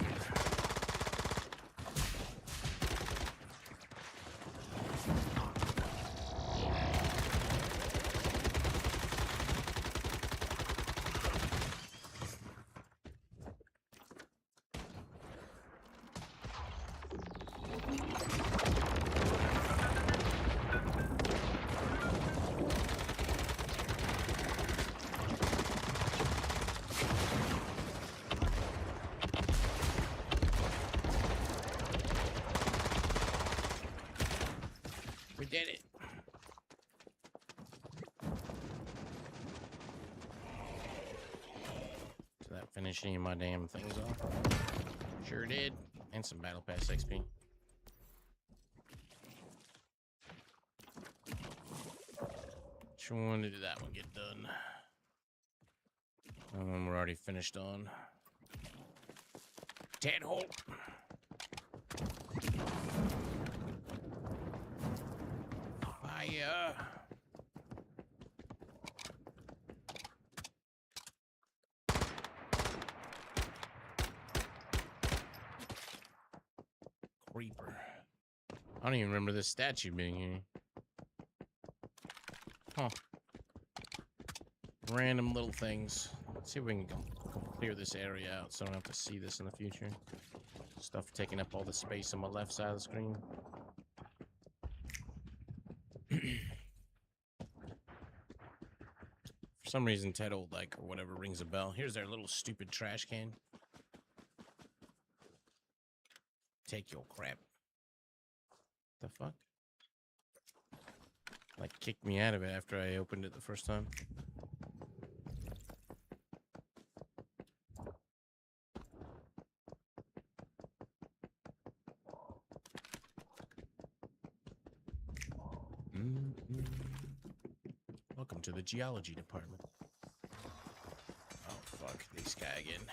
[SPEAKER 1] We did it. Did that finish any of my damn things off? Sure did. And some Battle Pass XP. Which one did that one get done? We're already finished on. Ted Holt. Fire. Creeper. I don't even remember this statue being here. Huh. Random little things. Let's see if we can clear this area out so I don't have to see this in the future. Stuff taking up all the space on my left side of the screen. For some reason, Ted Old like or whatever rings a bell. Here's their little stupid trash can. Take your crap. The fuck? Like kicked me out of it after I opened it the first time. Mm-mm. Welcome to the geology department. Oh, fuck. This guy again.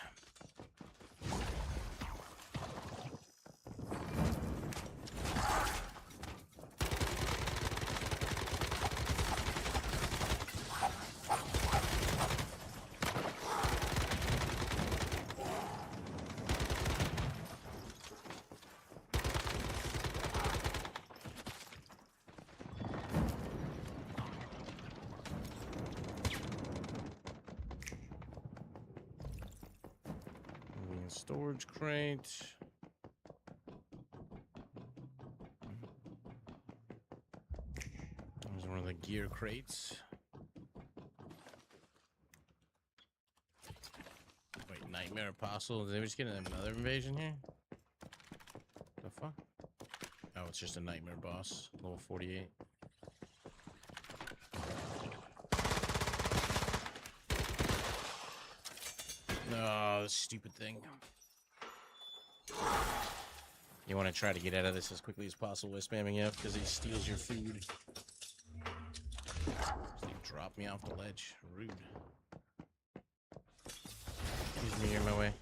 [SPEAKER 1] Storage crate. There's one of the gear crates. Wait, Nightmare Apostle. Did they just get another invasion here? The fuck? Oh, it's just a Nightmare boss. Level 48. No, this stupid thing. You want to try to get out of this as quickly as possible by spamming F because he steals your food. They drop me off the ledge. Rude. Excuse me, you're in my way.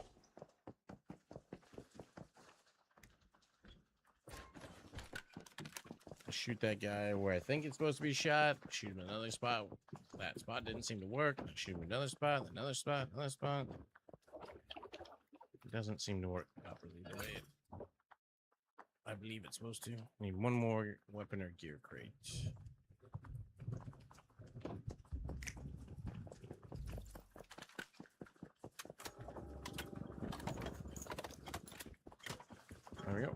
[SPEAKER 1] I shoot that guy where I think it's supposed to be shot. Shoot him in another spot. That spot didn't seem to work. Shoot him in another spot, another spot, another spot. It doesn't seem to work properly the way I believe it's supposed to. Need one more weapon or gear crate. There we go.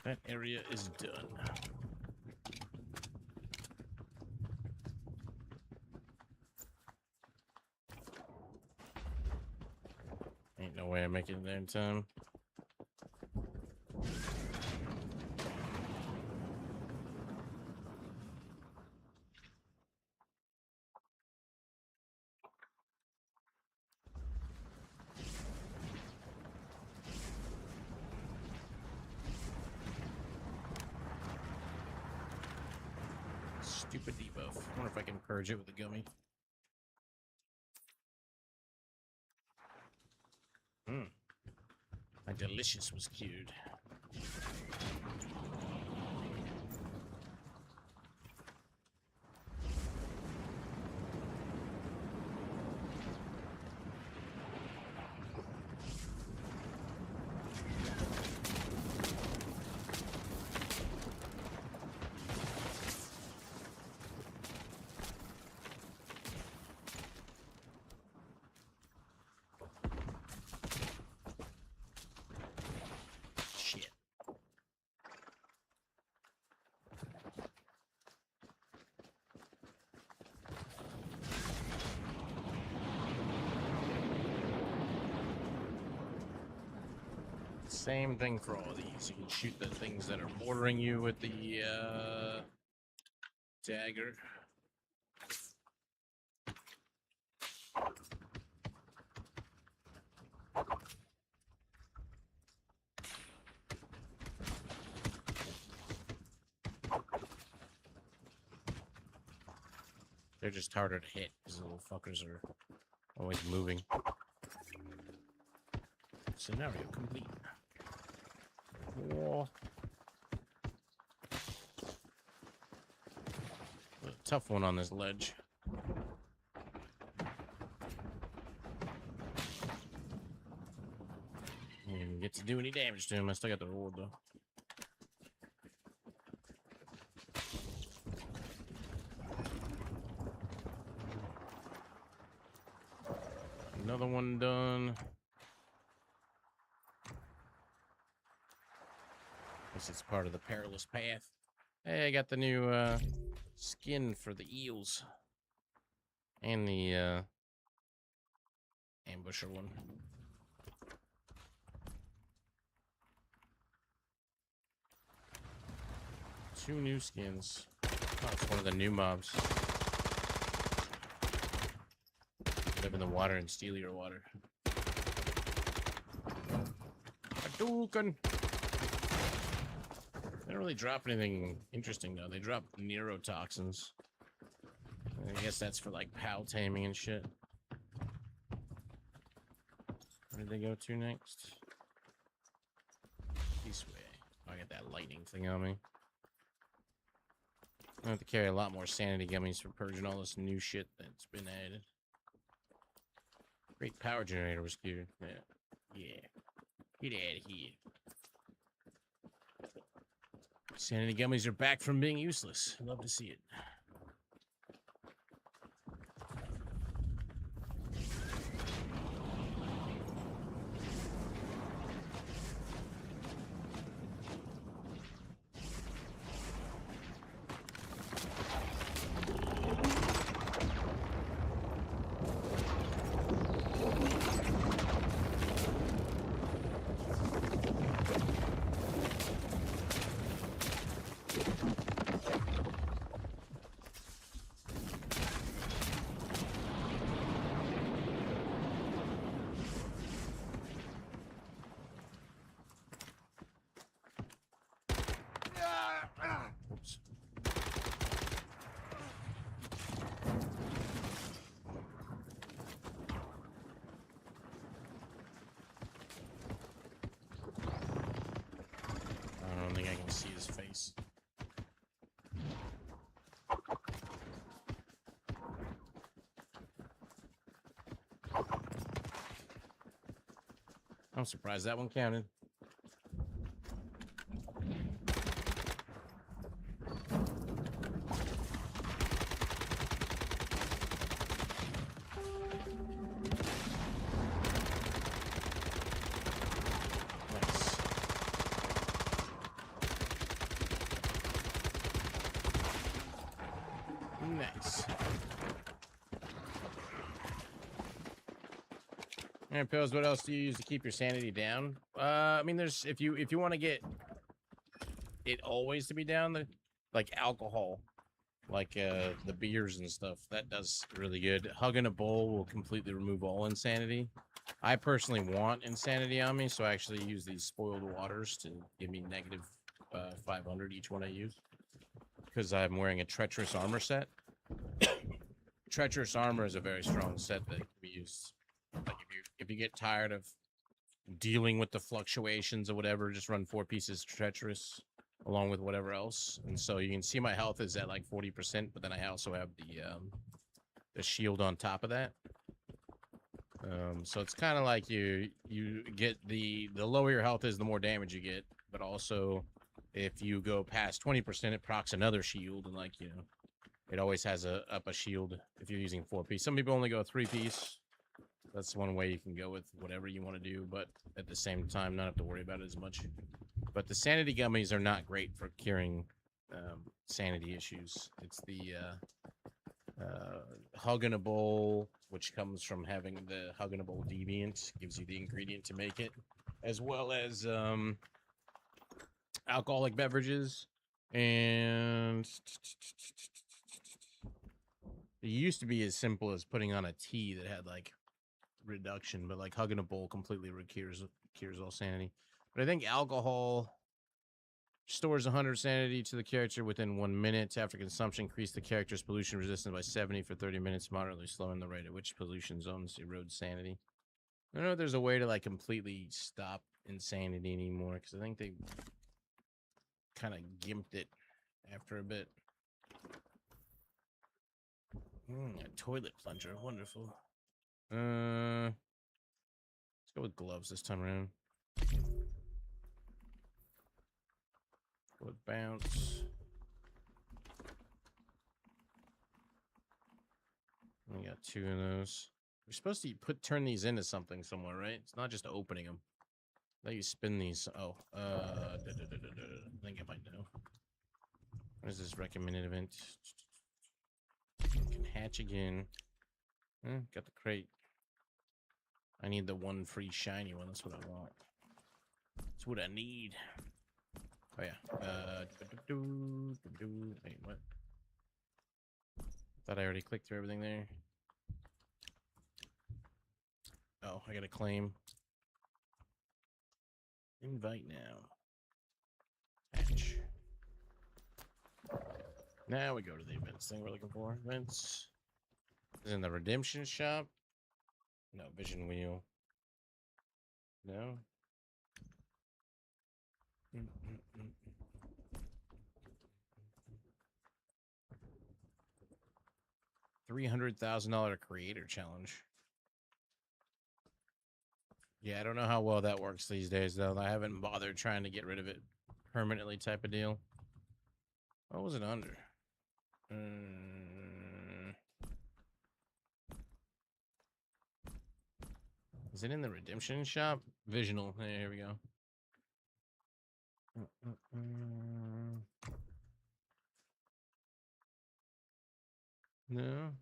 [SPEAKER 1] That area is done. Ain't no way I'm making it there in time. Stupid debuff. I wonder if I can purge it with a gummy. My delicious was cured. Shit. Same thing for all of these. You can shoot the things that are bordering you with the dagger. They're just harder to hit because the little fuckers are always moving. Scenario complete. Whoa. A tough one on this ledge. I didn't get to do any damage to him. I still got the reward though. Another one done. Guess it's part of the perilous path. Hey, I got the new skin for the eels. And the ambusher one. Two new skins. Oh, it's one of the new mobs. Live in the water and steal your water. Hadouken! They don't really drop anything interesting though. They drop neurotoxins. I guess that's for like POW taming and shit. Where did they go to next? This way. Oh, I got that lightning thing on me. I have to carry a lot more sanity gummies for purging all this new shit that's been added. Great power generator was cute. Yeah. Yeah. Get out of here. Sanity gummies are back from being useless. Love to see it. Oops. I don't think I can see his face. I'm surprised that one counted. Nice. Nice. All right, Pills, what else do you use to keep your sanity down? I mean, there's if you want to get it always to be down, like alcohol, like the beers and stuff, that does really good. Hugging a bowl will completely remove all insanity. I personally want insanity on me, so I actually use these spoiled waters to give me negative 500 each one I use, because I'm wearing a treacherous armor set. Treacherous armor is a very strong set that can be used. Like if you get tired of dealing with the fluctuations or whatever, just run 4 pieces treacherous along with whatever else. And so you can see my health is at like 40%, but then I also have the shield on top of that. So it's kind of like you get the lower your health is, the more damage you get, but also if you go past 20%, it procs another shield, and like, you know, it always has a shield if you're using 4-piece. Some people only go 3-piece. That's one way you can go with whatever you want to do, but at the same time, not have to worry about it as much. But the sanity gummies are not great for curing sanity issues. It's the Hug in a Bowl, which comes from having the Hug in a Bowl Deviant, gives you the ingredient to make it, as well as alcoholic beverages. And it used to be as simple as putting on a tea that had like reduction, but like Hugging a Bowl completely cures all sanity. But I think alcohol stores 100 sanity to the character within 1 minute. After consumption, increase the character's pollution resistance by 70 for 30 minutes, moderately slowing the rate at which pollution zones erode sanity. I don't know if there's a way to like completely stop insanity anymore, because I think they kind of gimped it after a bit. A toilet plunger, wonderful. Let's go with gloves this time around. Go with bounce. We got 2 of those. We're supposed to turn these into something somewhere, right? It's not just opening them. Let you spin these. Oh, I think I might know. What is this recommended event? Can hatch again. Got the crate. I need the 1 free shiny one. That's what I want. That's what I need. Oh yeah. Wait, what? Thought I already clicked through everything there. Oh, I gotta claim. Invite now. Hatch. Now we go to the events thing we're looking for. Events. Is in the redemption shop. No, vision wheel. No. $300,000 creator challenge. Yeah, I don't know how well that works these days, though. I haven't bothered trying to get rid of it permanently type of deal. What was it under? Is it in the redemption shop? Visional. Hey, here we go. No.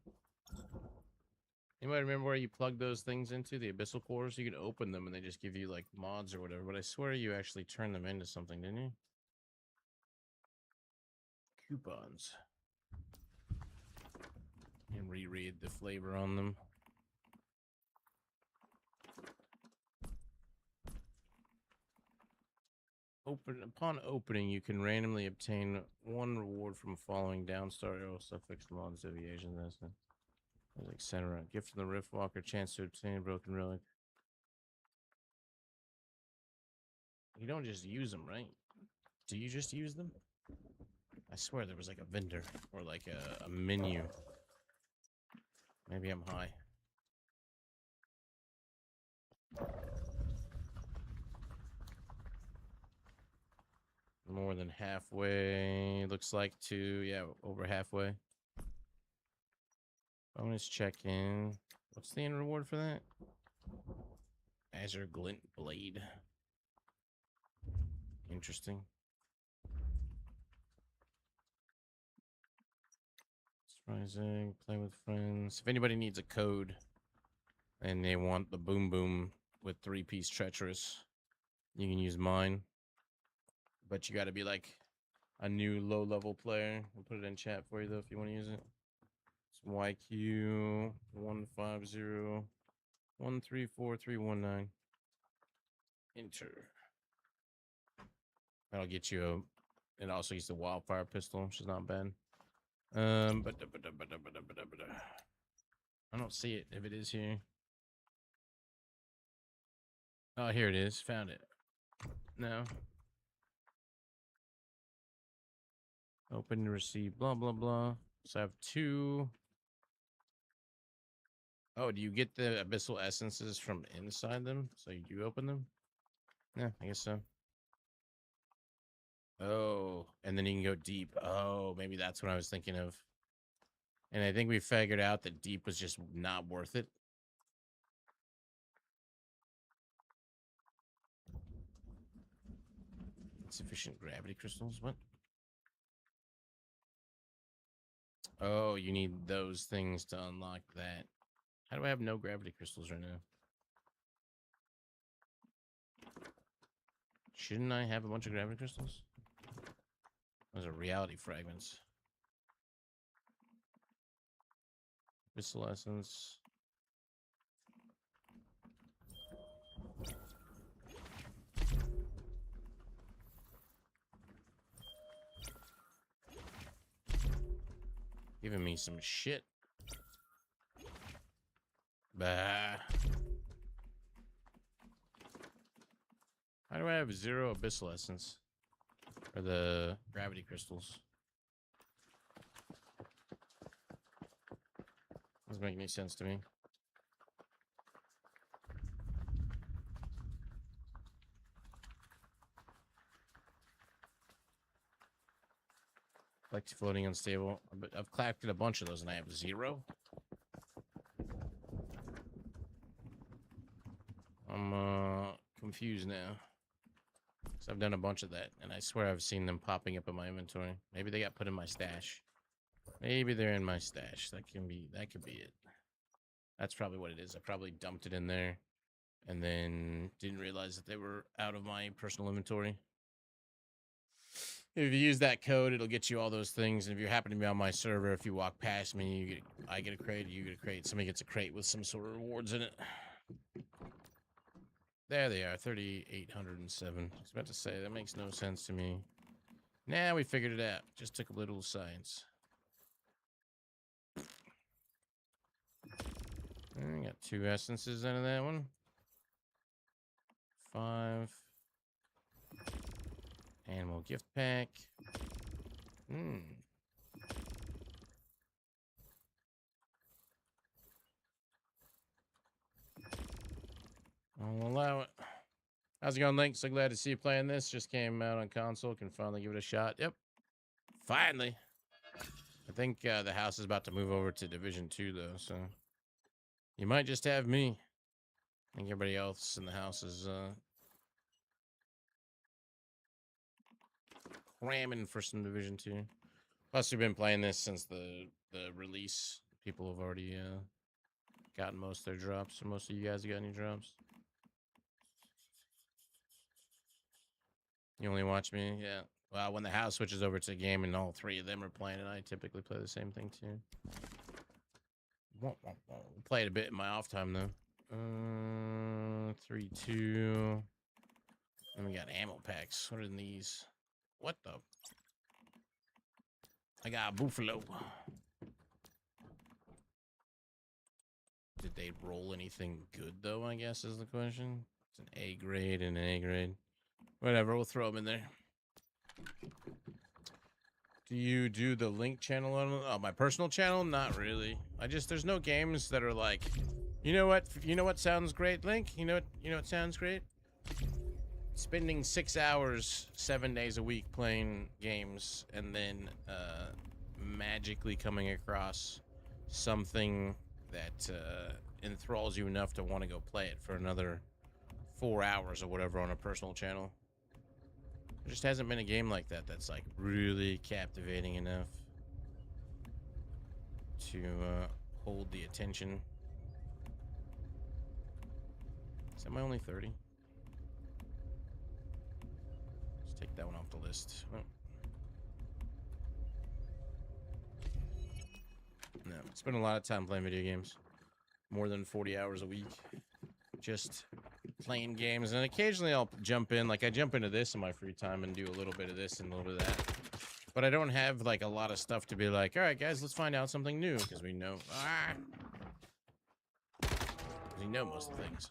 [SPEAKER 1] Anybody remember where you plug those things into? The abyssal cores? You could open them and they just give you like mods or whatever, but I swear you actually turned them into something, didn't you? Coupons. And reread the flavor on them. Upon opening, you can randomly obtain one reward from following downstar arrow suffix mods deviations. That's it. Etc. Gift from the Riftwalker, chance to obtain a broken relic. You don't just use them, right? Do you just use them? I swear there was like a vendor or like a menu. Maybe I'm high. More than halfway. Looks like yeah, over halfway. Bonus check-in. What's the end reward for that? Azure Glint Blade. Interesting. Surprising. Play with friends. If anybody needs a code and they want the boom boom with 3-piece treacherous, you can use mine. But you got to be like a new low-level player. I'll put it in chat for you though if you want to use it. It's YQ 150134319. Enter. That'll get you a. It also uses the wildfire pistol, which is not bad. I don't see it. If it is here. Oh, here it is. Found it. No. Open to receive. Blah blah blah. So I have 2. Oh, do you get the abyssal essences from inside them? So you do open them? Yeah, I guess so. Oh, and then you can go deep. Oh, maybe that's what I was thinking of. And I think we figured out that deep was just not worth it. Insufficient gravity crystals? What? Oh, you need those things to unlock that. How do I have no gravity crystals right now? Shouldn't I have a bunch of gravity crystals? Those are reality fragments. Abyssal essence. Giving me some shit. Bah. How do I have 0 abyssal essence? Or the gravity crystals? Doesn't make any sense to me. Like floating unstable. But I've collected a bunch of those and I have 0. I'm confused now. Because I've done a bunch of that and I swear I've seen them popping up in my inventory. Maybe they got put in my stash. Maybe they're in my stash. That could be it. That's probably what it is. I probably dumped it in there and then didn't realize that they were out of my personal inventory. If you use that code, it'll get you all those things. And if you happen to be on my server, if you walk past me, I get a crate, you get a crate. Somebody gets a crate with some sort of rewards in it. There they are, 3,807. I was about to say, that makes no sense to me. Nah, we figured it out. Just took a little science. Got 2 essences out of that one. 5. Animal gift pack. I'll allow it. How's it going, Link? So glad to see you playing this. Just came out on console. Can finally give it a shot. Yep. Finally. I think the house is about to move over to Division 2, though, so you might just have me. I think everybody else in the house is cramming for some Division 2. Plus, we've been playing this since the release. People have already gotten most of their drops. Or most of you guys have got any drops? You only watch me? Yeah. Well, when the house switches over to a game and all 3 of them are playing it, I typically play the same thing too. Play it a bit in my off time though. 3, 2. Then we got ammo packs. What are these? What the? I got a buffalo. Did they roll anything good though? I guess is the question. It's an A grade and an A grade. Whatever, we'll throw them in there. Do you do the link channel on my personal channel? Not really. There's no games that are like, you know what sounds great, Link? You know what sounds great? Spending 6 hours 7 days a week playing games and then magically coming across something that enthralls you enough to want to go play it for another 4 hours or whatever on a personal channel. There just hasn't been a game like that that's like really captivating enough to hold the attention. Is that my only 30? Let's take that one off the list. Oh. No, spend a lot of time playing video games. More than 40 hours a week. Just playing games, and occasionally I'll jump in, like I jump into this in my free time and do a little bit of this and a little bit of that, but I don't have like a lot of stuff to be like, all right guys, let's find out something new, because we know most of the things.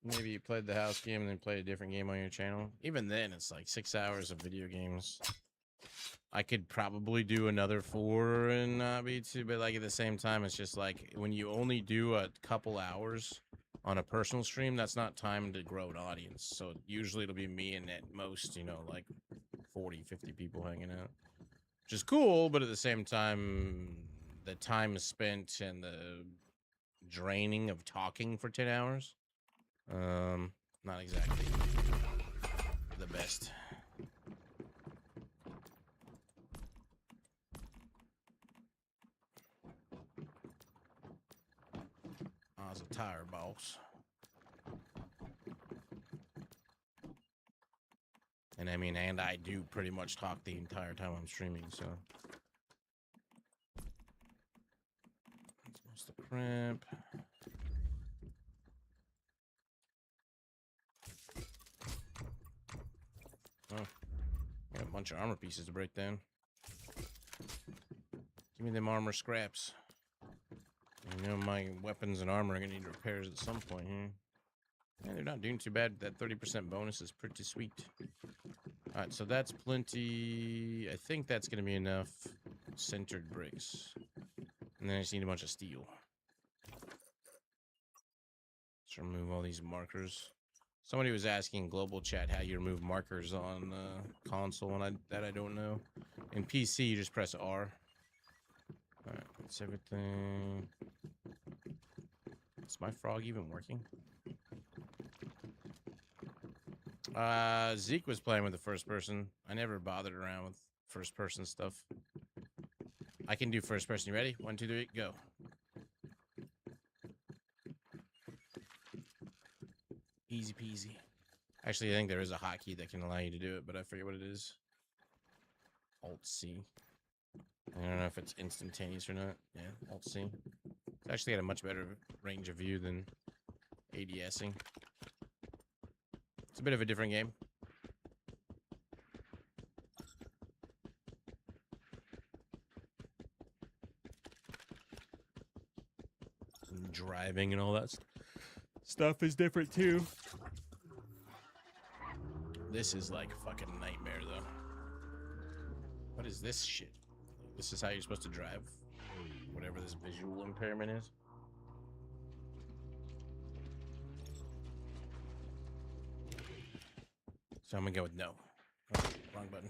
[SPEAKER 1] Maybe you played the house game and then played a different game on your channel. Even then it's like 6 hours of video games. I could probably do another 4 and not be too, but like at the same time it's just like when you only do a couple hours on a personal stream, that's not time to grow an audience. So usually it'll be me and at most, like 40, 50 people hanging out, which is cool. But at the same time, the time spent and the draining of talking for 10 hours, not exactly the best. I was a tire boss. And I mean, and I do pretty much talk the entire time I'm streaming, so. That's most of the crimp. Oh, got a bunch of armor pieces to break down. Give me them armor scraps. My weapons and armor are gonna need repairs at some point here. Yeah, they're not doing too bad. That 30% bonus is pretty sweet. Alright, so that's plenty. I think that's gonna be enough centered bricks. And then I just need a bunch of steel. Let's remove all these markers. Somebody was asking global chat how you remove markers on console, and I don't know. In PC, you just press R. Alright, that's everything. Is my frog even working? Zeke was playing with the first person. I never bothered around with first person stuff. I can do first person. You ready? 1, 2, 3, go. Easy peasy. Actually, I think there is a hotkey that can allow you to do it, but I forget what it is. Alt-C. I don't know if it's instantaneous or not. Yeah, Alt-C. It's actually got a much better range of view than ADSing. It's a bit of a different game. driving and all that stuff is different too. This is like a fucking nightmare, though. What is this shit? This is how you're supposed to drive? Whatever this visual impairment is. So I'm gonna go with no. Oh, wrong button.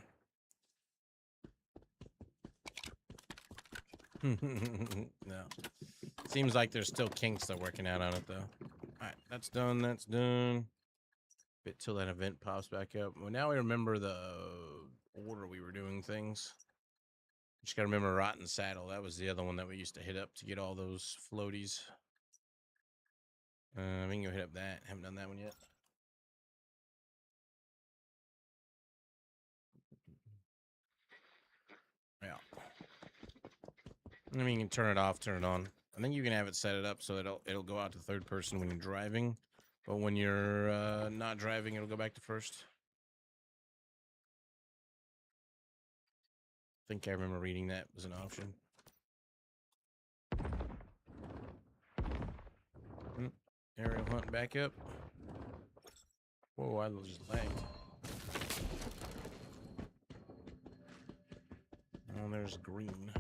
[SPEAKER 1] No. Seems like there's still kinks they're working out on it, though. Alright, that's done. That's done. Bit till that event pops back up. Well, now I remember the order we were doing things. Just gotta remember Rotten Saddle. That was the other one that we used to hit up to get all those floaties. We can go hit up that. Haven't done that one yet. Yeah. I mean, you can turn it off, turn it on. I think you can have it set it up so that it'll go out to third person when you're driving. But when you're not driving, it'll go back to first. I think I remember reading that was an option. Aerial hunt back up. Whoa, I just lagged. Oh, there's green.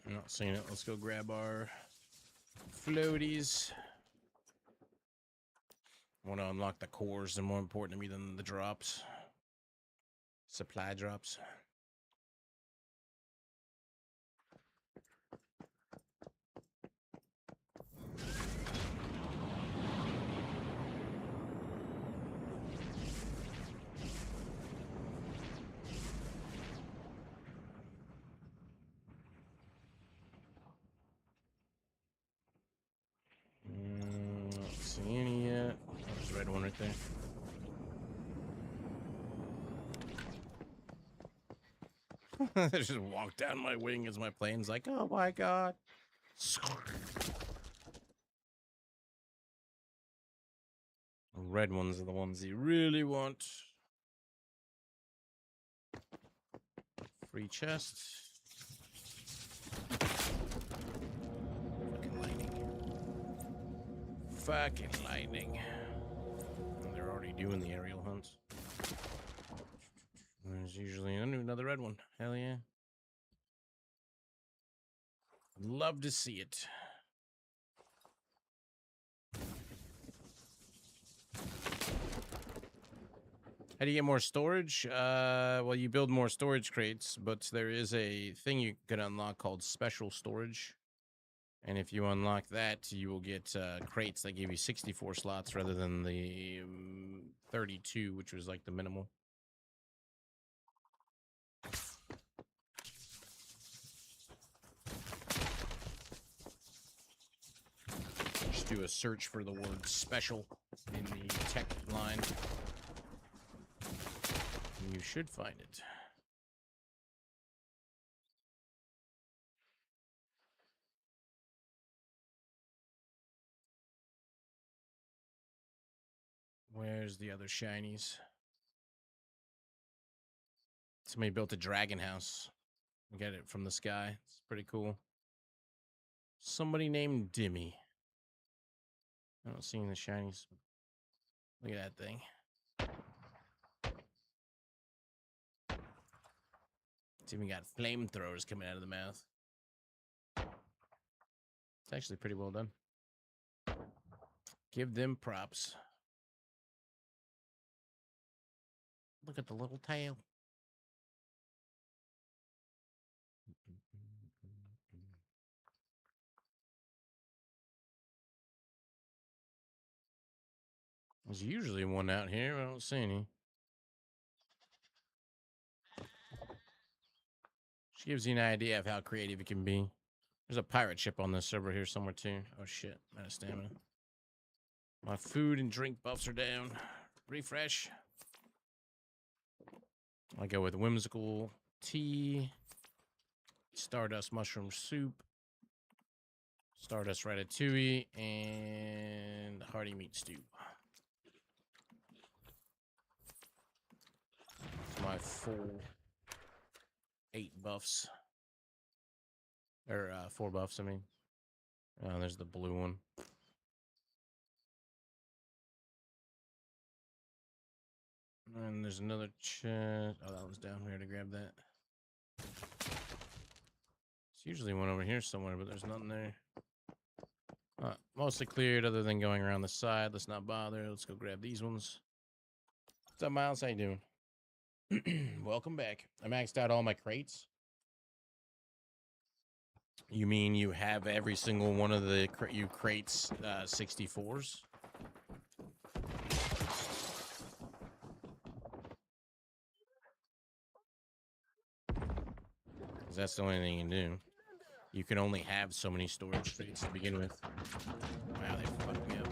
[SPEAKER 1] Not seeing it. Let's go grab our floaties. I want to unlock the cores. They're more important to me than the drops. Supply drops. Not see any yet. Oh, there's a red one right there. They just walk down my wing as my plane's like, oh my god. The red ones are the ones you really want. Free chest. Fucking lightning. Fucking lightning. And they're already doing the aerial hunts. There's usually another red one. Hell yeah. Love to see it. How do you get more storage? Well, you build more storage crates, but there is a thing you can unlock called special storage. And if you unlock that, you will get crates that give you 64 slots rather than the 32, which was like the minimal. Just do a search for the word special in the tech line. And you should find it. Where's the other shinies? Somebody built a dragon house. We got it from the sky. It's pretty cool. Somebody named Dimmy. I don't see any of the shinies. Look at that thing. It's even got flamethrowers coming out of the mouth. It's actually pretty well done. Give them props. Look at the little tail. There's usually one out here. I don't see any. She gives you an idea of how creative it can be. There's a pirate ship on this server here somewhere too. Oh shit, I'm out of stamina. My food and drink buffs are down. Refresh. I go with whimsical tea, stardust mushroom soup, Stardust ratatouille and hearty meat stew. It's my full 8 buffs. Or 4 buffs, I mean. Oh, there's the blue one. And there's another chest. Oh, that one's down here to grab that. It's usually one over here somewhere, but there's nothing there. Mostly cleared other than going around the side. Let's not bother. Let's go grab these ones. What's up, Miles? How you doing? Welcome back. I maxed out all my crates. You mean you have every single one of the crates 64s? Because that's the only thing you can do. You can only have so many storage crates to begin with. Wow, they fucked me up.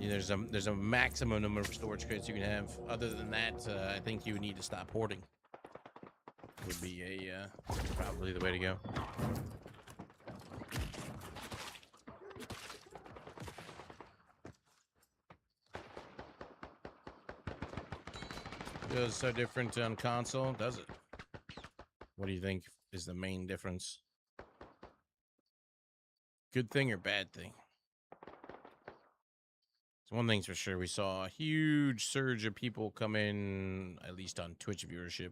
[SPEAKER 1] Yeah, there's a maximum number of storage crates you can have. Other than that, I think you would need to stop hoarding. Would be probably the way to go. Feels so different on console, does it? What do you think is the main difference? Good thing or bad thing? So one thing's for sure, we saw a huge surge of people come in, at least on Twitch viewership,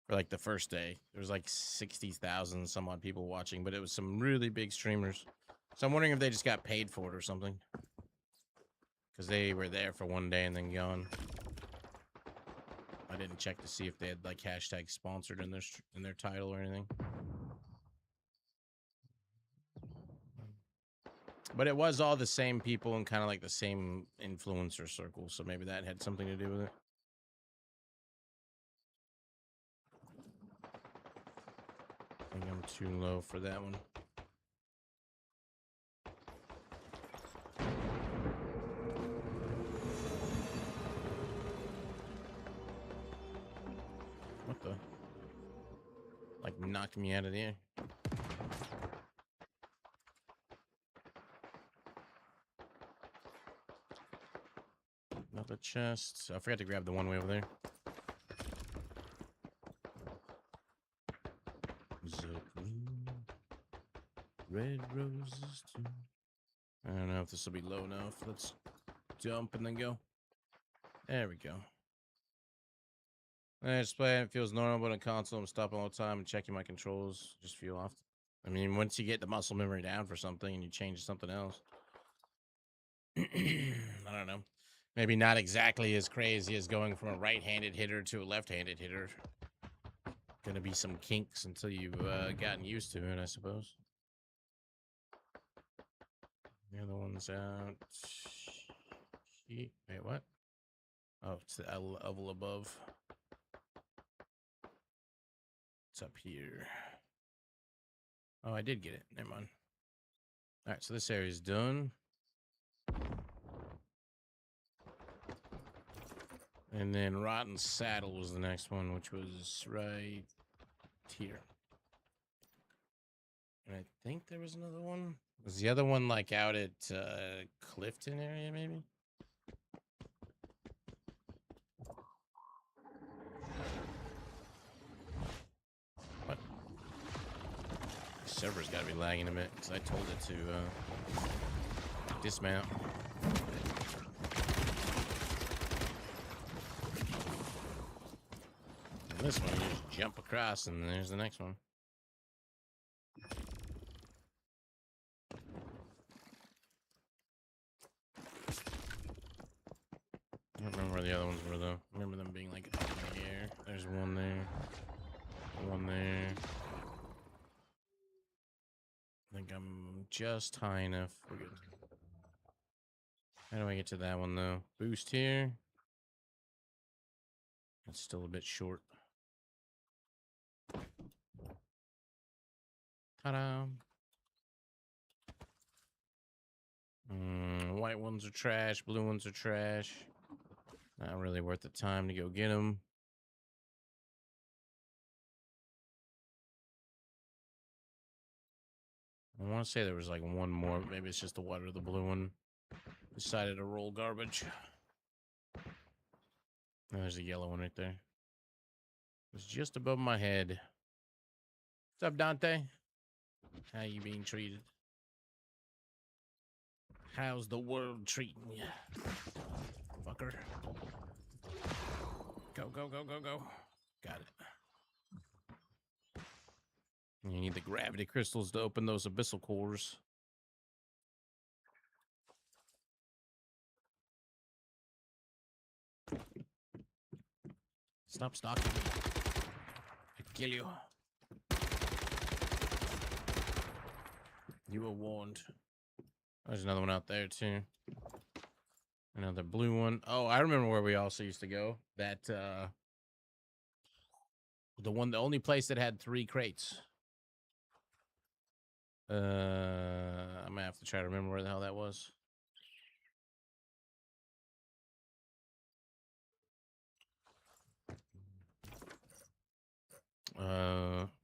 [SPEAKER 1] for like the first day. There was like 60,000 some odd people watching, but it was some really big streamers. So I'm wondering if they just got paid for it or something. Because they were there for one day and then gone. I didn't check to see if they had like hashtag sponsored in their title or anything. But it was all the same people and kind of like the same influencer circle, so maybe that had something to do with it. I think I'm too low for that one. What the? Like knocked me out of the air. Another chest. I forgot to grab the one way over there. Red roses too. I don't know if this will be low enough. Let's jump and then go. There we go. I just play it feels normal, but on console I'm stopping all the time and checking my controls. Just feel off. I mean, once you get the muscle memory down for something and you change to something else. I don't know. Maybe not exactly as crazy as going from a right-handed hitter to a left-handed hitter. Gonna be some kinks until you've gotten used to it, I suppose. The other one's out. Wait, what? Oh, it's the level above. It's up here. Oh, I did get it. Never mind. All right, so this area is done. And then Rotten Saddle was the next one, which was right here. And I think there was another one. Was the other one like out at Clifton area, maybe? What? The server's got to be lagging a bit because I told it to dismount. And this one, you just jump across, and there's the next one. I don't remember where the other ones were, though. I remember them being, like, up in the air. There's one there. One there. I think I'm just high enough. We're good. How do I get to that one, though? Boost here. It's still a bit short. Ta-da! White ones are trash. Blue ones are trash. Not really worth the time to go get them. I want to say there was like one more. Maybe it's just the white or the blue one. Decided to roll garbage. Oh, there's a yellow one right there. It's just above my head. What's up, Dante? How you being treated? How's the world treating you? Fucker. Go, go, go, go, go. Got it. You need the gravity crystals to open those abyssal cores. Stop stalking me. I kill you. You were warned. There's another one out there too. Another blue one. Oh, I remember where we also used to go. That the only place that had 3 crates. I'm gonna have to try to remember where the hell that was.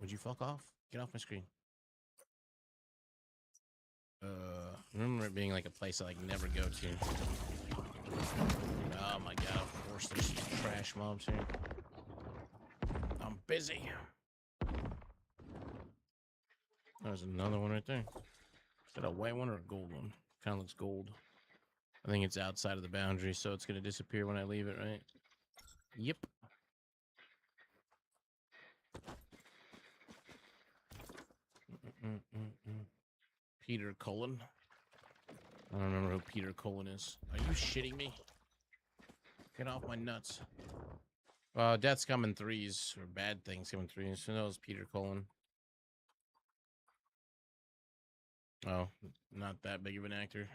[SPEAKER 1] Would you fuck off? Get off my screen. I remember it being like a place I like never go to. Oh my god, of course there's trash mobs here. I'm busy. There's another one right there. Is that a white one or a gold one? Kind of looks gold. I think it's outside of the boundary, so it's gonna disappear when I leave it, right? Yep. Peter Cullen. I don't remember who Peter Cullen is. Are you shitting me? Get off my nuts. Deaths come in 3s, or bad things come in 3s. Who knows Peter Cullen? Oh, not that big of an actor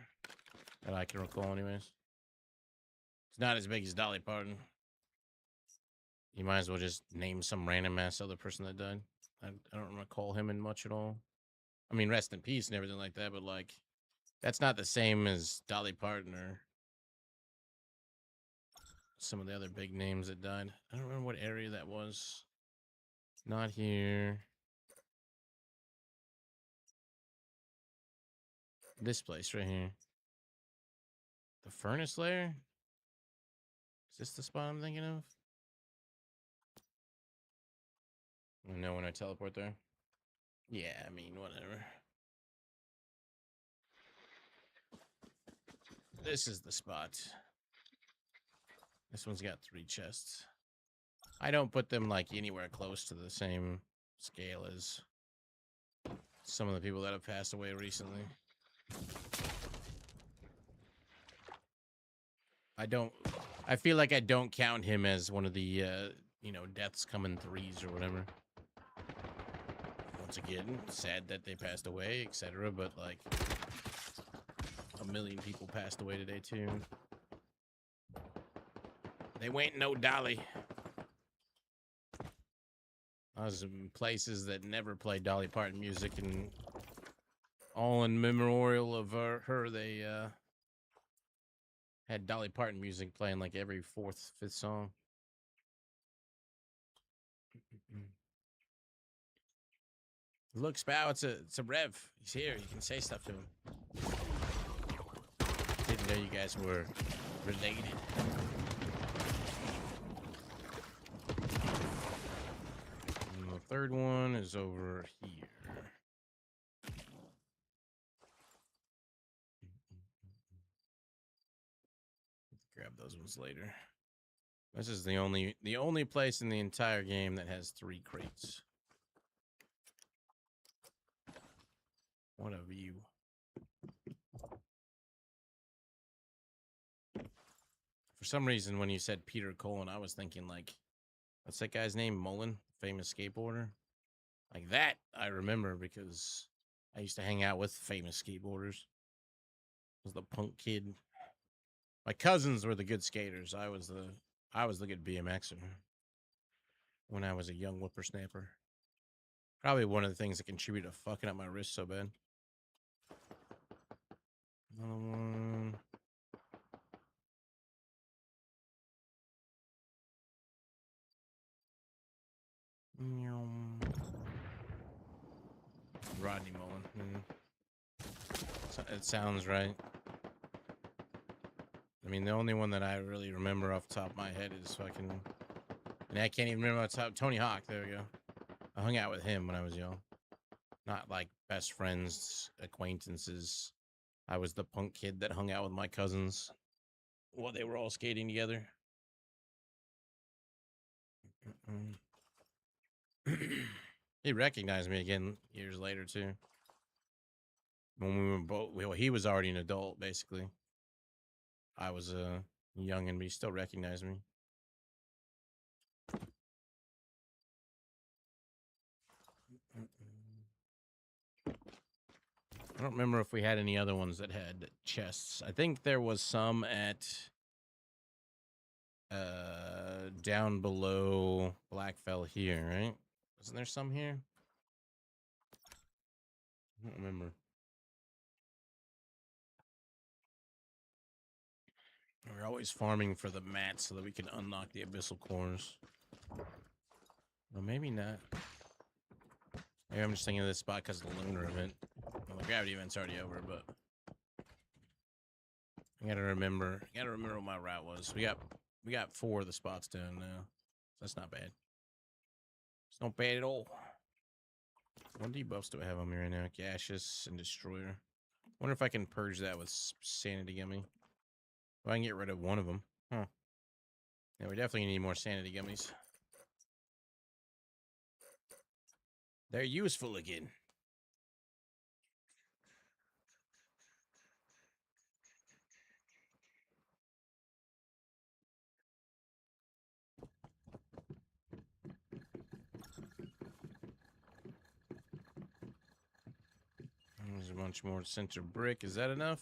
[SPEAKER 1] that I can recall anyways. It's not as big as Dolly Parton. You might as well just name some random ass other person that died. I don't recall him in much at all. I mean, rest in peace and everything like that, but like, that's not the same as Dolly Parton or some of the other big names that died. I don't remember what area that was. Not here. This place right here. The furnace lair? Is this the spot I'm thinking of? I know when I teleport there. Yeah, I mean, whatever. This is the spot. This one's got 3 chests. I don't put them like anywhere close to the same scale as some of the people that have passed away recently. I feel like I don't count him as one of the, deaths come in 3s or whatever. Once again, sad that they passed away, etc. But like, a million people passed away today too. They went no Dolly. I was in places that never played Dolly Parton music, and all in memorial of her, they had Dolly Parton music playing like every 4th, 5th song. Look, Spow, it's a Rev. He's here. You can say stuff to him. Didn't know you guys were related. And the 3rd one is over here. Grab those ones later. This is the only place in the entire game that has 3 crates. What a view. For some reason, when you said Peter Cullen, I was thinking like, what's that guy's name? Mullen, famous skateboarder. Like that, I remember because I used to hang out with famous skateboarders. I was the punk kid. My cousins were the good skaters. I was the good BMXer when I was a young whippersnapper. Probably one of the things that contributed to fucking up my wrist so bad. Another one. Rodney Mullen. It sounds right. I mean, the only one that I really remember off the top of my head is fucking... And I can't even remember off the top... Tony Hawk, there we go. I hung out with him when I was young. Not like best friends, acquaintances. I was the punk kid that hung out with my cousins while they were all skating together. He recognized me again years later, too. When we were both... Well, he was already an adult, basically. I was young, and he still recognized me. I don't remember if we had any other ones that had chests. I think there was some at down below Blackfell here, right? Wasn't there some here? I don't remember. We're always farming for the mats so that we can unlock the abyssal cores. Well, maybe not. Maybe I'm just thinking of this spot because of the lunar event. Well, the gravity event's already over, but I gotta remember. I gotta remember what my route was. We got 4 of the spots down now. That's not bad. It's not bad at all. What debuffs do I have on me right now? Gaseous and Destroyer. Wonder if I can purge that with Sanity Gummy. Well, I can get rid of one of them. Huh. Yeah, we definitely need more Sanity Gummies. They're useful again. There's a bunch more center brick. Is that enough?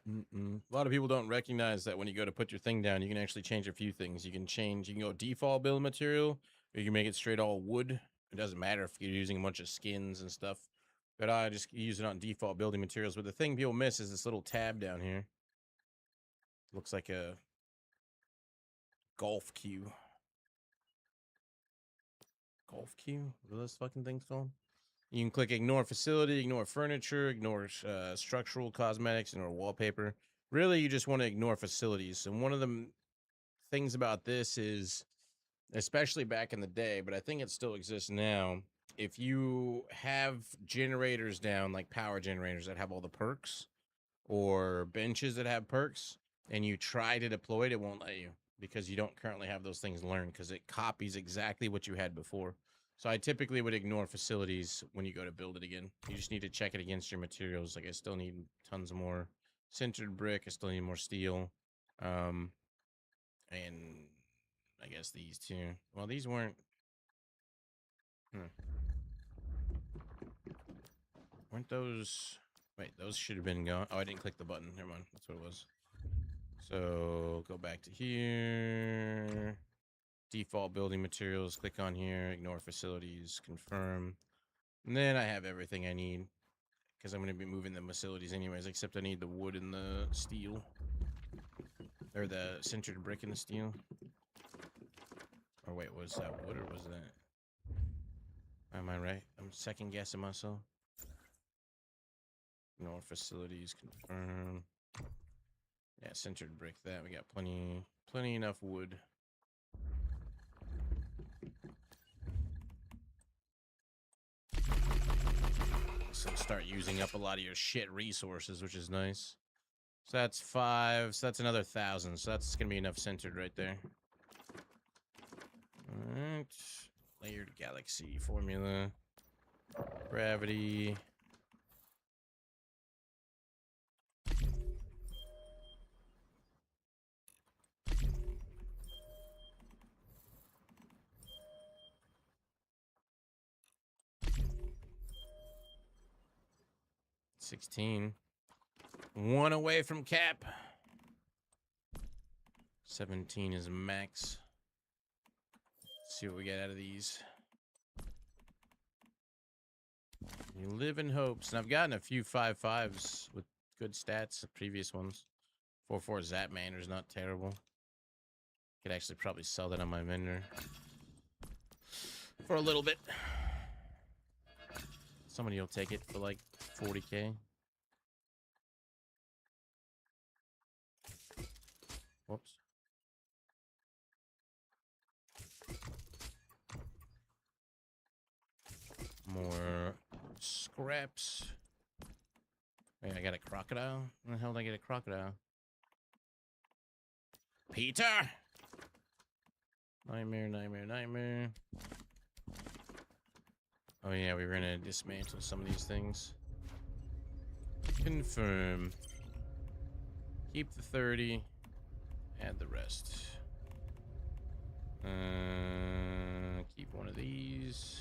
[SPEAKER 1] A lot of people don't recognize that when you go to put your thing down, you can actually change a few things. You can go default build material, or you can make it straight all wood. It doesn't matter if you're using a bunch of skins and stuff. But I just use it on default building materials. But the thing people miss is this little tab down here. Looks like a golf cue. Golf cue? What are those fucking things called? You can click ignore facility, ignore furniture, ignore structural cosmetics, ignore wallpaper. Really, you just want to ignore facilities. And one of the things about this is, especially back in the day, but I think it still exists now, if you have generators down, like power generators that have all the perks, or benches that have perks, and you try to deploy it, it won't let you, because you don't currently have those things learned, because it copies exactly what you had before. So I typically would ignore facilities when you go to build it again. You just need to check it against your materials. Like, I still need tons more sintered brick. I still need more steel. And I guess these two. Well, these weren't... Weren't those... Wait, those should have been gone. Oh, I didn't click the button. Never mind. That's what it was. So, go back to here. Default building materials. Click on here. Ignore facilities. Confirm. And then I have everything I need, because I'm going to be moving the facilities anyways, except I need the wood and the steel. Or the sintered brick and the steel. Or wait, was that wood or was that... Am I right? I'm second guessing myself. Ignore facilities. Confirm. Yeah, sintered brick that. We got plenty enough wood. So start using up a lot of your shit resources, which is nice. So that's 5. So that's another 1,000. So that's gonna be enough centered right there. Alright. Layered galaxy formula. Gravity. $16. 1 away from cap. 17 is max. Let's see what we get out of these. You live in hopes. And I've gotten a few 5.5s with good stats, the previous ones. 4.4 Zapmander is not terrible. Could actually probably sell that on my vendor for a little bit. Somebody will take it for like 40K. Whoops. More scraps. Wait, I got a crocodile? Where the hell did I get a crocodile? Peter! Nightmare, nightmare, nightmare. Oh yeah, we were gonna dismantle some of these things. Confirm. Keep the 30. Add the rest. Keep one of these.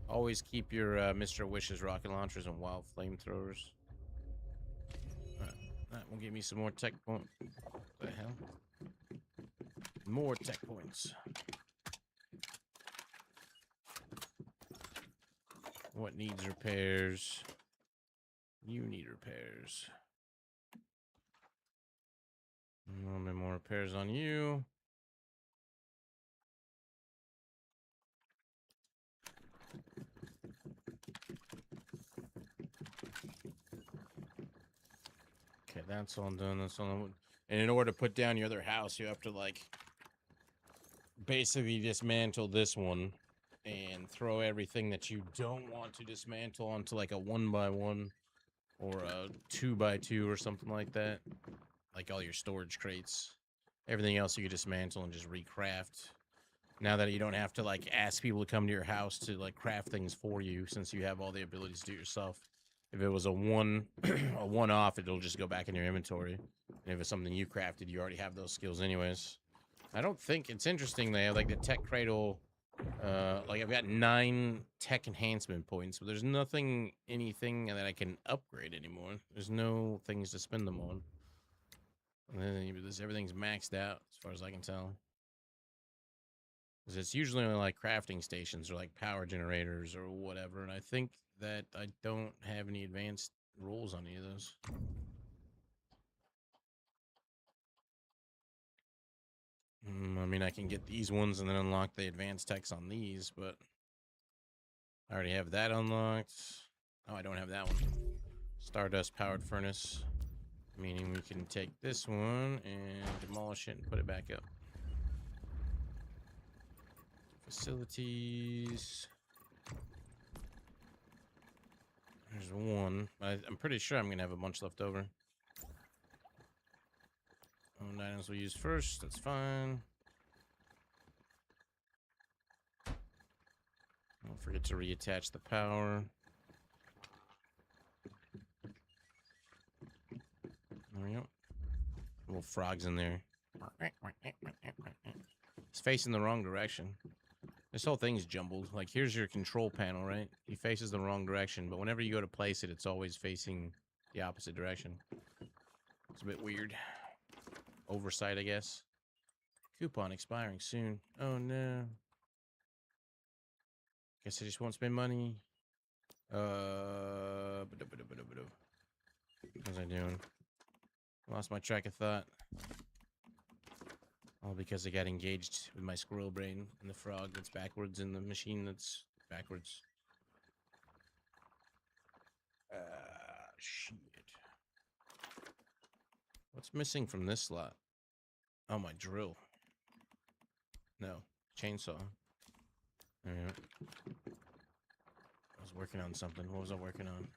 [SPEAKER 1] Always keep your Mr. Wish's rocket launchers and wild flamethrowers. That will give me some more tech points. What the hell? More tech points. What needs repairs? You need repairs. A little bit more repairs on you. Okay, that's all done. That's all. And in order to put down your other house, you have to like basically dismantle this one and throw everything that you don't want to dismantle onto like a 1x1 or a 2x2 or something like that. Like all your storage crates. Everything else you can dismantle and just recraft. Now that you don't have to like ask people to come to your house to like craft things for you, since you have all the abilities to do it yourself. If it was a one-off, it'll just go back in your inventory. And if it's something you crafted, you already have those skills anyways. I don't think it's interesting they have like the tech cradle. Like I've got 9 tech enhancement points, but there's anything that I can upgrade anymore. There's no things to spend them on. And then everything's maxed out as far as I can tell. Because it's usually only like crafting stations or like power generators or whatever. And I think that I don't have any advanced roles on any of those. I mean, I can get these ones and then unlock the advanced techs on these, but I already have that unlocked. Oh, I don't have that one. Stardust powered furnace. Meaning we can take this one and demolish it and put it back up. Facilities. There's one. I'm pretty sure I'm going to have a bunch left over. Owned items we'll use first. That's fine. Don't forget to reattach the power. There we go. Little frogs in there. It's facing the wrong direction. This whole thing's jumbled. Like, here's your control panel, right? He faces the wrong direction, but whenever you go to place it, it's always facing the opposite direction. It's a bit weird. Oversight, I guess. Coupon expiring soon. Oh, no. Guess I just won't spend money. What was I doing? Lost my track of thought. All because I got engaged with my squirrel brain and the frog that's backwards and the machine that's backwards. Shit. What's missing from this slot? Oh, my drill. No, chainsaw. Alright. I was working on something. What was I working on?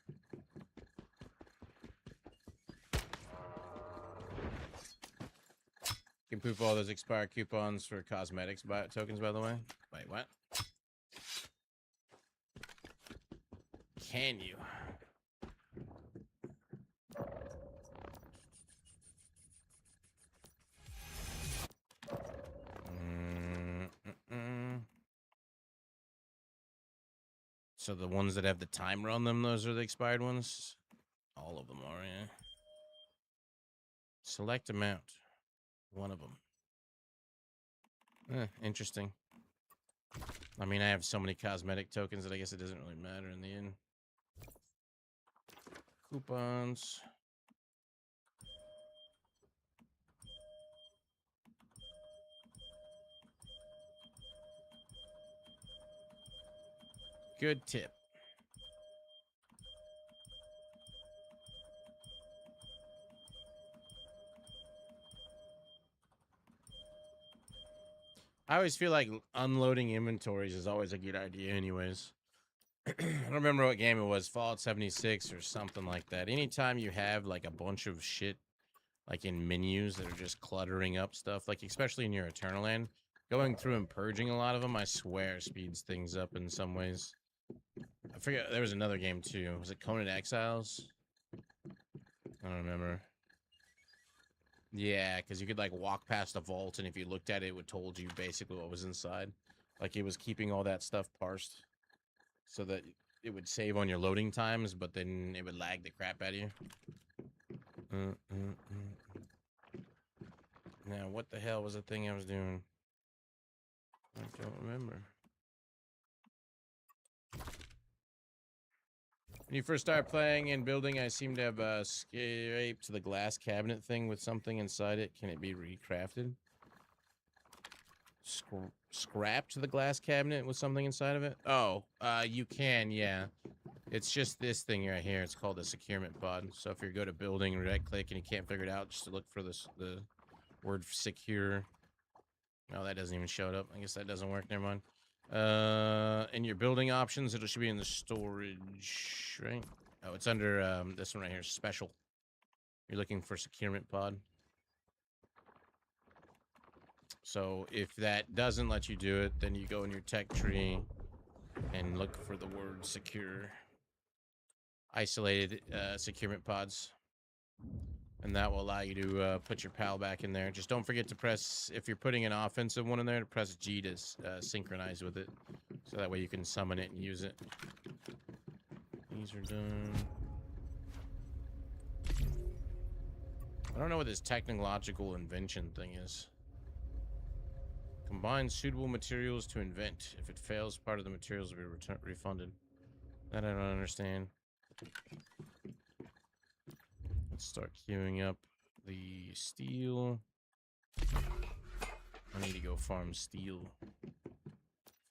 [SPEAKER 1] You can poop all those expired coupons for cosmetics tokens, by the way. Wait, what? Can you? So the ones that have the timer on them, those are the expired ones? All of them are, yeah. Select amount. One of them. Interesting. I mean, I have so many cosmetic tokens that I guess it doesn't really matter in the end. Coupons. Good tip. I always feel like unloading inventories is always a good idea anyways. I don't remember what game it was, Fallout 76 or something like that. Anytime you have like a bunch of shit like in menus that are just cluttering up stuff, like especially in your Eternal Land, going through and purging a lot of them, I swear speeds things up in some ways. I forget, there was another game too. Was it Conan Exiles? I don't remember. Yeah, because you could like walk past a vault, and if you looked at it, it would told you basically what was inside. Like it was keeping all that stuff parsed, so that it would save on your loading times, but then it would lag the crap out of you. Now, what the hell was the thing I was doing? I don't remember. When you first start playing and building, I seem to have escaped the glass cabinet thing with something inside it. Can it be recrafted? Scrapped the glass cabinet with something inside of it? Oh, you can, yeah. It's just this thing right here. It's called a securement pod. So if you go to building and right click and you can't figure it out, just to look for this, the word secure. No, that doesn't even show it up. I guess that doesn't work. Never mind. In your building options, it should be in the storage, right? Oh, it's under this one right here, special. You're looking for securement pod. So if that doesn't let you do it, then you go in your tech tree and look for the word secure. Isolated securement pods. And that will allow you to put your PAL back in there. Just don't forget to press, if you're putting an offensive one in there, to press G to synchronize with it. So that way you can summon it and use it. These are done. I don't know what this technological invention thing is. Combine suitable materials to invent. If it fails, part of the materials will be refunded. That I don't understand. Let's start queuing up the steel. I need to go farm steel if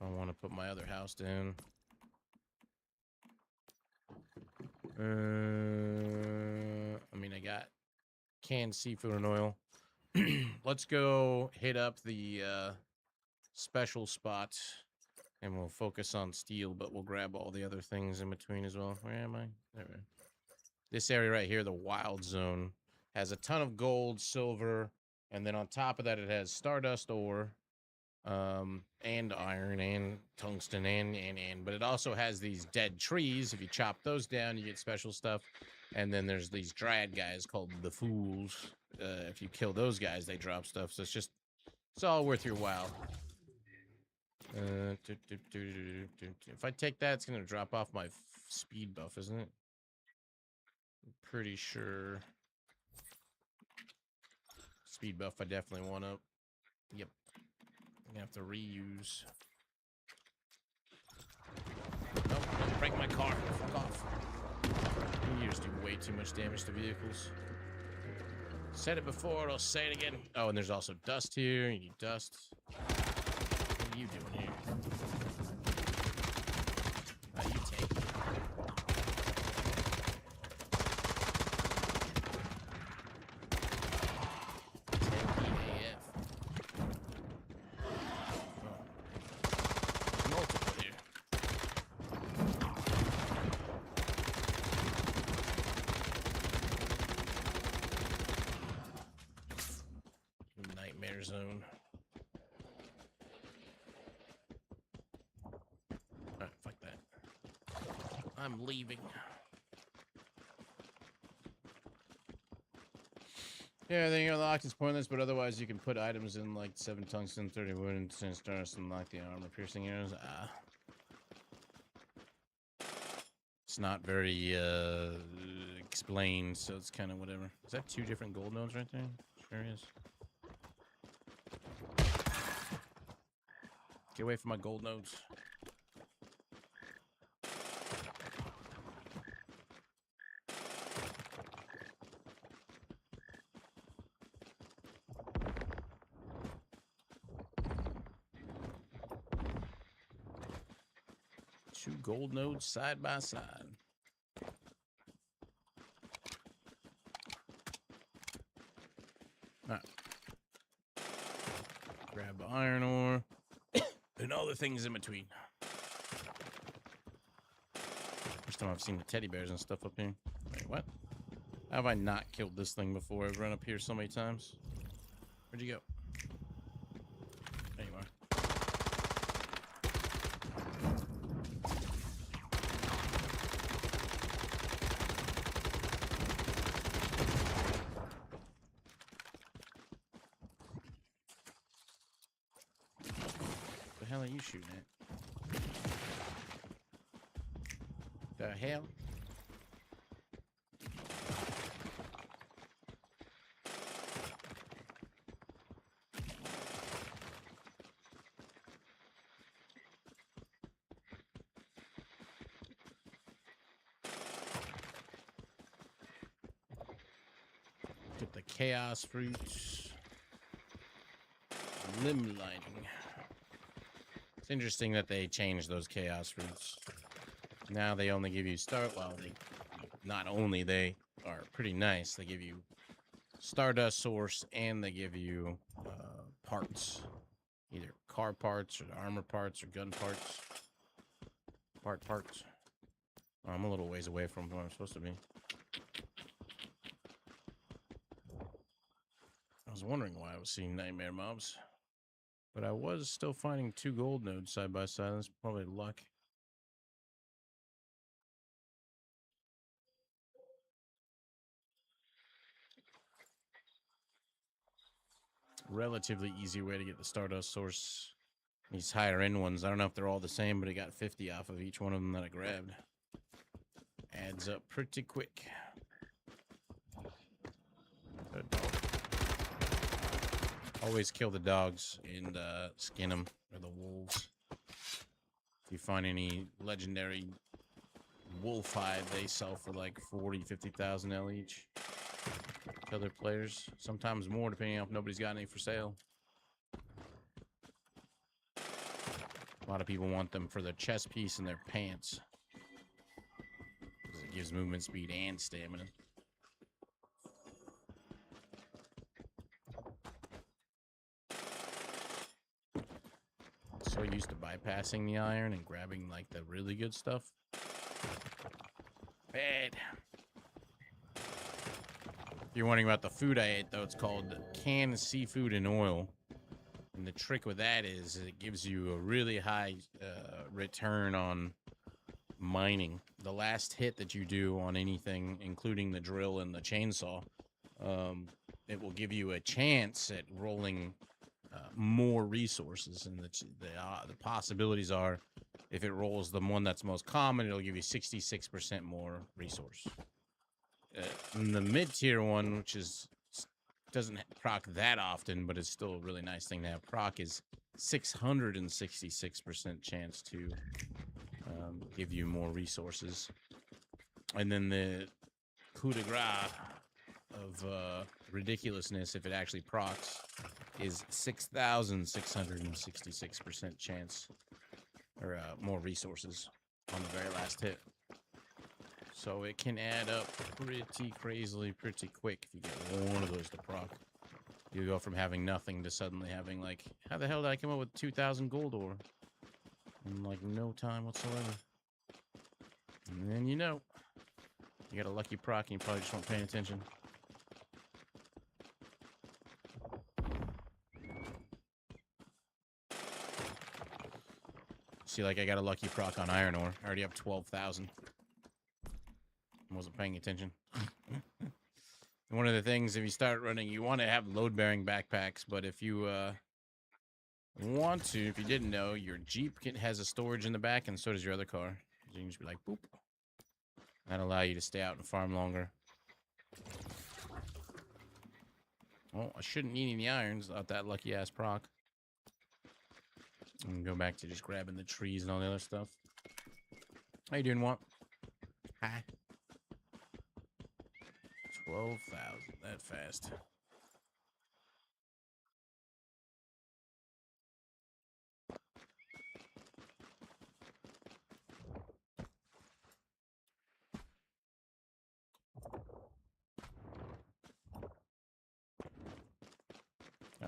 [SPEAKER 1] I want to put my other house down. I mean, I got canned seafood and oil. Let's go hit up the special spot, and we'll focus on steel, but we'll grab all the other things in between as well. Where am I? There we go. This area right here, the wild zone, has a ton of gold, silver, and then on top of that, it has stardust ore, and iron, and tungsten, and but it also has these dead trees. If you chop those down, you get special stuff. And then there's these dryad guys called the fools. If you kill those guys, they drop stuff. So it's all worth your while. If I take that, it's gonna drop off my speed buff, isn't it? I'm pretty sure. Speed buff, I definitely want up. Yep. I'm gonna have to reuse. Nope, don't break my car. Fuck off. You just do way too much damage to vehicles. Said it before, I'll say it again. Oh, and there's also dust here. You need dust. What are you doing here? Oh, you take it. Zone. Alright, fuck that. I'm leaving. Yeah, I think unlocked is pointless, but otherwise you can put items in like 7 tungsten, 30 wood, and 10 stars and unlock the armor piercing arrows. It's not very explained, so it's kind of whatever. Is that 2 different gold nodes right there? Sure is. Get away from my gold nodes. 2 gold nodes side by side. All right. Grab the iron ore and all the things in between. First time I've seen the teddy bears and stuff up here. Wait, what? How have I not killed this thing before? I've run up here so many times. Where'd you go? There you are. The hell are you shooting at? The hell? Get the chaos fruits. Limb lining. It's interesting that they changed those chaos fruits. Now they only give you well, not only they are pretty nice, they give you stardust source and they give you parts. Either car parts or armor parts or gun parts. Parts. Oh, I'm a little ways away from where I'm supposed to be. I was wondering why I was seeing nightmare mobs. But I was still finding 2 gold nodes side by side. That's probably luck. Relatively easy way to get the stardust source. These higher end ones, I don't know if they're all the same, but I got 50 off of each one of them that I grabbed. Adds up pretty quick. Always kill the dogs and skin them, or the wolves. If you find any legendary wolf hide, they sell for like 40, 50,000 L each. To other players, sometimes more depending on if nobody's got any for sale. A lot of people want them for their chest piece and their pants. Because it gives movement speed and stamina. So used to bypassing the iron and grabbing like the really good stuff. Bad. If you're wondering about the food I ate, though, it's called canned seafood and oil. And the trick with that is it gives you a really high return on mining. The last hit that you do on anything, including the drill and the chainsaw, it will give you a chance at rolling more resources. And the possibilities are, if it rolls the one that's most common, it'll give you 66% more resource. And the mid-tier one, which doesn't proc that often, but it's still a really nice thing to have proc, is 666% chance to give you more resources. And then the coup de grace of ridiculousness, if it actually procs, is 6,666% chance, or more resources on the very last hit. So it can add up pretty crazily, pretty quick if you get one of those to proc. You go from having nothing to suddenly having, like, how the hell did I come up with 2,000 gold ore? In, like, no time whatsoever. And then you know. You got a lucky proc and you probably just weren't paying attention. See, like, I got a lucky proc on iron ore. I already have 12,000. Wasn't paying attention. One of the things, if you start running, you want to have load-bearing backpacks, but if you want to, if you didn't know, your Jeep has a storage in the back, and so does your other car. You can just be like, boop. That'll allow you to stay out and farm longer. Well, I shouldn't need any irons without that lucky-ass proc. And go back to just grabbing the trees and all the other stuff. How you doing, Wamp? Hi. 12,000, that fast.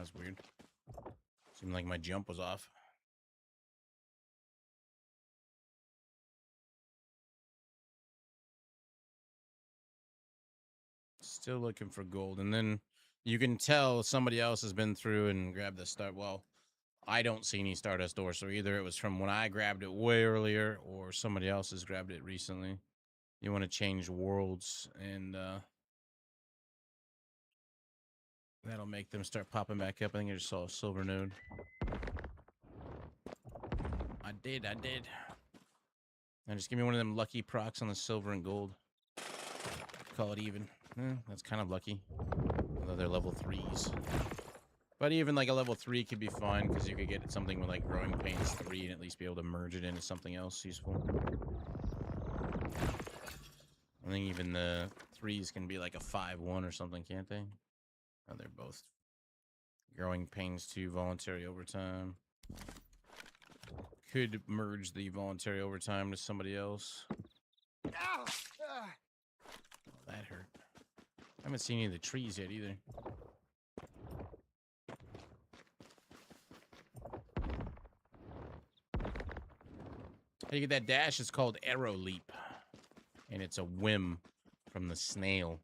[SPEAKER 1] was weird. Seemed like my jump was off. Still looking for gold. And then you can tell somebody else has been through and grabbed the start. Well, I don't see any Stardust ore, so either it was from when I grabbed it way earlier or somebody else has grabbed it recently. You want to change worlds, and that'll make them start popping back up. I think I just saw a silver node. I did. Now just give me one of them lucky procs on the silver and gold. Call it even. That's kind of lucky. Although they're level 3s. But even like a level 3 could be fine, because you could get something with like Growing Pains 3 and at least be able to merge it into something else useful. I think even the 3s can be like a 5-1 or something, can't they? Oh, they're both. Growing Pains 2, voluntary overtime. Could merge the voluntary overtime to somebody else. Oh, that hurt. I haven't seen any of the trees yet either. How you get that dash? It's called Arrow Leap. And it's a whim from the snail.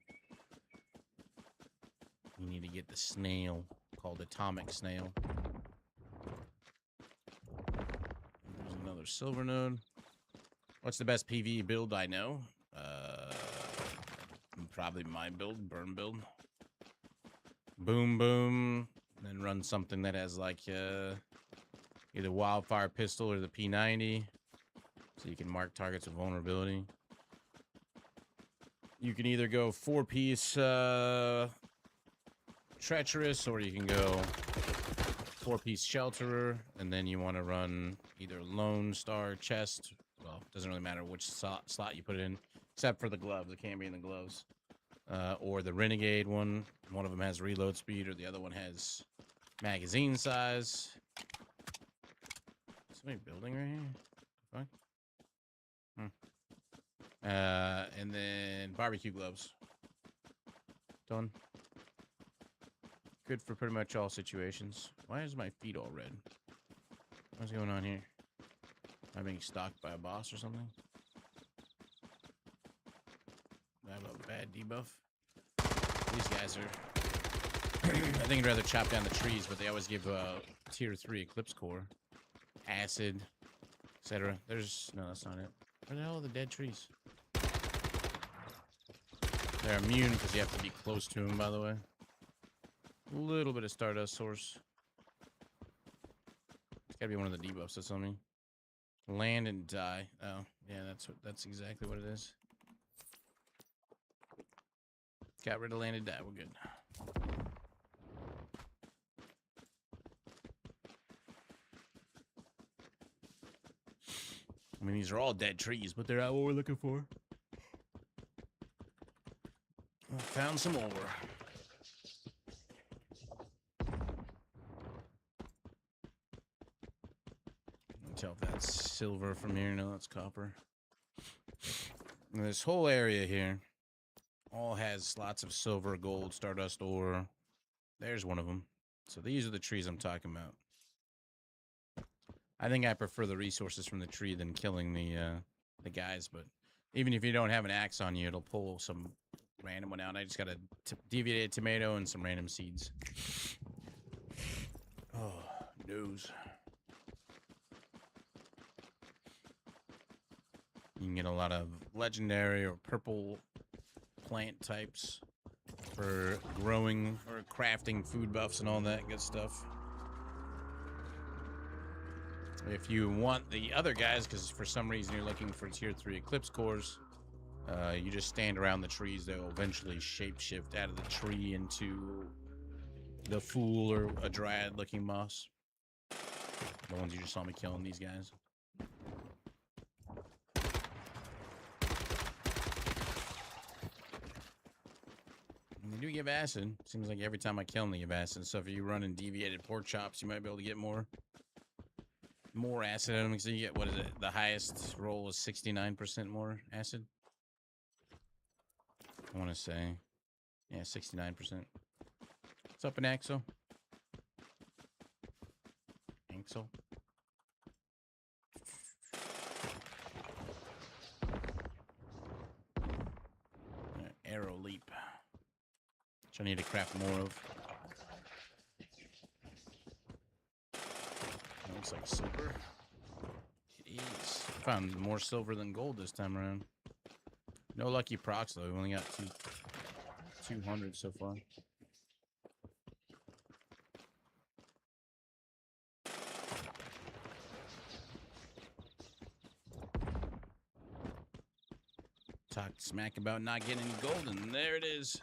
[SPEAKER 1] You need to get the snail called Atomic Snail. There's another silver node. What's the best PvE build I know? Probably my build, burn build. Boom, boom. Then run something that has like either Wildfire Pistol or the P90. So you can mark targets with vulnerability. You can either go 4-piece Treacherous, or you can go 4-piece Shelterer, and then you want to run either Lone Star Chest. Well, it doesn't really matter which slot you put it in, except for the gloves. It can't be in the gloves. Or the Renegade one. One of them has reload speed, or the other one has magazine size. Somebody building right here? Fuck. And then barbecue gloves. Done. Good for pretty much all situations. Why is my feet all red? What's going on here? Am I being stalked by a boss or something? I have a bad debuff. These guys are... I think I'd rather chop down the trees, but they always give tier 3 Eclipse Core. Acid, etc. There's... No, that's not it. Where the hell are the dead trees? They're immune because you have to be close to them, by the way. A little bit of Stardust Source. It's gotta be one of the debuffs that's on me. Land and die. Oh, yeah, that's exactly what it is. Got rid of land and die. We're good. I mean, these are all dead trees, but they're not what we're looking for. I found some ore. Tell if that's silver from here. No, that's copper. And this whole area here all has lots of silver, gold, stardust ore. There's one of them. So these are the trees I'm talking about. I think I prefer the resources from the tree than killing the guys, but even if you don't have an axe on you, it'll pull some random one out. I just got a deviated tomato and some random seeds. Oh, nose. You can get a lot of legendary or purple plant types for growing or crafting food buffs and all that good stuff. If you want the other guys, because for some reason you're looking for tier 3 Eclipse Cores, you just stand around the trees. They'll eventually shapeshift out of the tree into the Fool or a Dryad looking moss. The ones you just saw me killing, these guys. And they do give acid. Seems like every time I kill them, they give acid. So if you run in deviated pork chops, you might be able to get more acid out of them. So you get, what is it? The highest roll is 69% more acid. I want to say, yeah, 69%. What's up, Anaxo?
[SPEAKER 6] pixel. Arrow leap. Which I need to craft more of. That looks like silver. It is. Found more silver than gold this time around. No lucky procs though. We only got 200 so far. Talked smack about not getting any gold, and there it is.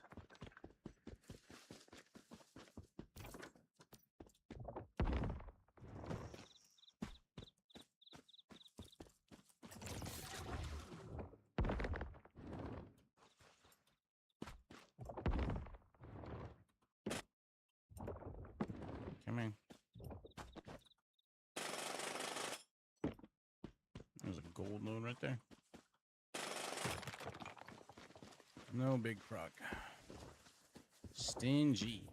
[SPEAKER 6] Come in. There's a gold node right there. No big proc. Stingy.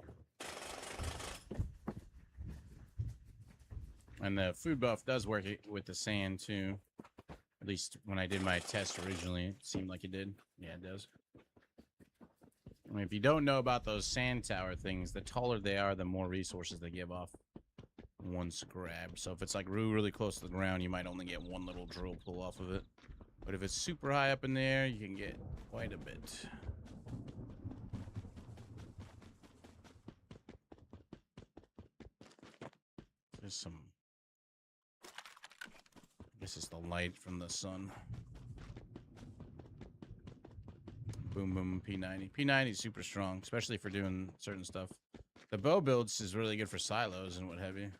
[SPEAKER 6] And the food buff does work with the sand too. At least when I did my test originally, it seemed like it did. Yeah, it does. I mean, if you don't know about those sand tower things, the taller they are, the more resources they give off one scrap. So if it's like really close to the ground, you might only get one little drill pull off of it. But if it's super high up in there, you can get quite a bit. There's some... I guess it's the light from the sun. Boom, boom, P90. P90 is super strong, especially for doing certain stuff. The bow builds is really good for silos and what have you.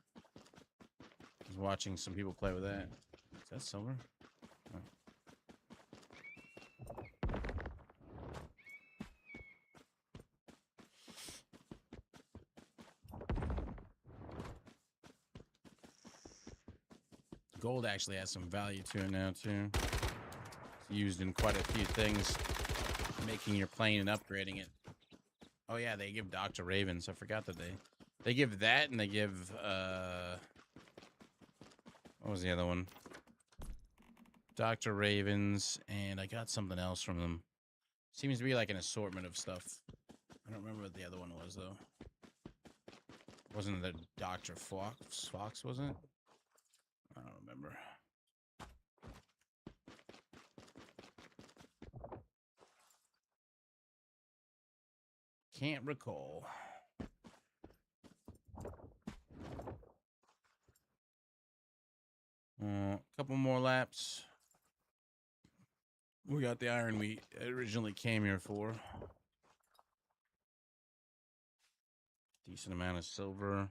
[SPEAKER 6] I was watching some people play with that. Is that silver? Oh. Gold actually has some value to it now, too. It's used in quite a few things, making your plane and upgrading it. Oh, yeah, they give Dr. Ravens. I forgot that they give that, and they give, what was the other one? Dr. Ravens, and I got something else from them. Seems to be like an assortment of stuff. I don't remember what the other one was, though. Wasn't it the Dr. Fox? Fox, wasn't it? I don't remember. Can't recall. A couple more laps. We got the iron we originally came here for. Decent amount of silver.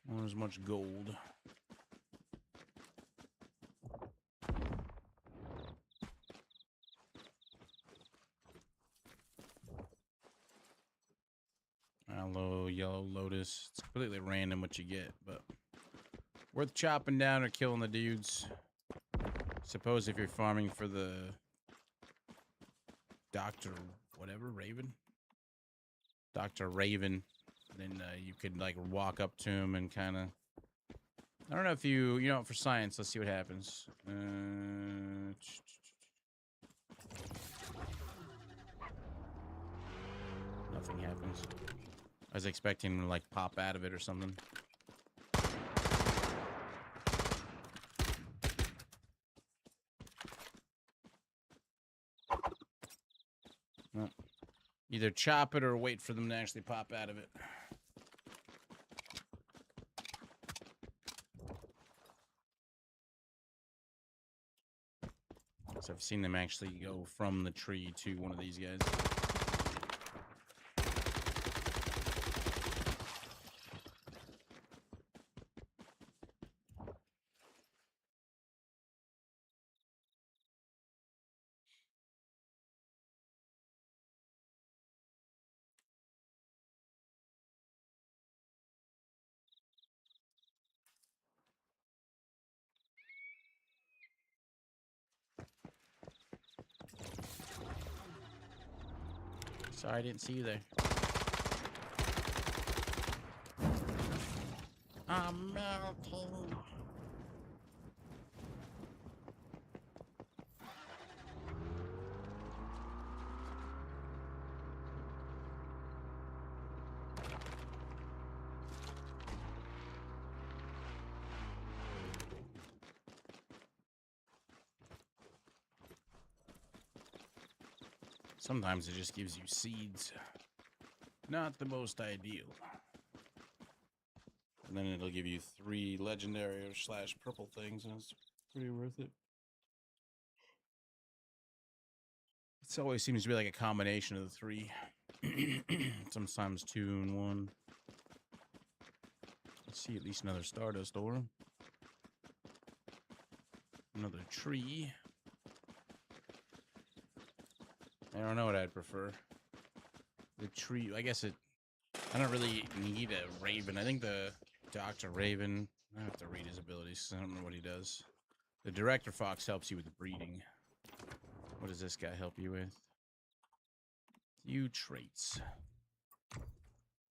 [SPEAKER 6] Not as much gold. Aloe, yellow lotus. It's completely random what you get, but worth chopping down or killing the dudes. Suppose if you're farming for the Dr. whatever, Raven? Dr. Raven, then you could like walk up to him and kind of... I don't know if you know, for science, let's see what happens. Nothing happens. I was expecting him to like pop out of it or something. No. Either chop it or wait for them to actually pop out of it. So I've seen them actually go from the tree to one of these guys. Sorry, I didn't see you there. I'm melting. Sometimes it just gives you seeds. Not the most ideal. And then it'll give you 3 legendary or / purple things, and it's pretty worth it. It always seems to be like a combination of the 3. Sometimes 2 and 1. Let's see, at least another Stardust ore. Another tree. I don't know what I'd prefer. The tree, I guess I don't really need a Raven. I think the Dr. Raven, I have to read his abilities because I don't know what he does. The Director Fox helps you with the breeding. What does this guy help you with? Few traits.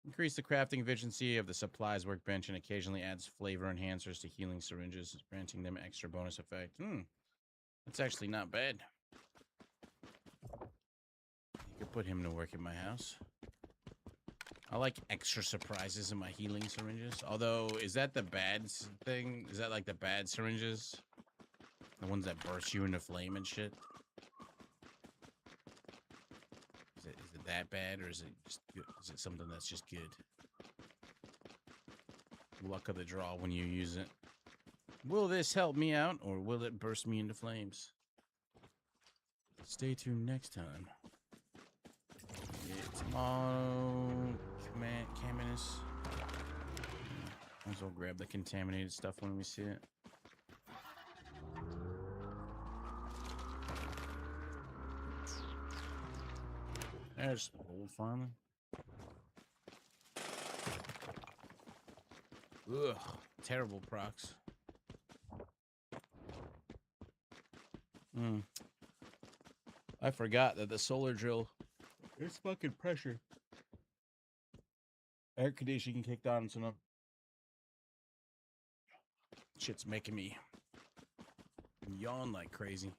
[SPEAKER 6] Increase the crafting efficiency of the supplies workbench and occasionally adds flavor enhancers to healing syringes, granting them extra bonus effect. That's actually not bad. You could put him to work in my house. I like extra surprises in my healing syringes. Although, is that the bad thing? Is that like the bad syringes? The ones that burst you into flame and shit? Is it that bad, or is it just good? Is it something that's just good? Luck of the draw when you use it. Will this help me out, or will it burst me into flames? Stay tuned next time. It's all Caminus. Might as well grab the contaminated stuff when we see it. There's old finally. Ugh, terrible procs. I forgot that the solar drill, it's fucking pressure. Air conditioning kicked on, so no. Shit's making me yawn like crazy.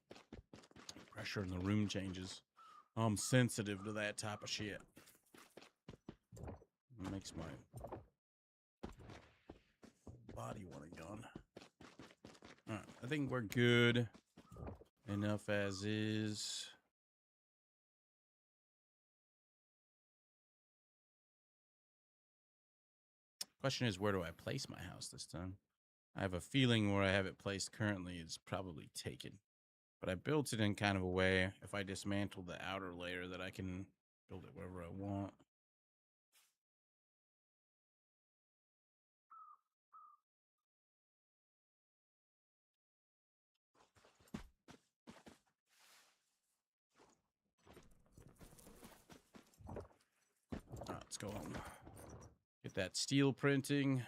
[SPEAKER 6] Pressure in the room changes. I'm sensitive to that type of shit. It makes my body want to yawn. Alright, I think we're good enough as is. Question is, where do I place my house this time? I have a feeling where I have it placed currently is probably taken. But I built it in kind of a way, if I dismantle the outer layer, that I can build it wherever I want. Alright, let's go home. Get that steel printing.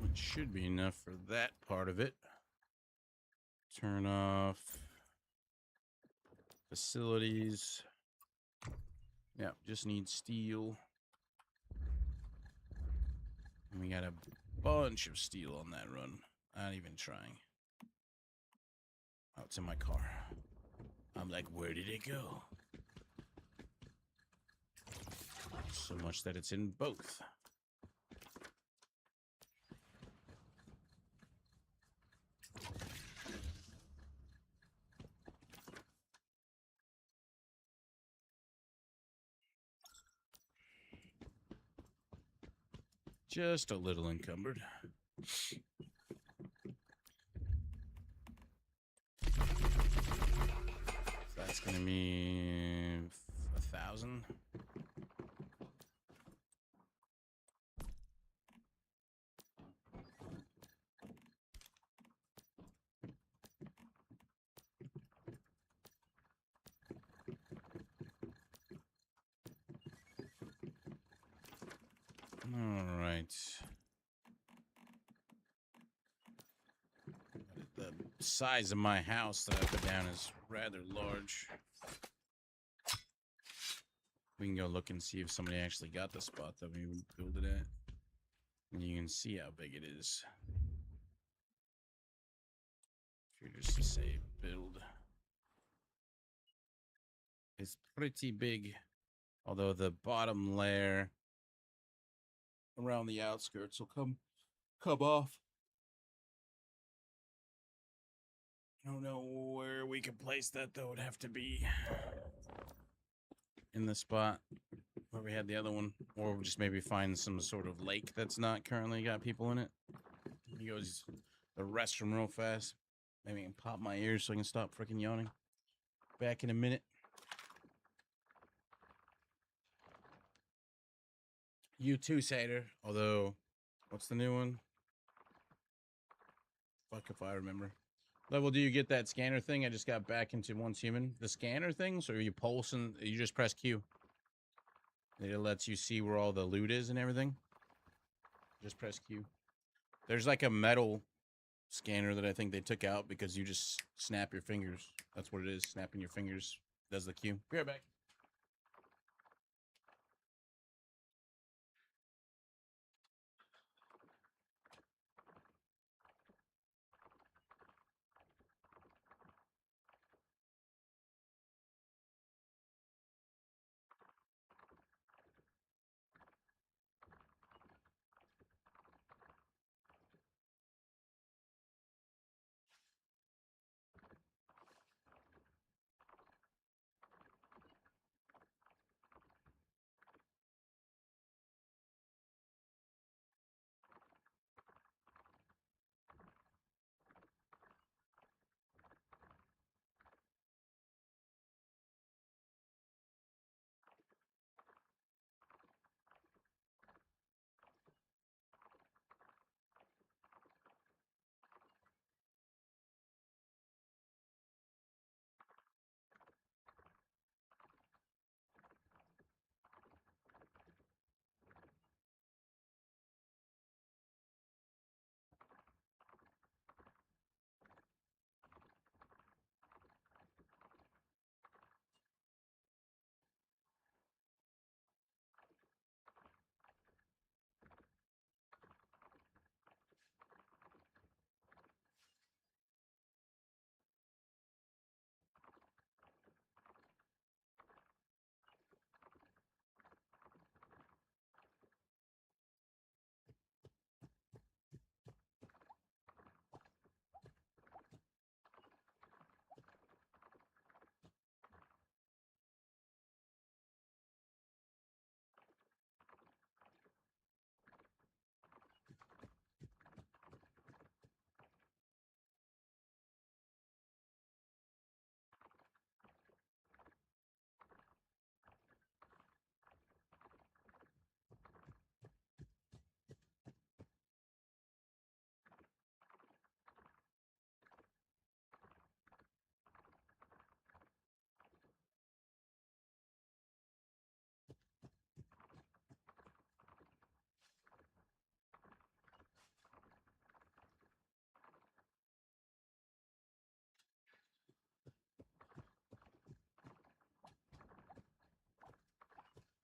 [SPEAKER 6] It should be enough for that part of it. Turn off facilities. Yeah, just need steel. And we got a bunch of steel on that run. Not even trying. Oh, it's in my car. I'm like, where did it go? So much that it's in both. Just a little encumbered. That's gonna be 1,000. All right. The size of my house that I put down is rather large. We can go look and see if somebody actually got the spot that we would build it at. And you can see how big it is. If you just say build. It's pretty big. Although the bottom layer around the outskirts will come off. I don't know where we could place that though. It'd have to be in the spot where we had the other one, or we'll just maybe find some sort of lake that's not currently got people in it. He goes to the restroom real fast. Maybe I can pop my ears so I can stop freaking yawning. Back in a minute. You too, Satyr. Although, what's the new one? Fuck if I remember. Level, do you get that scanner thing? I just got back into Once Human. The scanner things, or you pulse and you just press Q? It lets you see where all the loot is and everything. Just press Q. There's like a metal scanner that I think they took out because you just snap your fingers. That's what it is. Snapping your fingers does the Q. Be right back.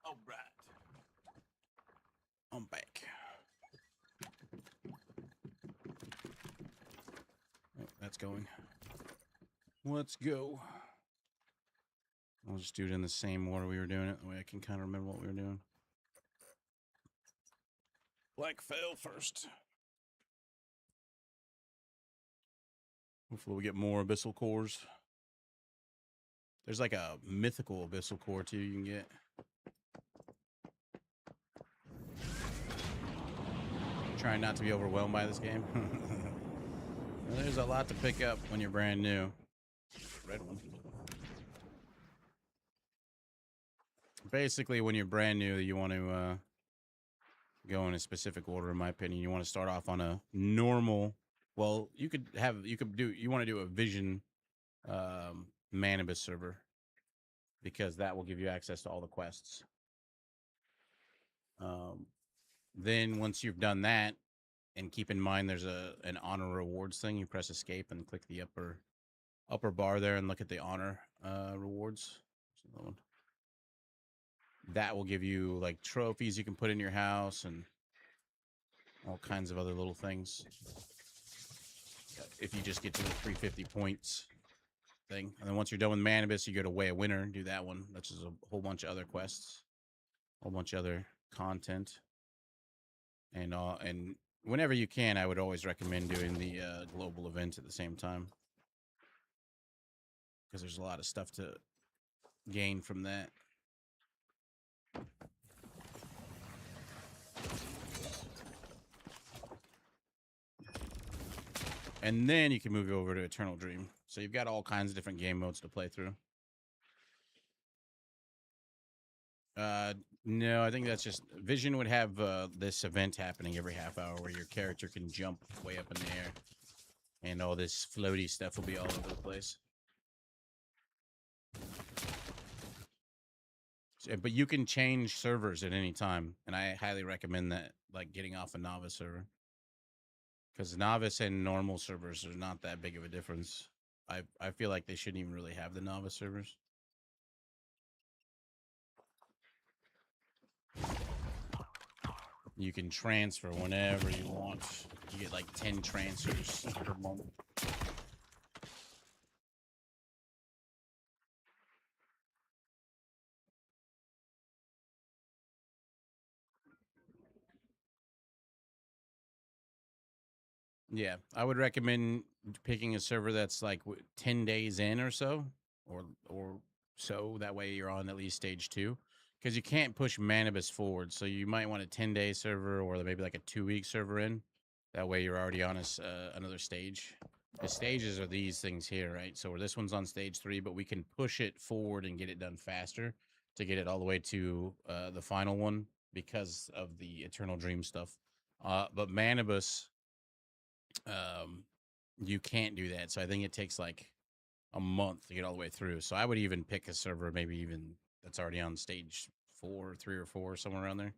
[SPEAKER 6] All right. I'm back. Oh, that's going. Let's go. I'll just do it in the same order we were doing it. That way I can kind of remember what we were doing. Black fail first. Hopefully we get more abyssal cores. There's like a mythical abyssal core too you can get. Trying not to be overwhelmed by this game. Well, there's a lot to pick up when you're brand new. Red one. Basically, when you're brand new, you want to go in a specific order. In my opinion, you want to start off on a normal. Well, you want to do a Vision Manibus server because that will give you access to all the quests. Then once you've done that, and keep in mind there's an honor rewards thing, you press escape and click the upper bar there and look at the honor rewards. There's another one. That will give you like trophies you can put in your house and all kinds of other little things. If you just get to the 350 points thing. And then once you're done with Manibus, you go to Way of Winter and do that one. That's just a whole bunch of other quests. A whole bunch of other content. And whenever you can, I would always recommend doing the global event at the same time. Because there's a lot of stuff to gain from that. And then you can move over to Eternal Dream. So you've got all kinds of different game modes to play through. No, I think that's just Vision would have this event happening every half hour where your character can jump way up in the air. And all this floaty stuff will be all over the place. But you can change servers at any time. And I highly recommend that, like getting off a novice server. Because novice and normal servers are not that big of a difference. I feel like they shouldn't even really have the novice servers. You can transfer whenever you want. You get like 10 transfers per month. Yeah, I would recommend picking a server that's like 10 days in or so, or so. That way you're on at least stage 2, because you can't push Manibus forward. So you might want a 10-day server or maybe like a 2-week server in. That way you're already on another stage. The stages are these things here, right? So this one's on stage 3, but we can push it forward and get it done faster to get it all the way to the final one because of the Eternal Dream stuff. But Manibus, you can't do that. So I think it takes like a month to get all the way through. So I would even pick a server, maybe even that's already on stage 4, 3 or 4, somewhere around there.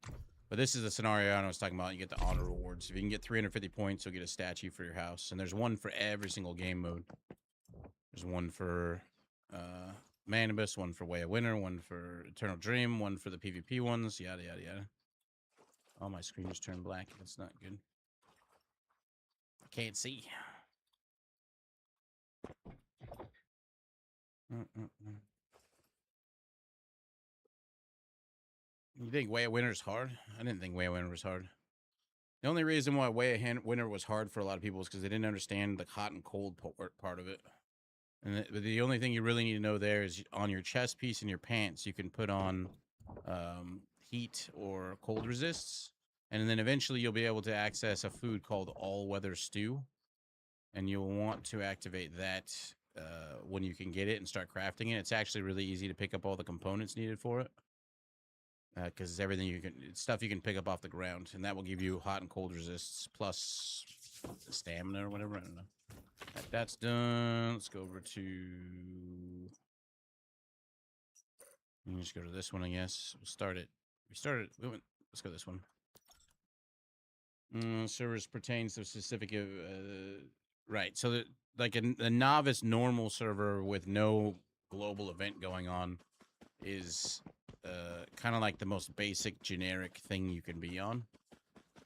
[SPEAKER 6] But this is the scenario I was talking about. You get the honor rewards. If you can get 350 points, you'll get a statue for your house. And there's one for every single game mode. There's one for Manibus, one for Way of Winter, one for Eternal Dream, one for the PvP ones, yada, yada, yada. Oh, my screen just turned black. That's not good. I can't see. You think Way of Winter is hard? I didn't think Way of Winter was hard. The only reason why Way of Winter was hard for a lot of people is because they didn't understand the hot and cold part of it. And the only thing you really need to know there is on your chest piece and your pants, you can put on heat or cold resists. And then eventually you'll be able to access a food called all-weather stew. And you'll want to activate that when you can get it and start crafting it. It's actually really easy to pick up all the components needed for it. Because it's everything it's stuff you can pick up off the ground. And that will give you hot and cold resists plus stamina or whatever. I don't know. That's done. Let's go over to... You just go to this one, I guess. We'll start it. Let's go this one. Servers pertains to a specific... right. So, like a novice normal server with no global event going on is kind of like the most basic generic thing you can be on.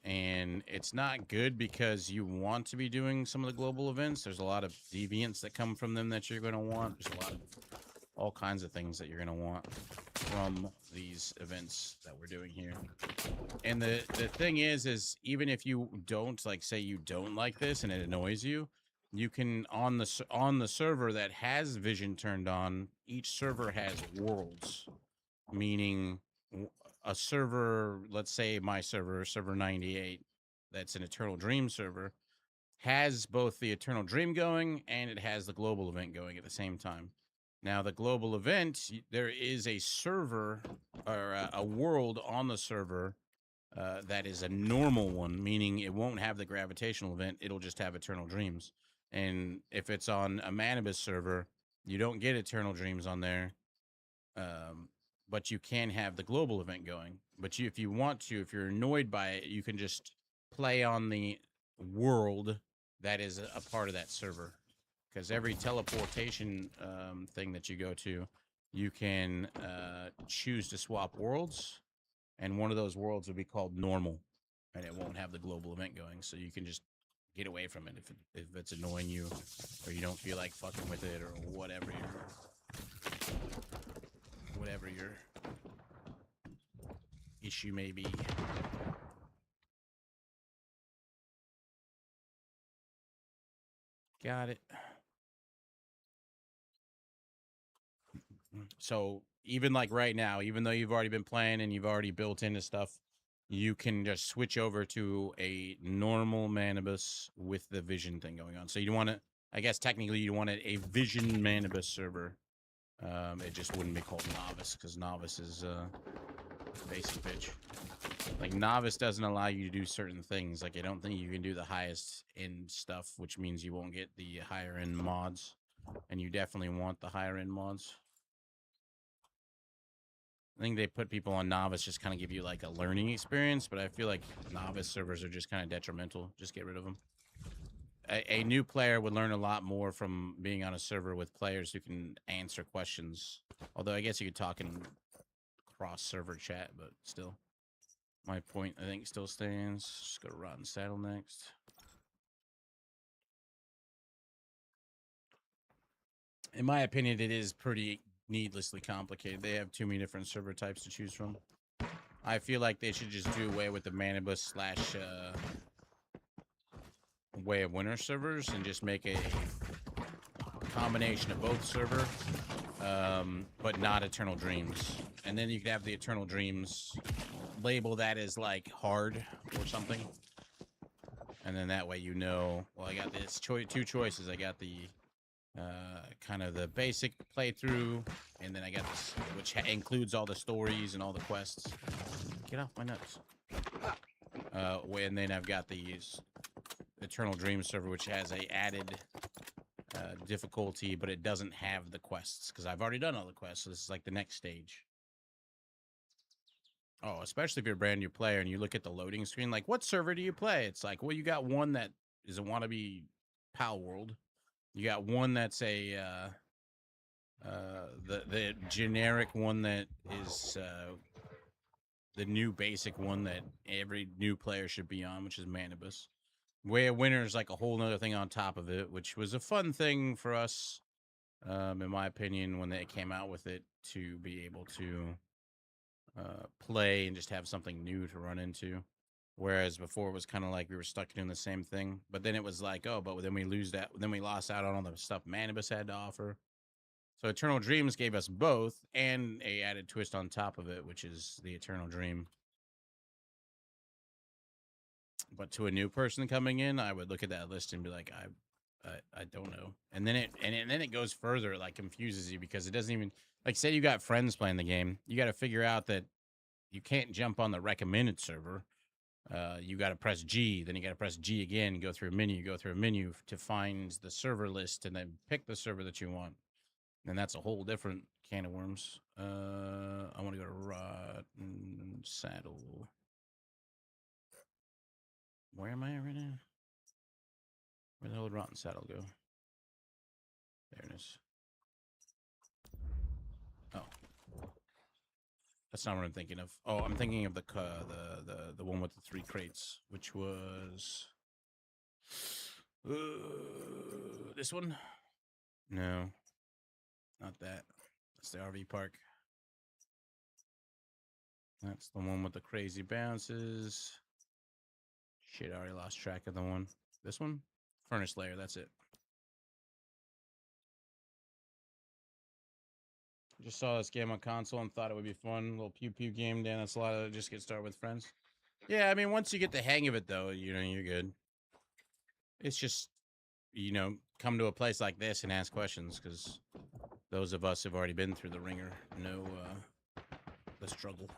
[SPEAKER 6] And it's not good because you want to be doing some of the global events. There's a lot of deviants that come from them that you're going to want. There's a lot of all kinds of things that you're going to want from these events that we're doing here. And the thing is even if you don't, like, say you don't like this and it annoys you, you can on the server that has vision turned on, each server has worlds, meaning a server, let's say my server 98, that's an Eternal Dream server, has both the Eternal Dream going and it has the global event going at the same time. Now, the global event, there is a server or a world on the server that is a normal one, meaning it won't have the gravitational event. It'll just have Eternal Dreams. And if it's on a Manibus server, you don't get Eternal Dreams on there. But you can have the global event going. But if you want to, if you're annoyed by it, you can just play on the world that is a part of that server. Because every teleportation thing that you go to, you can choose to swap worlds, and one of those worlds would be called normal, and it won't have the global event going. So you can just get away from it if it's annoying you, or you don't feel like fucking with it, or whatever your issue may be. Got it. So even like right now, even though you've already been playing and you've already built into stuff, you can just switch over to a normal Manibus with the vision thing going on. So you want to, I guess technically you want a vision Manibus server. It just wouldn't be called novice, because novice is basic bitch. Like novice doesn't allow you to do certain things. Like I don't think you can do the highest end stuff, which means you won't get the higher end mods, and you definitely want the higher end mods. I think they put people on novice just kind of give you like a learning experience, but I feel like novice servers are just kind of detrimental. Just get rid of them. A new player would learn a lot more from being on a server with players who can answer questions. Although I guess you could talk in cross-server chat, but still. My point, I think, still stands. Just go to Rotten Saddle next. In my opinion, it is pretty needlessly complicated. They have too many different server types to choose from. I feel like they should just do away with the Manibus slash Way of Winter servers and just make a combination of both server, but not Eternal Dreams. And then you could have the Eternal Dreams label that as like hard or something. And then that way you know, well, I got this two choices. I got the kind of the basic playthrough, and then I got this, which includes all the stories and all the quests. Get off my nuts. And then I've got the Eternal Dream server, which has a added difficulty, but it doesn't have the quests, because I've already done all the quests, so this is like the next stage. Oh, especially if you're a brand new player and you look at the loading screen, like, what server do you play? It's like, well, you got one that is a wannabe Pal World. You got one that's a the generic one that is the new basic one that every new player should be on, which is Manibus. Way of Winter is like a whole nother thing on top of it, which was a fun thing for us, in my opinion, when they came out with it, to be able to play and just have something new to run into. Whereas before it was kind of like we were stuck doing the same thing. But then it was like, oh, but then we lost out on all the stuff Manibus had to offer. So Eternal Dreams gave us both, and a added twist on top of it, which is the Eternal Dream. But to a new person coming in, I would look at that list and be like, I don't know. And then it goes further. It like confuses you, because it doesn't even, like, say you got friends playing the game, you got to figure out that you can't jump on the recommended server. You got to press G, then you got to press G again, go through a menu to find the server list, and then pick the server that you want. And that's a whole different can of worms. I want to go to Rotten Saddle. Where am I right now? Where the hell did Rotten Saddle go? There it is. Oh, that's not what I'm thinking of. Oh, I'm thinking of the one with the 3 crates, which was this one. No, not that. That's the RV park. That's the one with the crazy bounces. Shit, I already lost track of the one. This one? Furnace layer, that's it. Just saw this game on console and thought it would be fun. A little pew pew game, Dan. That's a lot of just get started with friends. Yeah, I mean, once you get the hang of it, though, you know, you're good. It's just, you know, come to a place like this and ask questions, because those of us who've already been through the ringer know the struggle.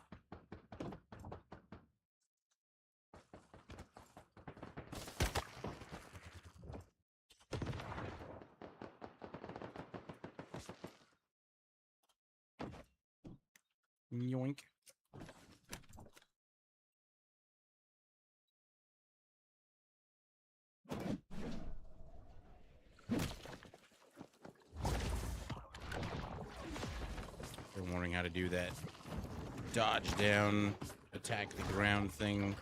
[SPEAKER 6] Yoink. how to do that dodge down, attack the ground thing.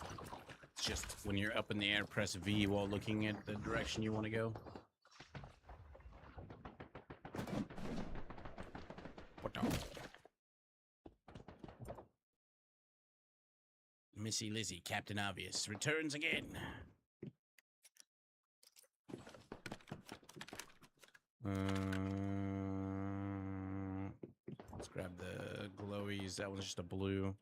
[SPEAKER 6] It's just when you're up in the air, press V while looking at the direction you want to go. What the? Missy Lizzie, Captain Obvious, returns again. Let's grab the glowies. That one's just a blue.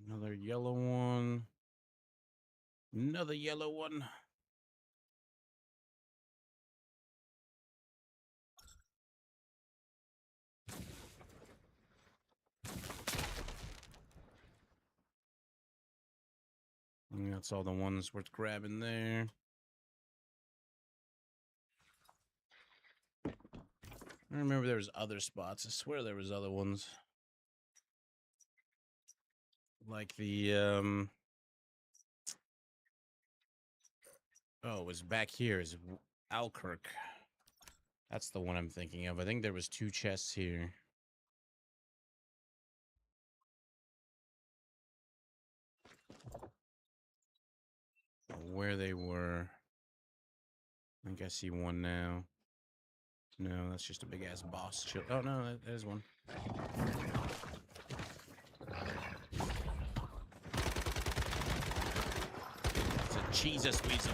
[SPEAKER 6] Another yellow one. Another yellow one. And that's all the ones worth grabbing there. I remember there was other spots. I swear there was other ones. Like the oh, it was back here is Elkirk. That's the one I'm thinking of. I think there was 2 chests here. Where they were. I think I see one now. No, that's just a big ass boss chill. Oh no, that is one. It's a Jesus weasel.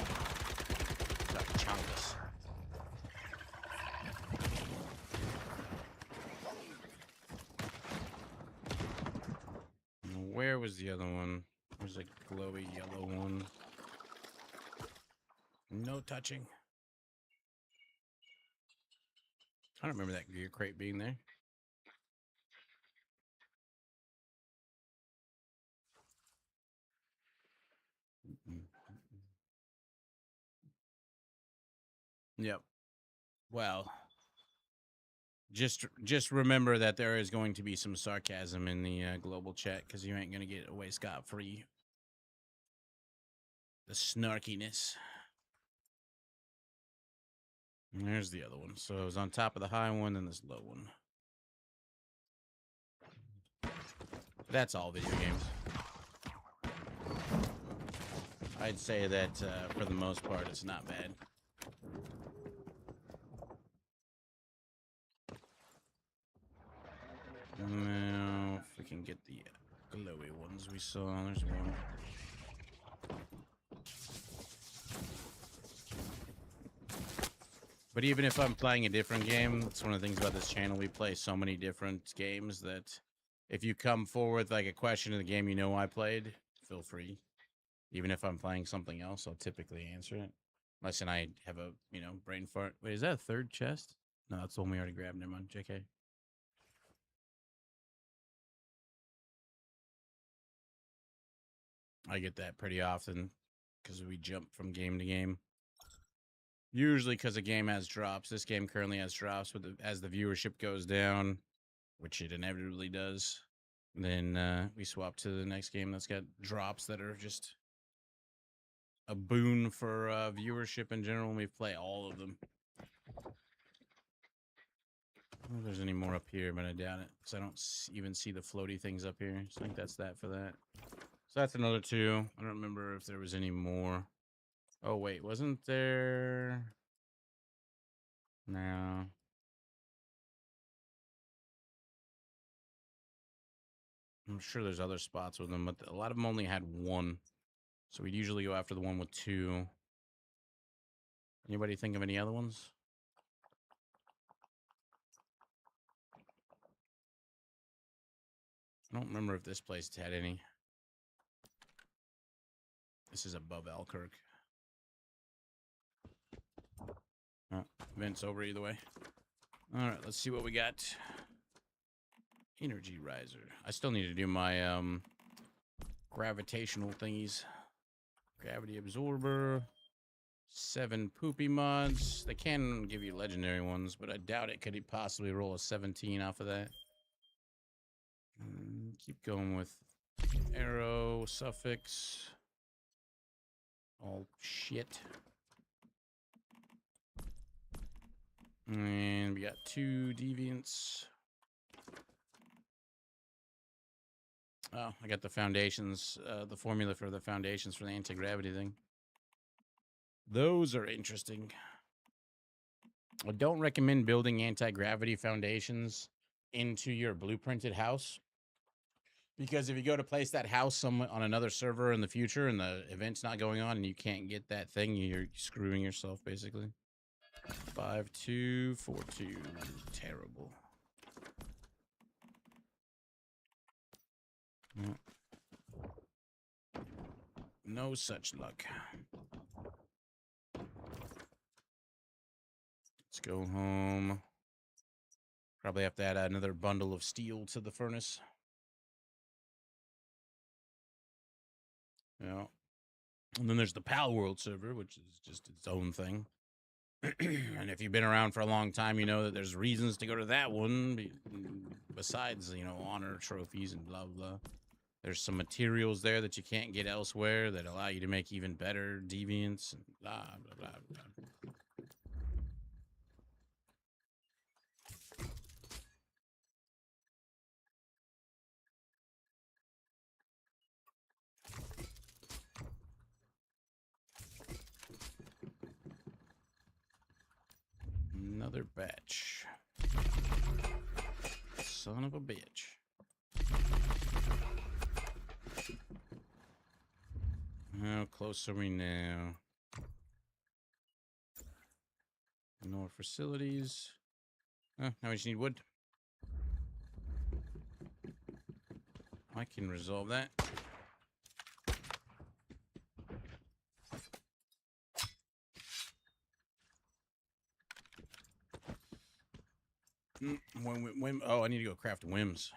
[SPEAKER 6] It's a chungus. Where was the other one? There's a glowy yellow one. No touching. I don't remember that gear crate being there. Yep. Well, just remember that there is going to be some sarcasm in the global chat because you ain't gonna get away scot-free. The snarkiness. And there's the other one. So it was on top of the high one and this low one. That's all video games. I'd say that for the most part, it's not bad. Now, if we can get the glowy ones we saw, there's one. But even if I'm playing a different game, that's one of the things about this channel. We play so many different games that if you come forward with like a question in the game you know I played, feel free. Even if I'm playing something else, I'll typically answer it. Unless I have a, brain fart. Wait, is that a third chest? No, that's the one we already grabbed. Never mind. JK. I get that pretty often because we jump from game to game. Usually because a game has drops. This game currently has drops, but as the viewership goes down, which it inevitably does, then we swap to the next game that's got drops that are just a boon for viewership in general, and we play all of them. I don't know if there's any more up here, but I doubt it, because I don't even see the floaty things up here. So I think that's that for that. So that's another 2. I don't remember if there was any more. Oh, wait, wasn't there? No. I'm sure there's other spots with them, but a lot of them only had 1. So we'd usually go after the one with 2. Anybody think of any other ones? I don't remember if this place had any. This is above Elkirk. Oh, event's over either way. All right, let's see what we got. Energy riser. I still need to do my gravitational thingies. Gravity absorber. 7 poopy mods. They can give you legendary ones, but I doubt it. Could he possibly roll a 17 off of that? Keep going with Arrow, suffix. All shit. And we got 2 deviants. Oh, I got the foundations, the formula for the foundations for the anti-gravity thing. Those are interesting. I don't recommend building anti-gravity foundations into your blueprinted house. Because if you go to place that house on another server in the future and the event's not going on and you can't get that thing, you're screwing yourself, basically. 5242. Terrible. Yeah. No such luck. Let's go home. Probably have to add another bundle of steel to the furnace. Yeah. And then there's the Pal World server, which is just its own thing. And if you've been around for a long time, you know that there's reasons to go to that one besides, you know, honor trophies and blah, blah. There's some materials there that you can't get elsewhere that allow you to make even better deviants and blah, blah, blah, blah. Another batch. Son of a bitch. How close are we now? More facilities. Oh, now we just need wood. I can resolve that. Oh, I need to go craft whims.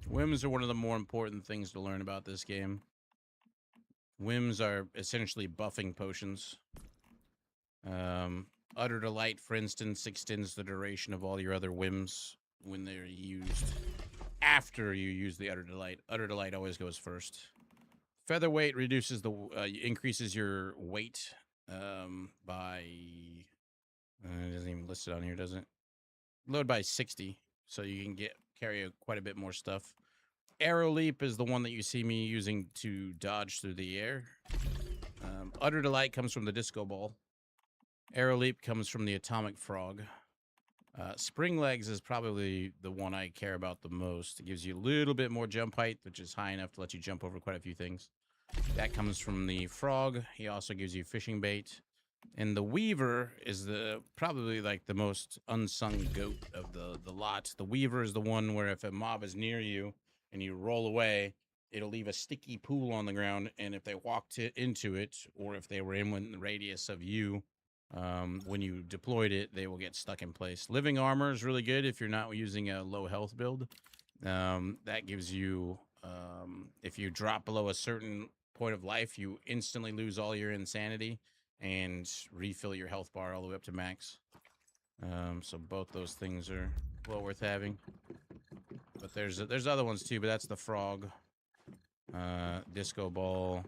[SPEAKER 6] Whims are one of the more important things to learn about this game. Whims are essentially buffing potions. Utter Delight, for instance, extends the duration of all your other whims when they're used. After you use the Utter Delight. Utter Delight always goes first. Featherweight reduces the increases your weight by it doesn't even list it on here, does it? Load by 60, so you can carry quite a bit more stuff. Arrow Leap is the one that you see me using to dodge through the air. Utter Delight comes from the Disco Ball. Arrow Leap comes from the Atomic Frog. Spring Legs is probably the one I care about the most. It gives you a little bit more jump height, which is high enough to let you jump over quite a few things. That comes from the Frog. He also gives you fishing bait. And the Weaver is probably like the most unsung goat of the lot. The Weaver is the one where if a mob is near you and you roll away, it'll leave a sticky pool on the ground. And if they walked into it, or if they were in the radius of you, when you deployed it, they will get stuck in place. Living Armor is really good if you're not using a low health build. That gives you, if you drop below a certain point of life, you instantly lose all your insanity and refill your health bar all the way up to max. So both those things are well worth having. But there's other ones too, but that's the Frog. Disco Ball.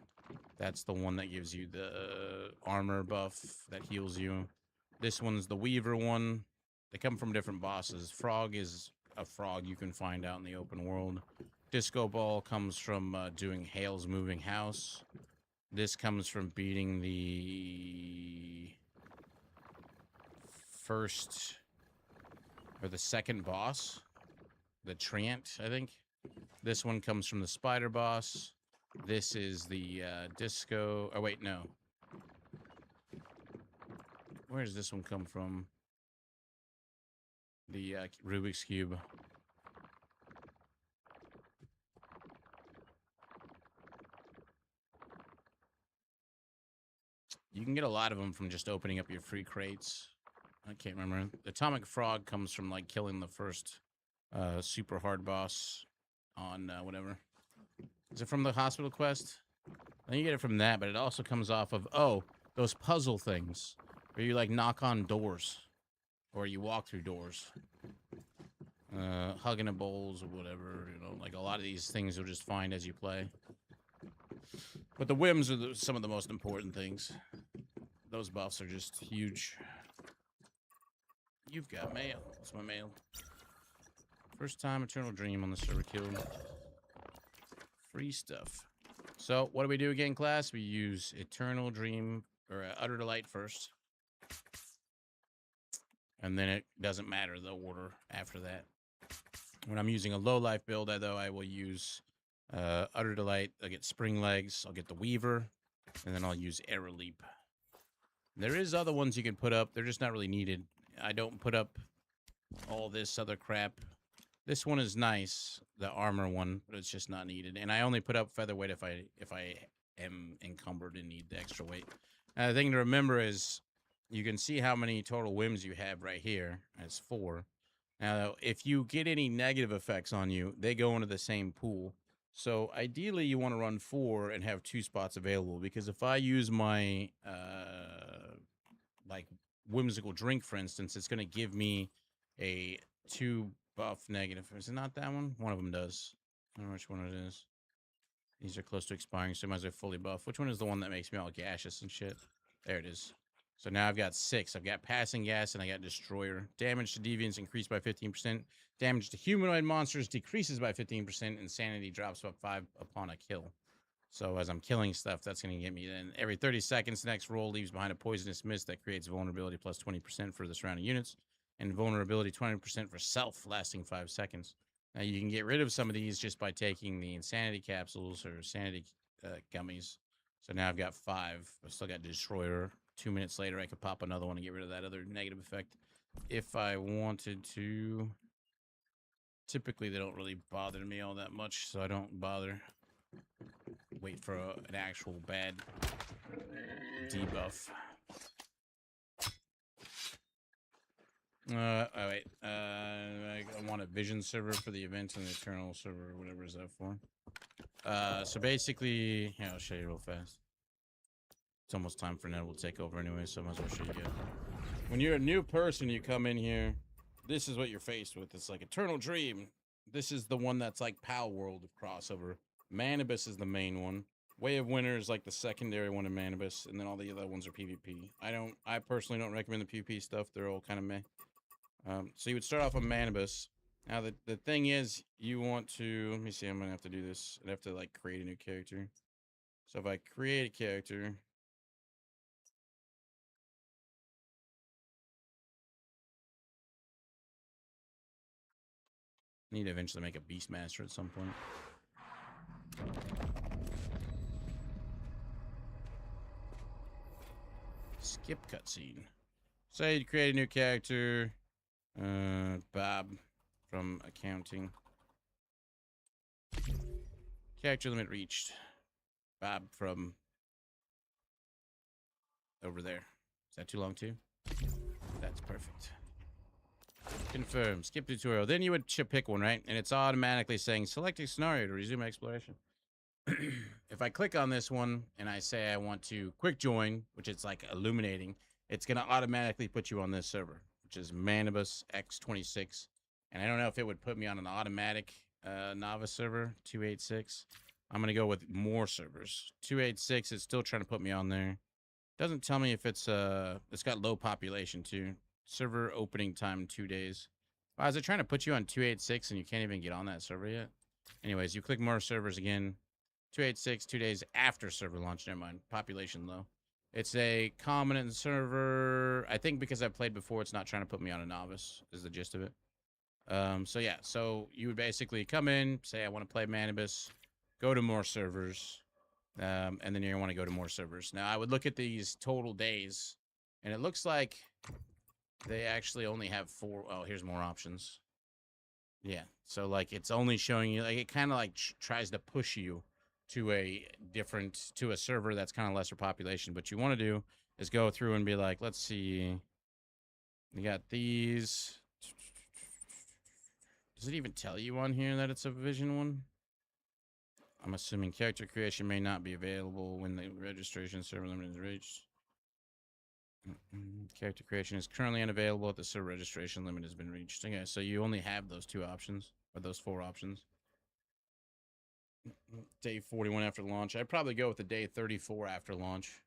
[SPEAKER 6] That's the one that gives you the armor buff that heals you. This one's the Weaver one. They come from different bosses. Frog is a frog you can find out in the open world. Disco Ball comes from doing Hale's Moving House. This comes from beating the first or the second boss, the Treant, I think. This one comes from the Spider Boss. This is the Disco. Oh, wait, no. Where does this one come from? The Rubik's Cube. You can get a lot of them from just opening up your free crates. I can't remember. The Atomic Frog comes from like killing the first super hard boss on whatever. Is it from the hospital quest? I think you get it from that, but it also comes off of, oh, those puzzle things where you like knock on doors or you walk through doors. hugging a bowls or whatever. You know, like a lot of these things you'll just find as you play. But the whims are some of the most important things. Those buffs are just huge. You've got mail. What's my mail? First time Eternal Dream on the server killed. Free stuff. So what do we do again, class? We use Eternal Dream or Utter Delight first. And then it doesn't matter the order after that. When I'm using a low life build, though, I will use Utter Delight. I'll get Spring Legs. I'll get the Weaver. And then I'll use Arrow Leap. There is other ones you can put up. They're just not really needed. I don't put up all this other crap. This one is nice, the armor one, but it's just not needed. And I only put up featherweight if I am encumbered and need the extra weight. The thing to remember is you can see how many total whims you have right here. That's 4. Now, if you get any negative effects on you, they go into the same pool. So ideally, you want to run 4 and have 2 spots available. Because if I use my like whimsical drink, for instance, it's going to give me a 2 buff negative. Is it not that one? One of them does. I don't know which one it is. These are close to expiring, so I might as well fully buff. Which one is the one that makes me all gaseous and shit? There it is. So now I've got 6. I've got Passing Gas and I got Destroyer. Damage to Deviants increased by 15%. Damage to humanoid monsters decreases by 15%. And Sanity drops by 5 upon a kill. So as I'm killing stuff, that's going to get me. Then every 30 seconds, the next roll leaves behind a poisonous mist that creates vulnerability plus 20% for the surrounding units. And vulnerability 20% for self, lasting 5 seconds. Now you can get rid of some of these just by taking the Insanity Capsules or Sanity Gummies. So now I've got 5. I've still got Destroyer. 2 minutes later, I could pop another one and get rid of that other negative effect if I wanted to. Typically, they don't really bother me all that much, so I don't bother. Wait for an actual bad debuff. Oh wait. I want a Vision server for the event and the Eternal server, whatever is that for. So basically, yeah, I'll show you real fast. It's almost time for Ned will take over anyway, so I might as well show you guys. When you're a new person, you come in here, this is what you're faced with. It's like Eternal Dream. This is the one that's like Pal World of crossover. Manibus is the main one. Way of Winter is like the secondary one in Manibus, and then all the other ones are PvP. I personally don't recommend the PvP stuff. They're all kind of meh. So you would start off on Manibus. Now the thing is, you want to, let me see, I'm gonna have to do this. I'd have to like create a new character. So if I create a character, I need to eventually make a Beastmaster at some point. Skip cutscene. Say you create a new character. Bob from accounting. Character limit reached. Bob from over there. Is that too long too? That's perfect. Confirm. Skip tutorial. Then you would pick one, right? And it's automatically saying select a scenario to resume exploration. If I click on this one and I say I want to quick join, which it's like illuminating, it's going to automatically put you on this server, which is Manibus X26. And I don't know if it would put me on an automatic novice server, 286. I'm going to go with more servers. 286 is still trying to put me on there. Doesn't tell me if it's got low population too. Server opening time 2 days. Wow, is it trying to put you on 286 and you can't even get on that server yet? Anyways, you click more servers again. 286, 2 days after server launch. Never mind. Population low. It's a common server. I think because I've played before, it's not trying to put me on a novice, is the gist of it. So yeah, so you would basically come in, say I want to play Manibus, go to more servers, and then you want to go to more servers. Now, I would look at these total days, and it looks like they actually only have 4. Oh, here's more options. Yeah, so like it's only showing you, like it kind of like tries to push you to a server that's kind of lesser population. But you want to do is go through and be like, let's see, you got these. Does it even tell you on here that it's a Vision one? I'm assuming character creation may not be available when the registration server limit is reached. Character creation is currently unavailable. The server registration limit has been reached. Okay, so you only have those 2 options, or those 4 options. Day 41 after launch. I'd probably go with the day 34 after launch.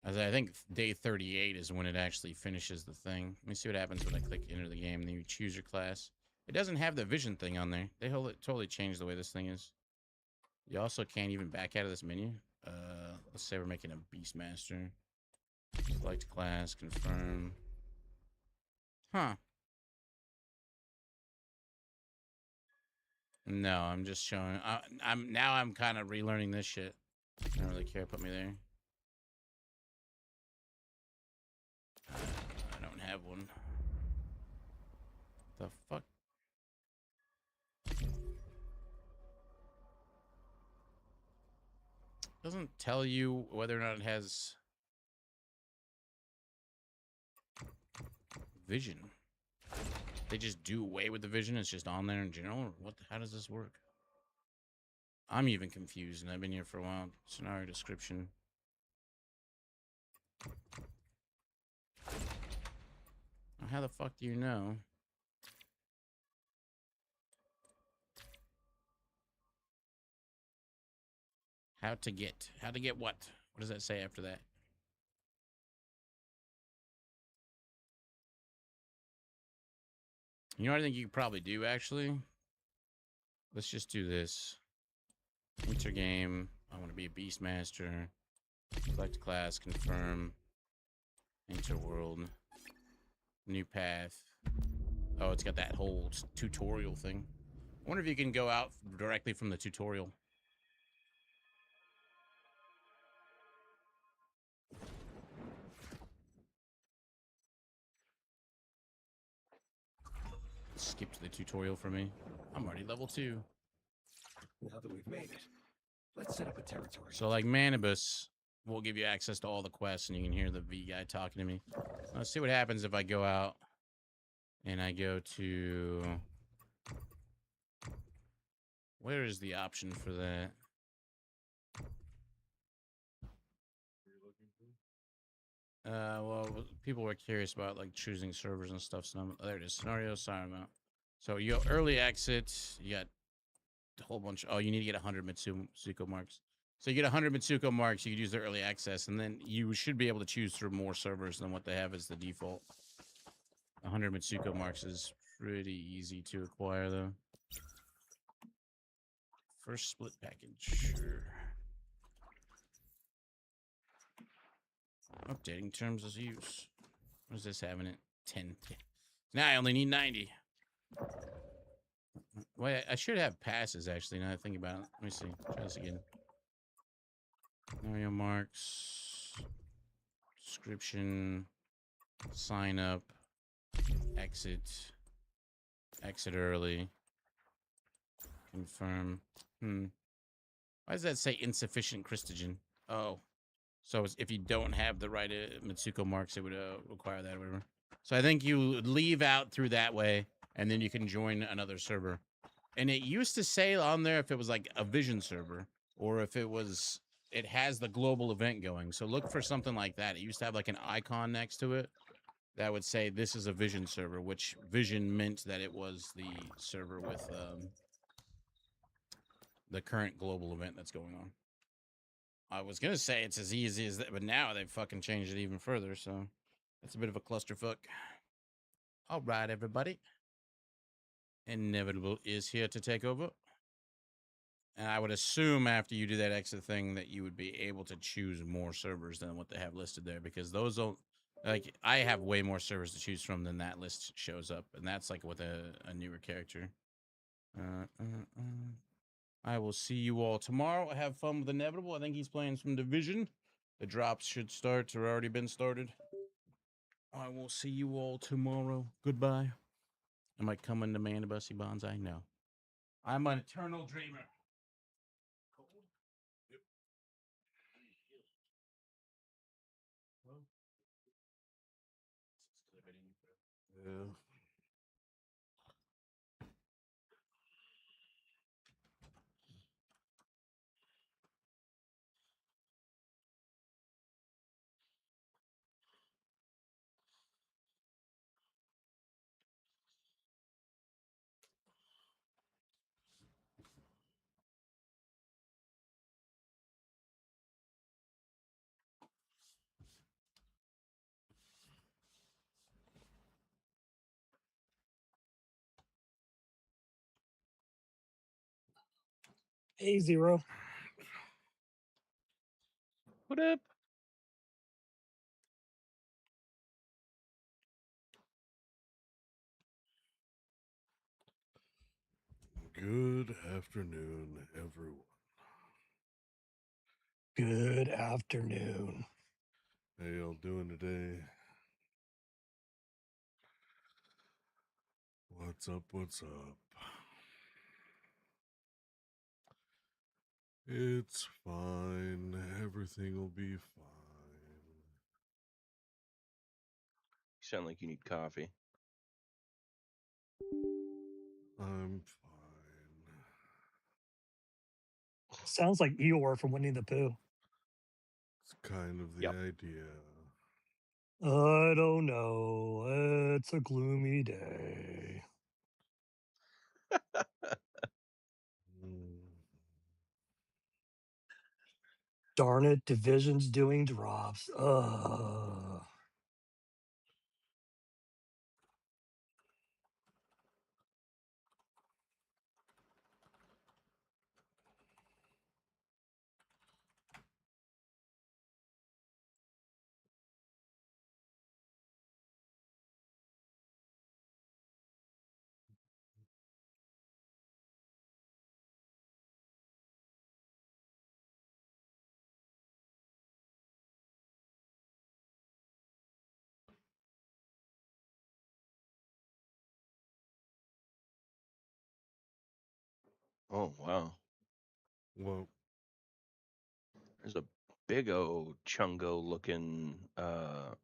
[SPEAKER 6] As I think day 38 is when it actually finishes the thing. Let me see what happens when I click enter the game. Then you choose your class. It doesn't have the vision thing on there. They totally changed the way this thing is. You also can't even back out of this menu. Let's say we're making a Beastmaster. Select class, confirm. Huh. No, I'm just showing. I'm kind of relearning this shit. I don't really care. Put me there. I don't have one. The fuck? Doesn't tell you whether or not it has vision. They just do away with the vision. It's just on there in general. What? How does this work? I'm even confused, and I've been here for a while. Scenario description. How the fuck do you know? How to get what? What does that say after that? You know what I think you could probably do, actually? Let's just do this. Enter game. I want to be a Beastmaster. Select class, confirm. Enter world. New path. Oh, it's got that whole tutorial thing. I wonder if you can go out directly from the tutorial. Skip to the tutorial for me. I'm already level 2.
[SPEAKER 7] Now that we've made it, let's set up a territory.
[SPEAKER 6] So like Manibus will give you access to all the quests, and you can hear the V guy talking to me. Let's see what happens if I go out and I go to... Where is the option for that? Well, people were curious about like choosing servers and stuff. So there it is. Scenario, sorry about. So you go early exit. You got a whole bunch. Oh, you need to get 100 Mitsuko marks. So you get 100 Mitsuko marks. You could use the early access, and then you should be able to choose through more servers than what they have as the default. 100 Mitsuko marks is pretty easy to acquire, though. First split package. Sure. Updating terms of use. What is this having it? 10. Now I only need 90. Wait, I should have passes, actually, now that I think about it. Let me see. Try this again. Scenario marks. Description. Sign up. Exit. Exit early. Confirm. Why does that say insufficient Christogen? Oh. So if you don't have the right Mitsuko marks, it would require that or whatever. So I think you leave out through that way, and then you can join another server. And it used to say on there if it was like a vision server, or if it was, it has the global event going. So look for something like that. It used to have like an icon next to it that would say this is a vision server, which vision meant that it was the server with the current global event that's going on. I was going to say it's as easy as that, but now they've fucking changed it even further, so that's a bit of a clusterfuck. All right, everybody. Inevitable is here to take over. And I would assume after you do that exit thing that you would be able to choose more servers than what they have listed there, because those don't, like, I have way more servers to choose from than that list shows up, and that's like with a newer character. I will see you all tomorrow. Have fun with Inevitable. I think he's playing some Division. The drops should start or already been started. I will see you all tomorrow. Goodbye. Am I coming to Manibus Bonsai? No. I'm an eternal dreamer.
[SPEAKER 1] Yeah.
[SPEAKER 5] Hey, Zero.
[SPEAKER 8] What up?
[SPEAKER 2] Good afternoon, everyone.
[SPEAKER 5] Good afternoon.
[SPEAKER 2] How y'all doing today? What's up? What's up? It's fine. Everything will be fine.
[SPEAKER 8] You sound like you need coffee.
[SPEAKER 2] I'm fine.
[SPEAKER 5] Sounds like Eeyore from Winnie the Pooh.
[SPEAKER 2] It's kind of the
[SPEAKER 8] Yep.
[SPEAKER 2] idea.
[SPEAKER 5] I don't know. It's a gloomy day.
[SPEAKER 2] Mm.
[SPEAKER 5] Darn it, Division's doing drops. Ugh.
[SPEAKER 8] Oh wow.
[SPEAKER 2] Well,
[SPEAKER 8] There's a big old chungo looking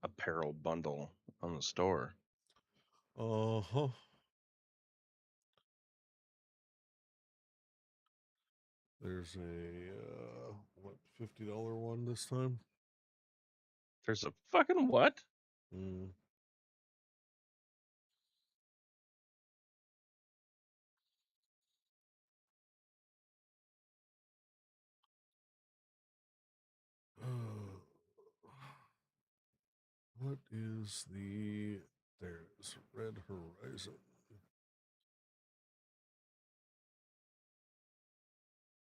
[SPEAKER 8] apparel bundle on the store.
[SPEAKER 2] uh-huh. There's a what, $50 one this time?
[SPEAKER 8] There's a fucking what?
[SPEAKER 2] Mm. What is the... There's Red Horizon.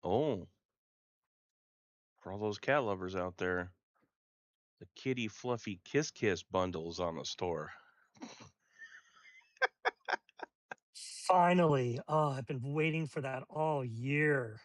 [SPEAKER 8] Oh. For all those cat lovers out there, the kitty fluffy kiss kiss bundles on the store.
[SPEAKER 5] Finally. Oh, I've been waiting for that all year.